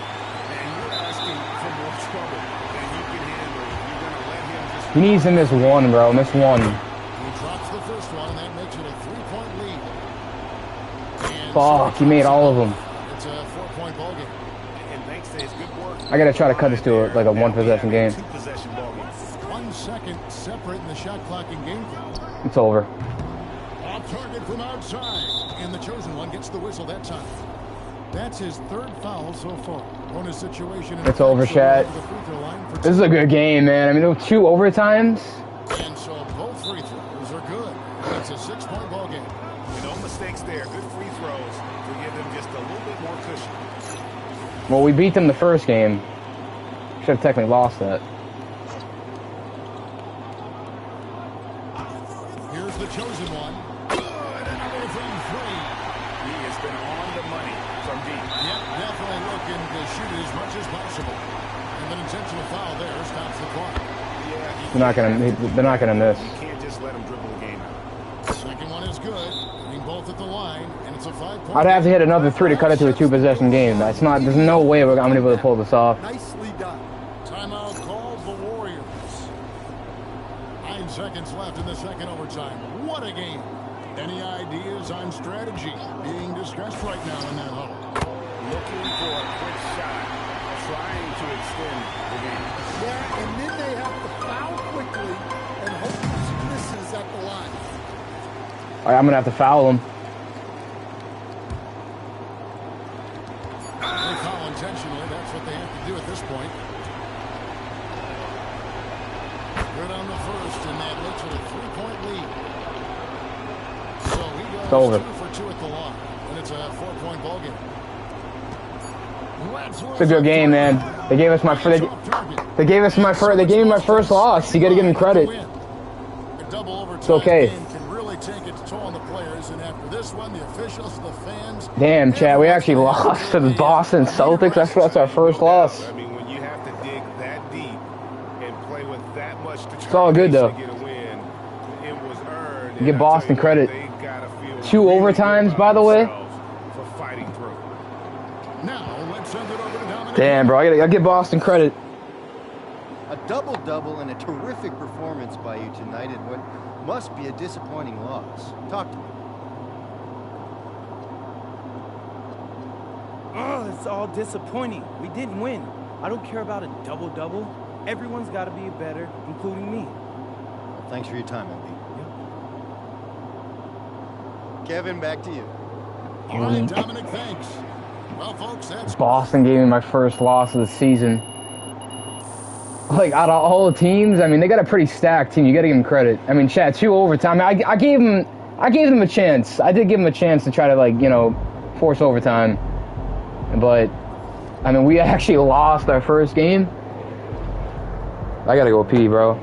And you're asking for more trouble than you can handle. You're going to let him just... He needs to miss one, bro. Miss one. He drops the first one, and that makes it a 3-point lead. And Fuck, he made all of them. It's a 4-point ball game. And thanks to his good work... I gotta try to cut this to like a one-possession game. 2-possession ball game. 1 second separating the shot clock and game clock. It's over. Off target from outside. And the chosen one gets the whistle that time. That's his 3rd foul so far. Bonus situation. It's over, chat. This is a good game, man. I mean, there were 2 overtimes. And so both free throws are good. It's a 6-point ball game. No mistakes there. Good free throws to give them just a little bit more cushion. Well, we beat them the first game. Should have technically lost that. Here's the chosen one. Good. Another from as much as possible. And an intentional foul there stops the clock. Yeah, They're not gonna miss. You can't just let him dribble the game out. Second one is good. Hitting both at the line, and it's a 5-point. I'd have to hit another 3 to cut it to a 2-possession game. That's not. There's no way I'm gonna be able to pull this off. Nicely done. Timeout called the Warriors. 9 seconds left in the second overtime. What a game. Any ideas on strategy being discussed right now in that huddle? Looking for a quick shot, trying to extend the game. Yeah, and then they have to foul quickly and hope he misses at the line. All right, I'm gonna have to foul him. They foul intentionally. That's what they have to do at this point. Good on the first, and that looks at a 3-point lead. So he goes It's over. 2 for 2 at the line, and it's a 4-point ball game. It's a good game, man. They gave us my first. They gave us my first. They gave me my first loss. You got to give them credit. It's okay. Can really take its toll on the players, and after this one, the officials, the fans. Damn, Chad, we actually lost to the Boston Celtics. That's our first loss. I mean, when you have to dig that deep and play with that much It's all good though. to get a win, it was earned. You give Boston credit. They gotta feel 2 really overtimes, good by the about way. themselves for fighting through. Now, let's send it over to Dominic. Damn, bro, I gotta give Boston credit. A double-double and a terrific performance by you tonight in what must be a disappointing loss. Talk to me. Oh, it's all disappointing. We didn't win. I don't care about a double-double. Everyone's got to be better, including me. Well, thanks for your time, MB. Kevin, back to you. All right, Dominic, thanks. Well, folks, that's Boston gave me my first loss of the season. Like, out of all the teams, I mean, they got a pretty stacked team. You got to give them credit. I mean, Chad, 2 overtime. I gave them a chance. I did give them a chance to try to, like, you know, force overtime. But, I mean, we actually lost our first game. I got to go pee, bro.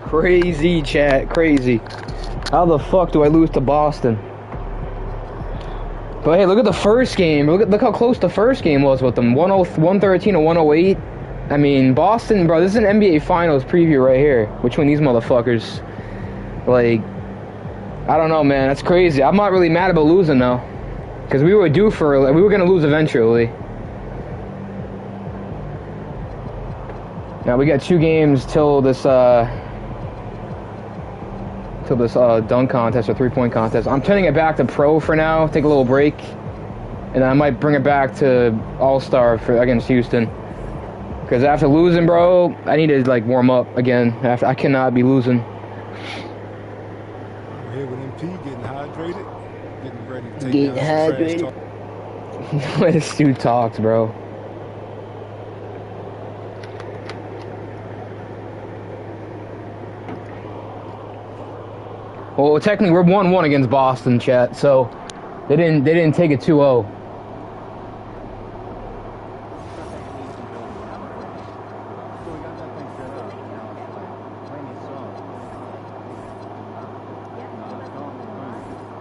Crazy, chat, crazy. How the fuck do I lose to Boston? But hey, look at the first game. Look how close the first game was with them. 113 to 108. I mean, Boston, bro, this is an NBA Finals preview right here between these motherfuckers. Like, I don't know, man. That's crazy. I'm not really mad about losing, though. Because we were due for, we were going to lose eventually. Now we got 2 games till this dunk contest or 3-point contest. I'm turning it back to pro for now. Take a little break, and I might bring it back to All-Star for against Houston. Because after losing, bro, I need to like warm up again. I cannot be losing. We're here with MP getting hydrated, getting ready to take Get down hydrated. some trash talk. This dude talks, bro. Well, technically, we're 1-1 against Boston, chat. So they didn't take it 2-0.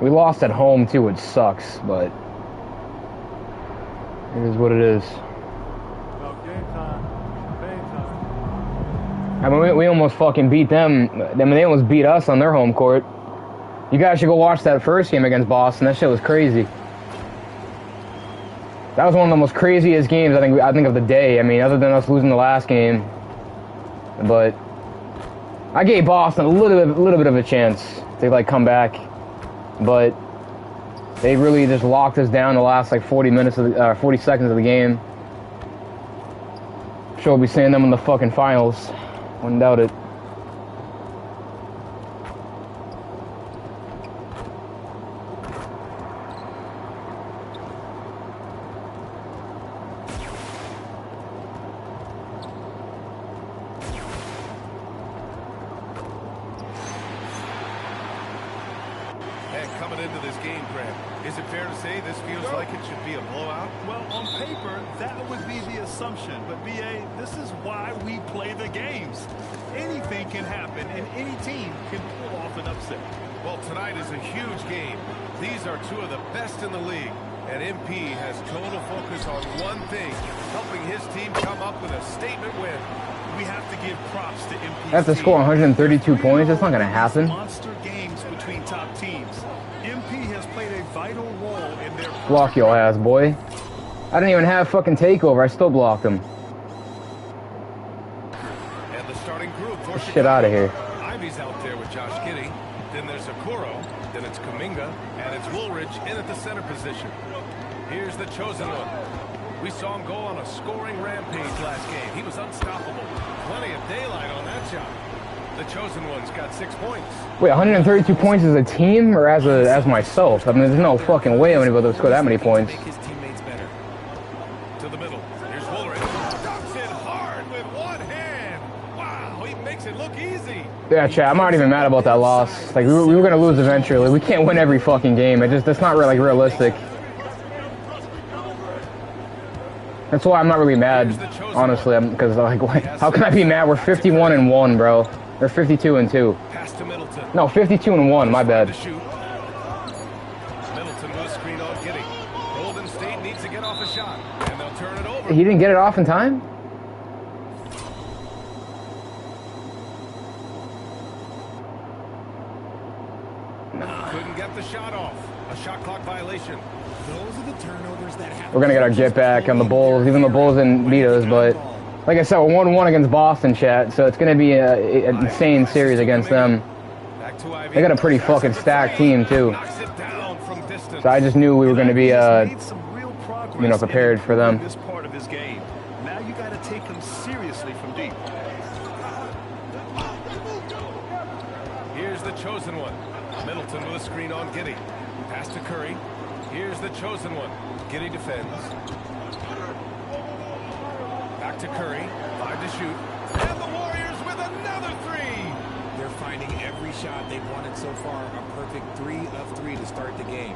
We lost at home too, which sucks, but it is what it is. I mean, we almost fucking beat them. I mean, they almost beat us on their home court. You guys should go watch that first game against Boston. That shit was crazy. That was one of the most craziest games I think of the day. I mean, other than us losing the last game, but I gave Boston a little bit of a chance to like come back, but they really just locked us down the last like 40 seconds of the game. Sure, we'll be seeing them in the fucking finals. Wouldn't doubt it. Coming into this game, Grant, is it fair to say this feels like it should be a blowout? Well, on paper, that would be the assumption. But, B.A., this is why we play the games. Anything can happen, and any team can pull off an upset. Well, tonight is a huge game. These are 2 of the best in the league. And MP has total focus on one thing, helping his team come up with a statement win. We have to give props to MP. I have to score 132 points. That's not going to happen. Monster games between top teams. MP has played a vital role in their... Block your ass, boy. I didn't even have fucking takeover. I still blocked him. And the starting group for Get shit out of here. Ivy's out there with Josh Giddey. Then there's Okoro. Then it's Kuminga. And it's Woolridge in at the center position. Here's the chosen one. We saw him go on a scoring rampage last game. He was unstoppable. Plenty of daylight on that shot. The chosen one's got 6 points. Wait, 132 points as a team or as myself? I mean, there's no fucking way I'm gonna be able to score that many points. Make his teammates better. To the middle. Here's Woolridge. Dumps it hard with one hand. Wow, he makes it look easy. Yeah, chat, I'm not even mad about that loss. Like, we were gonna lose eventually. We can't win every fucking game. That's not really, like, realistic. That's why I'm not really mad, honestly, because, like, how can I be mad? We're 51-1, bro. Or 52-2. Pass to Middleton. No, 52-1, my bad. Middleton with a screen on Giddey. Golden State needs to get off a shot, and they'll turn it over. He didn't get it off in time? Couldn't get the shot off. A shot clock violation. Those are the turnovers that happen. We're gonna get our get back on the Bulls, even the Bulls didn't beat us, but like I said, we're 1-1 against Boston, chat, so it's gonna be an insane series against them. They got a pretty fucking stacked team too. So I just knew we were gonna be prepared for them. This part of his game. Now you got to take him seriously from deep. Here's the chosen one. Middleton with a screen on Giddey. Pass to Curry. Here's the chosen one. Giddey defends. Back to Curry. 5 to shoot. And the Warriors with another 3. They're finding every shot they've wanted so far. A perfect 3 of 3 to start the game.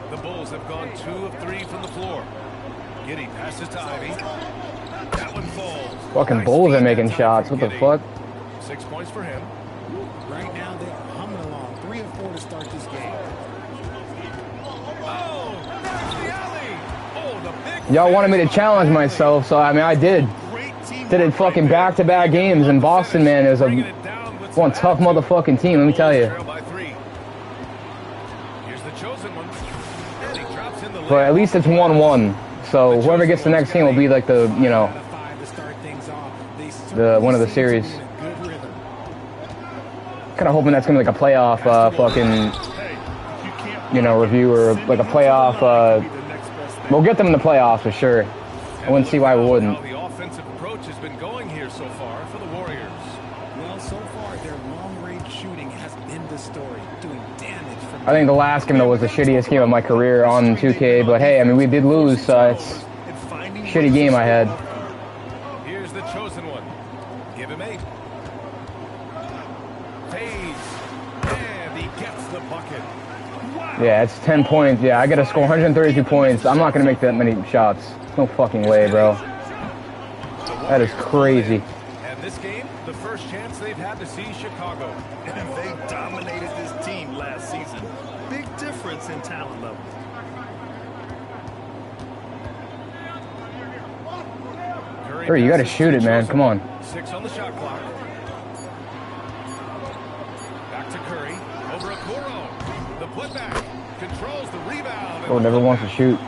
The Bulls have gone 2 of 3 from the floor. Giddey passes to Ivy. That one falls. Fucking Bulls are making shots. What the fuck? 6 points for him. Right now they are humming along. 3 of 4 to start this game. Y'all wanted me to challenge myself, so I mean I did. Did it fucking back-to-back games, and Boston, man, is one tough motherfucking team, let me tell you. But at least it's 1-1, so whoever gets the next game will be like the, you know, the one of the series. Kind of hoping that's gonna be like a playoff fucking, you know, review or like a playoff. We'll get them in the playoffs for sure. I wouldn't see why we wouldn't. The offensive approach has been going here so far for the Warriors. Well, so far their long-range shooting has been the story, doing damage from. I think the last game though was the shittiest game of my career on 2K, but hey, I mean we did lose, so it's a shitty game I had. Here's the chosen one. Give him 8. Fades. And he gets the bucket. Yeah, it's 10 points. Yeah, I gotta score 132 points. I'm not gonna make that many shots. No fucking way, bro. That is crazy. And this game, the first chance they've had to see Chicago. And they dominated this team last season. Big difference in talent level. Curry, you gotta shoot it, man. Come on. 6 on the shot clock. Back to Curry. Over Okoro. The putback. Controls the rebound. Oh, never wants to shoot.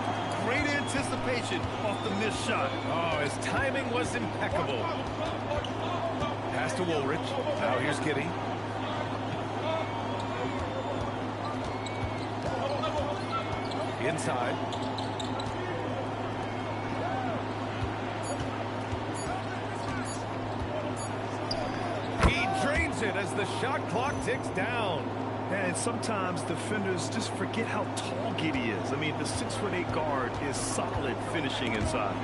Great anticipation off the missed shot. Oh, his timing was impeccable. Pass to Woolrich. Now here's Giddey. Inside. He drains it as the shot clock ticks down. And sometimes defenders just forget how tall Giddey is. I mean, the 6'8" guard is solid finishing inside.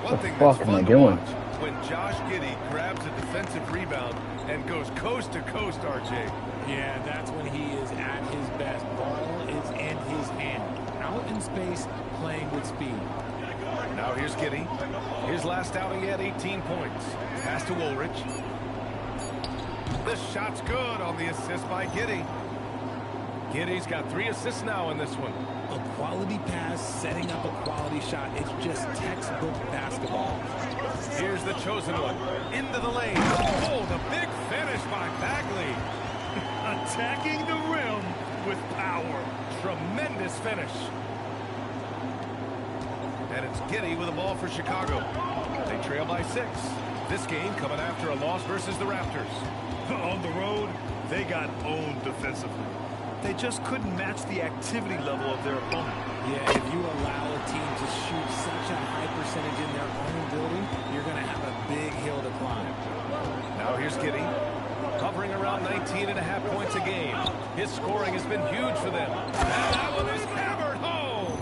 One thing What that's the fuck am I fun to doing? watch, when Josh Giddey grabs a defensive rebound and goes coast to coast, RJ. Yeah, that's when he is at his best. Ball is in his hand. Out in space, playing with speed. Now here's Giddey. His last outing, he had 18 points. Pass to Woolrich. The shot's good on the assist by Giddey. Giddey's got 3 assists now in this one. A quality pass, setting up a quality shot. It's just textbook basketball. Here's the chosen one. Into the lane. Oh, the big finish by Bagley. Attacking the rim with power. Tremendous finish. And it's Giddey with the ball for Chicago. They trail by 6. This game coming after a loss versus the Raptors. On the road, they got owned defensively. They just couldn't match the activity level of their opponent. Yeah, if you allow a team to shoot such a high percentage in their own building, you're going to have a big hill to climb. Now here's Giddey, hovering around 19.5 points a game. His scoring has been huge for them. And that one is hammered home.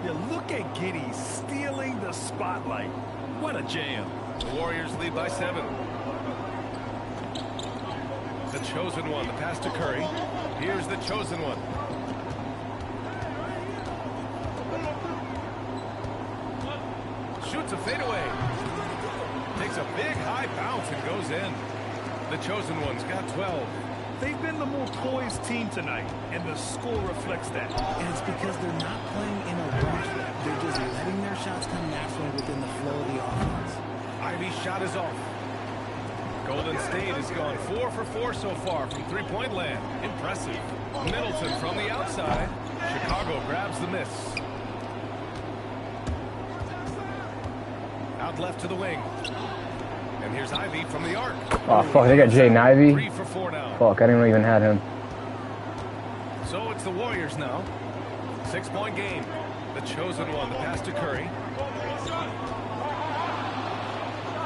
Yeah, look at Giddey stealing the spotlight. What a jam. The Warriors lead by 7. The chosen one, the pass to Curry. Here's the chosen one. Shoots a fadeaway. Takes a big high bounce and goes in. The chosen one's got 12. They've been the more poised team tonight, and the score reflects that. And it's because they're not playing in a rush. They're just letting their shots come naturally within the flow of the offense. Ivy's shot is off. Golden State has gone 4 for 4 so far from three-point land. Impressive. Middleton from the outside. Chicago grabs the miss. Out left to the wing. And here's Ivy from the arc. Oh, fuck, they got Jaden Ivey. 3 for 4 now. Fuck, I didn't even have him. So it's the Warriors now. 6-point game. The chosen one, the pass to Curry.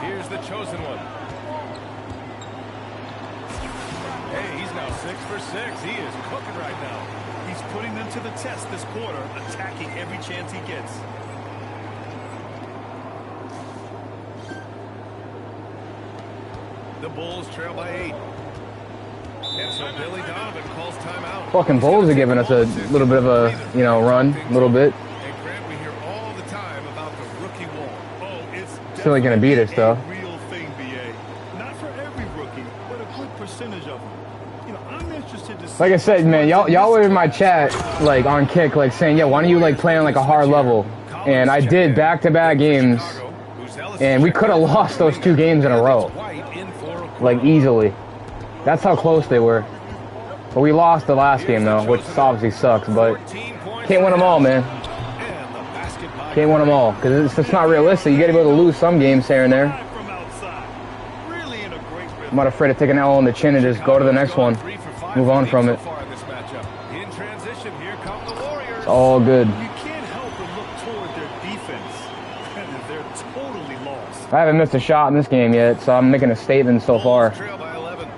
Here's the chosen one. Hey, he's now 6 for 6. He is cooking right now. He's putting them to the test this quarter, attacking every chance he gets. The Bulls trail by 8. And so Billy Donovan calls timeout. Fucking Bulls are giving us a little bit of a, you know, run, a little bit. And Grant, we hear all the time about the rookie wall. Oh, it's Still ain't gonna beat us, though. real thing, BA. Not for every rookie, but a good percentage of them. You know, I'm interested to see. Like I said, man, y'all were in my chat, like, on Kick, like, saying, yeah, why don't you, like, play on, like, a hard level? And I did back-to-back games, and we could have lost those 2 games in a row. Like, easily. That's how close they were. But we lost the last game, though, which obviously sucks, but can't win them all, man. Can't win them all, because it's not realistic. You got to be able to lose some games here and there. I'm not afraid of taking an L on the chin and just go to the next one. Move on from it. In transition, here come the Warriors. It's all good. You can't help but look toward their defense. They're totally lost. I haven't missed a shot in this game yet, so I'm making a statement so far. Trail by 11.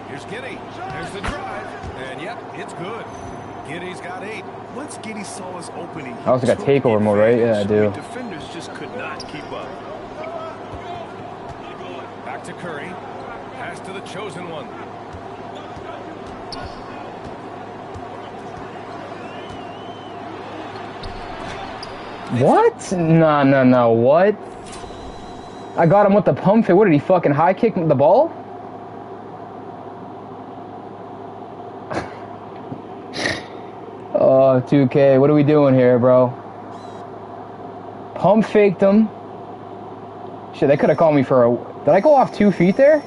Here's Giddy. There's the drive. And yep, it's good. Giddy's got 8. Once Giddy saw his opening, I also got takeover mode, right? Yeah, I do. Defenders just could not keep up. Back to Curry. Pass to the chosen one. What? No, what? I got him with the pump fake. What did he fucking high kick the ball? Oh, 2K, what are we doing here, bro? Pump faked him. Shit, they could have called me for a... Did I go off 2 feet there?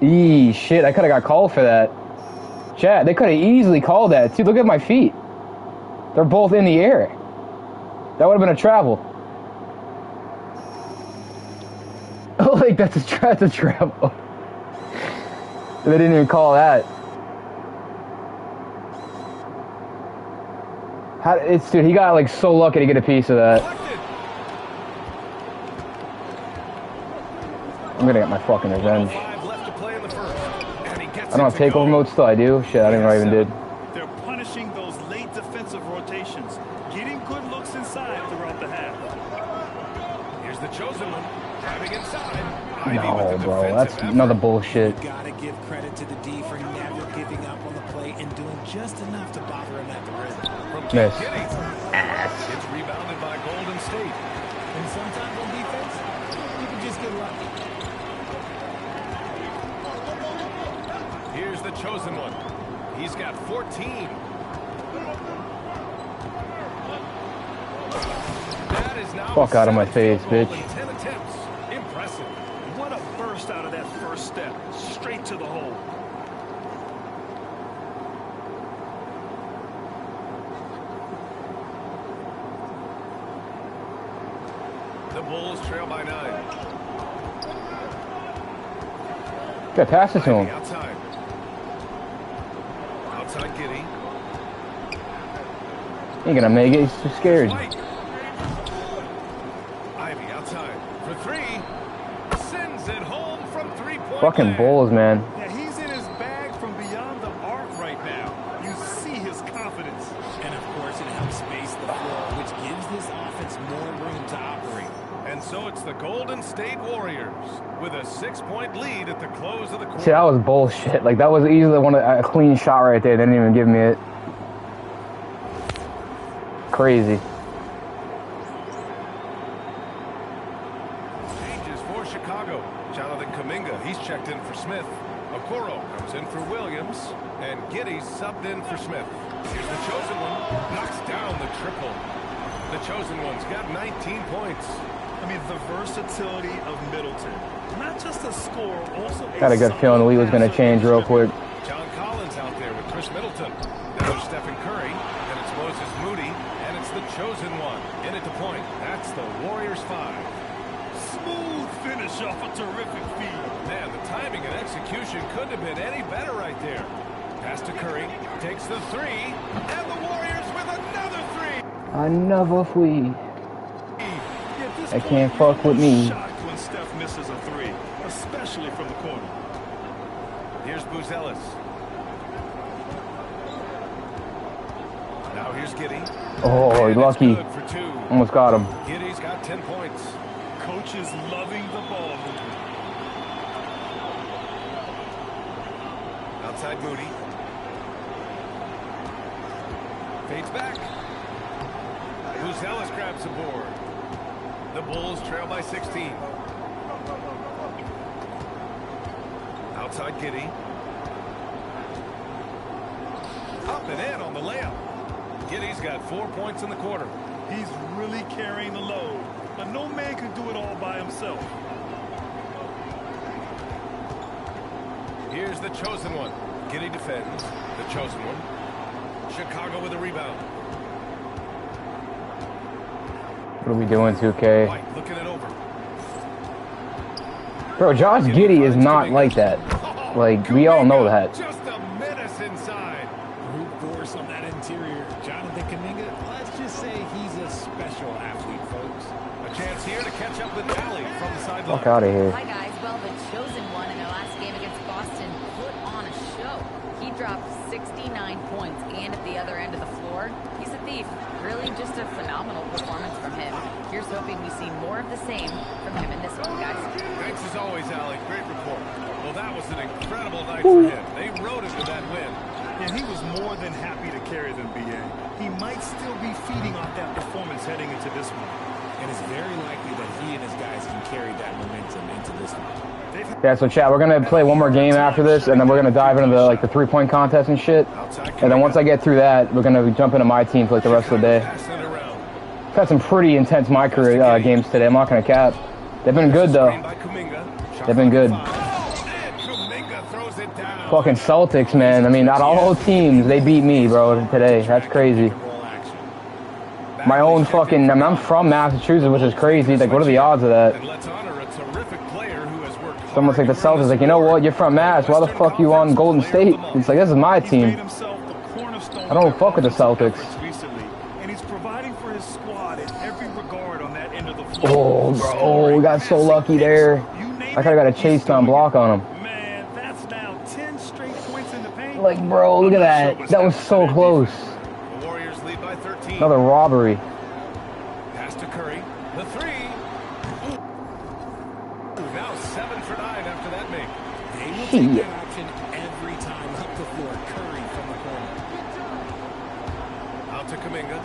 Eee, shit, I could have got called for that. Chat, they could have easily called that, too. Look at my feet. They're both in the air. That would have been a travel. Oh, like, that's a travel. They didn't even call that. Dude, he got, like, so lucky to get a piece of that. I'm gonna get my fucking revenge. I don't have takeover mode still, I do? Shit, I don't even know what I even did. They're punishing those late defensive rotations, getting good looks inside throughout the half. Here's the chosen one, driving inside. No, bro, that's another bullshit. You gotta give credit to the D for never giving up on the play and doing just enough to bother him at the rim. Miss. It's rebounded by Golden State. And sometimes on defense, you can just get lucky. Here's the chosen one. He's got 14. That is now Fuck out of my face, bitch. 10 attempts. Impressive. What a burst out of that first step. Straight to the hole. The Bulls trail by 9. Gotta pass it to him. Outside. Outside Giddy. He ain't gonna make it, he's too scared. Ivy outside for 3. Sends it home from 3-point Fucking land. Bulls, man. Yeah, he's in his bag from beyond the arc right now. You see his confidence. And of course, it helps space the floor, which gives this offense more room to operate. And so it's the Golden State Warriors with a 6-point lead at the close of the quarter. See, that was bullshit. Like, that was easily a clean shot right there. They didn't even give me it. Crazy. Changes for Chicago. Jonathan Kuminga, he's checked in for Smith. Okoro comes in for Williams. And Giddy's subbed in for Smith. Here's the chosen one. Knocks down the triple. The chosen one's got 19 points. I mean, the versatility of Middleton. Not just a scorer, also a Got a good feeling the league was gonna change real quick. John Collins out there with Chris Middleton. Now there's Stephen Curry. And it's Moses Moody. And it's the chosen one. In at the point. That's the Warriors 5. smooth finish off a terrific feed. Man, the timing and execution couldn't have been any better right there. Pass to Curry. Takes the 3. And the Warriors with another 3. Another flee. They can't fuck with me. Shocked when Steph misses a 3, especially from the corner. Here's Buzelis. Now here's Giddy. Oh, lucky. Almost got him. Giddy's got 10 points. Coach is loving the ball movement. Outside Moody. Fades back. Buzelis grabs the board. The Bulls trail by 16. Outside Giddy. Up and in on the layup. Giddy's got 4 points in the quarter. He's really carrying the load. But no man can do it all by himself. Here's the chosen one. Giddy defends. The chosen one. Chicago with a rebound. What are we doing, 2K? White looking it over. Bro, Josh Giddey is not like that. Like, we all know that. Just a menace inside. Brute force on that interior. Jonathan Kuminga, let's just say he's a special athlete, folks. A chance here to catch up with Allie from the sideline. Fuck out of here. Hi, guys. Well, the chosen one in their last game against Boston put on a show. He dropped 69 points, and at the other end of the floor, he's a thief. Really just a phenomenal performance from him. Here's hoping we see more of the same from him in this one, guys. Thanks as always, Allie. Great report. Well, that was an incredible night for him. They rode into that win. And he was more than happy to carry them, BA. He might still be feeding off that performance heading into this one. And it's very likely that he and his guys can carry that momentum into this one. Yeah, so chat, we're gonna play one more game after this, and then we're gonna dive into the 3-point contest and shit. And then once I get through that, we're gonna jump into my team for like the rest of the day. I've had some pretty intense MyCareer games today. I'm not gonna cap. They've been good though. They've been good. Fucking Celtics, man. I mean, not all teams, they beat me, bro, today. That's crazy. My own fucking, I mean, I'm from Massachusetts, which is crazy. Like, what are the odds of that? It's almost like the Celtics, like, you know what? You're from Mass. Why the fuck you on Golden State? It's like, this is my team. I don't fuck with the Celtics. And he's providing for his squad in every regard on that end of the floor. Oh, bro. Oh, we got so lucky there. I could have got a chase down block on him. Man, that's now 10 straight points in the paint. Like, bro, look at that. That was so close. The Warriors lead by 13. Another robbery. Pass to Curry. The three. Now 7 for 9 after that make. They will take that option every time up the floor. Curry from the corner. Out to Kuminga.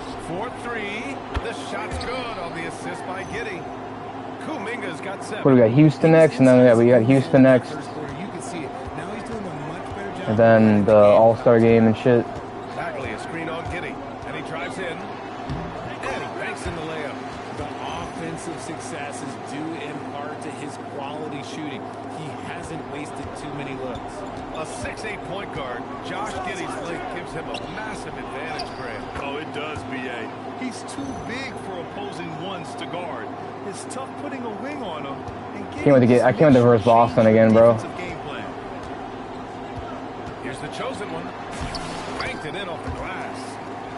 4-3. The shot's good on the assist by Giddey. Kuminga's got 7. What do we got? Houston next, and then we got Houston next. And then the All-Star game and shit. Bagley, a screen on Giddey. And he drives in. And he banks in the layup. The offensive success is due in part to his quality shooting. He hasn't wasted too many looks. A 6'8" point guard. Josh Giddey's length gives him a massive advantage, Graham. Oh, it does, BA. He's too big for opposing ones to guard. It's tough putting a wing on him. I can't wait to verse Boston again, bro. Here's the chosen one. Banked it in off the glass.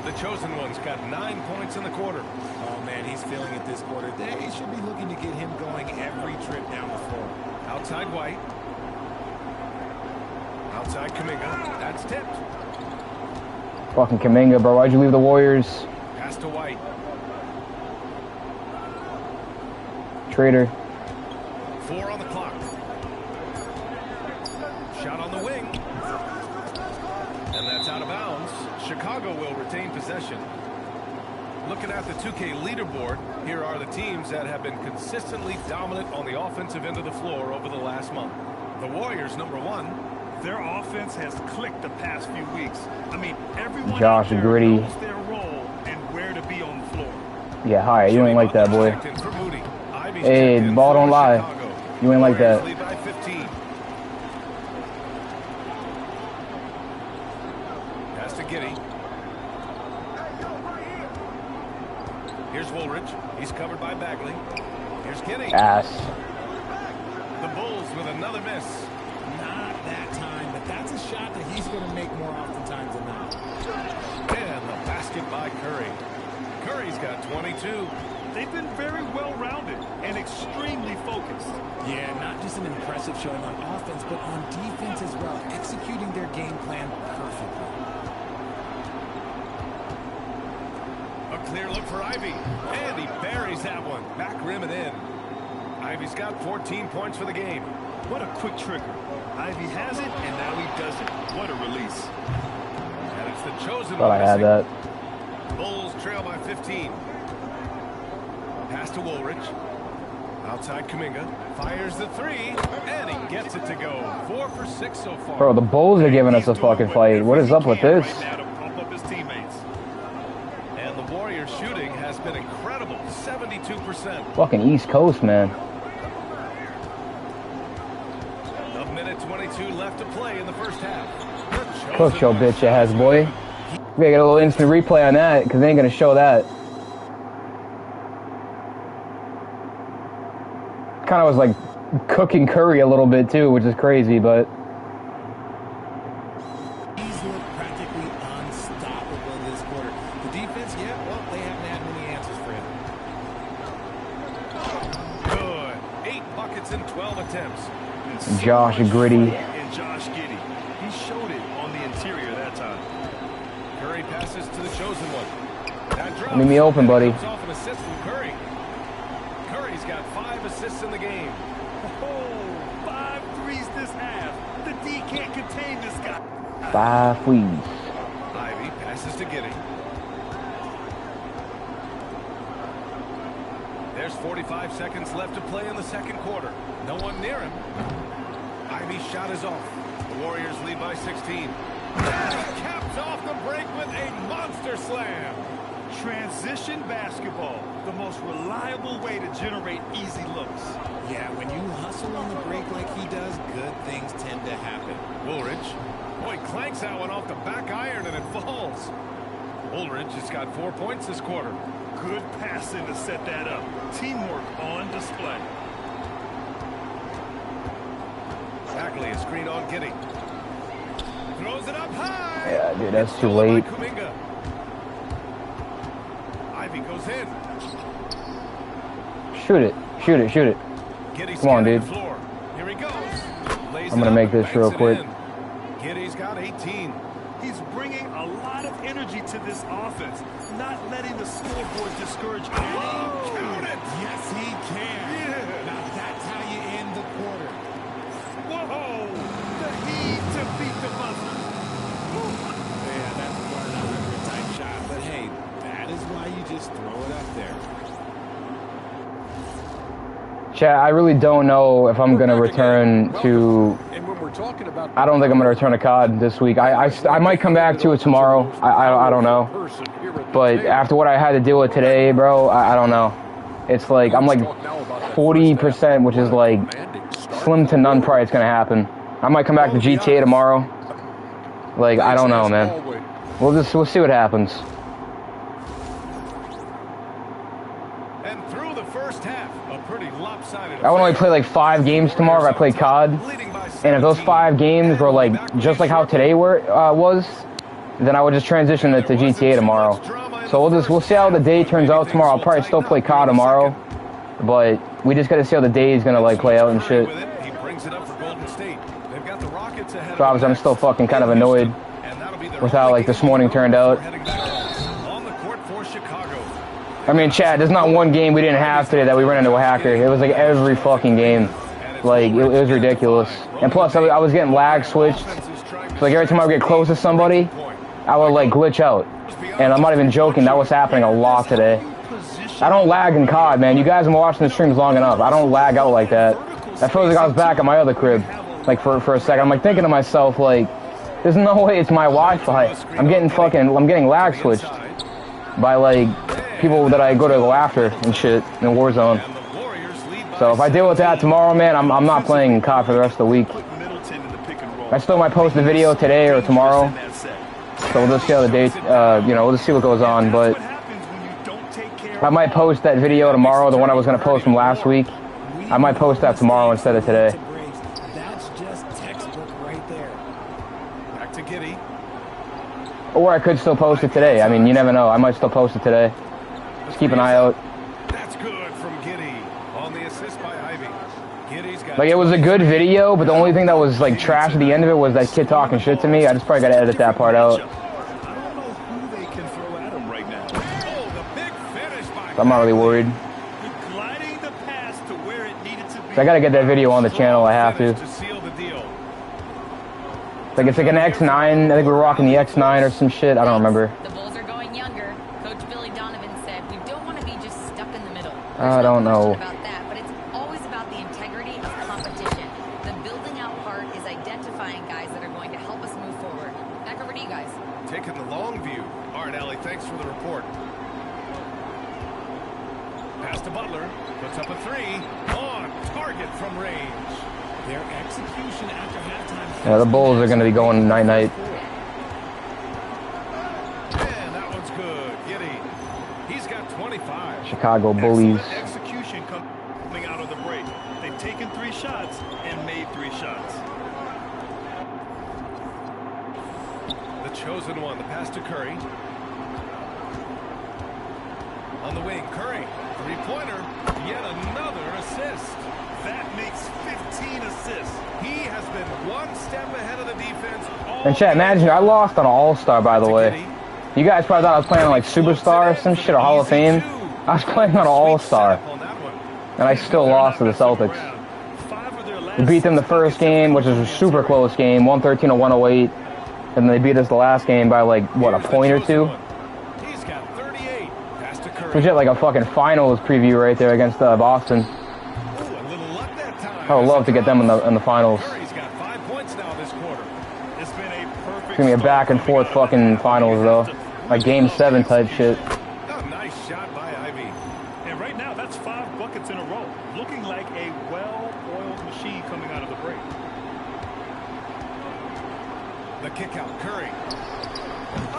The chosen one's got 9 points in the quarter. Oh, man, he's feeling it this quarter. They should be looking to get him going every trip down the floor. Outside White. Outside Kuminga. That's tipped. Fucking Kuminga, bro. Why'd you leave the Warriors? Pass to White. Traitor. 4 on the clock. Shot on the wing. And that's out of bounds. Chicago will retain possession. Looking at the 2K leaderboard, here are the teams that have been consistently dominant on the offensive end of the floor over the last month. The Warriors, #1. Their offense has clicked the past few weeks. I mean, everyone Josh Gritty. knows their role and where to be on the floor. Yeah, hi. You ain't like that, boy. Hey, ball don't lie. You ain't like that. Pass to Giddey. Here's Woolridge. He's covered by Bagley. Here's Giddey. Ass. The Bulls with another miss. Not that time, but that's a shot that he's going to make more oftentimes than not. And the basket by Curry. Curry's got 22. They've been very well-rounded and extremely focused. Yeah, not just an impressive showing on offense, but on defense as well, executing their game plan perfectly. A clear look for Ivy. And he buries that one. Back rim and in. Ivy's got 14 points for the game. What a quick trigger. Ivy has it, and now he does it. What a release. And it's the chosen Thought one. I had that. Bulls trail by 15. Pass to Woolridge. Outside Kuminga. Fires the three. And he gets it to go. 4 for 6 so far. Bro, the Bulls are giving us a fucking fight. What is up with this? Right now to pump up his teammates. And the Warriors shooting has been incredible. 72%. Fucking East Coast, man. A minute 22 left to play in the first half. Cook your bitch ass, boy. We gotta get a little instant replay on that, because they ain't gonna show that. Kind of was like cooking Curry a little bit too, which is crazy, but He's looked practically unstoppable this quarter. The defense, yeah, well, they haven't had many answers for him. Good. 8 buckets in 12 attempts. Josh Gritty. And Josh Giddey. He showed it on the interior that time. Curry passes to the chosen one. That drop. Leave me open, buddy. Comes off an assist from Curry. Curry's got 5 assists in the game. Oh, 5 threes this half. The D can't contain this guy. 5 threes. Ivy passes to Giddey. There's 45 seconds left to play in the second quarter. No one near him. Ivy's shot is off. The Warriors lead by 16. Caps off the break with a monster slam. Transition basketball, the most reliable way to generate easy looks. Yeah, when you hustle on the break like he does, good things tend to happen. Woolridge. Boy, clanks that one off the back iron and it falls. Woolridge has got 4 points this quarter. Good passing to set that up. Teamwork on display. Bagley is screen on Giddey. Throws it up high. Yeah, dude, that's too late. Ivy goes in. Shoot it. Shoot it. Shoot it. Come on, dude. Here he goes. I'm gonna make this real quick. Giddey's got 18. He's bringing a lot of energy to this offense, not letting the scoreboard discourage him. Count it. Yes, he can. Yeah. Now that's how you end the quarter. Whoa! The heat to beat the buzzer. Yeah, that's one of the type shot. But hey, that is why you just throw it up there. Chat, I really don't know if I'm gonna return to. I don't think I'm gonna return to COD this week. I might come back to it tomorrow. I don't know. But after what I had to deal with today, bro, I don't know. It's like I'm like 40%, which is like slim to none. Probably it's gonna happen. I might come back to GTA tomorrow. Like I don't know, man. We'll see what happens. And through the first half, a pretty lopsided. I would only play like 5 games tomorrow if I play COD. And if those 5 games were like just like how today was, then I would just transition it to GTA tomorrow. So we'll see how the day turns out tomorrow. I'll probably still play COD tomorrow, but we just gotta see how the day is gonna like play out and shit. So obviously I'm still fucking kind of annoyed with how like this morning turned out. I mean, Chad, there's not one game we didn't have today that we ran into a hacker. It was like every fucking game. Like, it was ridiculous. And plus, I was getting lag switched. So, like, every time I would get close to somebody, I would, like, glitch out. And I'm not even joking. That was happening a lot today. I don't lag in COD, man. You guys have been watching the streams long enough. I don't lag out like that. I feel like I was back at my other crib, like, for a second. I'm, like, thinking to myself, like, there's no way it's my Wi-Fi. I'm getting lag switched by, like, people that I go after and shit in Warzone. So if I deal with that tomorrow, man, I'm not playing COD for the rest of the week. I still might post the video today or tomorrow. So we'll just see how the date, we'll just see what goes on. But I might post that video tomorrow, the one I was going to post from last week. I might post that tomorrow instead of today. That's just textbook right there. Back to Giddey. Or I could still post it today. I mean, you never know. I might still post it today. Just keep an eye out. That's good from Giddey on the assist by Ivy. Giddey's got Like, it was a good video, but the only thing that was, like, trash at the end of it was that kid talking shit to me. I just probably got to edit that part out. I'm not really worried. So I got to get that video on the channel. I have to. Like, it's like an X9. I think we're rocking the X9 or some shit. I don't remember. The Bulls are going younger. Coach Billy Donovan said, we don't want to be just stuck in the middle. I don't know. About that, but it's always about the integrity of competition. The building out part is identifying guys that are going to help us move forward. Back over to you guys. Taking the long view. All right, Allie, thanks for the report. Pass to Butler. Puts up a 3. On target from range. Their execution after halftime. Yeah, the Bulls are going to be going night-night. And that one's good. Giddey. He's got 25. Chicago Bullies. Execution coming out of of the break. They've taken 3 shots and made 3 shots. The chosen one, the pass to Curry. On the wing, Curry, 3-pointer, yet another assist. That makes 15 assists. He has been one step ahead of the defense. And chat, imagine I lost on an All-Star, by the way. You guys probably thought I was playing on like Superstar or some shit, or Hall of Fame. I was playing on an All-Star, and I still lost to the Celtics. We beat them the first game, which was a super close game, 113 to 108, and they beat us the last game by like what, a point or 2. He's got 38. Pass to Curry. We had like a fucking finals preview right there against Boston. I would love to get them in the finals. Curry's got 5 points now this quarter. It's been a perfect. It's gonna be a back and forth fucking finals though, like Game 7 type shit. Oh, nice shot by Ivy. And right now, that's 5 buckets in a row, looking like a well-oiled machine coming out of the break. The kick out, Curry.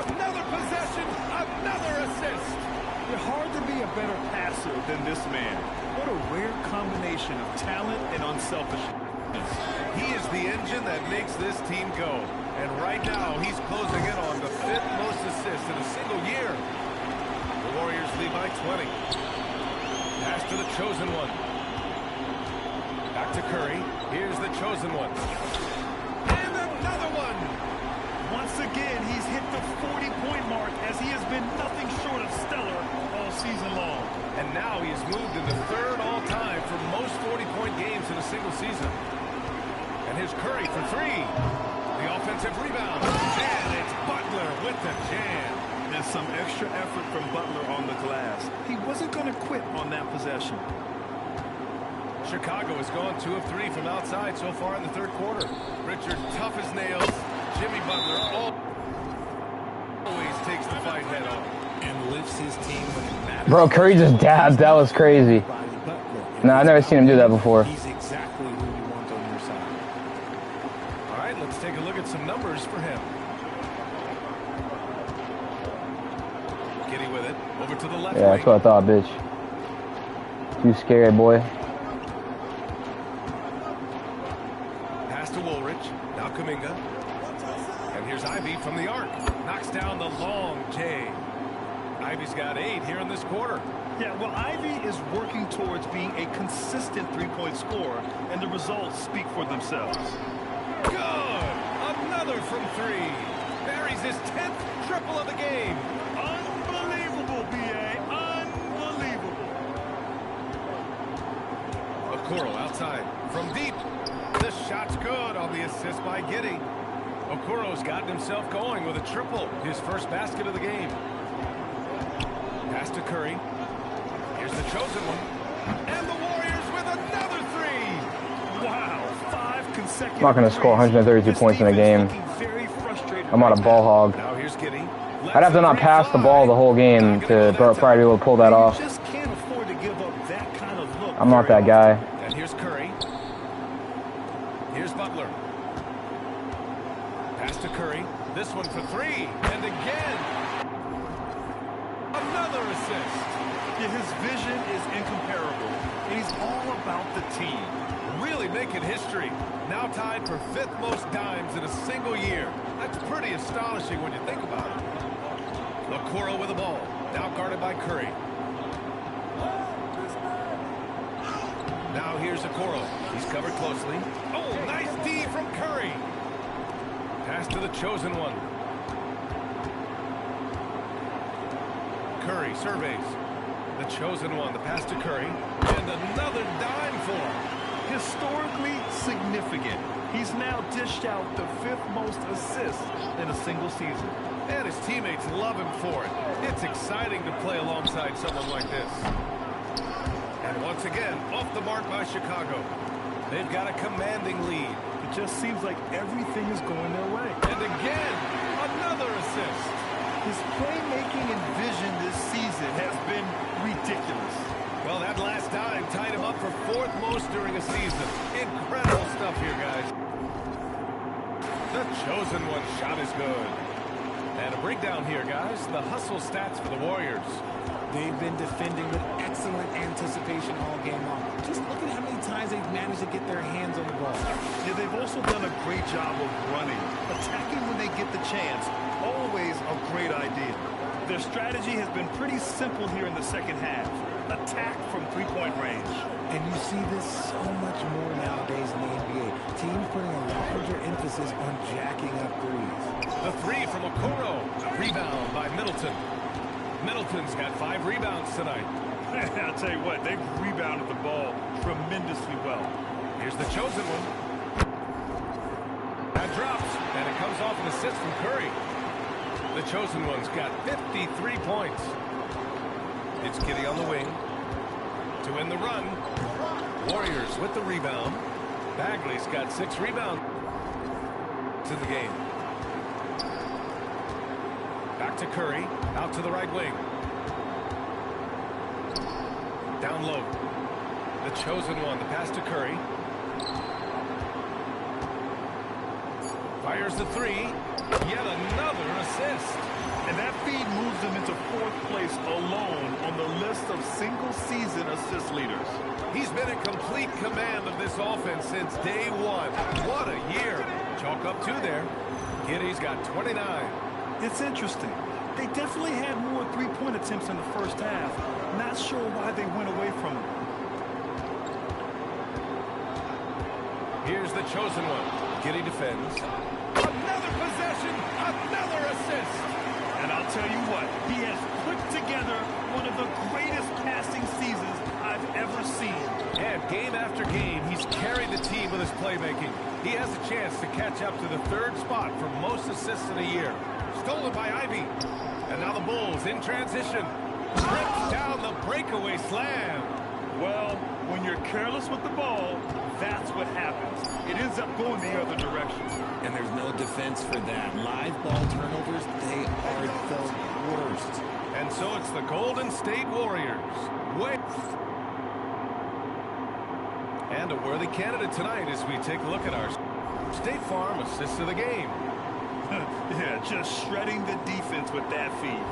Another possession, another assist. It's hard to be a better passer than this man. What a rare combination of talent and unselfishness. He is the engine that makes this team go. And right now, he's closing in on the 5th most assists in a single year. The Warriors lead by 20. Pass to the chosen one. Back to Curry. Here's the chosen one. And another one. Once again, he's hit the 40-point mark as he has been nothing short of stellar all season long. And now he has moved into 3rd all-time for most 40-point games in a single season. And here's Curry for 3. The offensive rebound. And it's Butler with the jam. And some extra effort from Butler on the glass. He wasn't going to quit on that possession. Chicago has gone 2 of 3 from outside so far in the 3rd quarter. Richard, tough as nails. Jimmy Butler always takes the fight head on. And lifts his team when it matters. Bro, Curry just dabbed. That was crazy. No, I've never seen him do that before. He's exactly who you want on your side. All right, let's take a look at some numbers for him. Giddy with it. Over to the left. Yeah, that's what I thought, bitch. Too scared, boy. Pass to Woolrich. Now Kuminga. And here's Ivy from the arc. Knocks down the long J. Ivy's got 8 here in this quarter. Yeah, well, Ivy is working towards being a consistent 3-point scorer, and the results speak for themselves. Good! Another from 3. Buries his 10th triple of the game. Unbelievable, B.A. Unbelievable. Okoro outside. From deep. The shot's good on the assist by Giddy. Okoro's gotten himself going with a triple. His first basket of the game. Pass to Curry. Here's the chosen one. And the Warriors with another 3. Wow, 5 consecutive. I'm not going to score 132 points in a game. I'm not a ball hog. Now here's Giddy. I'd have to not pass the ball the whole game to probably be able to pull that off. Just can't afford to give up that kind of look. I'm not that guy. And here's Curry. Here's Butler. Pass to Curry. This one for 3. And again. Another assist. Yeah, his vision is incomparable, and he's all about the team. Really making history. Now tied for 5th most dimes in a single year. That's pretty astonishing when you think about it. Okoro with the ball. Now guarded by Curry. Now here's Okoro. He's covered closely. Oh, nice D from Curry. Pass to the chosen one. Curry surveys. The chosen one. The pass to Curry. And another dime for him. Historically significant. He's now dished out the 5th most assists in a single season. And his teammates love him for it. It's exciting to play alongside someone like this. And once again, off the mark by Chicago. They've got a commanding lead. It just seems like everything is going their way. And again, another assist. His playmaking and vision this season has been ridiculous. Well, that last dime tied him up for 4th most during a season. Incredible stuff here, guys. The chosen one shot is good. And a breakdown here, guys. The hustle stats for the Warriors. They've been defending with excellent anticipation all game long. Just look at how many times they've managed to get their hands on the ball. Yeah, they've also done a great job of running. Attacking when they get the chance, always a great idea. Their strategy has been pretty simple here in the second half. Attack from three-point range. And you see this so much more nowadays in the NBA. Teams putting a larger emphasis on jacking up threes. The three from Okoro. Rebound by Middleton. Middleton's got 5 rebounds tonight. I'll tell you what, they've rebounded the ball tremendously well. Here's the chosen one. That drops, and it comes off an assist from Curry. The chosen one's got 53 points. It's Giddey on the wing to win the run. Warriors with the rebound. Bagley's got 6 rebounds in the game. Back to Curry, out to the right wing. Down low. The chosen one, the pass to Curry. Fires the 3. Yet another assist. And that feed moves them into 4th place alone on the list of single-season assist leaders. He's been in complete command of this offense since day 1. What a year. Chalk up 2 there. Giddey's got 29. It's interesting. They definitely had more three-point attempts in the first half. Not sure why they went away from them. Here's the chosen one. Giddey defends. Another possession. Another assist. And I'll tell you what, he has put together one of the greatest passing seasons I've ever seen. And game after game, he's carried the team with his playmaking. He has a chance to catch up to the 3rd spot for most assists in a year. Stolen by Ivy. And now the Bulls in transition. Rips down the breakaway slam. Well, when you're careless with the ball, that's what happens. It ends up going the other direction. And there's no defense for that. Live ball turnovers, they are the worst. And so it's the Golden State Warriors. And a worthy candidate tonight as we take a look at our State Farm assist of the game. Yeah, just shredding the defense with that feed.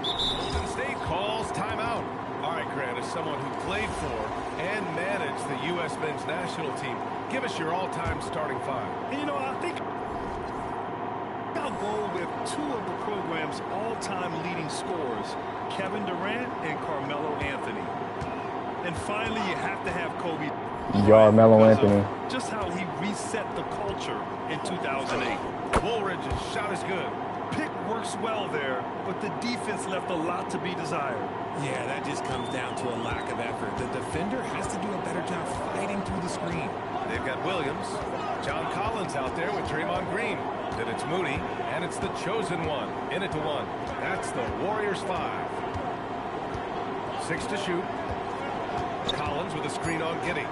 Golden State calls timeout. All right, Grant, as someone who played for and managed the U.S. men's national team, give us your all-time starting 5. And, you know, I think I'll go with 2 of the program's all-time leading scorers, Kevin Durant and Carmelo Anthony. And finally, you have to have Kobe. Carmelo Anthony. Just how he reset the culture in 2008. Woolridge's shot is good. Pick works well there, but the defense left a lot to be desired. Yeah, that just comes down to a lack of effort. The defender has to do a better job fighting through the screen. They've got Williams. John Collins out there with Draymond Green. Then it's Moody, and it's the chosen one. In it to 1. That's the Warriors 5. 6 to shoot. Collins with a screen on Giddey.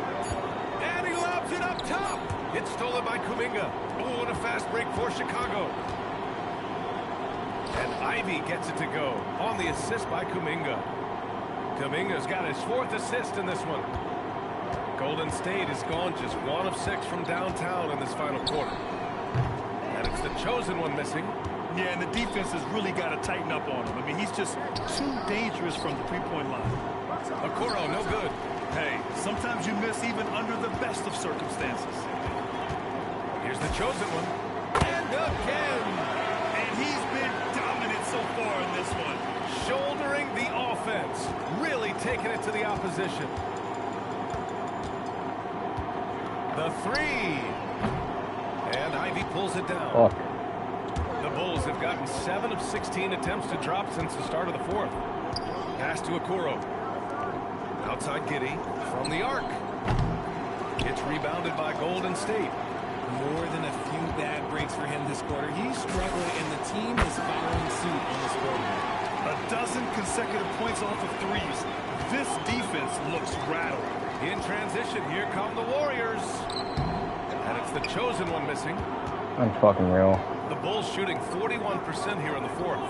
And he lobs it up top. It's stolen by Kuminga. Oh, and a fast break for Chicago. And Ivy gets it to go on the assist by Kuminga. Kuminga's got his 4th assist in this one. Golden State has gone just 1 of 6 from downtown in this final quarter. And it's the chosen one missing. Yeah, and the defense has really got to tighten up on him. I mean, he's just too dangerous from the three-point line. Okoro, no good. Hey, sometimes you miss even under the best of circumstances. Here's the chosen one. And again. And he's been dominant so far in this one. Shouldering the offense. Really taking it to the opposition. The 3. And Ivy pulls it down. Oh. The Bulls have gotten 7 of 16 attempts to drop since the start of the 4th. Pass to Okoro. Outside Giddey from the arc. It's rebounded by Golden State. More than a few bad breaks for him this quarter. He's struggling, and the team is following suit on the scoreboard. A dozen consecutive points off of threes. This defense looks rattled. In transition, here come the Warriors. And it's the chosen one missing. Unfucking real. The Bulls shooting 41% here in the 4th.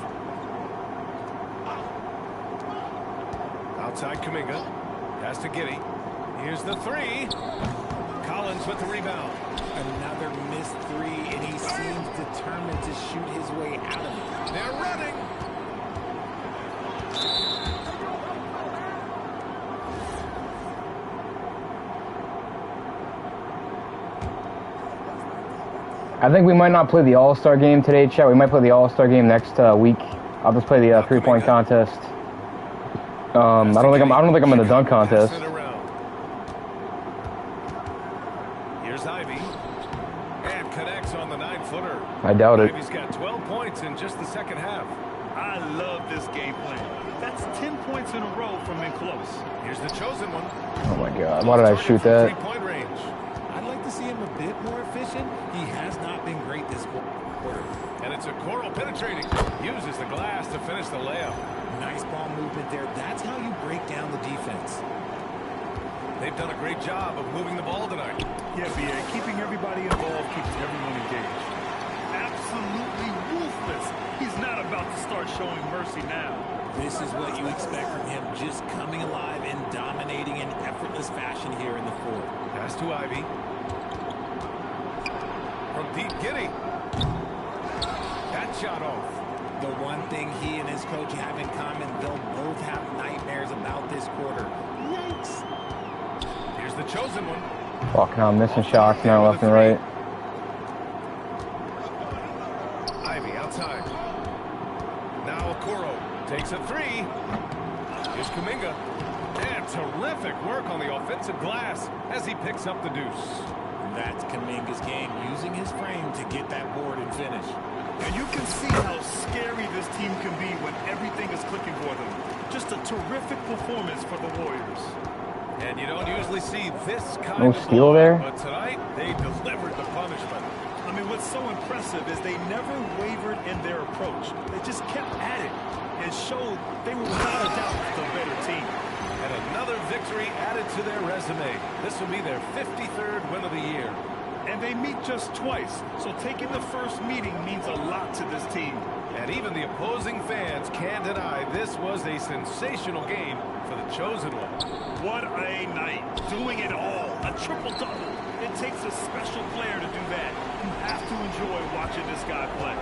Outside Kuminga. Pass to Giddey. Here's the 3. Collins Collins with the rebound. Another missed three, and he seems determined to shoot his way out of it. They're running. I think we might not play the All-Star game today, chat. We might play the All-Star game next week. I'll just play the three-point contest. I don't think I'm in the dunk contest. Here's Ivy. And connects on the 9-footer. I doubt it. Ivy's got 12 points in just the second half. I love this game plan. That's 10 points in a row from in close. Here's the chosen one. Oh my God! Why did I shoot that? Three-point range. I'd like to see him a bit more efficient. He has not been great this quarter. And it's a Coral penetrating. Uses the glass to finish the layup. Nice ball movement there. That's how you break down the defense. They've done a great job of moving the ball tonight. Yeah, B.A. Keeping everybody involved keeps everyone engaged. Absolutely ruthless. He's not about to start showing mercy now. This is what you expect from him, just coming alive and dominating in effortless fashion here in the fourth. Pass to Ivy. From deep, Giddy. That shot off. The one thing he and his coach have in common, they'll both have nightmares about this quarter. Yikes. Here's the chosen one. Fuck, now I'm missing shots now left and right. Ivy outside. Now Okoro takes a three. Here's Kuminga. And terrific work on the offensive glass as he picks up the deuce. That's Kuminga's game, using his frame to get that board and finish. And you can see how scary this team can be when everything is clicking for them. Just a terrific performance for the Warriors. And you don't usually see this kind No of steal ball, there? but tonight they delivered the punishment. I mean, what's so impressive is they never wavered in their approach. They just kept at it and showed they were without a doubt the better team. And another victory added to their resume. This will be their 53rd win of the year. And they meet just twice, so taking the first meeting means a lot to this team. And even the opposing fans can't deny this was a sensational game for the chosen one. What a night. Doing it all. A triple-double. It takes a special player to do that. You have to enjoy watching this guy play.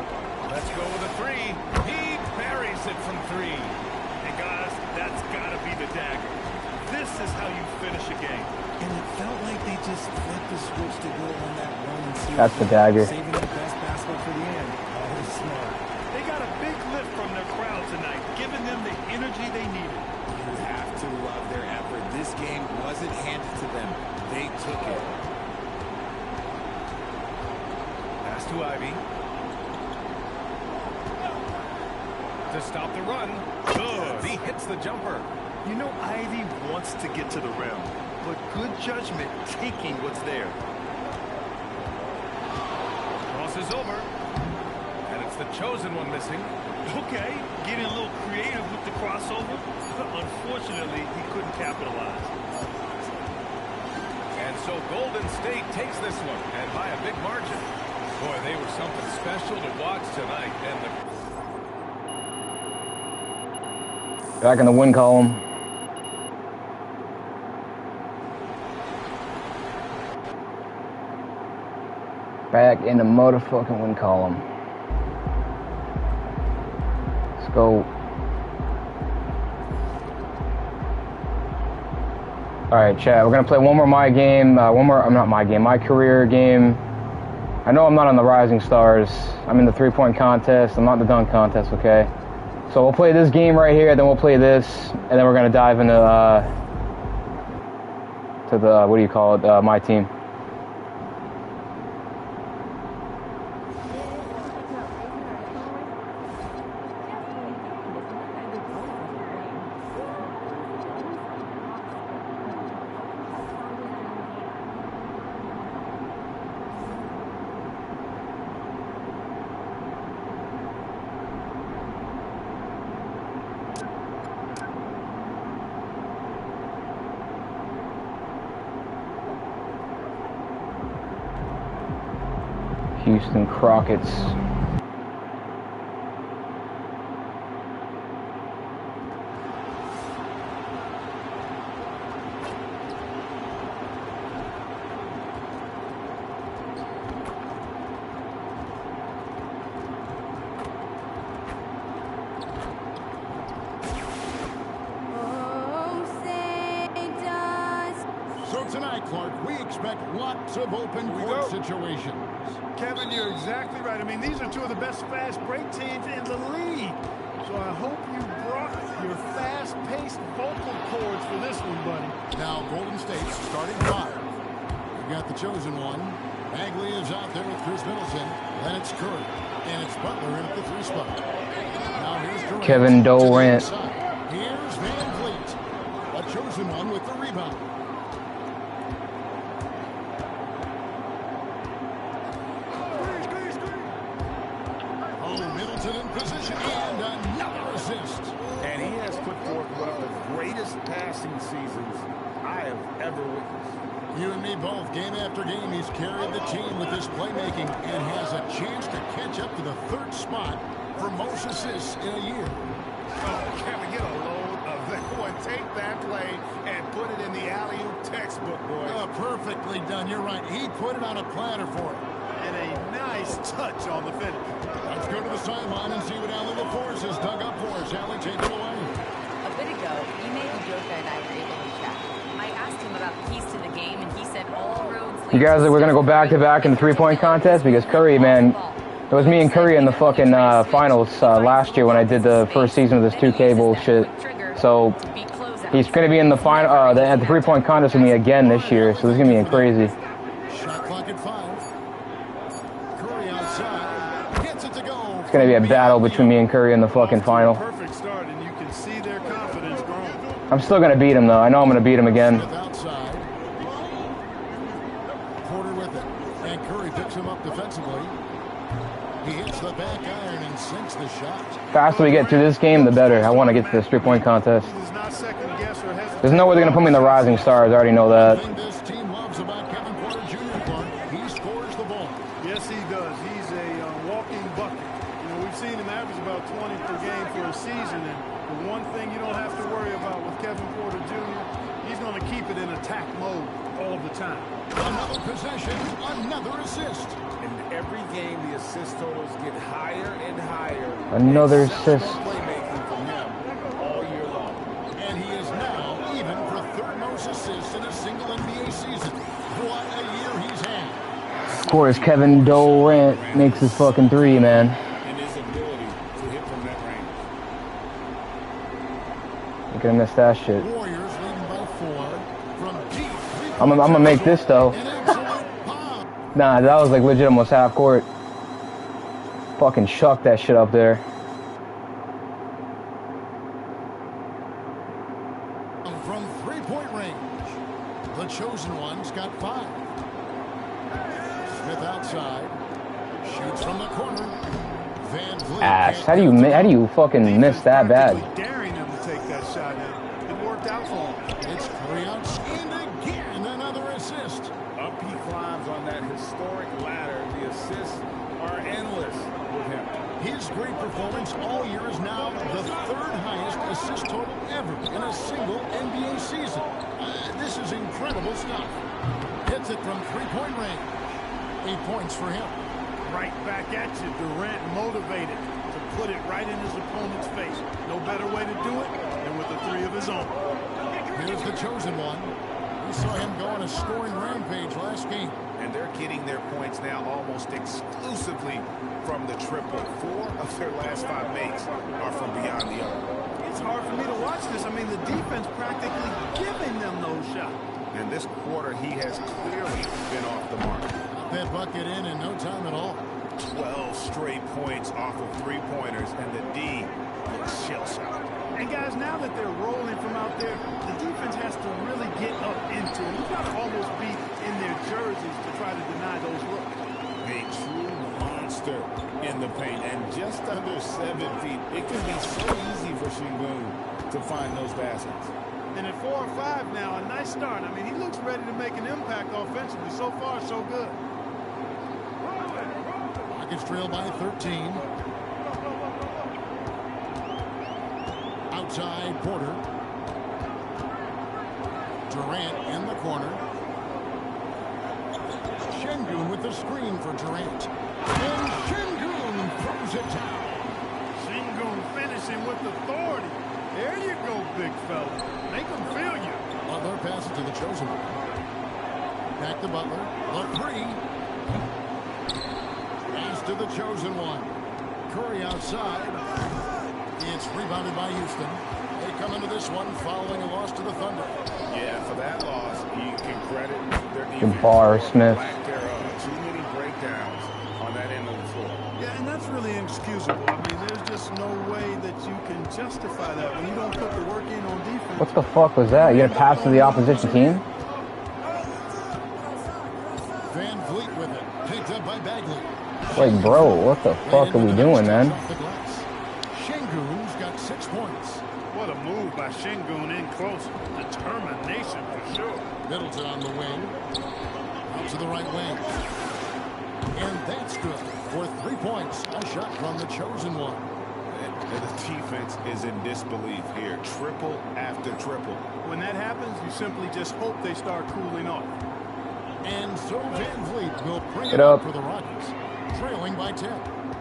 Let's go with a three. He buries it from three. And guys, that's got to be the dagger. This is how you finish a game. And it felt like they just flipped the switch to go on that one and two. That's the dagger. Saving the best basketball for the end. Always smart. They got a big lift from their crowd tonight, giving them the energy they needed. You have to love their effort. This game wasn't handed to them. They took it. Pass to Ivy. To stop the run. Good. He hits the jumper. You know, Ivy wants to get to the rim, but good judgment taking what's there. Crosses over. And it's the chosen one missing. Okay, getting a little creative with the crossover. Unfortunately, he couldn't capitalize. And so Golden State takes this one, and by a big margin. Boy, they were something special to watch tonight. And Back in the win column. Back in the motherfucking win column. Let's go. Alright, chat, we're gonna play one more my career game. I know I'm not on the Rising Stars. I'm in the three-point contest. I'm not in the dunk contest, okay? So we'll play this game right here, then we'll play this, and then we're gonna dive into to the what do you call it? MyTeam. Houston Crockets. Well, tonight, Clark, we expect lots of open court situations. Kevin, you're exactly right. I mean, these are two of the best fast break teams in the league. So I hope you brought your fast-paced vocal cords for this one, buddy. Now, Golden State starting 5. We've got the chosen one. Bagley is out there with Chris Middleton. Then it's Curry. And it's Butler in at the 3 spot. Now here's Durant. Kevin Durant. Here's Van Vliet. A chosen one with the rebound. Middleton in position and another assist. And he has put forth one of the greatest passing seasons I have ever witnessed. You and me both. Game after game, he's carried the team with his playmaking and has a chance to catch up to the 3rd spot for most assists in a year. Oh, can we get a load of that one? Take that play and put it in the alley-oop textbook, boys. Oh, perfectly done. You're right. He put it on a platter for it. And a nice touch on the finish. Let's go to the sideline and see what Allie LaForce has dug up for us. Allie, take it away. A bit ago, Ime Udoka and I were able to chat. I asked him about keys to the game, and he said all roads lead. You guys, we're gonna go back to back in the 3-point contest because Curry, man, it was me and Curry in the fucking finals last year when I did the first season of this 2K bullshit. So he's gonna be in the final, the 3-point contest with me again this year. So this is gonna be crazy. Shot clock at 5. Curry outside. Gets it to go. It's gonna be a battle between me and Curry in the fucking final. Perfect start, and you can see their confidence growing. I'm still gonna beat him though. I know I'm gonna beat him again. Outside. Porter with it. And Curry picks him up defensively. He hits the back iron and sinks the shot. Faster we get through this game, the better. I want to get to this 3-point contest. There's no way they're gonna put me in the Rising Stars. I already know that. This team loves about Kevin Porter Jr. Clark. He scores the ball. Yes, he does. He's a walking bucket. You know, we've seen him average about 20 per game for a season, and the one thing you don't have to worry about with Kevin Porter Jr., he's going to keep it in attack mode all the time. Another possession, another assist. In every game, the assist totals get higher and higher. Another assist. Playmaking from him all year long. And he is now even for 3rd most assists in a single NBA season. What a year he's had. Of course, Kevin Durant makes his fucking 3, man. And his ability to hit from that range. You're gonna miss that shit. Warriors leading by 4 from deep. I'm gonna make this though. Nah, that was like legit almost half court. Fucking chuck that shit up there. From 3-point range. The chosen one's got 5. Smith outside. Shoots from the corner. Van Vliet. Ass. How do you fucking miss that bad? Daring him to take that shot in. It worked out for him. It's Curry outside again. Another assist. Up he climbs on that historic ladder. The assists are endless with him. His great performance all year is now the 3rd highest assist total ever in a single NBA season. This is incredible stuff. Hits it from 3-point range. 8 points for him. Right back at you. Durant motivated to put it right in his opponent's face. No better way to do it than with a 3 of his own. Here's the chosen one. We saw him go on a scoring rampage last game. And they're getting their points now almost exclusively from the triple. 4 of their last 5 makes are from beyond the arc. It's hard for me to watch this. I mean, the defense practically giving them those shots. And this quarter, he has clearly been off the mark. That bucket in no time at all. 12 straight points off of 3-pointers, and the D looks shell-shocked. And guys, now that they're rolling from out there, the defense has to really get up into it. You've got to almost be in their jerseys to try to deny those looks. A true monster in the paint, and just under 7 feet. It can be so easy for Şengün to find those baskets. And at 4 or 5 now, a nice start. I mean, he looks ready to make an impact offensively. So far, so good. Rockets trail by 13. Outside Porter. Durant in the corner. Şengün with the screen for Durant. And Şengün throws it down. Şengün finishing with authority. There you go, big fella. Make him feel you. Butler passes to the chosen one. Back to Butler. The three. Pass to the chosen one. Curry outside. It's rebounded by Houston. They come into this one following a loss to the Thunder. Yeah, for that loss, you can credit their defense. Good bar, Smith. Lack thereof. Too many breakdowns on that end of the floor. Yeah, and that's really inexcusable. I mean, there's just no way that you can justify that when you don't put the work in on defense. What the fuck was that? You gonna pass to the opposition team? Van Vliet with it. Picked up by Bagley. Like, bro, what the fuck are we doing, man? Şengün's got 6 points. What a move by Şengün in close. Determination for sure. Middleton on the wing. Out to the right wing. And that's good for 3 points. A shot from the chosen one. And the defense is in disbelief here. Triple after triple. When that happens, you simply just hope they start cooling off. And so Van Vliet will bring Get it up up for the Rockets, trailing by 10.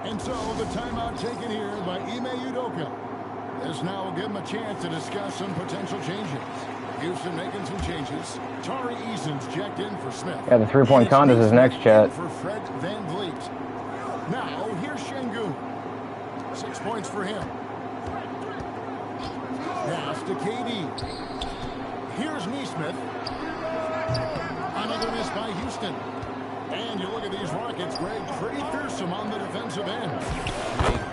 And so the timeout taken here by Ime Udoka. This now will give him a chance to discuss some potential changes. Houston making some changes. Tari Eason's checked in for Smith. Yeah, the three-point contest is next, chat. For Fred Van Vliet. Now, here's Şengün. 6 points for him. Pass to KD. Here's Nesmith. Another miss by Houston. And you look at these Rockets, Greg, pretty fearsome on the defensive end.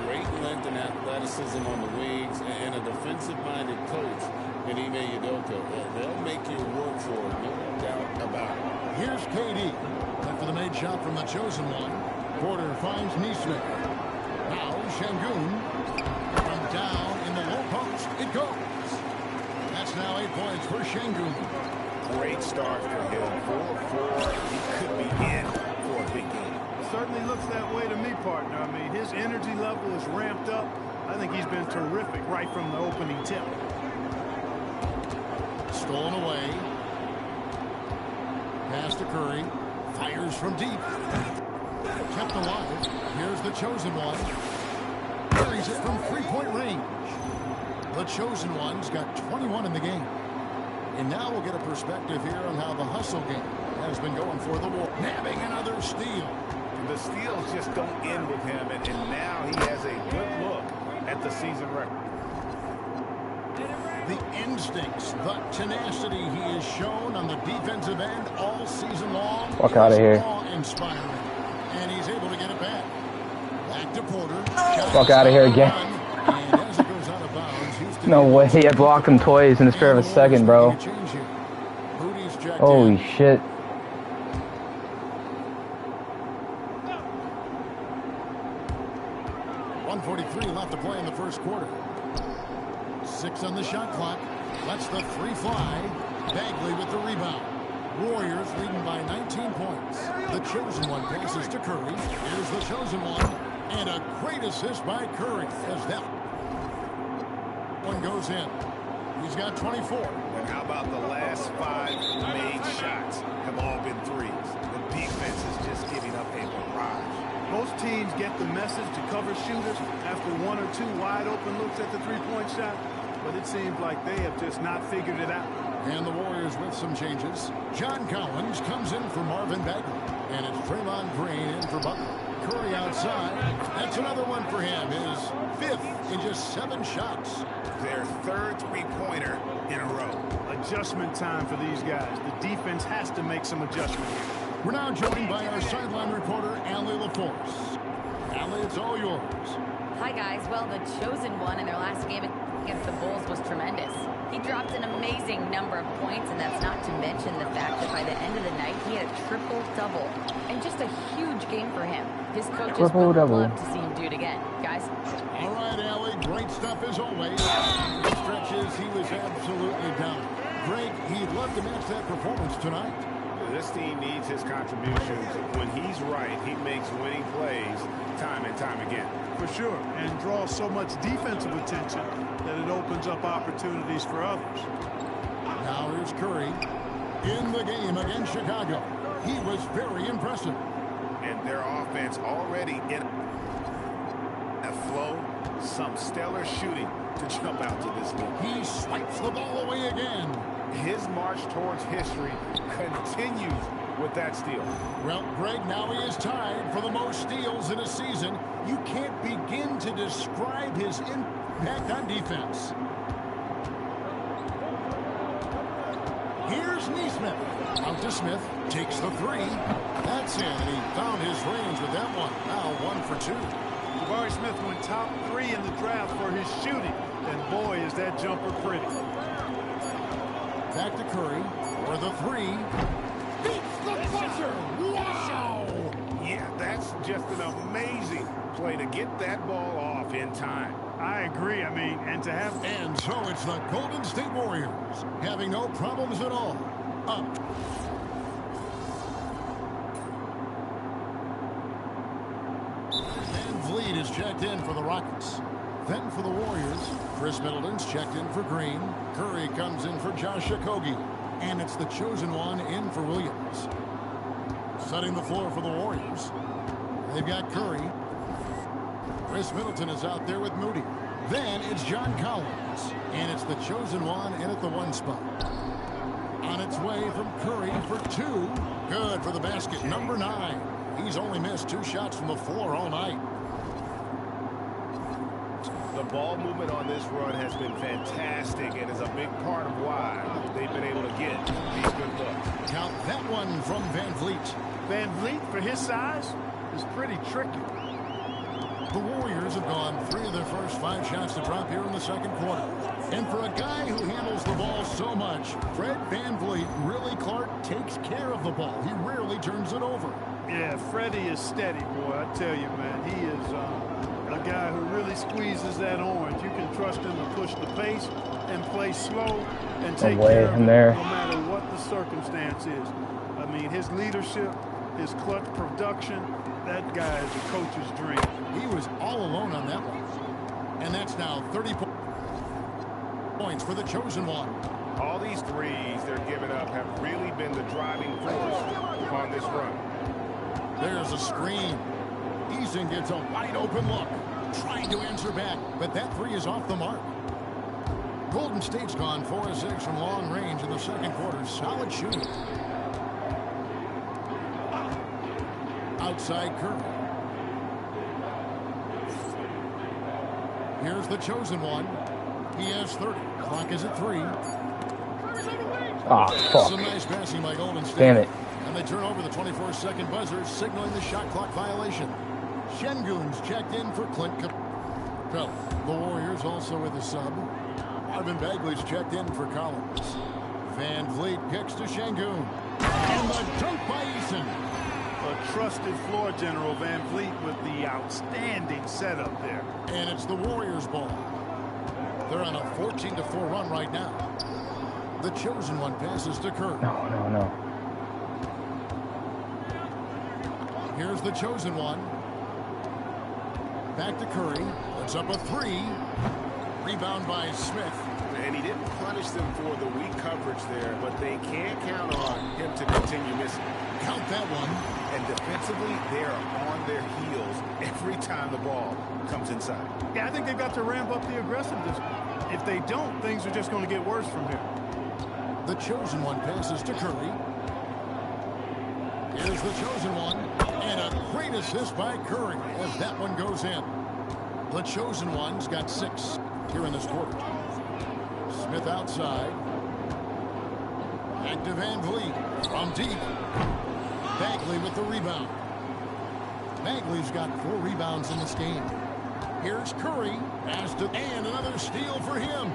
Great length and athleticism on the wings, and a defensive-minded coach in Ime Udoka. They'll make you work for it, no doubt about it. Here's KD. After the made shot from the chosen one, Porter finds Nesmith. Now Şengün. From down in the low post, it goes. That's now 8 points for Şengün. Great start for him. 4-4. He could be in for a big game. Certainly looks that way to me, partner. I mean, his energy level is ramped up. I think he's been terrific right from the opening tip. Stolen away. Pass to Curry. Fires from deep. Kept alive. Here's the chosen one. Carries it from three-point range. The chosen one's got 21 in the game. And now we'll get a perspective here on how the hustle game has been going for the Wolves. Nabbing another steal. The steals just don't end with him, and now he has a good look at the season record. The instincts, the tenacity he has shown on the defensive end all season long. Fuck out of here. Awe-inspiring. And he's able to get it back. Back to Porter. Fuck out of here again. And as it goes out of bounds, Houston No way, I blocked him twice in the spare of a second, bro. Holy shit. .143 left to play in the first quarter. 6 on the shot clock. Lets the three fly. Bagley with the rebound. Warriors leading by 19 points. The chosen one passes to Curry. Here's the chosen one. And a great assist by Curry as that one goes in. He's got 24. And how about the last 5 made shots have all been threes? The defense is just giving up a barrage. Most teams get the message to cover shooters after 1 or 2 wide open looks at the three-point shot, but it seems like they have just not figured it out. And the Warriors with some changes. John Collins comes in for Marvin Bagley. And it's Draymond Green in for Butler. Curry outside. That's another one for him. His 5th in just 7 shots. Their 3rd three-pointer in a row. Adjustment time for these guys. The defense has to make some adjustment here. We're now joined by our sideline reporter, Allie LaForce. Allie, it's all yours. Hi, guys. Well, the chosen one in their last game against the Bulls was tremendous. He dropped an amazing number of points, and that's not to mention the fact that by the end of the night, he had a triple-double. And just a huge game for him. His coaches would love to see him do it again. Guys? All right, Allie. Great stuff as always. The stretches, he was absolutely down. Greg, he'd love to match that performance tonight. This team needs his contributions. When he's right, he makes winning plays time and time again. For sure, and draws so much defensive attention that it opens up opportunities for others. Now here's Curry in the game against Chicago. He was very impressive. And their offense already in a flow, some stellar shooting to jump out to this lead. He swipes the ball away again. His march towards history continues with that steal. Well, Greg, now he is tied for the most steals in a season. You can't begin to describe his impact on defense. Here's Neesmith. Out to Smith. Takes the three. That's it. And he found his range with that one. Now 1 for 2. Jabari Smith went top 3 in the draft for his shooting. And boy, is that jumper pretty. Back to Curry for the three. Beats the buzzer. Wow. Yeah, that's just an amazing play to get that ball off in time. I agree. I mean, and to have... And so it's the Golden State Warriors having no problems at all. Up. Van Vliet is checked in for the Rockets. Then for the Warriors, Chris Middleton's checked in for Green. Curry comes in for Josh Okogie. And it's the chosen one in for Williams. Setting the floor for the Warriors. They've got Curry. Chris Middleton is out there with Moody. Then it's John Collins. And it's the chosen one in at the 1 spot. On its way from Curry for 2. Good for the basket. Number 9. He's only missed 2 shots from the floor all night. The ball movement on this run has been fantastic and is a big part of why they've been able to get these good looks. Count that one from Van Vliet. Van Vliet, for his size, is pretty tricky. The Warriors have gone 3 of their first 5 shots to drop here in the second quarter. And for a guy who handles the ball so much, Fred Van Vliet really, Clark, takes care of the ball. He rarely turns it over. Yeah, Freddie is steady, boy. I tell you, man, he is a guy who really squeezes that orange. You can trust him to push the pace and play slow and take care of it no matter what the circumstance is. I mean, his leadership, his clutch production, that guy is a coach's dream. He was all alone on that one. And that's now 30 points for the chosen one. All these threes they're giving up have really been the driving force on this run. There's a screen. Eason gets a wide open look. Trying to answer back, but that three is off the mark. Golden State's gone 4 of 6 from long range in the second quarter. Solid shooting. Outside Curry. Here's the chosen one. He has 30. Clock is at 3. Ah, fuck. Some nice passing by Golden State. Damn it. And they turn over the 24-second buzzer, signaling the shot clock violation. Şengün's checked in for Clint Capella. The Warriors also with a sub. Marvin Bagley's checked in for Collins. Van Vliet kicks to Şengün. And the dunk by Eason. A trusted floor general, Van Vliet, with the outstanding setup there. And it's the Warriors' ball. They're on a 14-4 run right now. The chosen one passes to Curry. No. Here's the chosen one. Back to Curry. Puts up a 3. Rebound by Smith. And he didn't punish them for the weak coverage there, but they can't count on him to continue missing. Count that one. And defensively, they are on their heels every time the ball comes inside. Yeah, I think they've got to ramp up the aggressiveness. If they don't, things are just going to get worse from here. The chosen one passes to Curry. Here's the chosen one. And a great assist by Curry as that one goes in. The chosen one's got 6 here in this quarter. Smith outside. Back to Van Vliet from deep. Bagley with the rebound. Bagley's got 4 rebounds in this game. Here's Curry. And another steal for him.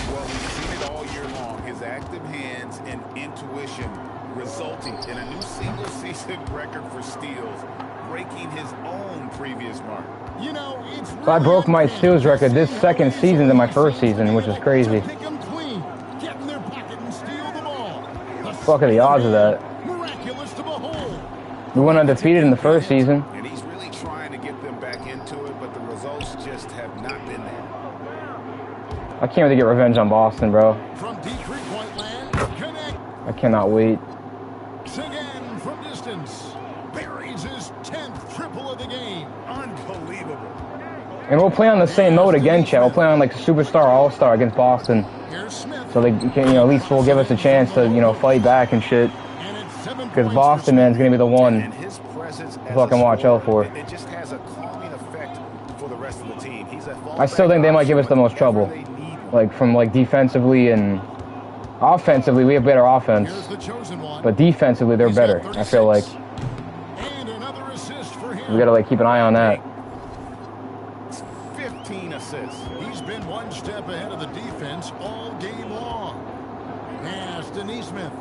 Well, we've seen it all year long. His active hands and intuition resulting in a new single-season record for steals, breaking his own previous mark. You know, it's So I broke my steals record this second season than my first season, which is crazy. pick them clean, get in their pocket and steal the ball. Fuck are the odds of that? Miraculous to behold. We went undefeated in the first season. And he's really trying to get them back into it, but the results just have not been there. I can't wait to get revenge on Boston, bro. From deep three-point land, connect. I cannot wait. Again from distance. Buries his 10th triple of the game. Unbelievable. And we'll play on the same mode again, Chad. We'll play on like Superstar All-Star against Boston. Here's Smith. So they can, at least will give us a chance to, fight back and shit. And it's 17 Because Boston, man, is going to be the one to fucking watch out for. It just has a calming effect for the rest of the team. He's a I still think they might give us the most trouble. Like, from, like, defensively and offensively, we have better offense. But defensively, they're better, I feel like. We got to, like, keep an eye on that. 15 assists. He's been one step ahead of the defense all game long. Pass to Neesmith.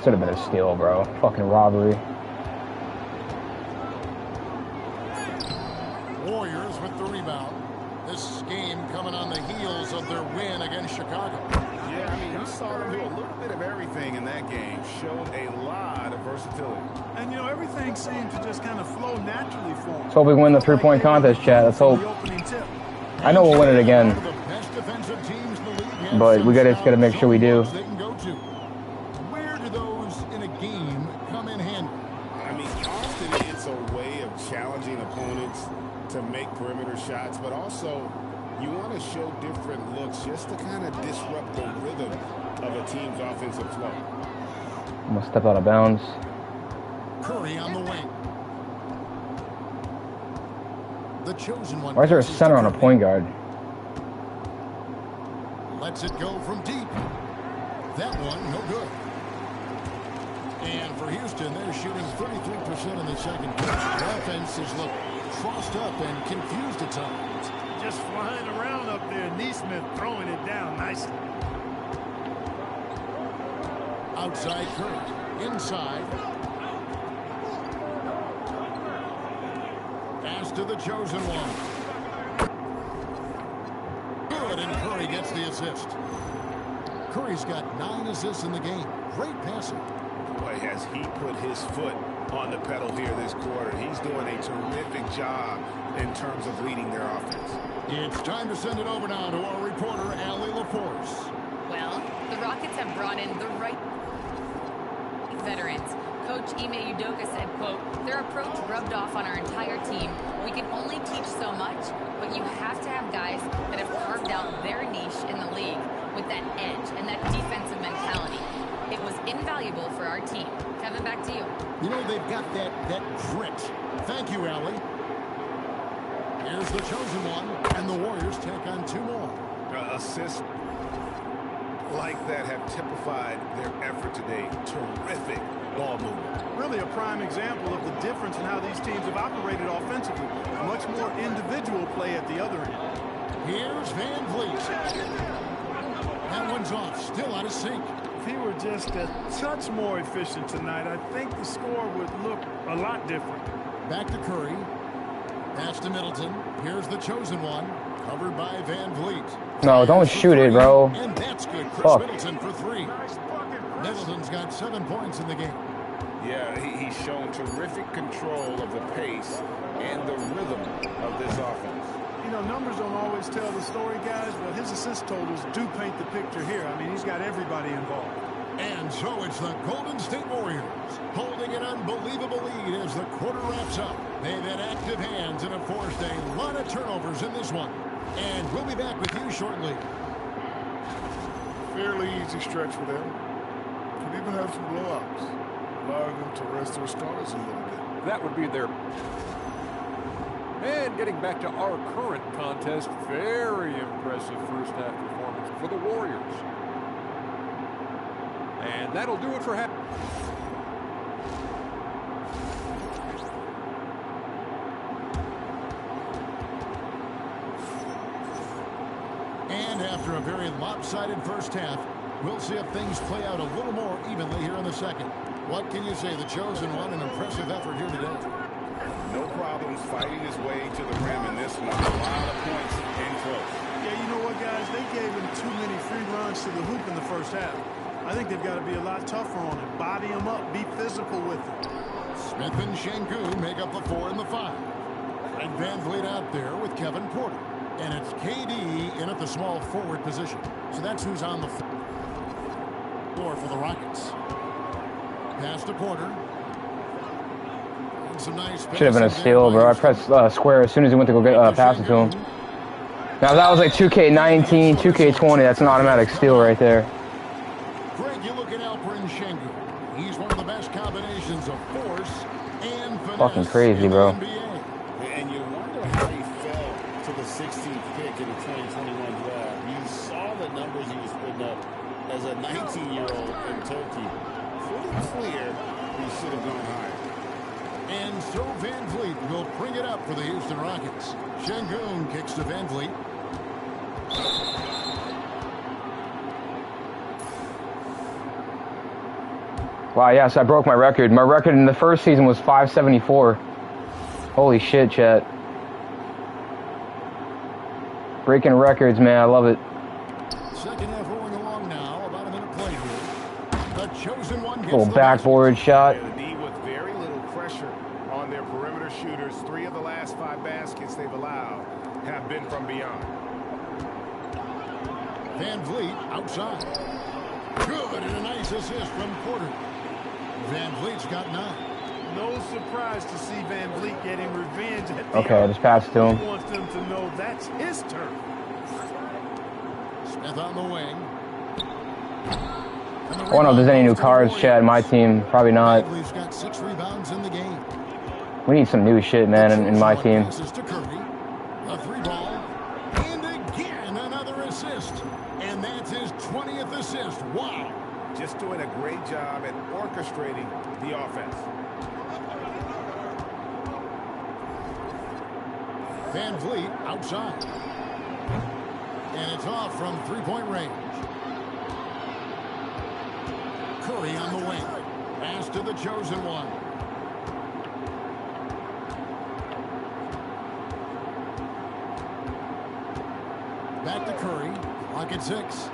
Should have been a steal, bro. Fucking robbery. Warriors with the rebound. This game coming on the heels of their win against Chicago. Yeah, I mean, you saw them do a little bit of everything in that game. Showed a lot of versatility. And, you know, everything seemed to just kind of flow naturally for them. Let's hope we win the three-point contest, chat. Let's hope. I know we'll win it again. But we just gotta make sure we do. Where do those in a game come in handy? I mean, often it's a way of challenging opponents to make perimeter shots, but also you want to show different looks just to kind of disrupt the rhythm of a team's offensive flow. I'm gonna step out of bounds. Curry on the wing. The chosen one. Why is there a center on a point guard? Lets it go from deep. That one, no good. And for Houston, they're shooting 33% in the second quarter. The offense has looked crossed up and confused at times. Just flying around up there. Neesmith throwing it down nicely. Outside Curry. Inside. Pass to the chosen one. Good, and Curry gets the assist. Curry's got 9 assists in the game. Great passing. Boy, has he put his foot on the pedal here this quarter. He's doing a terrific job in terms of leading their offense. It's time to send it over now to our reporter, Allie LaForce. Well, the Rockets have brought in the right veterans. Coach Ime Udoka said, quote, their approach rubbed off on our entire team. We can only teach so much, but you have to have guys that have carved out their niche in the league with that edge and that defensive mentality. It was invaluable for our team. Kevin, back to you. You know, they've got that grit. Thank you, Allie. Here's the chosen one, and the Warriors take on 2 more. Assists like that have typified their effort today. Terrific ball movement. Really a prime example of the difference in how these teams have operated offensively. Much more individual play at the other end. Here's Van Vliet. That one's off, still out of sync. If he were just a touch more efficient tonight, I think the score would look a lot different. Back to Curry. Pass to Middleton. Here's the chosen one. Covered by Van Vliet. No, don't shoot it, bro. And that's good. Chris Fuck. Middleton for 3. Middleton's got 7 points in the game. Yeah, he's shown terrific control of the pace and the rhythm of this offense. You know, numbers don't always tell the story, guys, but his assist totals do paint the picture here. I mean, he's got everybody involved. And so it's the Golden State Warriors holding an unbelievable lead as the quarter wraps up. They've had active hands and have forced a lot of turnovers in this one. And we'll be back with you shortly. Fairly easy stretch for them. Could even have some blowouts, allowing them to rest their starters a little bit. That would be their... And getting back to our current contest, very impressive first half performance for the Warriors. And that'll do it for half. And after a very lopsided first half, we'll see if things play out a little more evenly here in the second. What can you say? The chosen one, an impressive effort here today. No problems fighting his way to the rim in this one. A lot of points in close. Yeah, you know what, guys? They gave him too many free runs to the hoop in the first half. I think they've got to be a lot tougher on him. Body him up. Be physical with him. Smith and Şengün make up the 4 and the 5. And Van Vliet out there with Kevin Porter. And it's KD in at the small forward position. So that's who's on the floor for the Rockets. Pass to Porter. And some nice Should have been a steal, bro. I pressed square as soon as he went to go get pass it to him. Now if that was like 2K19, 2K20, that's an automatic steal right there. Greg, you look at Alperen Şengün. He's one of the best combinations of force and finesse. Fucking crazy, bro. And you wonder how he fell to the 16th pick in the 2021 draft. You saw the numbers he was putting up as a 19-year-old in Turkey. Pretty clear he should have gone higher. And so Van Vliet will bring it up for the Houston Rockets. Şengün kicks to Van Vliet. Wow, yes, I broke my record. My record in the first season was 574. Holy shit, chat. Breaking records, man. I love it. Second half rolling along now. About a minute play here. The chosen one gets Little backboard shot. The D with very little pressure on their perimeter shooters. 3 of the last 5 baskets they've allowed have been from beyond. Van Vliet outside. Good, and a nice assist from Porter. Van Vliet's got 9. No surprise to see Van Vliet getting revenge at the Okay, I just passed to him. He wants them to know that's his turn. Smith on the wing. I wonder if there's any new cards, chat, in my team. Probably not. Bagley's got 6 rebounds in the game. We need some new shit, man, in my team. Passes to Curry. A 3-ball. And again, another assist. And that's his 20th assist. Wow. Just doing a great job at orchestrating the offense. Van Vliet outside. And it's off from 3-point range. Curry on the wing. Pass to the chosen one. Back to Curry. Clock at 6.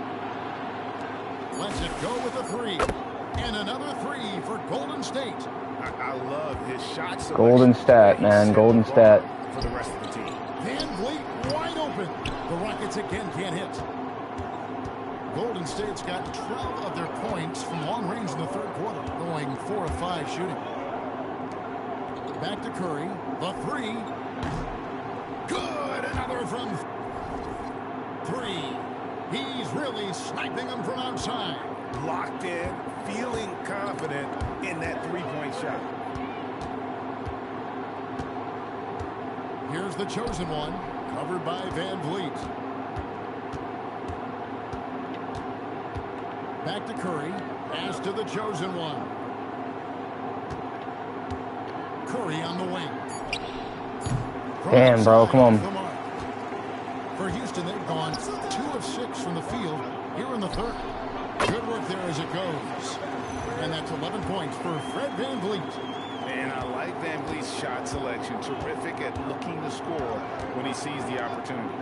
Lets it go with a 3. And another 3 for Golden State. I love his shot selection. Golden stat, man. Golden stat. For the rest of the team. Van Vliet wide open. The Rockets again can't hit. Golden State's got 12 of their points from long range in the third quarter, going 4 of 5 shooting. Back to Curry. The 3. Good. Another from 3. He's really sniping them from outside. Locked in, feeling confident in that 3-point shot. Here's the chosen one, covered by Van Vliet. Back to Curry. Pass to the chosen one. Curry on the wing. Damn, bro, come on. For Houston, they've gone 2 of 6 from the field here in the third. Good work there as it goes. And that's 11 points for Fred Van Vliet. And I like Van Vliet's shot selection. Terrific at looking to score when he sees the opportunity.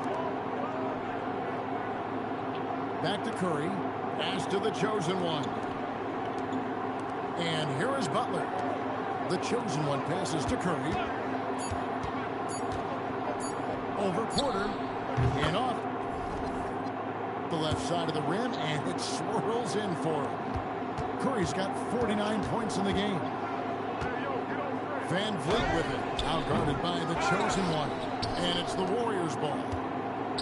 Back to Curry. Pass to the chosen one. And here is Butler. The chosen one passes to Curry. Over Porter. And off the left side of the rim. And it swirls in for him. Curry's got 49 points in the game. Van Vliet with it. Outguarded by the chosen one. And it's the Warriors' ball.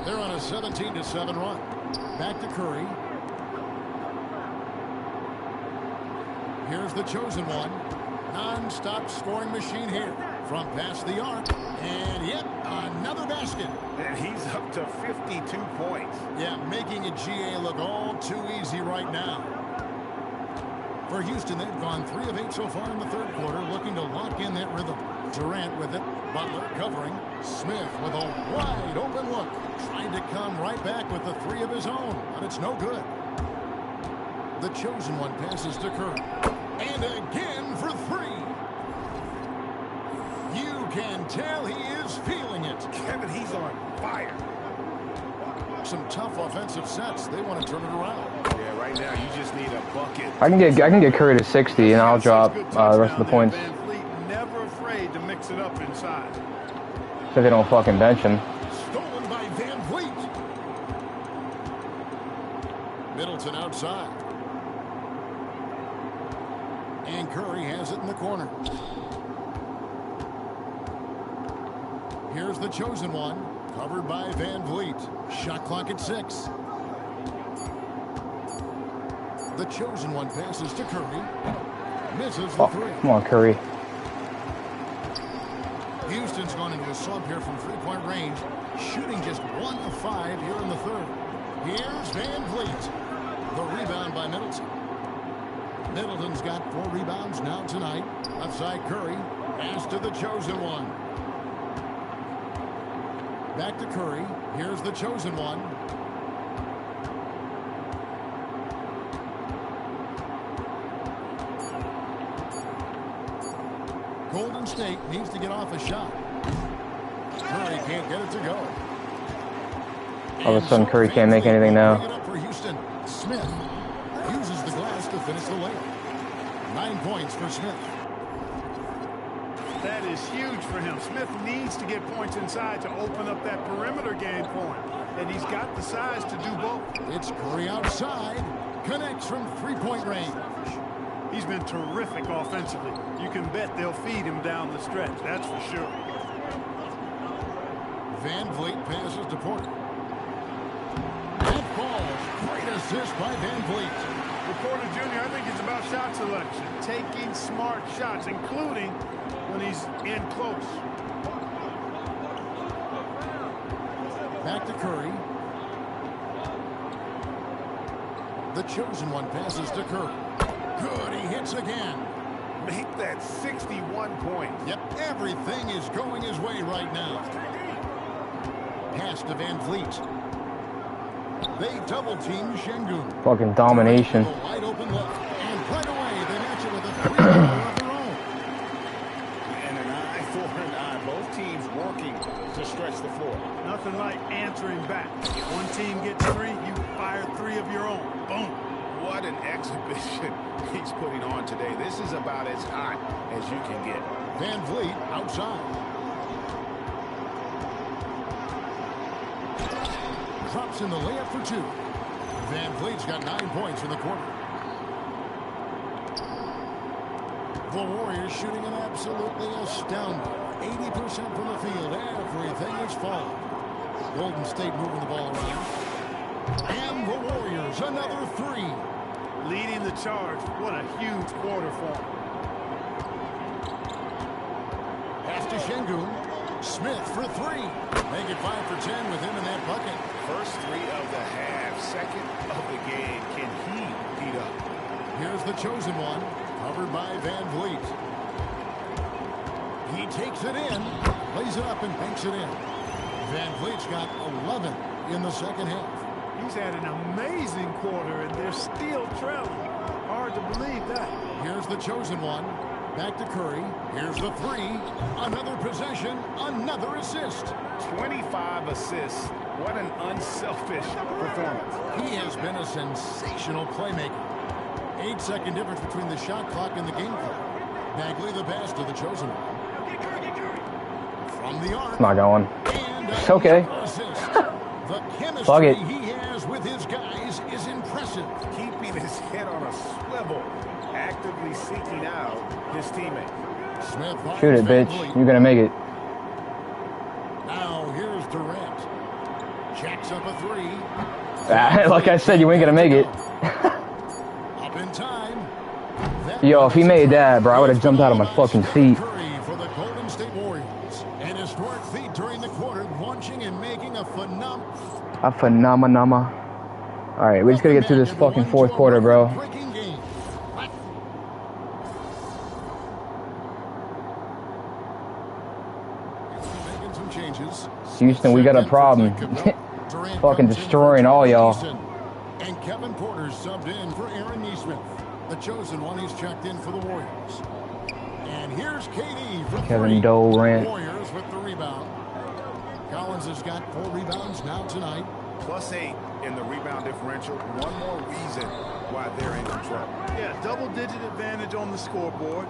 They're on a 17-7 run. Back to Curry. Here's the chosen one. Non-stop scoring machine here. From past the arc. And yet another basket. And he's up to 52 points. Yeah, making a GA look all too easy right now. For Houston, they've gone 3 of 8 so far in the third quarter, looking to lock in that rhythm. Durant with it. Butler covering. Smith with a wide open look. Trying to come right back with the 3 of his own, but it's no good. The chosen one passes to Curry. And again for 3. You can tell he is feeling it. Kevin, he's on fire. Some tough offensive sets. They want to turn it around. Yeah, right now you just need a bucket. I can get Curry to 60, and I'll drop the rest of the points. Van Vliet never afraid to mix it up inside. So they don't fucking bench him. Stolen by Van Vliet. Middleton outside. And Curry has it in the corner. Here's the chosen one. Covered by Van Vliet. Shot clock at 6. The chosen one passes to Curry. Misses the 3. Come on, Curry. Houston's going into a slump here from three-point range, shooting just 1 of 5 here in the third. Here's Van Vliet. The rebound by Middleton. Middleton's got 4 rebounds now tonight. Outside Curry. Pass to the chosen one. Back to Curry. Here's the chosen one. Golden State needs to get off a shot. Curry can't get it to go. All of a sudden, Curry can't make anything now. Bring it up for Houston. Smith uses the glass to finish the layup. 9 points for Smith. That is huge for him. Smith needs to get points inside to open up that perimeter game for him. And he's got the size to do both. It's Curry outside. Connects from three-point range. He's been terrific offensively. You can bet they'll feed him down the stretch. That's for sure. Van Vliet passes to Porter. That ball. Great assist by Van Vliet. For Porter Jr., I think it's about shot selection. Taking smart shots, including when he's in close. Back to Curry. The chosen one passes to Curry. Good, he hits again. Make that 61 points. Yep, everything is going his way right now. Pass to Van Vliet. They double-team Şengün. Fucking domination. Wide open look. And right away, they match it with a three-pointer of their own. And an eye for an eye. Both teams working to stretch the floor. Nothing like answering back. One team gets 3, you fire 3 of your own. Boom. What an exhibition he's putting on today. This is about as hot as you can get. Van Vliet outside. Drops in the layup for 2. Van Vliet's got 9 points in the quarter. The Warriors shooting an absolutely astounding 80% from the field. Everything is falling. Golden State moving the ball around. And the Warriors, another 3. Leading the charge. What a huge quarter for him. Pass to Şengün. Smith for 3. Make it 5 for 10 with him in that bucket. First 3 of the half, second of the game. Can he heat up? Here's the chosen one, covered by Van Vliet. He takes it in, plays it up and banks it in. Van Vliet's got 11 in the second half. He's had an amazing quarter, and they're still trailing. Hard to believe that. Here's the chosen one. Back to Curry. Here's the 3. Another possession, another assist. 25 assists. What an unselfish performance. He has been a sensational playmaker. 8-second difference between the shot clock and the game clock. Bagley the pass to the chosen one. From the arc. It's not going. It's okay. The chemistry Plug it. he has with his guys is impressive. Keeping his head on a swivel, actively seeking out his teammate. Smith Shoot it, bitch. You're going to make it. Now here's Durant. Jacks up a 3. Like I said, you ain't going to make it. Up in time. Yo, if he made that, bro, I would have jumped out of my fucking seat. Curry for the Golden State Warriors. An historic feat during the quarter, launching and making a phenomenal. All right, we just got to get through this fucking fourth quarter, bro. Houston, we got a problem. Fucking destroying all y'all. And Kevin Porter subbed in for Aaron Nesmith. The chosen one, he's checked in for the Warriors. And here's KD for Kevin Durant. Warriors with the rebound. Collins has got 4 rebounds now tonight. +8 in the rebound differential. One more reason why they're in control. Yeah, double-digit advantage on the scoreboard.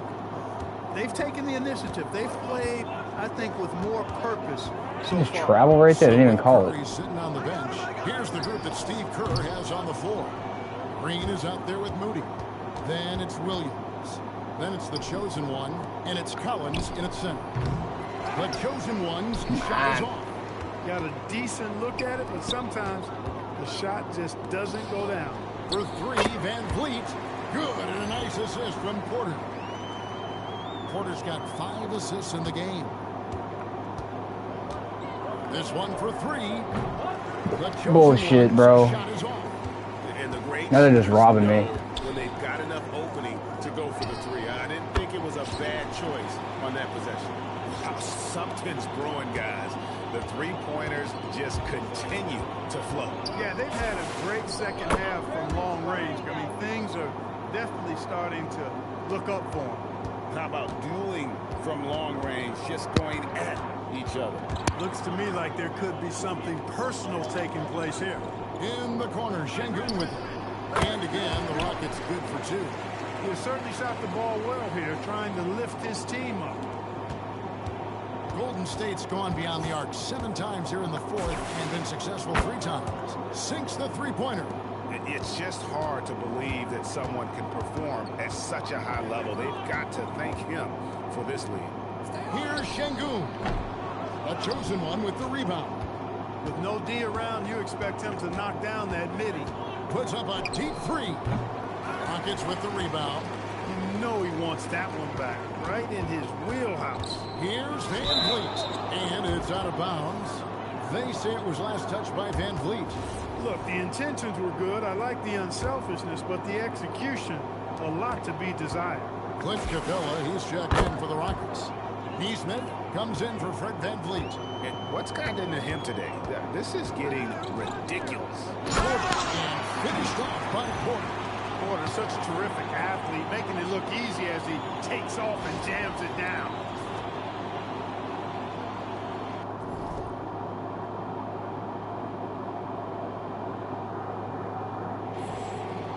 They've taken the initiative. They've played, I think, with more purpose so Just far. travel right there. They didn't even call it. Curry's sitting on the bench. Here's the group that Steve Kerr has on the floor. Green is out there with Moody. Then it's Williams. Then it's the chosen one, and it's Collins in its center. The chosen one's shot is off. Got a decent look at it, but sometimes the shot just doesn't go down. For three, Van Vliet. Good, and a nice assist from Porter. Porter's got 5 assists in the game. This one for 3. Bullshit, bro. And the great Now they're just robbing me. when they've got enough opening to go for the 3. I didn't think it was a bad choice on that possession. Wow, something's brewing, guys. The 3-pointers just continue to flow. Yeah, they've had a great second half from long range. I mean, things are definitely starting to look up for them. How about dueling from long range, just going at each other? Looks to me like there could be something personal taking place here. In the corner, Şengün with it. And again, the Rockets good for 2. He has certainly shot the ball well here, trying to lift his team up. Golden State's gone beyond the arc 7 times here in the 4th and been successful 3 times. Sinks the 3-pointer. It's just hard to believe that someone can perform at such a high level. They've got to thank him for this lead. Here's Şengün. A chosen one with the rebound. With no D around, you expect him to knock down that midi. Puts up a deep 3. Rockets with the rebound. You know he wants that one back, right in his wheelhouse. Here's Van Vliet, and it's out of bounds. They say it was last touched by Van Vliet. Look, the intentions were good. I like the unselfishness, but the execution, a lot to be desired. Clint Capella, he's checked in for the Rockets. Neesmith comes in for Fred Van Vliet. And what's gotten into him today? This is getting ridiculous. And finished off by Porter. Porter's such a terrific athlete, making it look easy as he takes off and jams it down.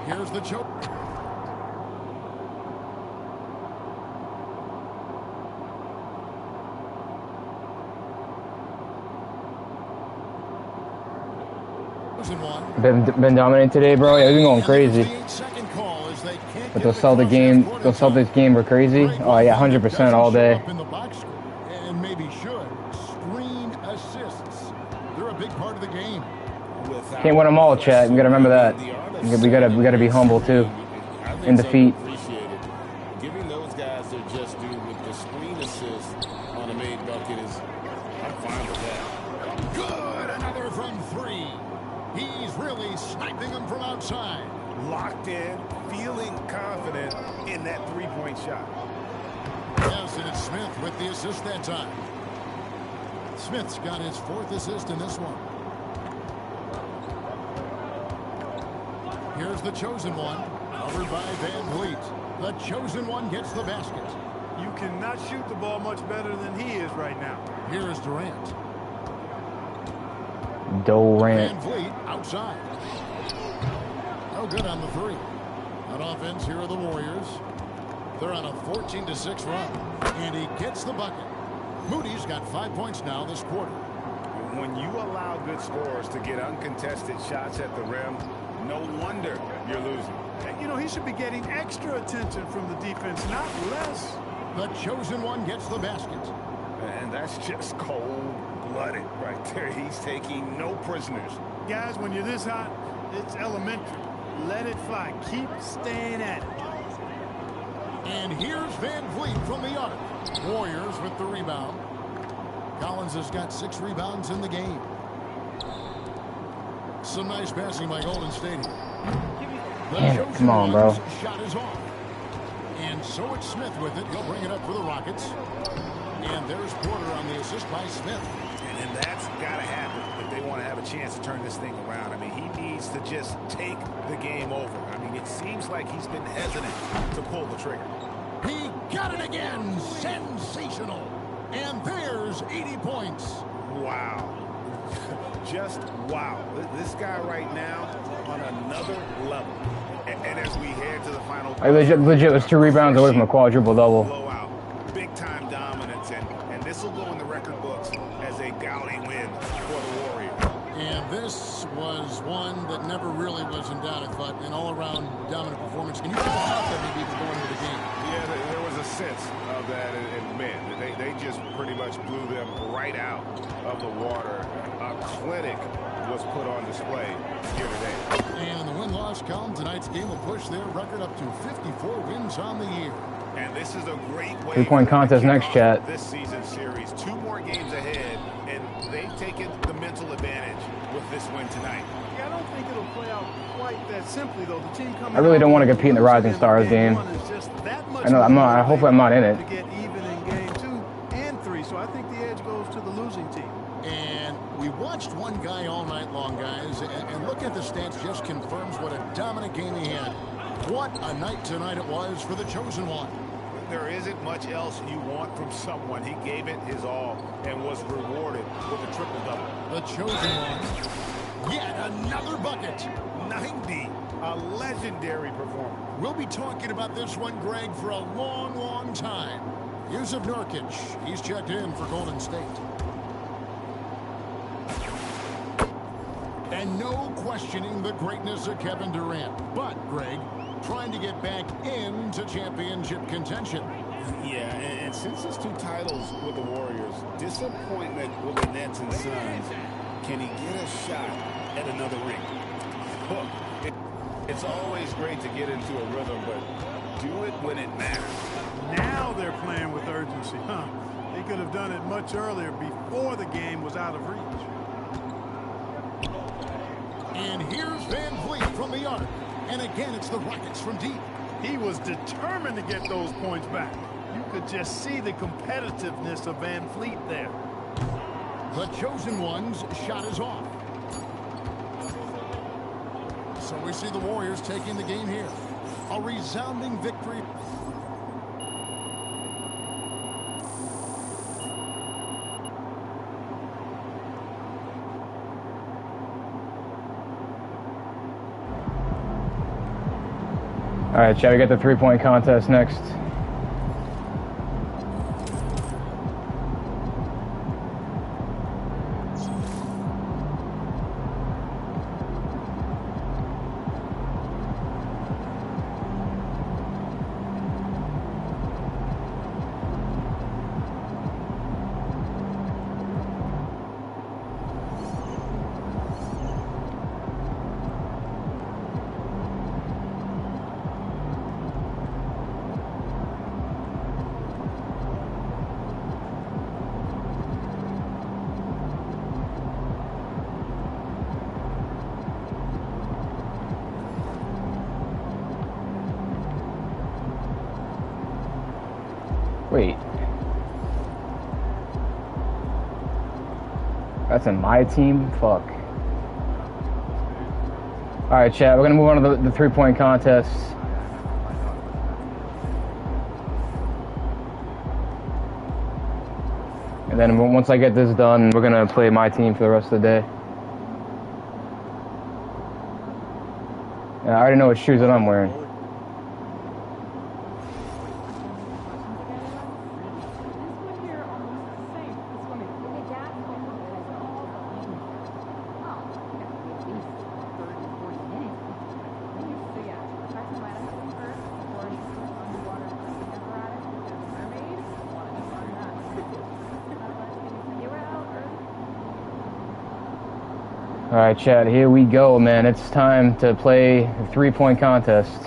Here's the choke. Been dominating today, bro. Yeah, we've been going crazy. But they'll sell the game. They'll sell this game for crazy. Oh yeah, 100% all day. And maybe should screen assists. They're a big part of the game. Can't win them all, chat. We gotta remember that. We gotta be humble too. In defeat. Giving those guys their just due with the screen assist on a made bucket is, I'm fine with that. Good, another from 3. He's really sniping them from outside. Locked in, feeling confident in that 3-point shot. Yes, and it's Smith with the assist that time. Smith's got his 4th assist in this one. Here's the chosen one, covered by Van Vliet. The chosen one gets the basket. You cannot shoot the ball much better than he is right now. Here's Durant. Durant. Van Vliet outside. No good on the 3. On offense, here are the Warriors. They're on a 14-6 run. And he gets the bucket. Moody's got 5 points now this quarter. When you allow good scorers to get uncontested shots at the rim, no wonder you're losing. You know, he should be getting extra attention from the defense, not less. The chosen one gets the basket. And that's just cold-blooded right there. He's taking no prisoners. Guys, when you're this hot, it's elementary. Let it fly. Keep staying at it. And here's Van Vliet from the arc. Warriors with the rebound. Collins has got 6 rebounds in the game. Some nice passing by Golden State. Damn it, come on, bro. Shot is off. And so it's Smith with it. He'll bring it up for the Rockets. And there's Porter on the assist by Smith. And that's got to happen if they want to have a chance to turn this thing around. I mean, he needs to just take the game over. I mean, it seems like he's been hesitant to pull the trigger. He got it again. Sensational. And there's 80 points. Wow. Just wow. This guy right now on another level. And as we head to the final... I legit was 2 rebounds away from a quadruple-double. Blowout. Big-time dominance. And this will go in the record books as a gaudy win for the Warriors. And And this was one that never really was in doubt, I thought. An all-around dominant performance. Can you feel out that maybe even going into the game? Yeah, there was a sense of that in men. They just pretty much blew them right out of the water. A clinic was put on display here today. And in the win-loss column, tonight's game will push their record up to 54 wins on the year. And this is a great way. 3-point contest next, chat. This season series, 2 more games ahead, and they've taken the mental advantage with this win tonight. Yeah, I don't think it'll play out quite that simply, though. The team coming I really don't want to compete in the Rising Stars game. I know I'm not. Hopefully, I'm not in it. To get even in game 2 and 3, so I think the edge goes to the losing team. And we watched one guy all night long, guys, and looking at the stats just confirms what a dominant game he had. What a night tonight it was for the Chosen One. There isn't much else you want from someone. He gave it his all and was rewarded with a triple-double. The Chosen One, yet another bucket. 90, a legendary performance. We'll be talking about this one, Greg, for a long, long time. Yusuf Nurkic, he's checked in for Golden State. And no questioning the greatness of Kevin Durant. But, Greg, trying to get back into championship contention. Yeah, and since his 2 titles with the Warriors, disappointment with the Nets and Suns, can he get a shot at another ring? Look, it's always great to get into a rhythm, but do it when it matters. Now they're playing with urgency, huh? They could have done it much earlier, before the game was out of reach. And here's Van Vliet from the arc. And again, it's the Rockets from deep. He was determined to get those points back. You could just see the competitiveness of Van Vliet there. The Chosen One's shot is off. So we see the Warriors taking the game here. A resounding victory. All right, Chad, we got the 3-point contest next. Wait. That's in MyTeam? Fuck. Alright, chat, we're gonna move on to the 3-point contest. And then once I get this done, we're gonna play MyTeam for the rest of the day. Yeah, I already know what shoes that I'm wearing. All right, chat, here we go, man. It's time to play the 3-point contest.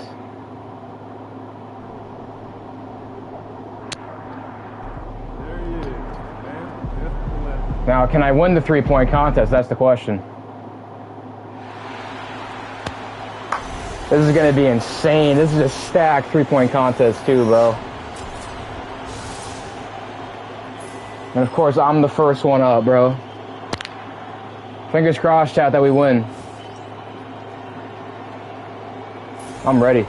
There he is, man. Now, can I win the 3-point contest? That's the question. This is going to be insane. This is a stacked 3-point contest, too, bro. And, of course, I'm the first one up, bro. Fingers crossed, chat, that we win. I'm ready.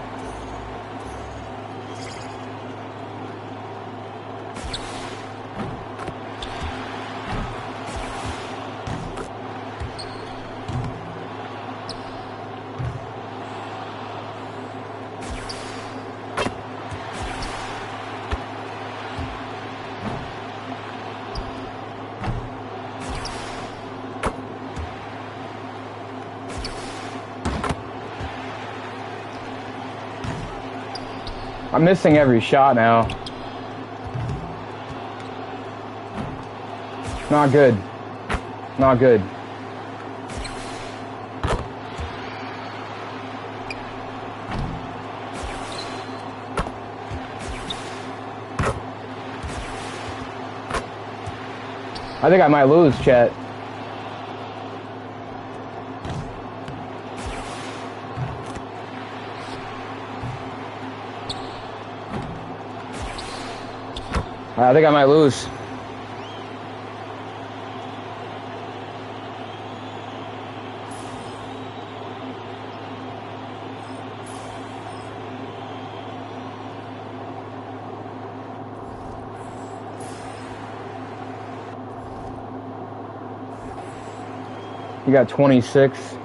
I'm missing every shot now. Not good. Not good. I think I might lose, chat. I think I might lose. You got 26.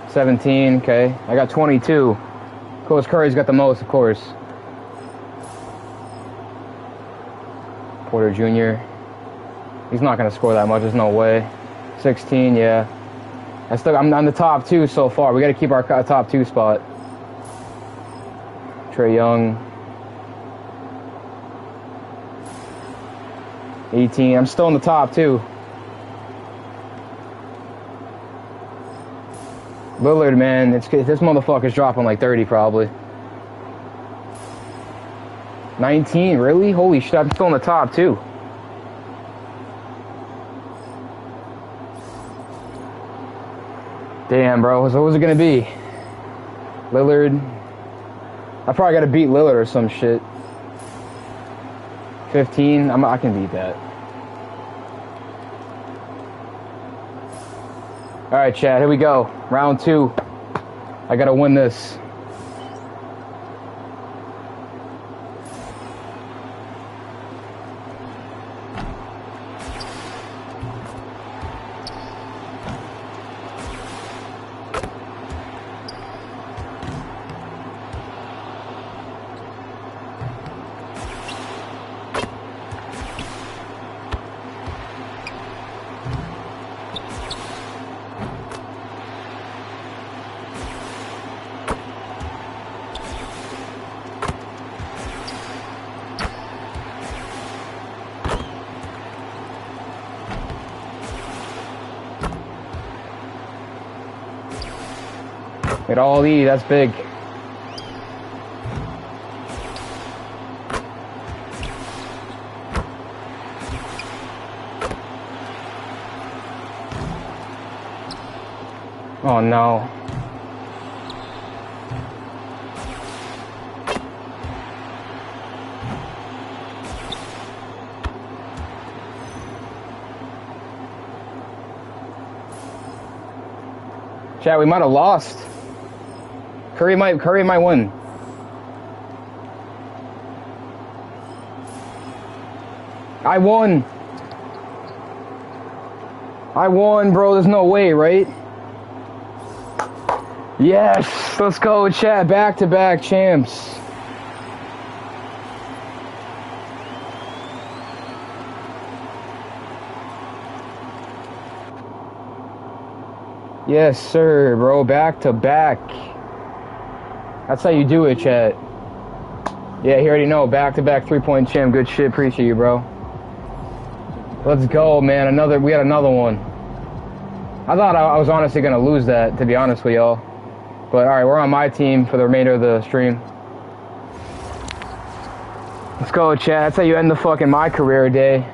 $17, okay. I got 22. Coach Curry's got the most, of course. Porter Jr. He's not gonna score that much, there's no way. 16, yeah. I'm on the top 2 so far. We gotta keep our top 2 spot. Trae Young. 18. I'm still in the top 2. Lillard, man, this motherfucker's dropping like 30 probably. 19, really? Holy shit, I'm still in the top 2. Damn, bro, so who's it gonna be? Lillard. I probably gotta beat Lillard or some shit. 15, I can beat that. Alright, chat, here we go. Round 2. I gotta win this. Get all these, that's big. Oh no. Chat, we might have lost. Curry might win. I won. I won, bro. There's no way, right? Yes. Let's go, chat. Back-to-back champs. Yes, sir, bro. Back-to-back. That's how you do it, chat. Yeah, you already know. Back-to-back 3-point champ. Good shit. Appreciate you, bro. Let's go, man. We had another one. I thought I was honestly going to lose that, to be honest with y'all. But, alright, we're on my team for the remainder of the stream. Let's go, chat. That's how you end the fucking MyCareer day.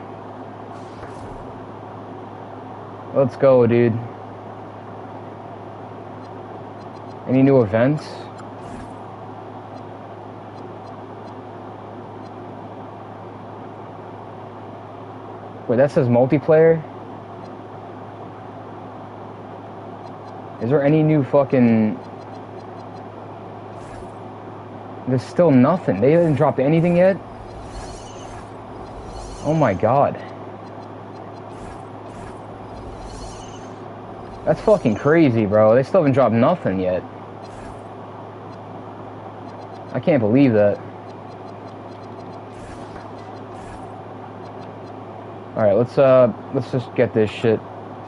Let's go, dude. Any new events? Wait, that says multiplayer? Is there any new fucking... There's still nothing. They haven't dropped anything yet? Oh my god. That's fucking crazy, bro. They still haven't dropped nothing yet. I can't believe that. Alright, let's just get this shit.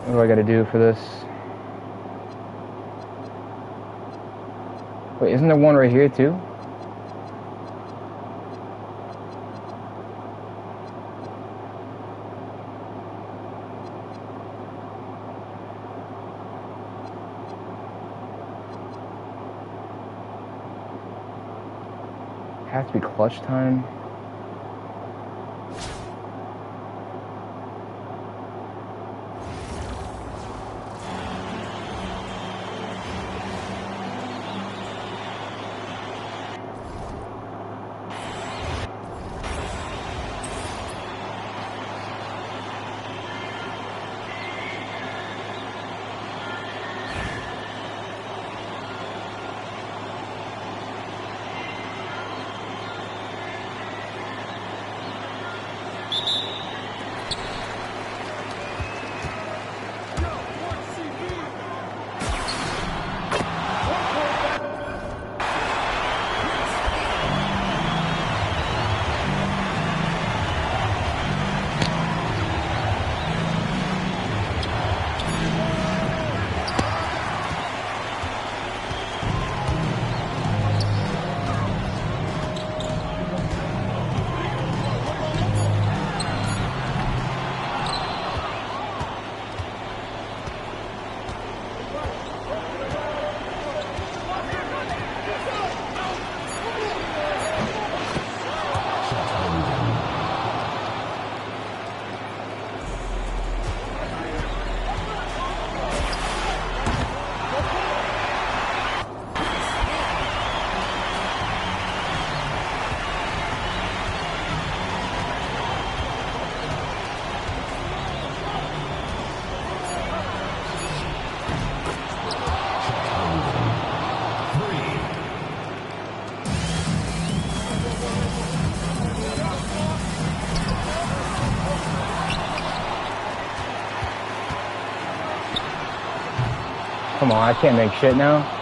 What do I gotta do for this? Wait, isn't there one right here too? Has to be clutch time. Come on, I can't make shit now.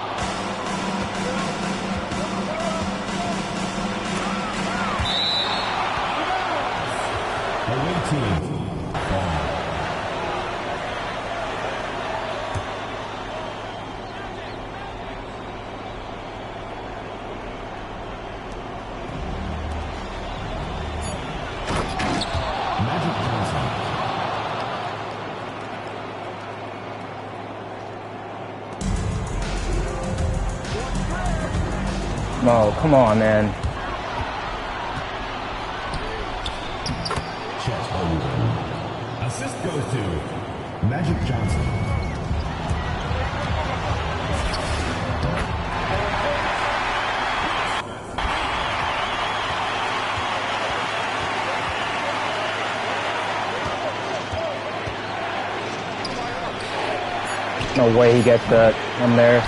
Oh, come on, man. Assist goes to Magic Johnson. No way he gets that. I'm there.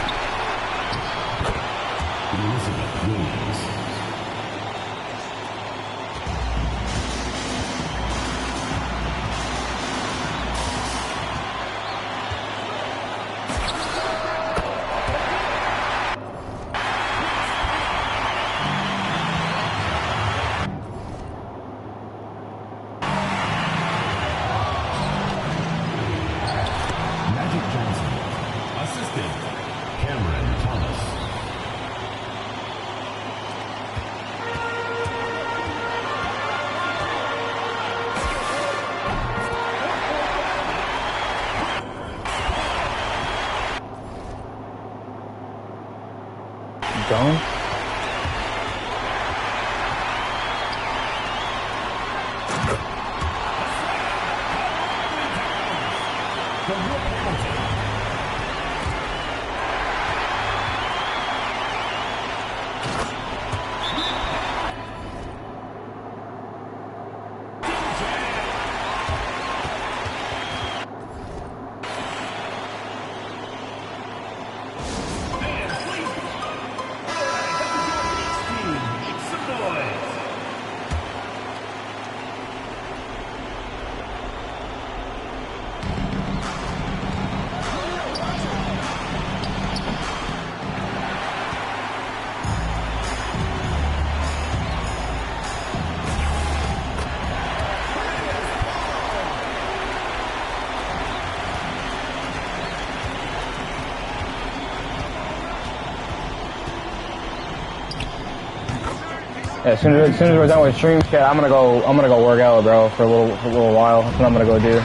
Yeah, as soon as we're done with stream, chat, I'm gonna go work out, bro, for a little while. That's what I'm gonna go do.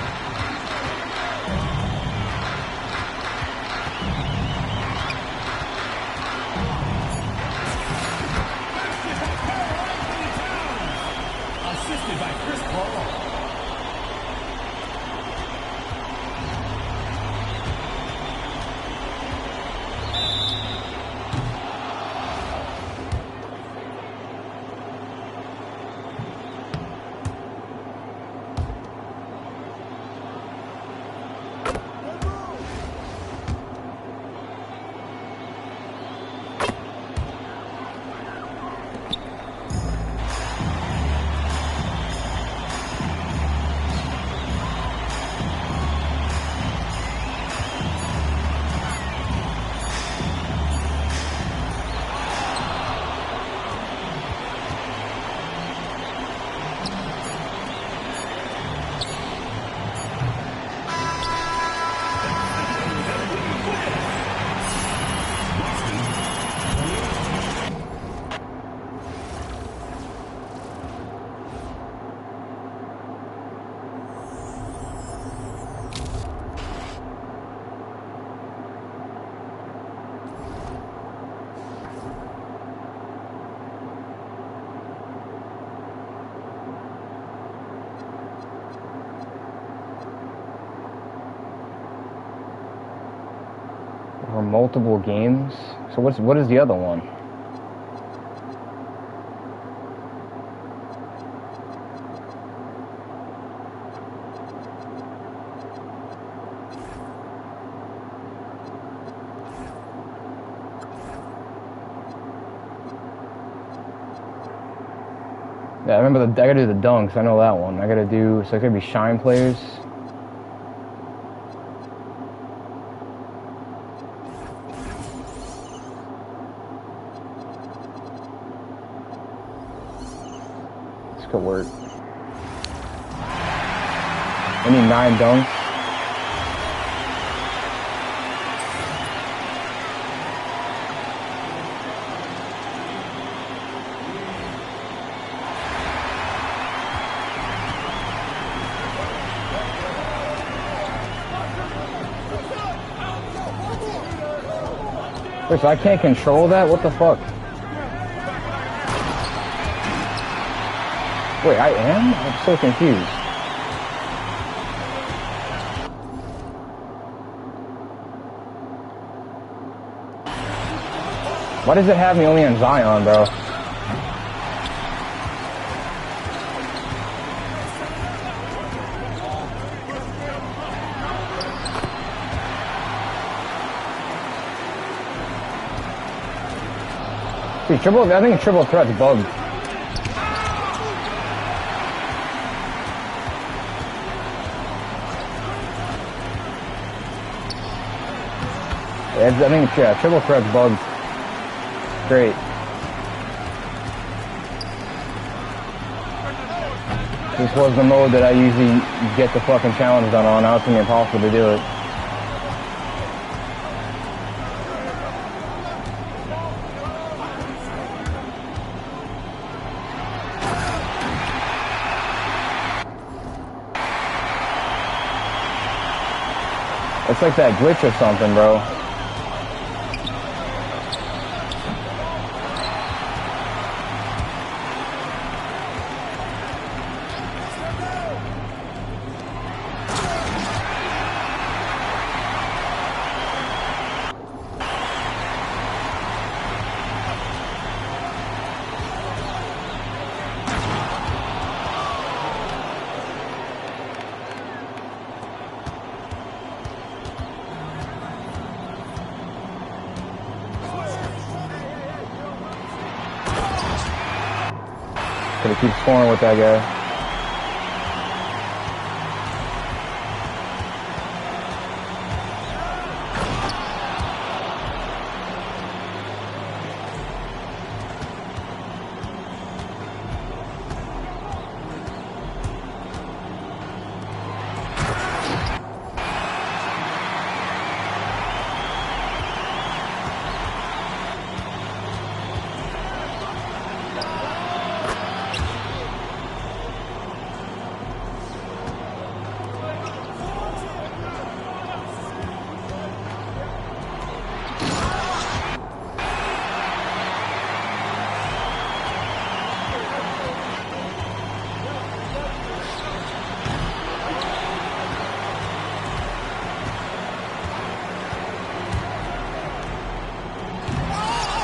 Assisted by Chris Paul. Or multiple games. So what is the other one? Yeah, I remember I gotta do the dunks. I know that one. I gotta do, so it could be shine players. This could work. I need 9 dunks. Wait, so I can't control that? What the fuck? Wait, I am? I'm so confused. Why does it have me only on Zion, bro? Dude, I think triple threat's bugged. I think, yeah, triple threat's bugged. Great. This was the mode that I usually get the fucking challenge done on. Now it's gonna be impossible to do it. It's like that glitch or something, bro. Gotta keep scoring with that guy.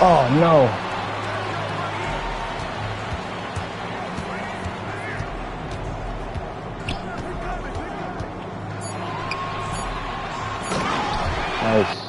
Oh no. Nice.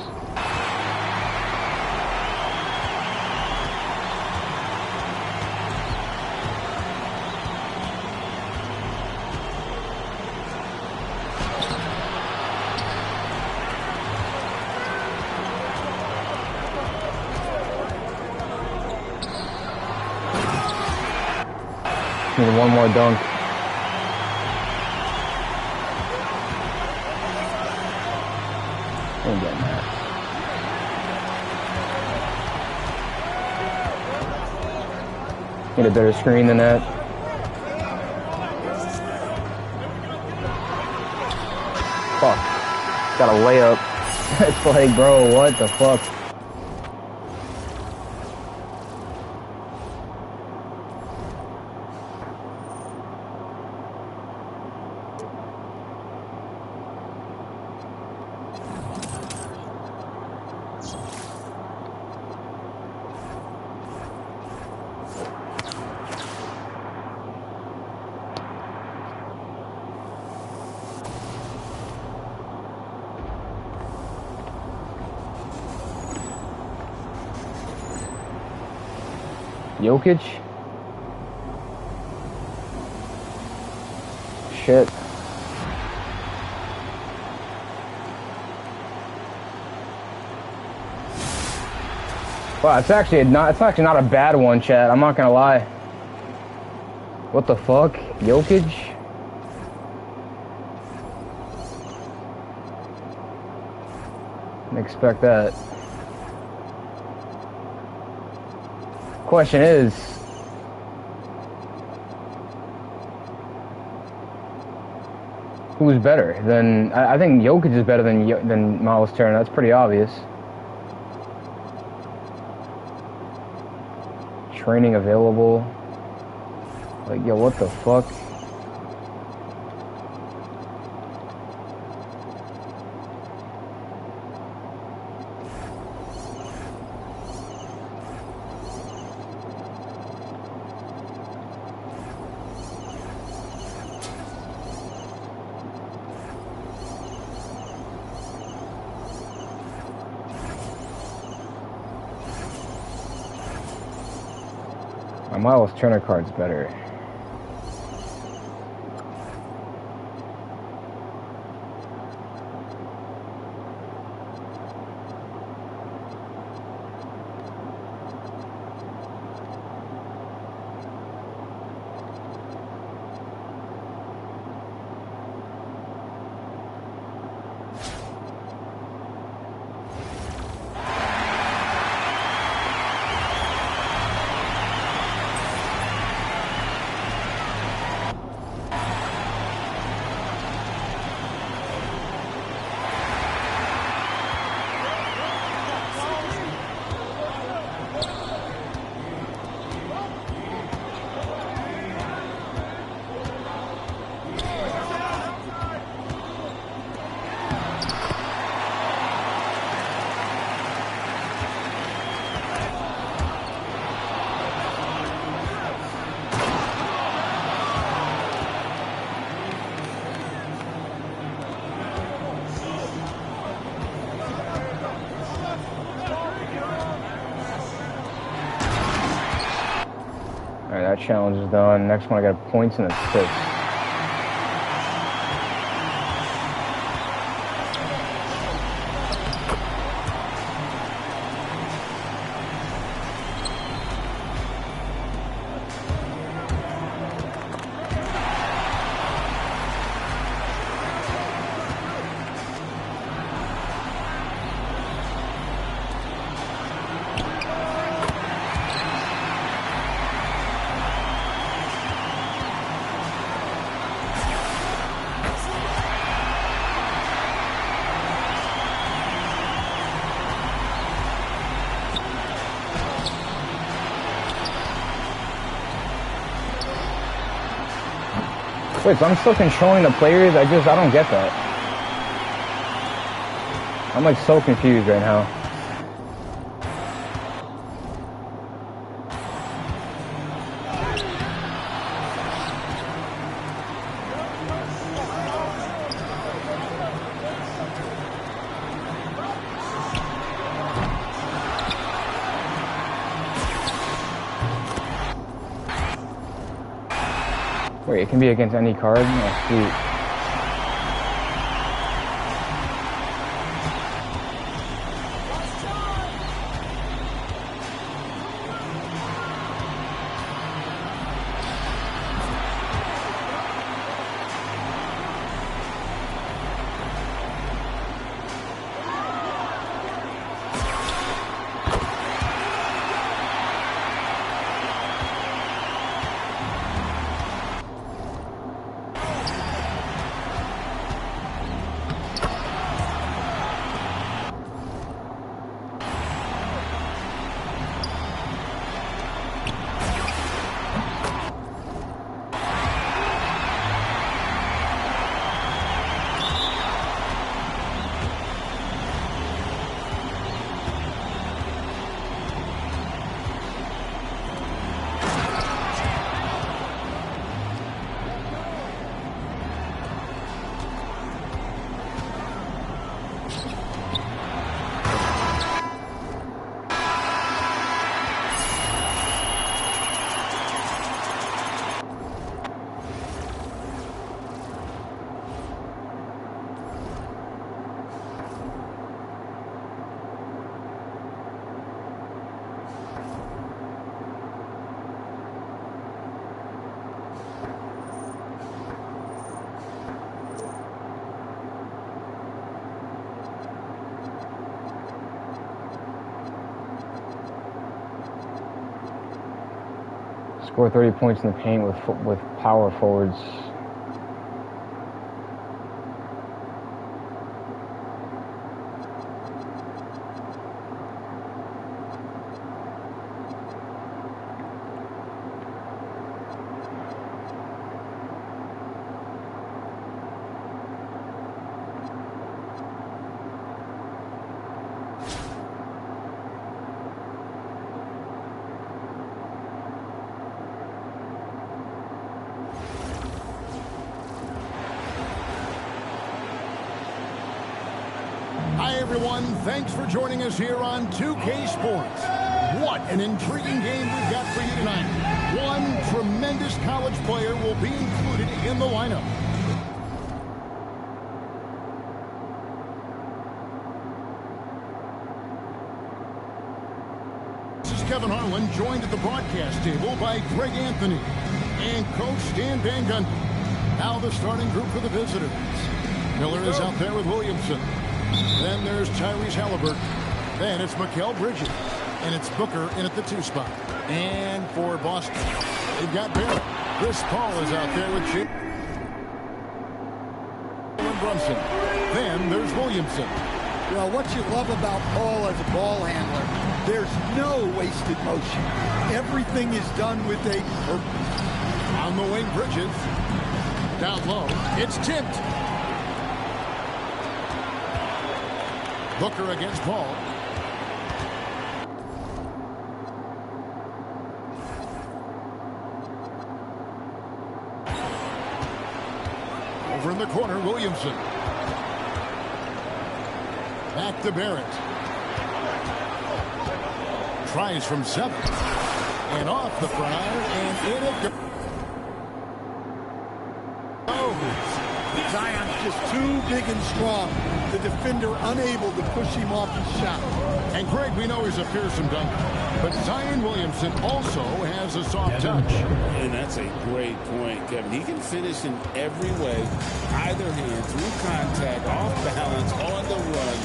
Need one more dunk. Ain't getting that. Need a better screen than that. Fuck. Got a layup. It's like, bro, what the fuck? Jokic? Shit. Wow, it's actually not a bad one, chat. I'm not gonna lie. What the fuck? Jokic? Didn't expect that. Question is, who's better than? I think Jokic is better than Miles Turner. That's pretty obvious. Training available. Like, yo, what the fuck? My Miles Turner card's better. Alright, that challenge is done. Next one, I got points and assists. Wait, so I'm still controlling the players? I don't get that. I'm like so confused right now. Wait, it can be against any card? Oh, sweet. Score 30 points in the paint with power forwards. Hi, everyone. Thanks for joining us here on 2K Sports. What an intriguing game we've got for you tonight. One tremendous college player will be included in the lineup. This is Kevin Harlan, joined at the broadcast table by Greg Anthony and Coach Dan Van Gundy. Now the starting group for the visitors. Miller is out there with Williamson. Then there's Tyrese Halliburton. Then it's Mikal Bridges. And it's Booker in at the 2 spot. And for Boston, they've got Barrett. Chris Paul is out there with Jalen Brunson. Then there's Williamson. Well, what you love about Paul as a ball handler, there's no wasted motion. Everything is done with a purpose. On the wing, Bridges. Down low, it's tipped. Booker against Paul. Over in the corner, Williamson. Back to Barrett. Tries from 7. And off the front iron, and in it goes. Zion's just too big and strong. The defender unable to push him off his shot. And Greg, we know he's a fearsome dunker, but Zion Williamson also has a soft touch. And that's a great point, Kevin. He can finish in every way, either hand, through contact, off balance, on the run.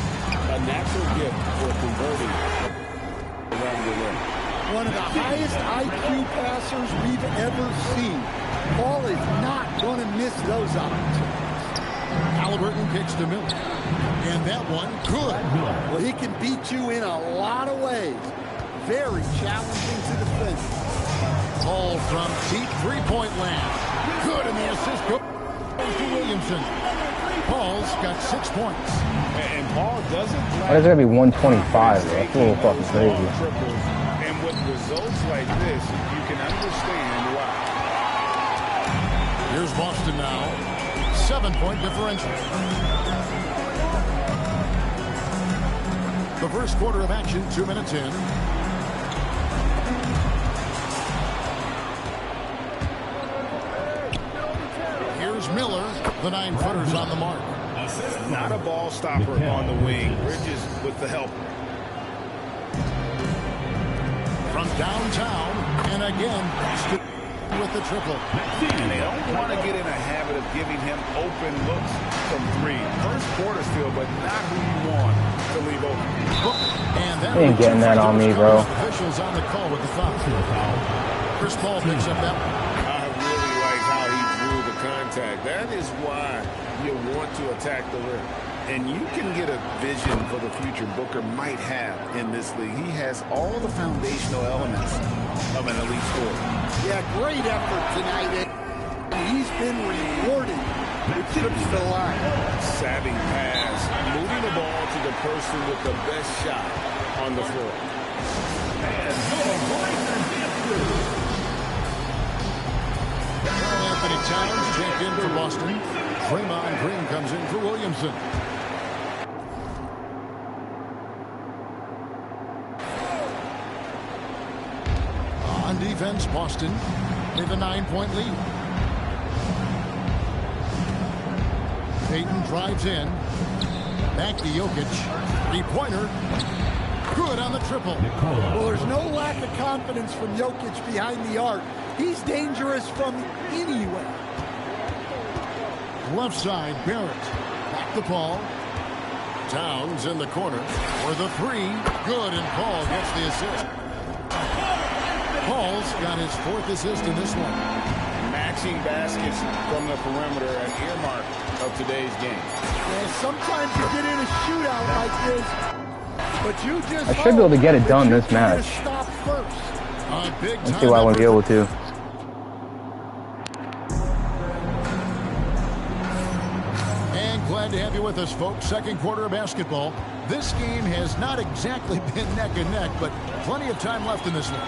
A natural gift for converting around the rim. One of the highest IQ passers we've ever seen. Paul is not going to miss those opportunities. Halliburton kicks to Miller. And that one, good. Well, he can beat you in a lot of ways. Very challenging to defend. Paul from deep three-point land. Good, and the assist goes to Williamson. Paul's got 6 points. And Paul doesn't Why is it going to be 125? That's a little fucking crazy. And with results like this, you can understand why. Here's Boston now. 7-point differential. The first quarter of action, 2 minutes in. Here's Miller. The 9-footer's on the mark. Not a ball stopper on the wing. Bridges with the help. From downtown, and again, Boston with the triple. And they don't want to get in a habit of giving him open looks from three. First quarter still, but not who you want to leave open. And that He ain't getting that on me, bro. Officials on the call with the foul. Chris Paul picks up that one. I really like how he drew the contact. That is why you want to attack the rim. And you can get a vision for the future Booker might have in this league. He has all the foundational elements of an elite scorer. Yeah, great effort tonight. He's been rewarded with trips to the line. Savvy pass, moving the ball to the person with the best shot on the floor. Anthony Towns checked in for Boston. Draymond Green comes in for Williamson. On defense, Boston with a 9-point lead. Payton drives in. Back to Jokic. 3-pointer. Good on the triple. Well, there's no lack of confidence from Jokic behind the arc. He's dangerous from anywhere. Left side, Barrett. Back to Paul. Towns in the corner for the 3. Good, and Paul gets the assist. Paul's got his 4th assist in this one. Matching baskets from the perimeter, an earmark of today's game. Yeah, sometimes you get in a shootout like this, but you just I should be able to get it done this match. Stop first. Let's see what I want to be able to. And glad to have you with us, folks. Second quarter of basketball. This game has not exactly been neck and neck, but plenty of time left in this one.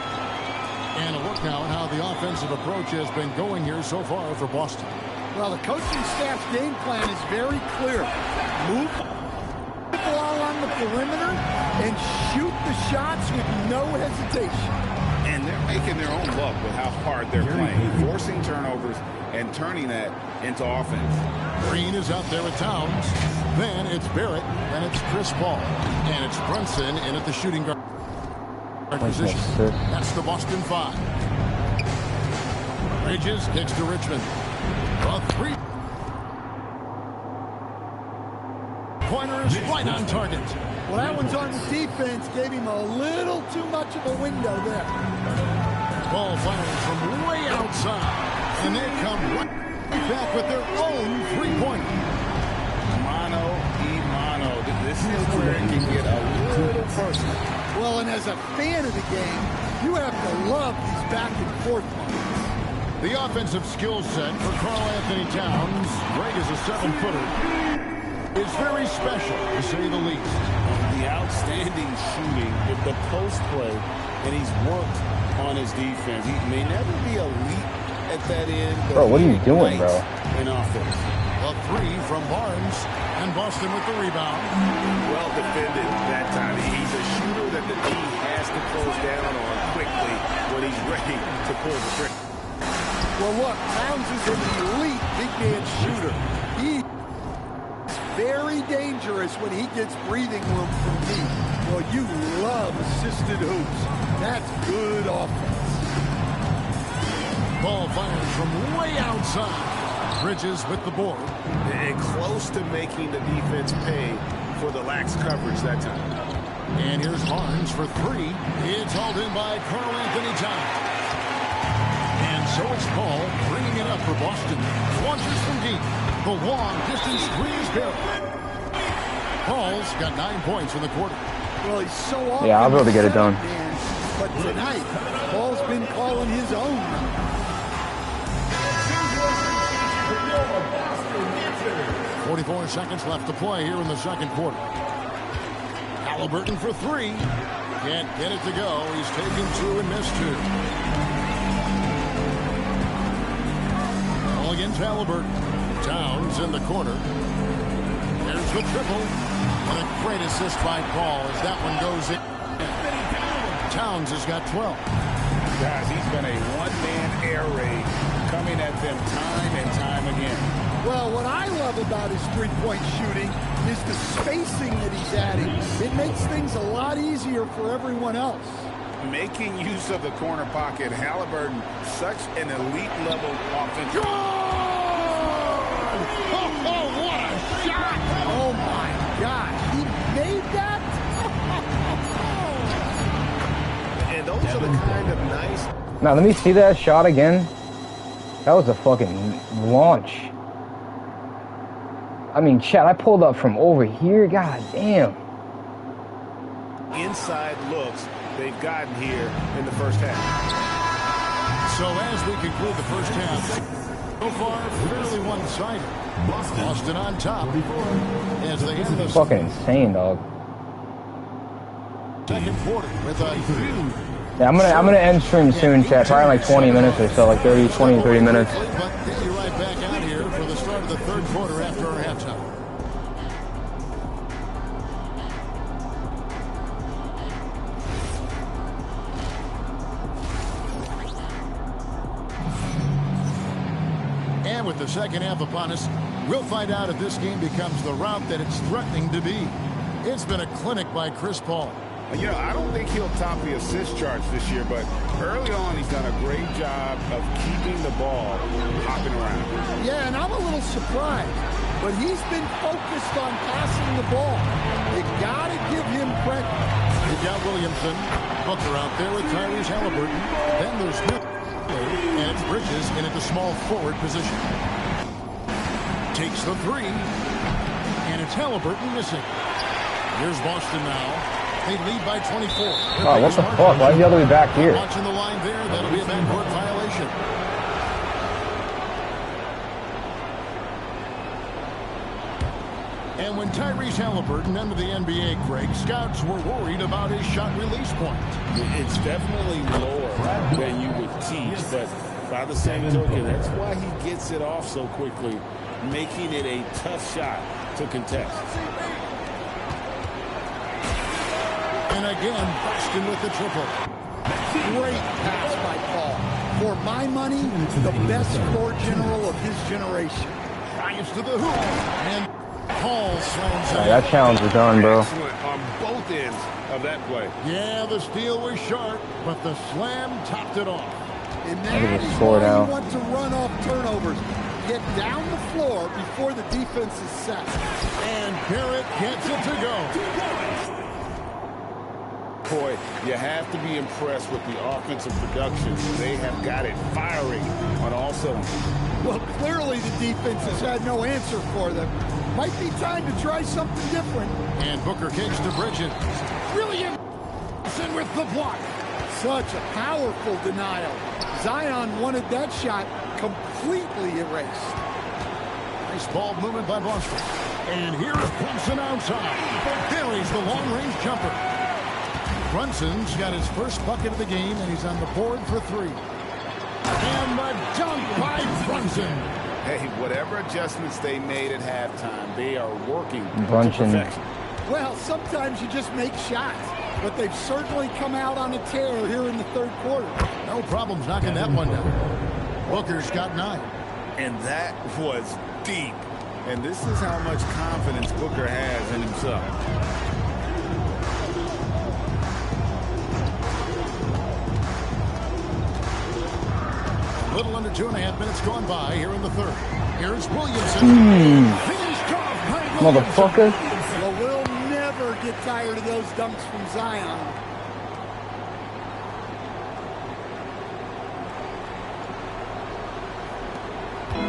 And a look now at how the offensive approach has been going here so far for Boston. Well, the coaching staff's game plan is very clear. Move the ball on the perimeter and shoot the shots with no hesitation. And they're making their own luck with how hard they're playing, forcing turnovers and turning that into offense. Green is out there with Towns. Then it's Barrett. Then it's Chris Paul. And it's Brunson in at the shooting guard position. That's the Boston 5. Bridges kicks to Richmond. A 3-pointer is right on target. Well, that one's on the defense. Gave him a little too much of a window there. Ball fires from way outside. And they come right back with their own 3-pointer. Mano y mano. This is where it can get a little personal. Well, and as a fan of the game, you have to love these back and forth moments. The offensive skill set for Karl Anthony Towns, great as a 7-footer, is very special, to say the least. The outstanding shooting with the post play, and he's worked on his defense. He may never be elite at that end. Bro, what are you doing, bro? In offense. A 3 from Barnes, and Boston with the rebound. Well defended that time. He's a shooter that the D has to close down on quickly when he's ready to pull the trigger. Well, look, Towns is an elite big man shooter. He's very dangerous when he gets breathing room from deep. Well, you love assisted hoops. That's good offense. Ball fires from way outside. Bridges with the board. And close to making the defense pay for the lax coverage that time. And here's Barnes for 3. It's hauled in by Karl Anthony Towns. And so it's Paul bringing it up for Boston. Launches from deep. The long distance 3 is Barrett. Paul's got 9 points in the quarter. Well, he's so often. Yeah, I'll be able to get it done. But tonight, Paul's been calling his own. 44 seconds left to play here in the second quarter. Halliburton for 3. Can't get it to go. He's taken 2 and missed 2. Ball against Halliburton. Towns in the corner. There's the triple. And a great assist by Paul as that one goes in. Towns has got 12. Guys, he's been a one-man air raid coming at them time and time again. Well, what I love about his three-point shooting is the spacing that he's adding. It makes things a lot easier for everyone else. Making use of the corner pocket, Halliburton, such an elite level offense. Good! Oh, what a shot! Oh my God, he made that? And those are the kind of nice. Now let me see that shot again. That was a fucking launch. I mean, Chad, I pulled up from over here. God damn. Inside looks they've gotten here in the first half. So as we conclude the first half, so far fairly one-sided. Boston on top as they end this fucking insane, dog. second quarter with a huge. Yeah, I'm gonna end stream soon, chat. Probably like 20 minutes or so, like 30 minutes. But get you right back out here for the start of the third quarter after our halftime. And with the second half upon us, we'll find out if this game becomes the route that it's threatening to be. It's been a clinic by Chris Paul. You know, I don't think he'll top the assist charge this year, but early on he's done a great job of keeping the ball hopping around. Yeah, and I'm a little surprised, but he's been focused on passing the ball. You gotta give him credit. You got Williamson, Booker out there with Tyrese Halliburton. Then there's and it's Bridges in at the small forward position. Takes the three, and it's Halliburton missing. Here's Boston now. They lead by 24. Oh, what the fuck? Why is the other way back here? Watching the line there, that'll be a backcourt violation. And when Tyrese Halliburton entered the NBA, Greg, scouts were worried about his shot release point. It's definitely lower than you would teach, but by the same token, that's why he gets it off so quickly, making it a tough shot to contest. And again, Boston with the triple. Great pass by Paul. For my money, the best floor general of his generation. Drives to the hoop. And Paul slams Oh, that challenge is done, bro. Excellent on both ends of that play. Yeah, the steal was sharp, but the slam topped it off. And that is why you want to run off turnovers. Get down the floor before the defense is set. And Barrett gets it to go. Boy, you have to be impressed with the offensive production. They have got it firing on all cylinders. Well, clearly the defense has had no answer for them. Might be time to try something different. And Booker kicks to Bridges. Brilliant with the block. Such a powerful denial. Zion wanted that shot completely erased. Nice ball movement by Boston. And here is Brunson outside. Buries the long-range jumper. Brunson's got his first bucket of the game, and he's on the board for three. And the dunk by Brunson. Hey, whatever adjustments they made at halftime, they are working Brunson. to perfection. Well, sometimes you just make shots, but they've certainly come out on a tear here in the third quarter. No problems knocking that one down. Booker's got 9. And that was deep. And this is how much confidence Booker has in himself. A little under 2.5 minutes gone by here in the third. Here's Williamson. Motherfucker. Well, we'll never get tired of those dunks from Zion.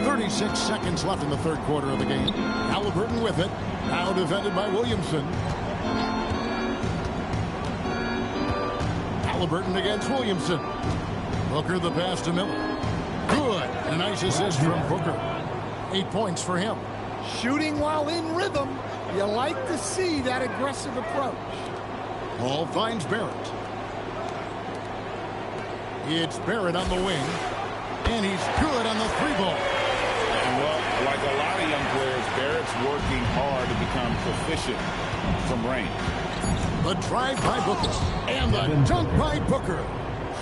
.36 seconds left in the third quarter of the game. Halliburton with it. Now defended by Williamson. Halliburton against Williamson. Booker the pass to Miller. Good. And a nice assist from Booker. 8 points for him. Shooting while in rhythm. You like to see that aggressive approach. Paul finds Barrett. It's Barrett on the wing. And he's good on the three ball. And well, like a lot of young players, Barrett's working hard to become proficient from range. The drive by Booker. And the dunk by Booker.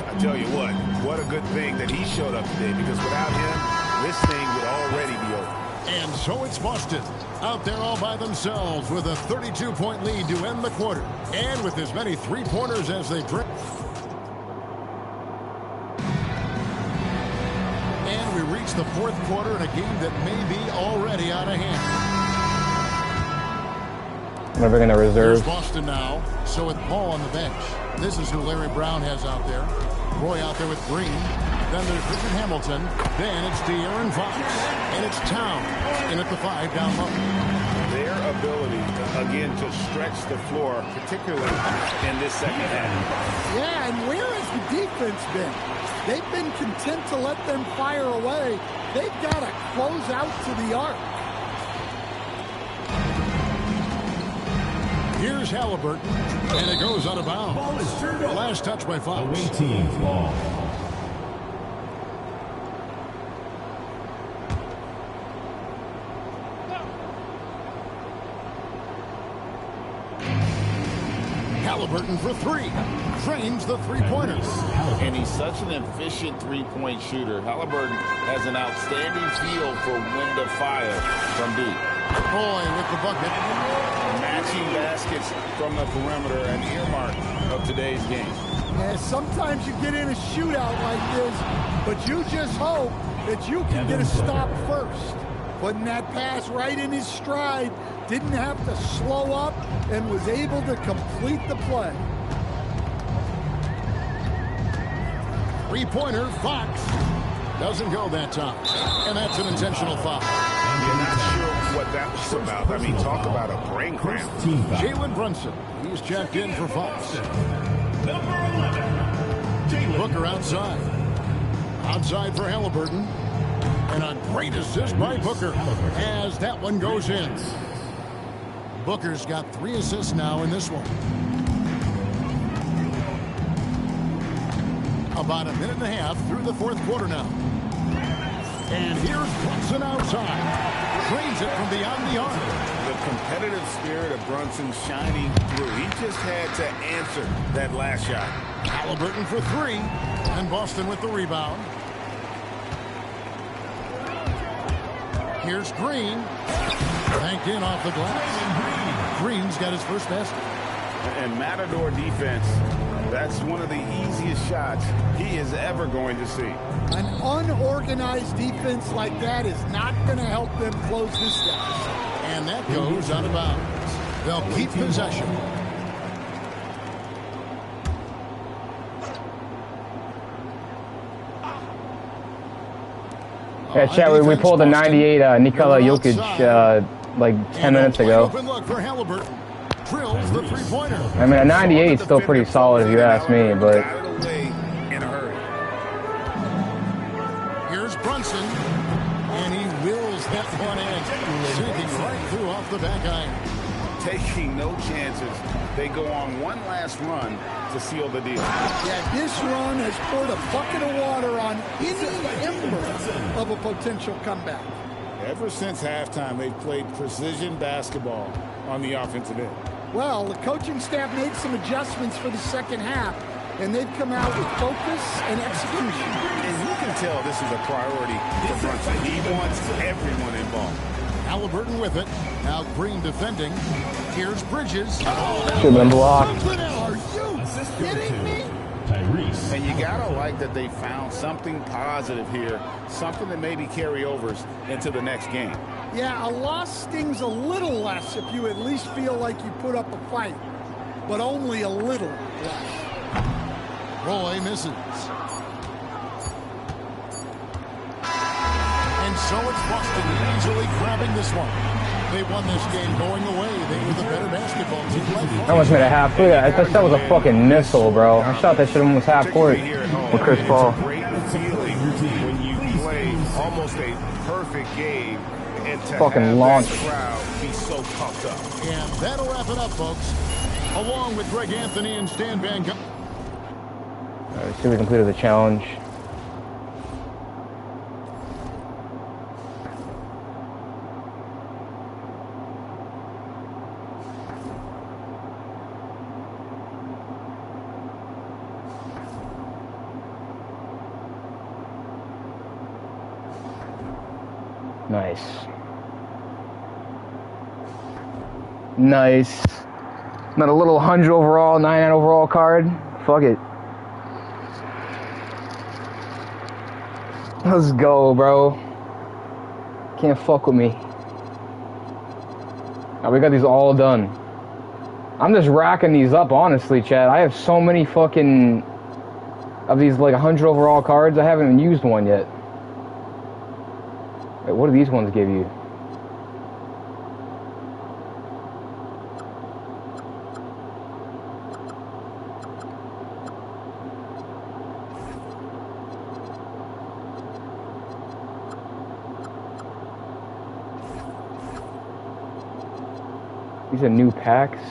I tell you what a good thing that he showed up today, because without him, this thing would already be over. And so it's Boston, out there all by themselves with a 32-point lead to end the quarter, and with as many three-pointers as they bring. And we reach the fourth quarter in a game that may be already out of hand. Never going to reserve. Here's Boston now, so with Paul on the bench. This is who Larry Brown has out there. Roy out there with Green. Then there's Richard Hamilton. Then it's De'Aaron Fox. And it's Towns in at the 5 down low. Their ability, again, to stretch the floor, particularly in this second half. Yeah, and where has the defense been? They've been content to let them fire away. They've got to close out to the arc. Here's Halliburton, and it goes out of bounds. Ball is turned over. Last touch by Fox. Away team's ball. Halliburton for 3. Trains the three-pointers. And he's such an efficient three-point shooter. Halliburton has an outstanding feel for when to fire from deep. Roy with the bucket. Matching baskets from the perimeter, an earmark of today's game. Yeah, sometimes you get in a shootout like this, but you just hope that you can get a stop first. Putting that pass right in his stride, didn't have to slow up, and was able to complete the play. Three-pointer, Fox. Doesn't go that time. And that's an intentional foul. You're not sure what that was about. I mean, talk about a brain cramp. Jalen Brunson. He's checked in for Fox. Booker outside. Outside for Halliburton. And a great assist by Booker as that one goes in. Booker's got 3 assists now in this one. About a minute and a half through the fourth quarter now. And here's Brunson outside. Trains it from beyond the arc. The competitive spirit of Brunson shining through. He just had to answer that last shot. Halliburton for 3. And Boston with the rebound. Here's Green. Banked in off the glass. Green's got his first basket. And Matador defense, that's one of the easiest shots he is ever going to see. An unorganized defense like that is not going to help them close this deficit. And that goes out of bounds. They'll keep possession. Yeah, chat, we pulled a 98 Nikola Jokic like 10 minutes ago. Open look for Halliburton. Drills the three-pointer. I mean, a 98 is still pretty solid if you ask me, but... Here's Brunson, and he wills that one in, sinking right through off the back iron. Taking no chances. They go on one last run to seal the deal. Yeah, this run has poured a bucket of water on any ember of a potential comeback. Ever since halftime, they've played precision basketball on the offensive end. Well, the coaching staff made some adjustments for the second half, and they've come out with focus and execution. And you can tell this is a priority for Brunson. He wants everyone involved. Halliburton with it. Now Green defending. Here's Bridges. Should have been blocked. Are you kidding me? And you gotta like that they found something positive here, something that maybe carry overs into the next game. Yeah, a loss stings a little less if you at least feel like you put up a fight, but only a little less. Roy misses. And so it's Boston easily grabbing this one. They won this game going away. They were the better basketball team. I almost made a half. Look at that. I thought that was a fucking missile, bro. I shot that shit almost half court with Chris Paul. Great feeling when you play almost a perfect game and to Fucking have launch. that crowd be so pumped up. And that'll wrap it up, folks. Along with Greg Anthony and Stan Van Gundy. Alright, see if we completed the challenge. Nice. Nice. Not a little 100 overall, 99 overall card. Fuck it. Let's go, bro. Can't fuck with me. Now we got these all done. I'm just racking these up, honestly, Chad. I have so many fucking of these like 100 overall cards. I haven't even used one yet. Wait, what do these ones give you? These are new packs.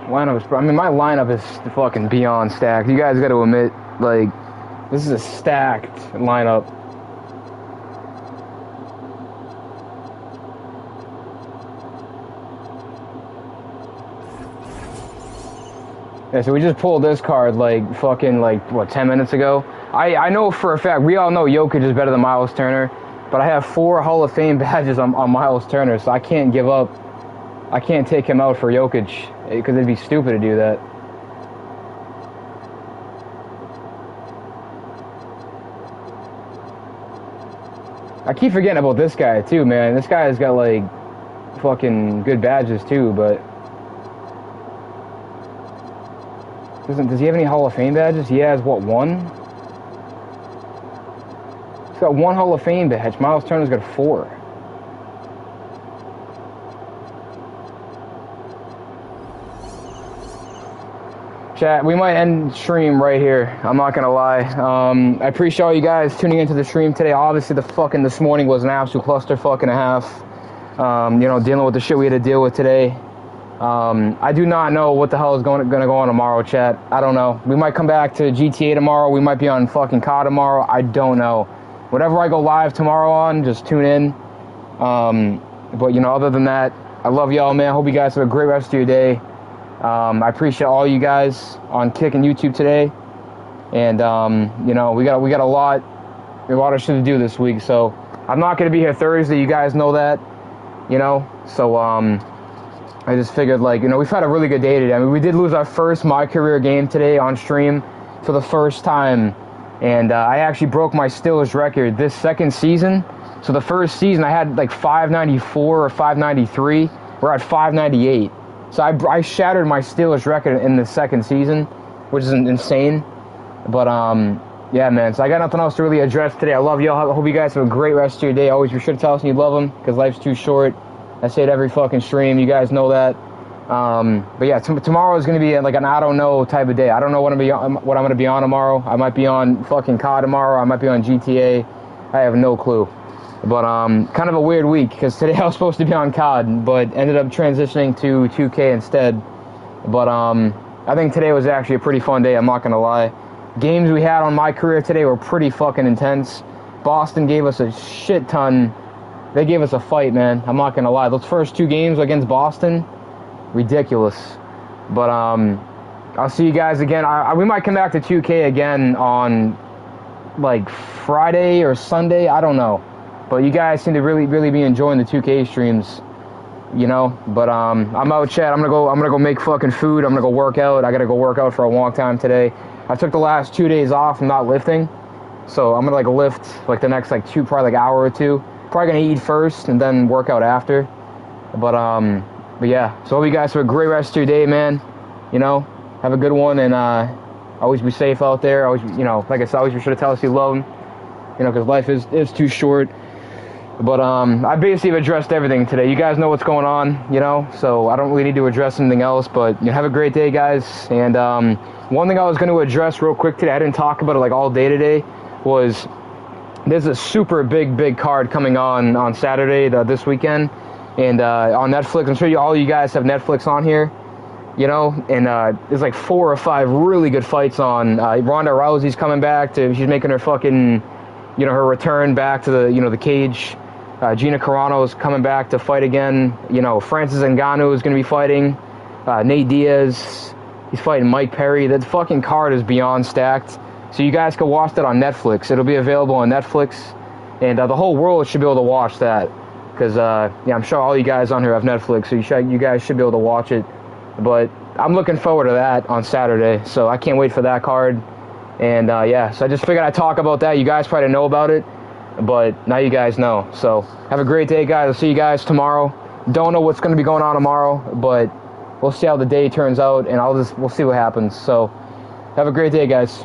Lineup, I mean, my lineup is fucking beyond stacked. You guys got to admit, like, this is a stacked lineup. Yeah, so we just pulled this card, like, fucking, like, what, 10 minutes ago? I know for a fact, we all know Jokic is better than Miles Turner, but I have 4 Hall of Fame badges on Miles Turner, so I can't give up. I can't take him out for Jokic, because it'd be stupid to do that. I keep forgetting about this guy, too, man. This guy has got, like, fucking good badges, too, but... Does he have any Hall of Fame badges? He has, what, 1? He's got 1 Hall of Fame badge. Miles Turner's got 4. Chat, we might end stream right here. I'm not gonna lie. I appreciate all you guys tuning into the stream today. Obviously, this morning was an absolute clusterfuck and a half. You know, dealing with the shit we had to deal with today. I do not know what the hell is gonna go on tomorrow, chat. I don't know. We might come back to GTA tomorrow. We might be on fucking COD tomorrow. I don't know. Whatever I go live tomorrow on, just tune in. But you know, other than that, I love y'all, man. Hope you guys have a great rest of your day. I appreciate all you guys on Kick and YouTube today, and you know, we got a lot of shit to do this week. So I'm not gonna be here Thursday. You guys know that, you know. So I just figured, like, you know, we've had a really good day today. I mean, we did lose our first MyCareer game today on stream for the first time, and I actually broke my Steelers record this second season. So the first season I had like 594 or 593. We're at 598. So I shattered my Steelers record in the second season, which is insane. But, yeah, man. So I got nothing else to really address today. I love y'all. I hope you guys have a great rest of your day. Always be sure to tell us you love them, because life's too short. I say it every fucking stream. You guys know that. But, yeah, tomorrow is going to be like an I don't know type of day. I don't know what I'm going to be on tomorrow. I might be on fucking COD tomorrow. I might be on GTA. I have no clue. But kind of a weird week, because today I was supposed to be on COD, but ended up transitioning to 2K instead. But I think today was actually a pretty fun day, I'm not going to lie. Games we had on MyCareer today were pretty fucking intense. Boston gave us a shit ton. They gave us a fight, man. I'm not going to lie. Those first 2 games against Boston, ridiculous. But I'll see you guys again. We might come back to 2K again on like Friday or Sunday. I don't know. But you guys seem to really be enjoying the 2K streams, you know. But I'm out, chat. I'm gonna go make fucking food. I'm gonna go work out. I gotta go work out for a long time today. I took the last 2 days off from not lifting, so I'm gonna like lift like the next like probably like hour or two. Probably gonna eat first and then work out after. But yeah. So hope you guys have a great rest of your day, man. You know, have a good one, and always be safe out there. Always, you know, like I said, always be sure to tell us you love them. You know, because life is too short. But I basically have addressed everything today. You guys know what's going on, you know, so I don't really need to address anything else. But you know, have a great day, guys. And one thing I was going to address real quick today, I didn't talk about it like all day today, was there's a super big card coming on Saturday this weekend, and on Netflix. I'm sure all you guys have Netflix on here, you know, and there's like 4 or 5 really good fights on. Ronda Rousey's coming back she's making her fucking, you know, her return back to the, you know, the cage. Gina Carano is coming back to fight again. You know, Francis Ngannou is going to be fighting. Nate Diaz, he's fighting Mike Perry. That fucking card is beyond stacked. So you guys can watch that on Netflix. It'll be available on Netflix. And the whole world should be able to watch that. Because, yeah, I'm sure all you guys on here have Netflix, so you guys should be able to watch it. But I'm looking forward to that on Saturday. So I can't wait for that card. And, yeah, so I just figured I'd talk about that. You guys probably know about it. But now you guys know. So have a great day, guys. I'll see you guys tomorrow. Don't know what's going to be going on tomorrow, but we'll see how the day turns out, and we'll see what happens. So have a great day, guys.